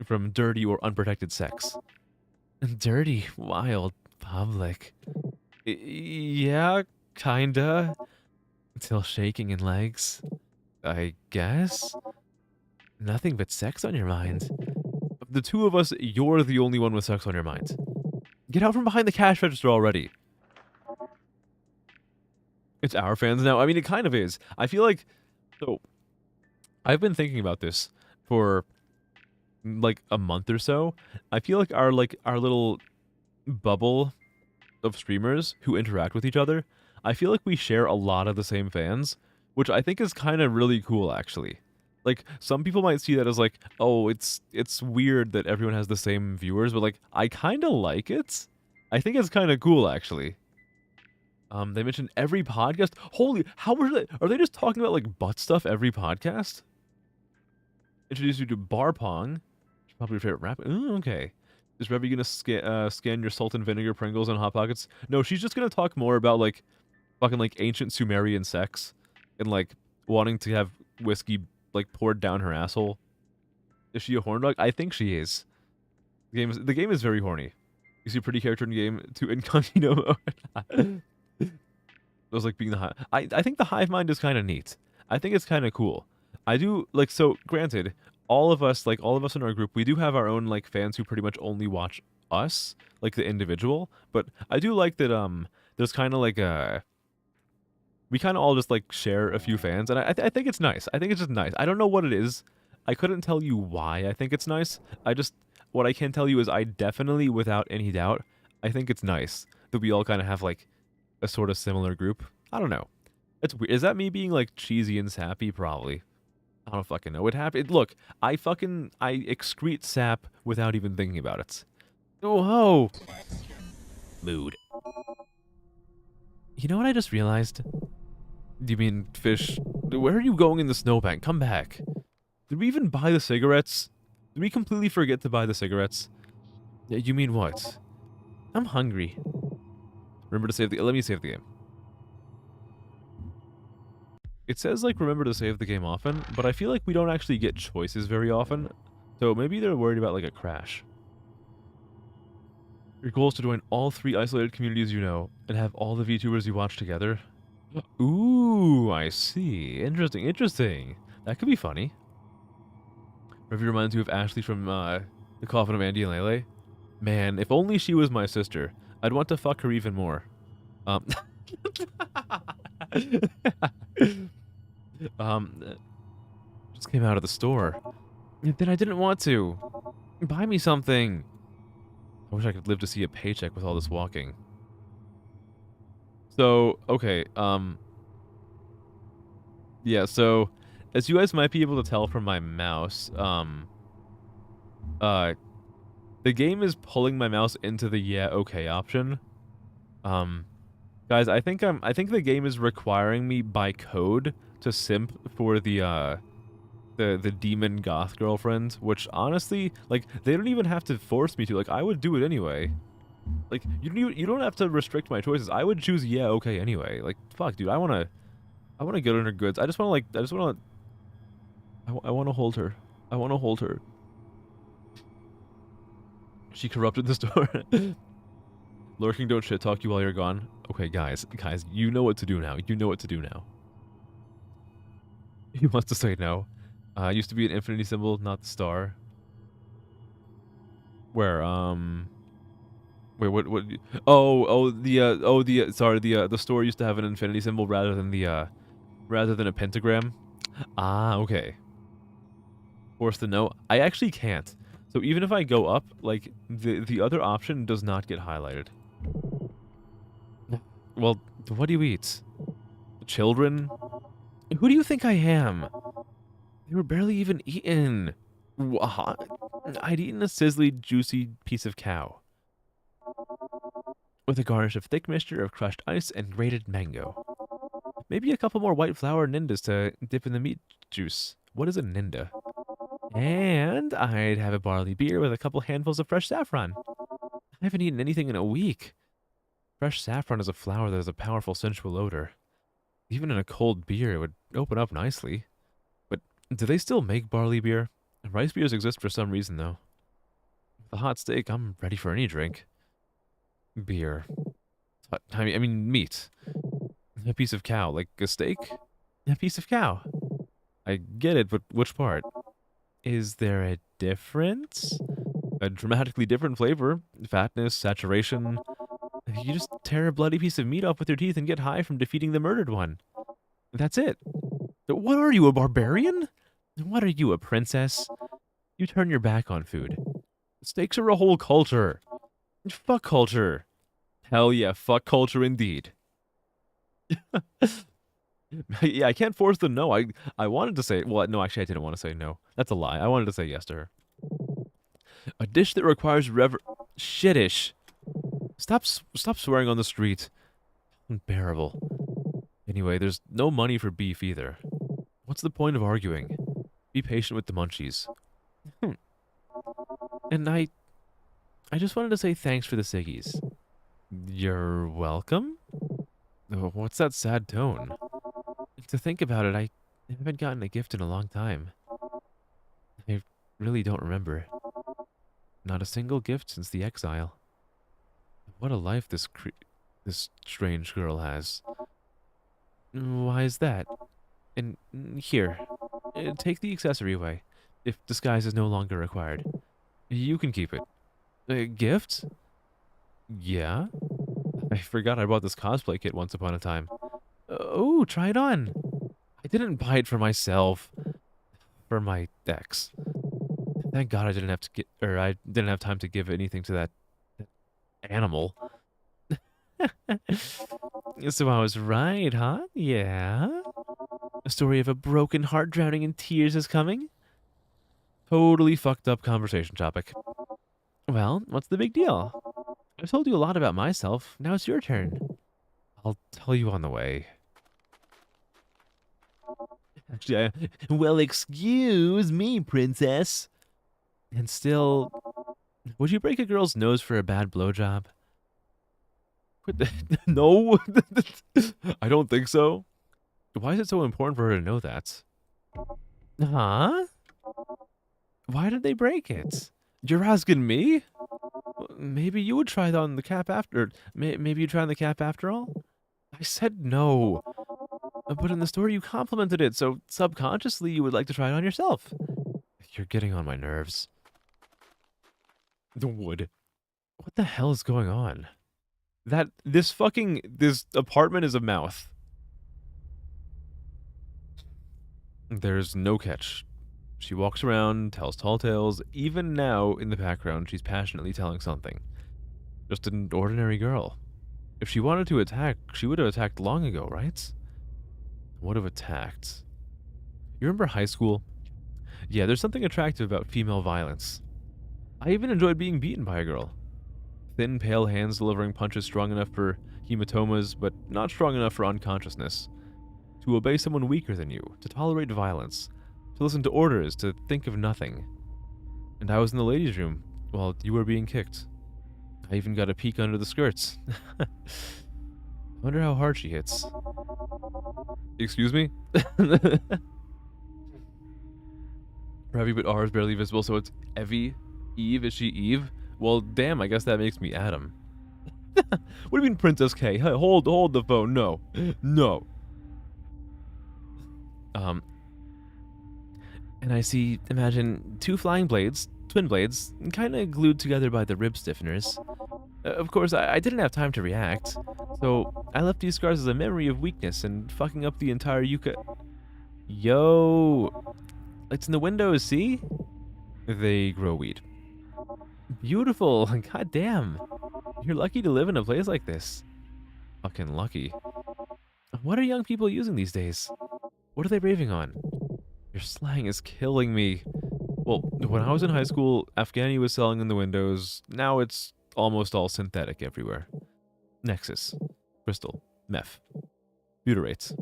from dirty or unprotected sex. Dirty, wild, public. Yeah, kinda. Till shaking in legs. I guess? Nothing but sex on your mind. Of the two of us, you're the only one with sex on your mind. Get out from behind the cash register already. It's our fans now. I mean, it kind of is. I feel like... So, I've been thinking about this for, like, a month or so. I feel like our little bubble of streamers who interact with each other, I feel like we share a lot of the same fans, which I think is kind of really cool, actually. Like, some people might see that as like, oh, it's weird that everyone has the same viewers, but like, I kind of like it. I think it's kind of cool, actually. They mentioned every podcast. Holy, how much are they just talking about like butt stuff every podcast? Introduce you to bar pong. Probably your favorite rap. Ooh, okay. Is Revy gonna scan your salt and vinegar Pringles and Hot Pockets? No, she's just gonna talk more about like fucking like ancient Sumerian sex and like wanting to have whiskey like poured down her asshole. Is she a horn dog? I think she is. The game is very horny. You see a pretty character in the game to incognito mode. It was like being the hive. I think the hive mind is kind of neat. I think it's kind of cool. I do like so. Granted, all of us in our group, we do have our own like fans who pretty much only watch us, like the individual. But I do like that. There's kind of like a we kind of all just like share a few fans, and I think it's nice. I think it's just nice. I don't know what it is. I couldn't tell you why I think it's nice. What I can tell you is I definitely, without any doubt, I think it's nice that we all kind of have like a sort of similar group. I don't know. It's weird. Is that me being like cheesy and sappy? Probably. I don't fucking know. It happened. Look, I excrete sap without even thinking about it. Oh ho! Mood. You know what I just realized? You mean fish? Where are you going in the snowbank? Come back. Did we even buy the cigarettes? Did we completely forget to buy the cigarettes? You mean what? I'm hungry. Remember to save the... Let me save the game. It says, like, remember to save the game often, but I feel like we don't actually get choices very often. So maybe they're worried about, like, a crash. Your goal is to join all 3 isolated communities you know, and have all the VTubers you watch together. Ooh, I see. Interesting, interesting. That could be funny. Maybe reminds you of Ashley from The Coffin of Andy and Lele. Man, if only she was my sister, I'd want to fuck her even more. Just came out of the store. Then I didn't want to. Buy me something. I wish I could live to see a paycheck with all this walking. So, okay, yeah, so, as you guys might be able to tell from my mouse, the game is pulling my mouse into the yeah, okay option. Guys, I think the game is requiring me by code to simp for the demon goth girlfriend, which honestly, like, they don't even have to force me to. Like, I would do it anyway. Like, you don't have to restrict my choices. I would choose yeah, okay anyway. Like, fuck, dude, I wanna get in her goods. I wanna hold her. I wanna hold her. She corrupted the store. Lurking, don't shit talk you while you're gone. Okay, guys, you know what to do now. You know what to do now. He wants to say no. Used to be an infinity symbol, not the star. Where, wait, what, the store used to have an infinity symbol rather than a pentagram. Ah, okay. Force the no. I actually can't. So even if I go up, like, the other option does not get highlighted. Well, what do you eat? Children? Who do you think I am? They were barely even eaten. What? I'd eaten a sizzly, juicy piece of cow. With a garnish of thick mixture of crushed ice and grated mango. Maybe a couple more white flour nindas to dip in the meat juice. What is a ninda? And I'd have a barley beer with a couple handfuls of fresh saffron. I haven't eaten anything in a week. Fresh saffron is a flower that has a powerful sensual odor. Even in a cold beer, it would open up nicely. But do they still make barley beer? Rice beers exist for some reason, though. With a hot steak, I'm ready for any drink. Beer. I mean meat. A piece of cow, like a steak? A piece of cow. I get it, but which part? Is there a difference? A dramatically different flavor, fatness, saturation. You just tear a bloody piece of meat off with your teeth and get high from defeating the murdered one. That's it. What are you, a barbarian? What are you, a princess? You turn your back on food. Steaks are a whole culture. Fuck culture. Hell yeah, fuck culture indeed. Yeah, I can't force the no. I wanted to say, well, no, actually I didn't want to say no. That's a lie. I wanted to say yes to her. A dish that requires shittish. Stop swearing on the street. Unbearable. Anyway, there's no money for beef either. What's the point of arguing? Be patient with the munchies. And I just wanted to say thanks for the ciggies. You're welcome? Oh, what's that sad tone? To think about it, I haven't gotten a gift in a long time. I really don't remember. Not a single gift since the exile. What a life this strange girl has. Why is that? And here, take the accessory away, if disguise is no longer required. You can keep it. A gift? Yeah? I forgot I bought this cosplay kit once upon a time. Oh, try it on. I didn't buy it for myself. For my ex. Thank God I didn't have to I didn't have time to give anything to that animal. So I was right, huh? Yeah? A story of a broken heart drowning in tears is coming? Totally fucked up conversation topic. Well, what's the big deal? I've told you a lot about myself. Now it's your turn. I'll tell you on the way. Actually, well, excuse me, princess. And still, would you break a girl's nose for a bad blowjob? No, I don't think so. Why is it so important for her to know that? Huh? Why did they break it? You're asking me? Maybe you would try it on the cap after. Maybe you try on the cap after all? I said no. But in the story you complimented it, so subconsciously you would like to try it on yourself. You're getting on my nerves. The wood. What the hell is going on? This apartment is a mouth. There's no catch. She walks around, tells tall tales. Even now, in the background, she's passionately telling something. Just an ordinary girl. If she wanted to attack, she would have attacked long ago, right? Would have attacked. You remember high school? Yeah, there's something attractive about female violence. I even enjoyed being beaten by a girl. Thin, pale hands delivering punches strong enough for hematomas, but not strong enough for unconsciousness. To obey someone weaker than you, to tolerate violence, to listen to orders, to think of nothing. And I was in the ladies' room while you were being kicked. I even got a peek under the skirts. I wonder how hard she hits. Excuse me? Heavy but R is barely visible, so it's Evie. Eve? Is she Eve? Well, damn, I guess that makes me Adam. What do you mean, Princess K? Hey, hold the phone. No. No. And I imagine two flying blades, twin blades, kind of glued together by the rib stiffeners. Of course, I didn't have time to react, so I left these scars as a memory of weakness and fucking up the entire Yo! Lights in the windows, see? They grow weed. Beautiful! God damn! You're lucky to live in a place like this. Fucking lucky. What are young people using these days? What are they raving on? Your slang is killing me. Well, when I was in high school, Afghani was selling in the windows. Now it's almost all synthetic everywhere. Nexus, Crystal, Meth, Butyrates,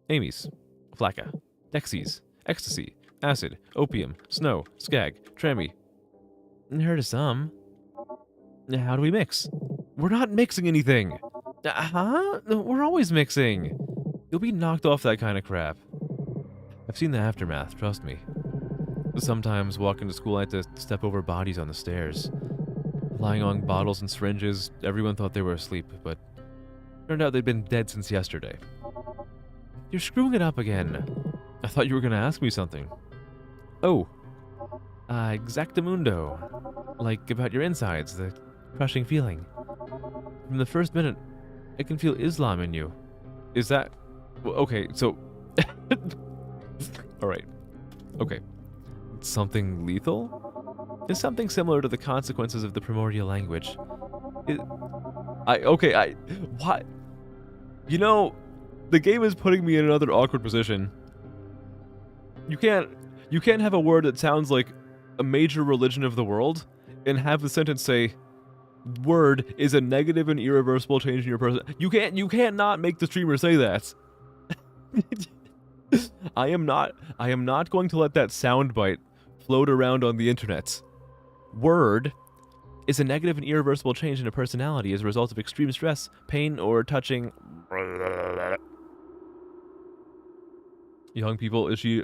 Amy's, Flacca, Dexies, Ecstasy, Acid, Opium, Snow, Skag, Trammy. Heard of some. How do we mix? We're not mixing anything. Huh? We're always mixing. You'll be knocked off that kind of crap. I've seen the aftermath, trust me. Sometimes walking to school I had to step over bodies on the stairs. Lying on bottles and syringes, everyone thought they were asleep, but turned out they'd been dead since yesterday. You're screwing it up again. I thought you were going to ask me something. Oh. Exactamundo. Like about your insides, the crushing feeling. From the first minute, I can feel Islam in you. Is that... Well, okay, so... Alright. Okay. Something lethal? Is something similar to the consequences of the primordial language. What? You know, the game is putting me in another awkward position. You can't have a word that sounds like a major religion of the world and have the sentence say, word is a negative and irreversible change in your person. You can't not make the streamer say that. I am not going to let that soundbite float around on the internet. Word is a negative and irreversible change in a personality as a result of extreme stress, pain, or touching. Young people, is she?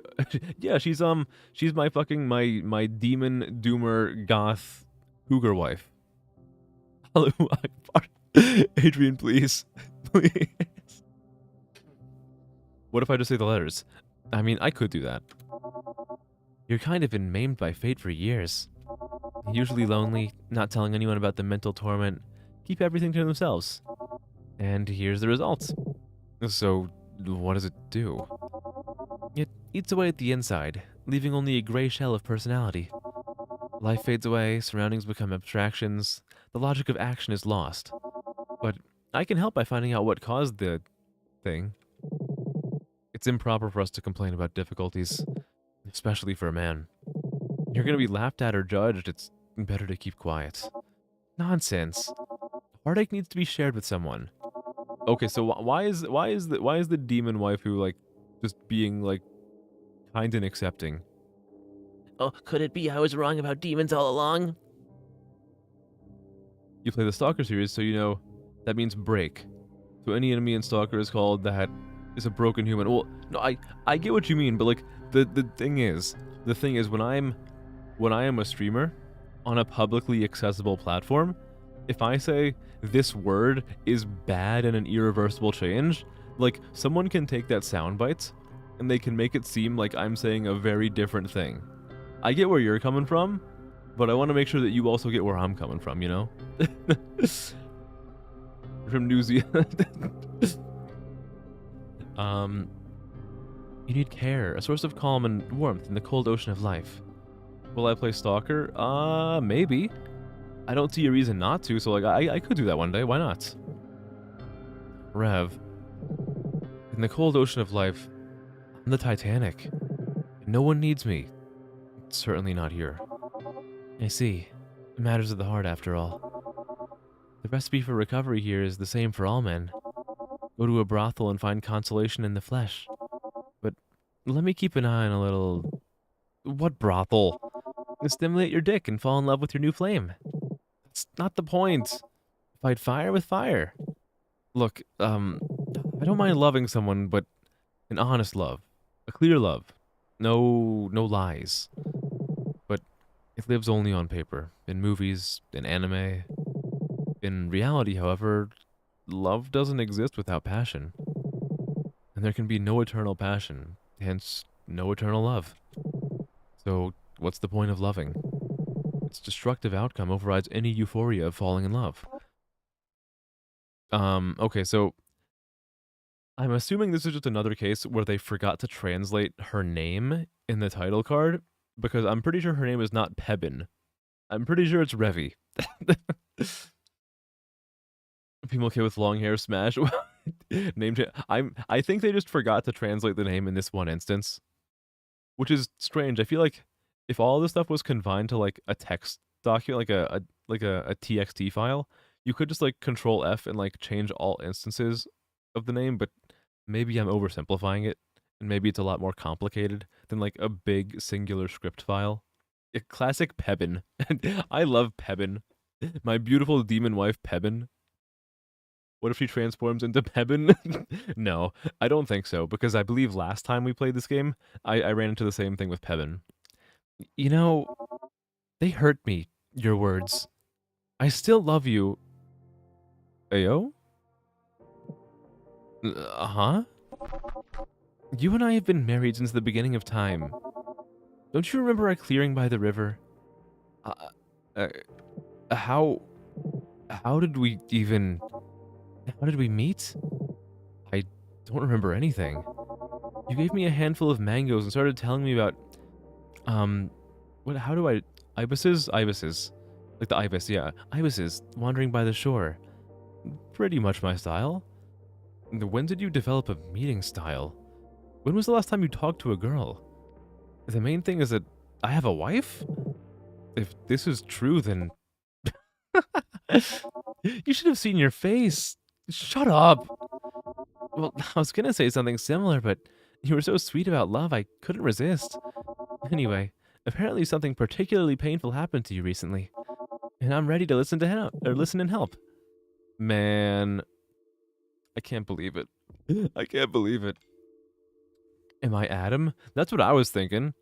Yeah, she's my fucking my demon doomer goth cougar wife. Hello, Adrian, please, please. What if I just say the letters? I mean, I could do that. You're kind of been maimed by fate for years. Usually lonely, not telling anyone about the mental torment, keep everything to themselves. And here's the results. So, what does it do? It eats away at the inside, leaving only a gray shell of personality. Life fades away, surroundings become abstractions, the logic of action is lost. But I can help by finding out what caused the thing. It's improper for us to complain about difficulties, especially for a man. You're gonna be laughed at or judged, it's better to keep quiet. Nonsense. Heartache needs to be shared with someone. Okay, so why is the demon waifu like just being like kind and accepting? Oh, could it be I was wrong about demons all along? You play the Stalker series, so you know that means break. So any enemy in Stalker is called that is a broken human. Well, no, I get what you mean, but like the thing is when I am a streamer on a publicly accessible platform, if I say this word is bad and an irreversible change, like someone can take that soundbite and they can make it seem like I'm saying a very different thing. I get where you're coming from, but I want to make sure that you also get where I'm coming from, you know? From New Zealand. You need care, a source of calm and warmth in the cold ocean of life. Will I play Stalker? Maybe. I don't see a reason not to, so like I could do that one day, why not? Rev. In the cold ocean of life, I'm the Titanic. No one needs me. Certainly not here. I see. It matters of the heart after all. The recipe for recovery here is the same for all men. Go to a brothel and find consolation in the flesh. But let me keep an eye on a little... What brothel? Stimulate your dick and fall in love with your new flame. That's not the point. Fight fire with fire. Look, I don't mind loving someone, but an honest love. A clear love. No lies. But it lives only on paper. In movies, in anime. In reality, however, love doesn't exist without passion. And there can be no eternal passion, hence no eternal love. So, what's the point of loving? Its destructive outcome overrides any euphoria of falling in love. Okay, so I'm assuming this is just another case where they forgot to translate her name in the title card, because I'm pretty sure her name is not Pebin. I'm pretty sure it's Revi. People okay with long hair smash. Name change. I think they just forgot to translate the name in this one instance, which is strange. I feel like if all this stuff was confined to like a text document, like a TXT file, you could just like Control F and like change all instances of the name. But maybe I'm oversimplifying it, and maybe it's a lot more complicated than like a big singular script file. A classic Pebin. I love Pebin. My beautiful demon wife Pebin. What if she transforms into Pebin? No, I don't think so, because I believe last time we played this game, I ran into the same thing with Pebin. You know, they hurt me, your words. I still love you. Ayo? Uh-huh? You and I have been married since the beginning of time. Don't you remember our clearing by the river? How did we even... How did we meet? I don't remember anything. You gave me a handful of mangoes and started telling me about, how do I... Ibises? Like the ibis, yeah. Ibises wandering by the shore. Pretty much my style. When did you develop a meeting style? When was the last time you talked to a girl? The main thing is that I have a wife? If this is true, then... You should have seen your face. Shut up. Well, I was gonna say something similar, but you were so sweet about love, I couldn't resist. Anyway, apparently something particularly painful happened to you recently, and I'm ready to listen and help. Man, I can't believe it. I can't believe it. Am I Adam? That's what I was thinking.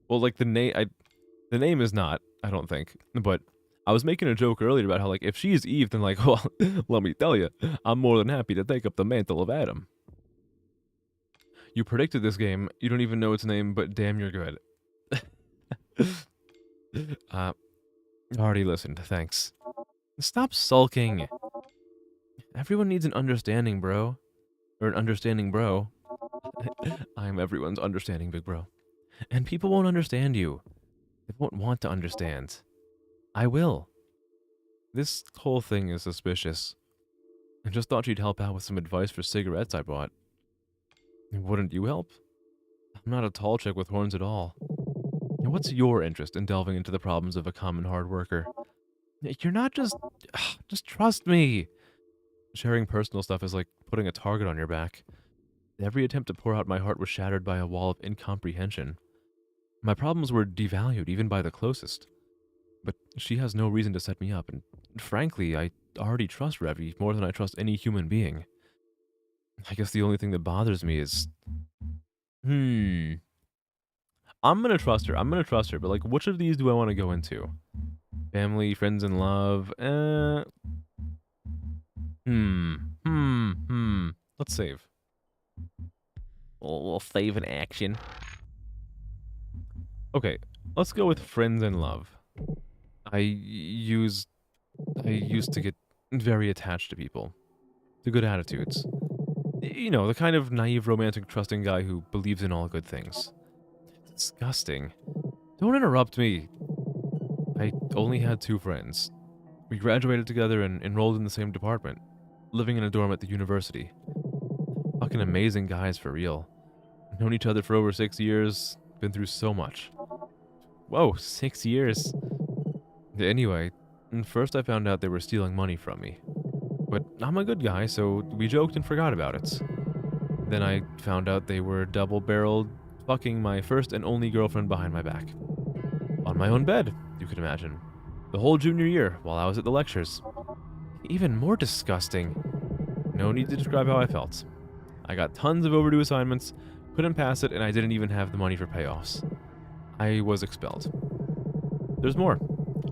Well, like the name is not, I don't think, but I was making a joke earlier about how, like, if she's Eve, then, like, well, let me tell you, I'm more than happy to take up the mantle of Adam. You predicted this game. You don't even know its name, but damn, you're good. Already listened. Thanks. Stop sulking. Everyone needs an understanding, bro. Or an understanding bro. I'm everyone's understanding big bro. And people won't understand you. They won't want to understand. I will. This whole thing is suspicious. I just thought you'd help out with some advice for cigarettes I bought. Wouldn't you help? I'm not a tall chick with horns at all. And what's your interest in delving into the problems of a common hard worker? You're not just... Just trust me. Sharing personal stuff is like putting a target on your back. Every attempt to pour out my heart was shattered by a wall of incomprehension. My problems were devalued even by the closest. But she has no reason to set me up, and frankly, I already trust Revi more than I trust any human being. I guess the only thing that bothers me is... I'm gonna trust her, but like, which of these do I want to go into? Family, friends in love, Let's save. We'll save in action. Okay, let's go with friends in love. I used to get very attached to people. To good attitudes. You know, the kind of naive, romantic, trusting guy who believes in all good things. Disgusting. Don't interrupt me. I only had 2 friends. We graduated together and enrolled in the same department, living in a dorm at the university. Fucking amazing guys for real. Known each other for over 6 years, been through so much. Whoa, 6 years. Anyway, first I found out they were stealing money from me. But I'm a good guy, so we joked and forgot about it. Then I found out they were double-barreled, fucking my first and only girlfriend behind my back. On my own bed, you can imagine. The whole junior year, while I was at the lectures. Even more disgusting. No need to describe how I felt. I got tons of overdue assignments, couldn't pass it, and I didn't even have the money for payoffs. I was expelled. There's more.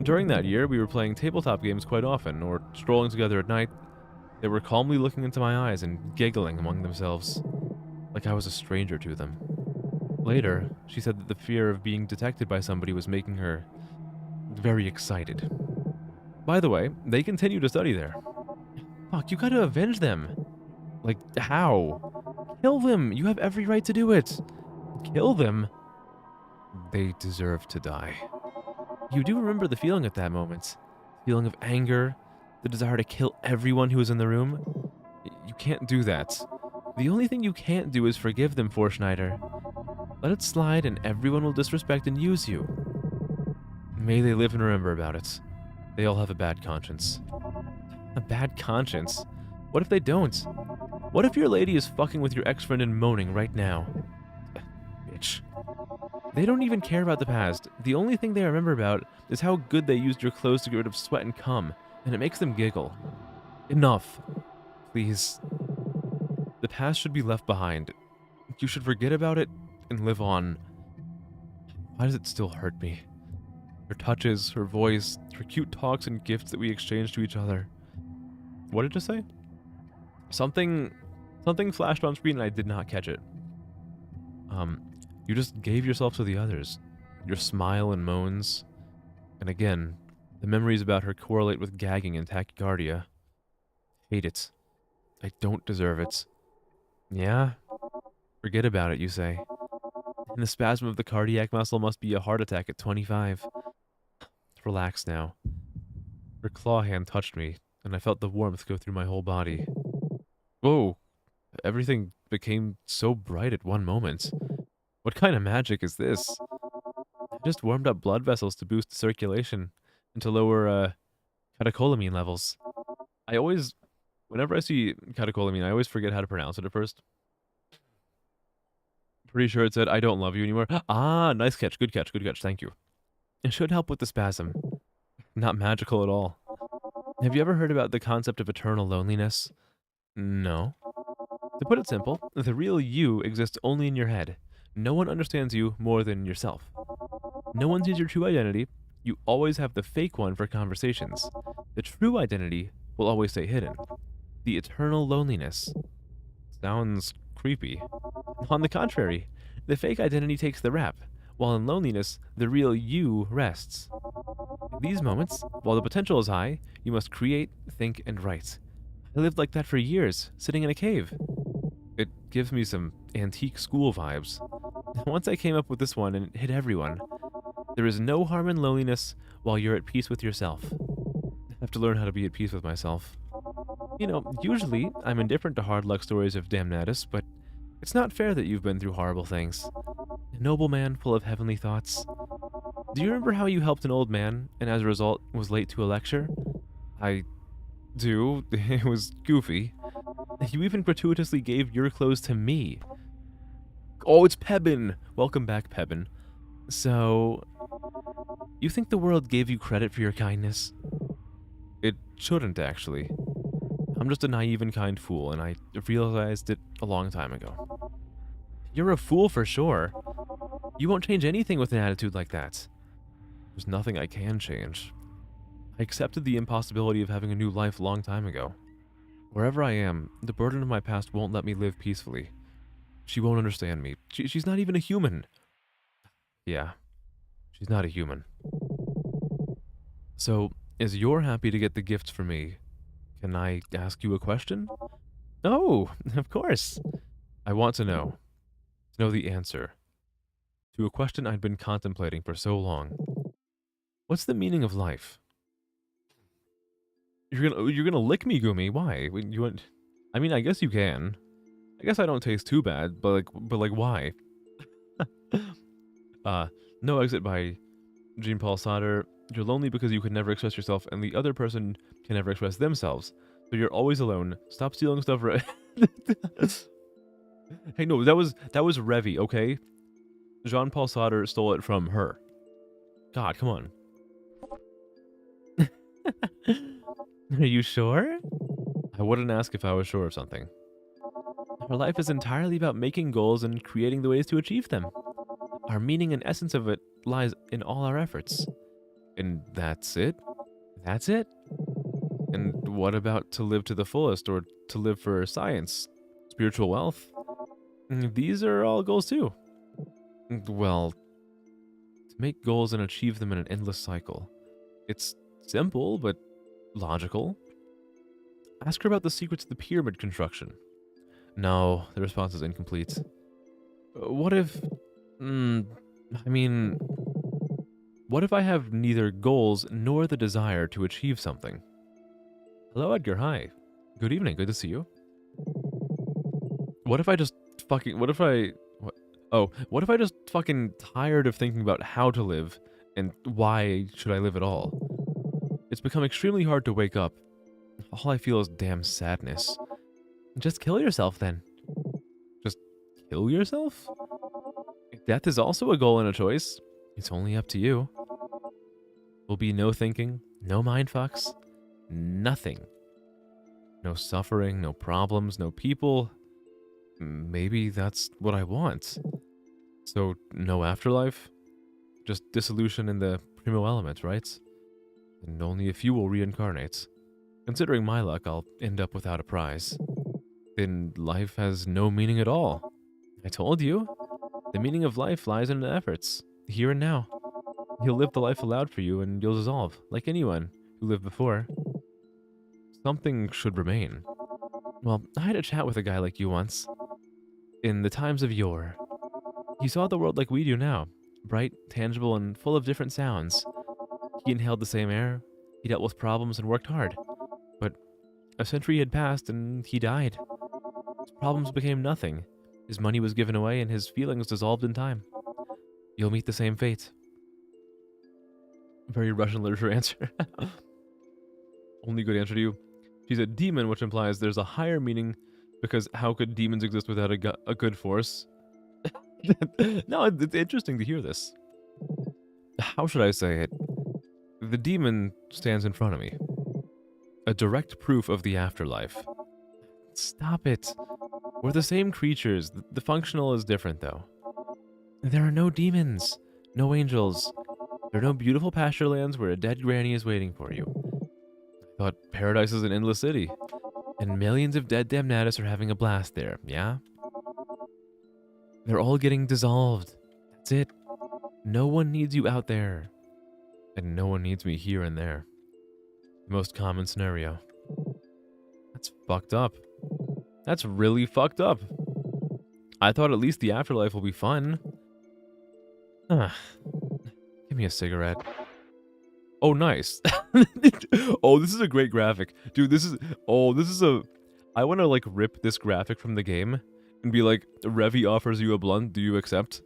During that year, we were playing tabletop games quite often, or strolling together at night. They were calmly looking into my eyes and giggling among themselves, like I was a stranger to them. Later, she said that the fear of being detected by somebody was making her very excited. By the way, they continue to study there. Fuck, you gotta avenge them. Like, how? Kill them! You have every right to do it! Kill them? They deserve to die. You do remember the feeling at that moment. Feeling of anger, the desire to kill everyone who was in the room. You can't do that. The only thing you can't do is forgive them, Schneider. Let it slide and everyone will disrespect and use you. May they live and remember about it. They all have a bad conscience. A bad conscience? What if they don't? What if your lady is fucking with your ex-friend and moaning right now? Bitch. They don't even care about the past. The only thing they remember about is how good they used your clothes to get rid of sweat and cum, and it makes them giggle. Enough. Please. The past should be left behind. You should forget about it and live on. Why does it still hurt me? Her touches, her voice, her cute talks and gifts that we exchanged to each other. What did it say? Something flashed on screen and I did not catch it. You just gave yourself to the others. Your smile and moans. And again, the memories about her correlate with gagging and tachycardia. Hate it. I don't deserve it. Yeah? Forget about it, you say. And the spasm of the cardiac muscle must be a heart attack at 25. Relax now. Her claw hand touched me, and I felt the warmth go through my whole body. Whoa! Everything became so bright at one moment. What kind of magic is this? I just warmed up blood vessels to boost circulation and to lower, catecholamine levels. Whenever I see catecholamine, I always forget how to pronounce it at first. Pretty sure it said, I don't love you anymore. Ah, nice catch, good catch, thank you. It should help with the spasm. Not magical at all. Have you ever heard about the concept of eternal loneliness? No. To put it simple, the real you exists only in your head. No one understands you more than yourself. No one sees your true identity. You always have the fake one for conversations. The true identity will always stay hidden. The eternal loneliness. Sounds creepy. On the contrary, the fake identity takes the rap, while in loneliness, the real you rests. In these moments, while the potential is high, you must create, think, and write. I lived like that for years, sitting in a cave. It gives me some antique school vibes. Once I came up with this one and it hit everyone. There is no harm in loneliness while you're at peace with yourself. I have to learn how to be at peace with myself. You know, usually I'm indifferent to hard luck stories of damnatus, but it's not fair that you've been through horrible things. A noble man full of heavenly thoughts. Do you remember how you helped an old man, and as a result was late to a lecture? I do. It was goofy. You even gratuitously gave your clothes to me. Oh, it's Pebin! Welcome back, Pebin. So, you think the world gave you credit for your kindness? It shouldn't, actually. I'm just a naive and kind fool, and I realized it a long time ago. You're a fool for sure. You won't change anything with an attitude like that. There's nothing I can change. I accepted the impossibility of having a new life a long time ago. Wherever I am, the burden of my past won't let me live peacefully. She won't understand me. She's not even a human. Yeah, she's not a human. So, as you're happy to get the gifts for me, can I ask you a question? Oh, of course. I want to know the answer to a question I'd been contemplating for so long. What's the meaning of life? You're gonna lick me, Gumi. Why? You want? I mean, I guess you can. I guess I don't taste too bad, but why? No Exit by Jean-Paul Sartre. You're lonely because you can never express yourself, and the other person can never express themselves. So you're always alone. Stop stealing stuff. Hey, no, that was Revy, okay? Jean-Paul Sartre stole it from her. God, come on. Are you sure? I wouldn't ask if I was sure of something. Our life is entirely about making goals and creating the ways to achieve them. Our meaning and essence of it lies in all our efforts. And that's it? That's it? And what about to live to the fullest, or to live for science, spiritual wealth? These are all goals too. Well, to make goals and achieve them in an endless cycle. It's simple, but logical. Ask her about the secrets of the pyramid construction. No, the response is incomplete. What if... what if I have neither goals nor the desire to achieve something? Hello, Edgar. Hi. Good evening. Good to see you. What if I just fucking... What if I just fucking tired of thinking about how to live and why should I live at all? It's become extremely hard to wake up. All I feel is damn sadness. Just kill yourself, then. Just kill yourself? Death is also a goal and a choice. It's only up to you. Will be no thinking, no mindfucks, nothing. No suffering, no problems, no people. Maybe that's what I want. So, no afterlife? Just dissolution in the primo element, right? And only a few will reincarnate. Considering my luck, I'll end up without a prize. Then life has no meaning at all. I told you. The meaning of life lies in the efforts, here and now. You'll live the life allowed for you, and you'll dissolve, like anyone who lived before. Something should remain. Well, I had a chat with a guy like you once. In the times of yore. He saw the world like we do now. Bright, tangible, and full of different sounds. He inhaled the same air. He dealt with problems and worked hard. But a century had passed, and he died. His problems became nothing. His money was given away, and his feelings dissolved in time. You'll meet the same fate. Very Russian literature answer. Only good answer to you. She's a demon, which implies there's a higher meaning, because how could demons exist without a good force? No, it's interesting to hear this. How should I say it? The demon stands in front of me. A direct proof of the afterlife. Stop it. We're the same creatures. The functional is different, though. There are no demons. No angels. There are no beautiful pasture lands where a dead granny is waiting for you. I thought paradise is an endless city. And millions of dead damnatus are having a blast there, yeah? They're all getting dissolved. That's it. No one needs you out there. And no one needs me here and there. Most common scenario. That's fucked up. That's really fucked up. I thought at least the afterlife will be fun. Ah, give me a cigarette. Oh, nice. Oh, this is a great graphic. Dude, this is a... I want to, like, rip this graphic from the game and be like, Revy offers you a blunt, do you accept?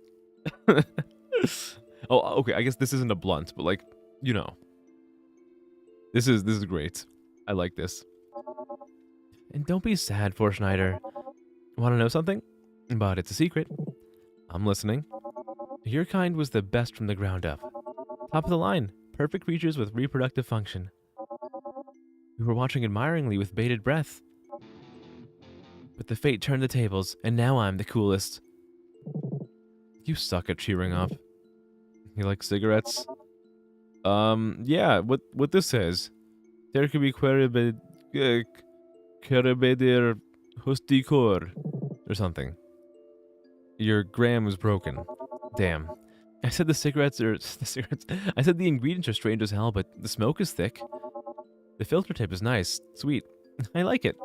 Oh, okay, I guess this isn't a blunt, but, like, you know. This is great. I like this. And don't be sad, Schneider. Want to know something? But it's a secret. I'm listening. Your kind was the best from the ground up. Top of the line. Perfect creatures with reproductive function. We were watching admiringly with bated breath. But the fate turned the tables, and now I'm the coolest. You suck at cheering up. You like cigarettes? Yeah, what this says. There could be Carabeder Hustikor or something. Your gram was broken. Damn. I said the cigarettes. I said the ingredients are strange as hell, but the smoke is thick. The filter tip is nice, sweet. I like it.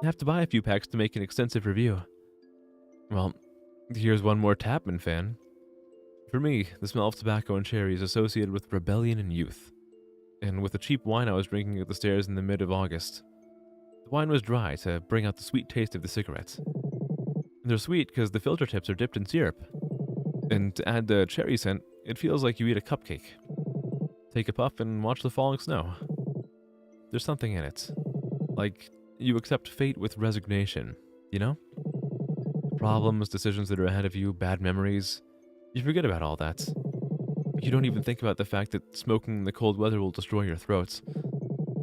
I have to buy a few packs to make an extensive review. Well, here's one more Tapman fan. For me, the smell of tobacco and cherry is associated with rebellion and youth. And with the cheap wine I was drinking at the stairs in the mid of August. The wine was dry to bring out the sweet taste of the cigarettes. They're sweet because the filter tips are dipped in syrup. And to add the cherry scent, it feels like you eat a cupcake. Take a puff and watch the falling snow. There's something in it. Like, you accept fate with resignation, you know? Problems, decisions that are ahead of you, bad memories. You forget about all that. You don't even think about the fact that smoking in the cold weather will destroy your throats.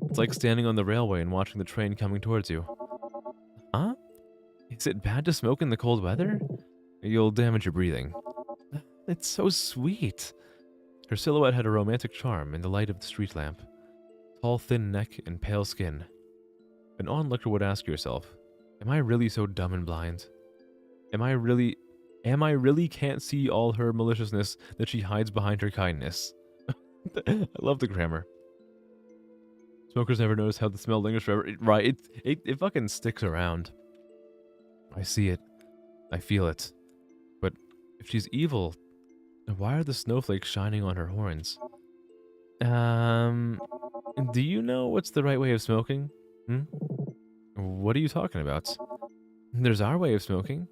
It's like standing on the railway and watching the train coming towards you. Huh? Is it bad to smoke in the cold weather? You'll damage your breathing. It's so sweet. Her silhouette had a romantic charm in the light of the street lamp. Tall, thin neck and pale skin. An onlooker would ask yourself, am I really so dumb and blind? Am I really can't see all her maliciousness that she hides behind her kindness? I love the grammar. Smokers never notice how the smell lingers forever. It fucking sticks around. I see it. I feel it. But if she's evil, why are the snowflakes shining on her horns? Do you know what's the right way of smoking? What are you talking about? There's our way of smoking.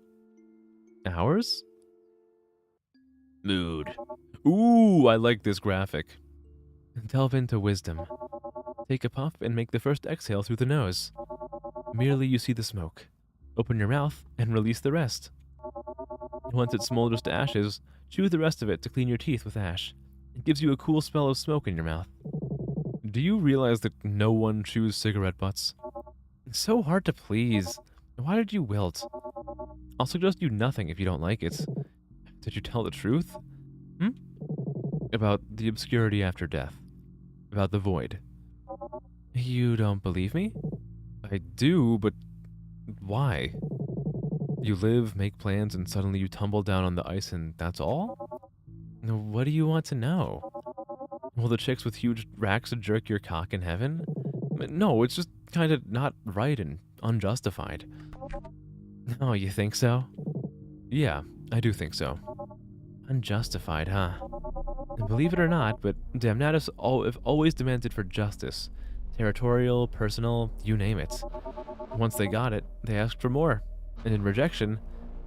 Ours? Mood. Ooh, I like this graphic. Delve into wisdom. Take a puff and make the first exhale through the nose. Merely you see the smoke. Open your mouth and release the rest. Once it smolders to ashes, chew the rest of it to clean your teeth with ash. It gives you a cool smell of smoke in your mouth. Do you realize that no one chews cigarette butts? It's so hard to please. Why did you wilt? I'll suggest you nothing if you don't like it. Did you tell the truth? About the obscurity after death. About the void. You don't believe me? I do, but why? You live, make plans, and suddenly you tumble down on the ice and that's all? What do you want to know? Will the chicks with huge racks jerk your cock in heaven? No, it's just kind of not right and unjustified. Oh, you think so? Yeah, I do think so. Unjustified, huh? And believe it or not, but Damnatus have always demanded for justice. Territorial, personal, you name it. Once they got it, they asked for more. And in rejection,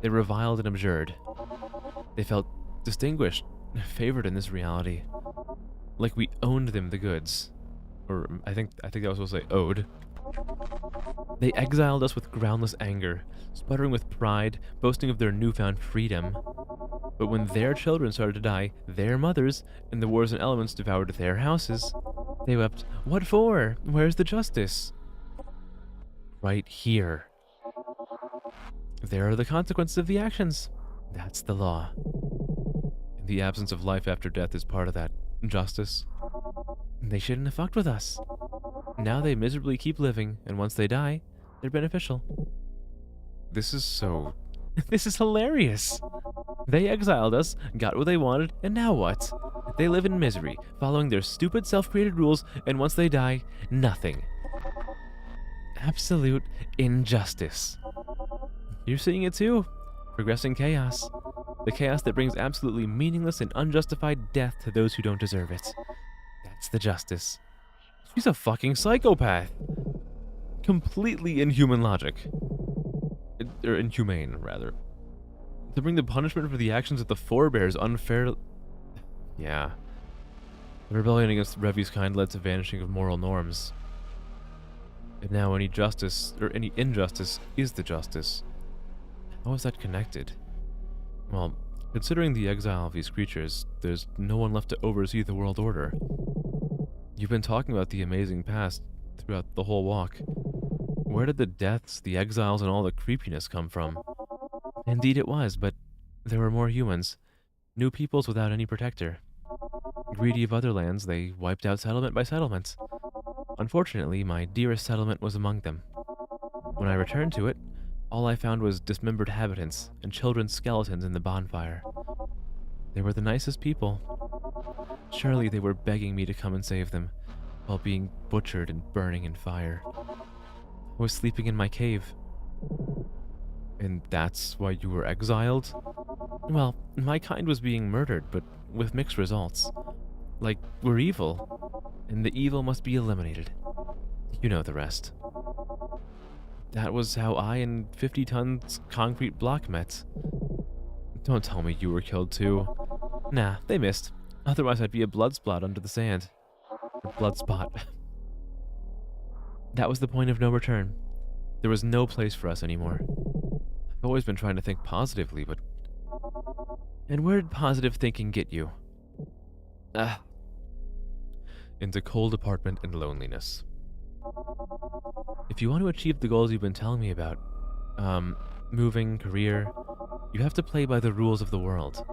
they reviled and abjured. They felt distinguished, favored in this reality. Like we owned them the goods. Or I think that was supposed to say owed. They exiled us with groundless anger, sputtering with pride, boasting of their newfound freedom. But when their children started to die, their mothers, and the wars and elements devoured their houses, they wept, "What for? Where's the justice?" Right here. There are the consequences of the actions. That's the law. And the absence of life after death is part of that justice. They shouldn't have fucked with us. Now they miserably keep living, and once they die, they're beneficial. This is so This is hilarious. They exiled us, got what they wanted, and now what? They live in misery, following their stupid self-created rules, and once they die, nothing. Absolute injustice. You're seeing it too. Progressing chaos. The chaos that brings absolutely meaningless and unjustified death to those who don't deserve it. That's the justice. She's a fucking psychopath. Completely inhuman logic. Or inhumane, rather. To bring the punishment for the actions of the forebears unfair... Yeah. The rebellion against Revi's kind led to vanishing of moral norms. And now any justice, or any injustice, is the justice. How is that connected? Well, considering the exile of these creatures, there's no one left to oversee the world order. You've been talking about the amazing past throughout the whole walk. Where did the deaths, the exiles, and all the creepiness come from? Indeed it was, but there were more humans. New peoples without any protector. Greedy of other lands, they wiped out settlement by settlement. Unfortunately, my dearest settlement was among them. When I returned to it, all I found was dismembered habitants and children's skeletons in the bonfire. They were the nicest people. Surely they were begging me to come and save them, while being butchered and burning in fire. I was sleeping in my cave. And that's why you were exiled? Well, my kind was being murdered, but with mixed results. Like, we're evil, and the evil must be eliminated. You know the rest. That was how I and 50 tons concrete block met. Don't tell me you were killed too. Nah, they missed. Otherwise I'd be a blood spot under the sand. Or blood spot. That was the point of no return. There was no place for us anymore. I've always been trying to think positively, but... And where did positive thinking get you? Into cold apartment and loneliness. If you want to achieve the goals you've been telling me about, moving, career, you have to play by the rules of the world.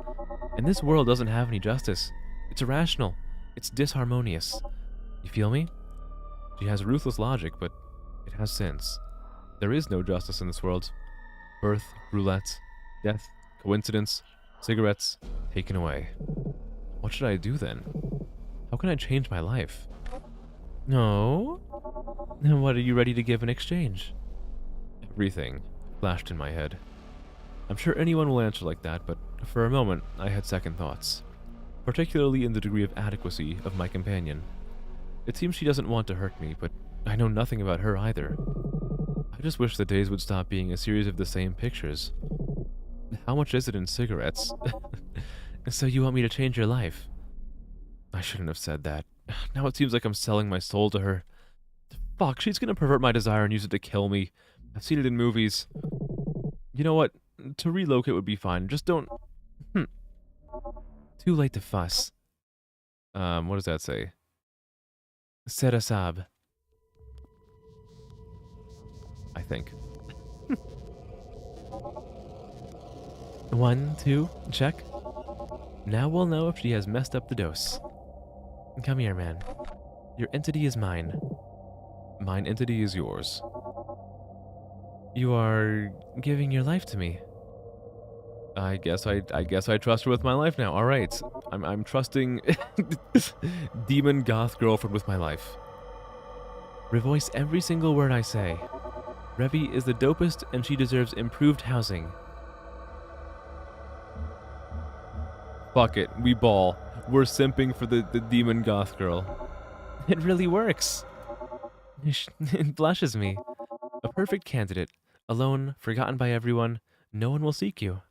And this world doesn't have any justice. It's irrational. It's disharmonious. You feel me? She has ruthless logic, but it has sense. There is no justice in this world. Birth, roulette, death, coincidence, cigarettes, taken away. What should I do then? How can I change my life? No? Then what are you ready to give in exchange? Everything flashed in my head. I'm sure anyone will answer like that, but for a moment I had second thoughts, particularly in the degree of adequacy of my companion. It seems she doesn't want to hurt me, but I know nothing about her either. I just wish the days would stop being a series of the same pictures. How much is it in cigarettes? So you want me to change your life? I shouldn't have said that. Now it seems like I'm selling my soul to her. Fuck, she's gonna pervert my desire and use it to kill me. I've seen it in movies. You know what? To relocate would be fine. Just don't... Too late to fuss. What does that say? Serasab. I think. 1, 2, check. Now we'll know if she has messed up the dose. Come here, man. Your entity is mine. Mine entity is yours. You are giving your life to me. I guess I trust her with my life now. All right, I'm trusting demon goth girlfriend with my life. Revoice every single word I say. Revi is the dopest, and she deserves improved housing. Fuck it, we ball. We're simping for the demon goth girl. It really works. It blushes me. A perfect candidate. Alone, forgotten by everyone. No one will seek you.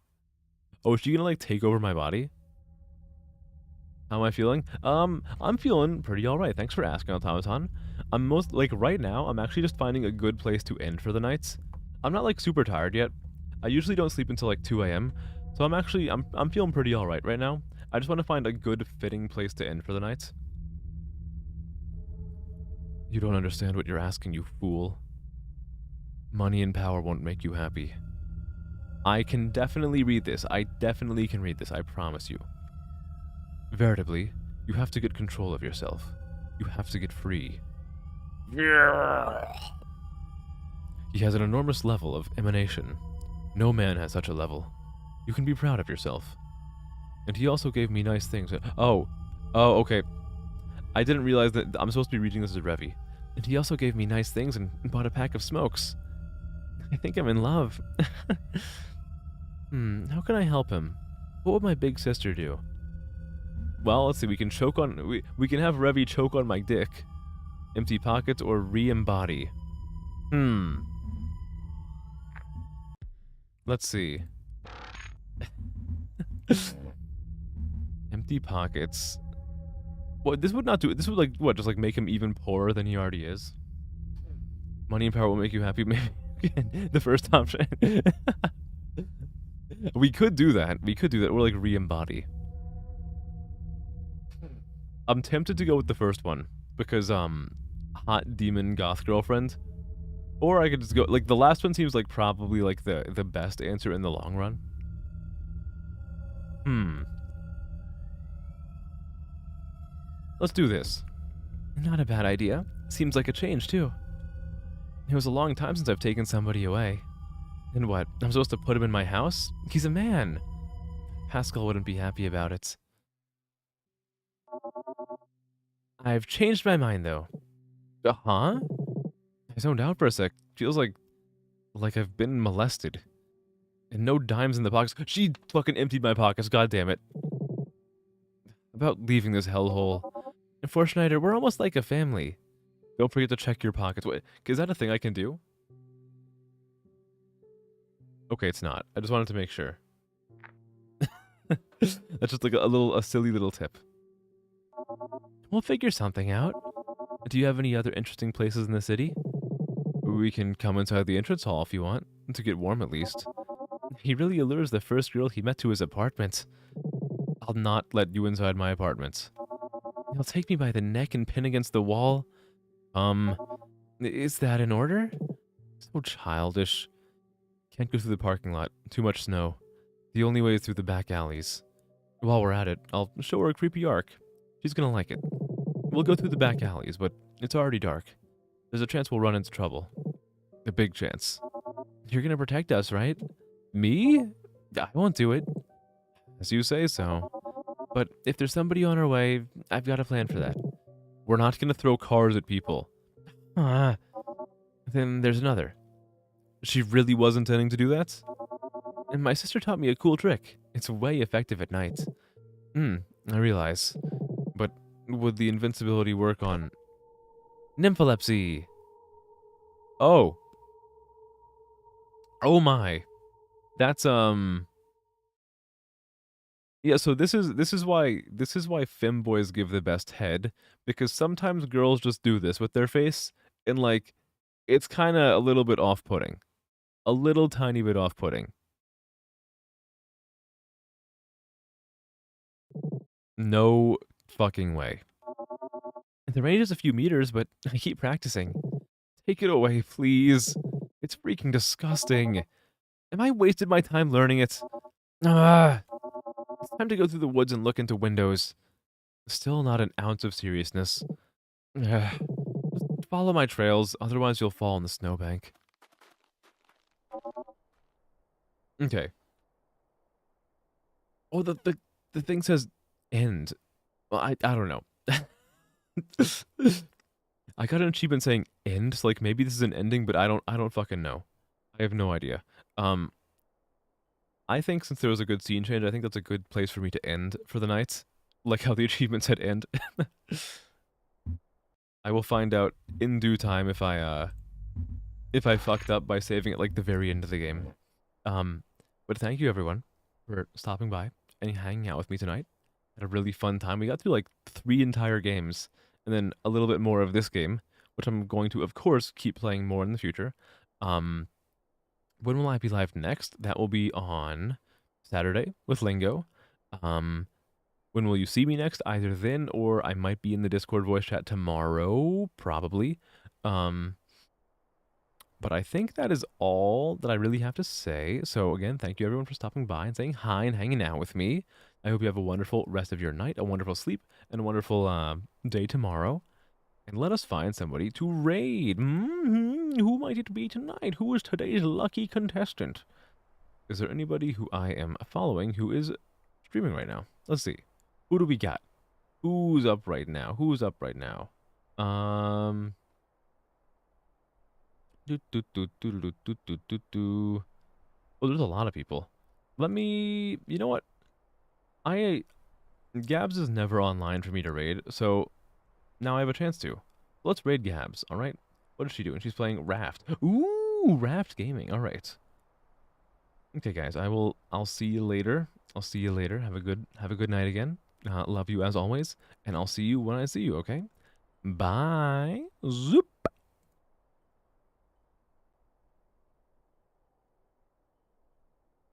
Oh, is she gonna, like, take over my body? How am I feeling? I'm feeling pretty alright. Thanks for asking, Automaton. I'm most, like, right now, I'm actually just finding a good place to end for the nights. I'm not, like, super tired yet. I usually don't sleep until, like, 2 a.m. So I'm feeling pretty alright right now. I just want to find a good, fitting place to end for the night. You don't understand what you're asking, you fool. Money and power won't make you happy. I can definitely read this. I definitely can read this, I promise you. Veritably, you have to get control of yourself. You have to get free. He has an enormous level of emanation. No man has such a level. You can be proud of yourself. And he also gave me nice things. Oh, okay. I didn't realize that I'm supposed to be reading this as Revy. And he also gave me nice things and bought a pack of smokes. I think I'm in love. How can I help him? What would my big sister do? Well, let's see, we can choke on... We can have Revy choke on my dick. Empty pockets or re-embody. Let's see. Empty pockets. What, this would not do it. This would, like, what, just, like, make him even poorer than he already is? Money and power will make you happy. Maybe the first option. We could do that. We could do that. Or, like, re-embody. I'm tempted to go with the first one. Because, hot demon goth girlfriend. Or I could just go, like, the last one seems like probably, like, the best answer in the long run. Let's do this. Not a bad idea. Seems like a change, too. It was a long time since I've taken somebody away. And what, I'm supposed to put him in my house? He's a man. Pascal wouldn't be happy about it. I've changed my mind, though. Huh? I zoned out for a sec. Feels like I've been molested. And no dimes in the pockets. She fucking emptied my pockets, god damn it. About leaving this hellhole. And Schneider, we're almost like a family. Don't forget to check your pockets. Wait, is that a thing I can do? Okay, it's not. I just wanted to make sure. That's just like a silly little tip. We'll figure something out. Do you have any other interesting places in the city? We can come inside the entrance hall if you want, to get warm at least. He really allures the first girl he met to his apartment. I'll not let you inside my apartment. He'll take me by the neck and pin against the wall. Is that in order? So childish. Can't go through the parking lot. Too much snow. The only way is through the back alleys. While we're at it, I'll show her a creepy arc. She's gonna like it. We'll go through the back alleys, but it's already dark. There's a chance we'll run into trouble. A big chance. You're gonna protect us, right? Me? I won't do it. As you say so. But if there's somebody on our way, I've got a plan for that. We're not gonna throw cars at people. Then there's another. She really was intending to do that? And my sister taught me a cool trick. It's way effective at night. I realize. But would the invincibility work on... Nympholepsy? Oh. Oh my. That's, Yeah, so this is why femboys give the best head, because sometimes girls just do this with their face, and, like, it's kind of a little bit off-putting. A little tiny bit off-putting. No fucking way. The range is a few meters, but I keep practicing. Take it away, please. It's freaking disgusting. Am I wasted my time learning it? It's time to go through the woods and look into windows. Still not an ounce of seriousness. Just follow my trails, otherwise you'll fall in the snowbank. Okay. Oh, the thing says end. Well, I don't know. I got an achievement saying end, so like maybe this is an ending, but I don't fucking know. I have no idea. I think since there was a good scene change, I think that's a good place for me to end for the night. Like how the achievement said end. I will find out in due time if I fucked up by saving it like the very end of the game. But thank you everyone for stopping by and hanging out with me tonight. Had a really fun time. We got through like 3 entire games and then a little bit more of this game, which I'm going to, of course, keep playing more in the future. When will I be live next? That will be on Saturday with Lingo. When will you see me next? Either then or I might be in the Discord voice chat tomorrow, probably. But I think that is all that I really have to say. So again, thank you everyone for stopping by and saying hi and hanging out with me. I hope you have a wonderful rest of your night, a wonderful sleep, and a wonderful day tomorrow. And let us find somebody to raid. Who might it be tonight? Who is today's lucky contestant? Is there anybody who I am following who is streaming right now? Let's see. Who do we got? Who's up right now? Who's up right now? Do, do, do, do, do, do, do, do, do. Oh, there's a lot of people. Let me, you know what? Gabs is never online for me to raid, so now I have a chance to. Let's raid Gabs, all right? What is she doing? She's playing Raft. Ooh, Raft Gaming. All right. Okay, guys. I'll see you later. I'll see you later. Have a good night again. Love you as always, and I'll see you when I see you. Okay. Bye. Zoop.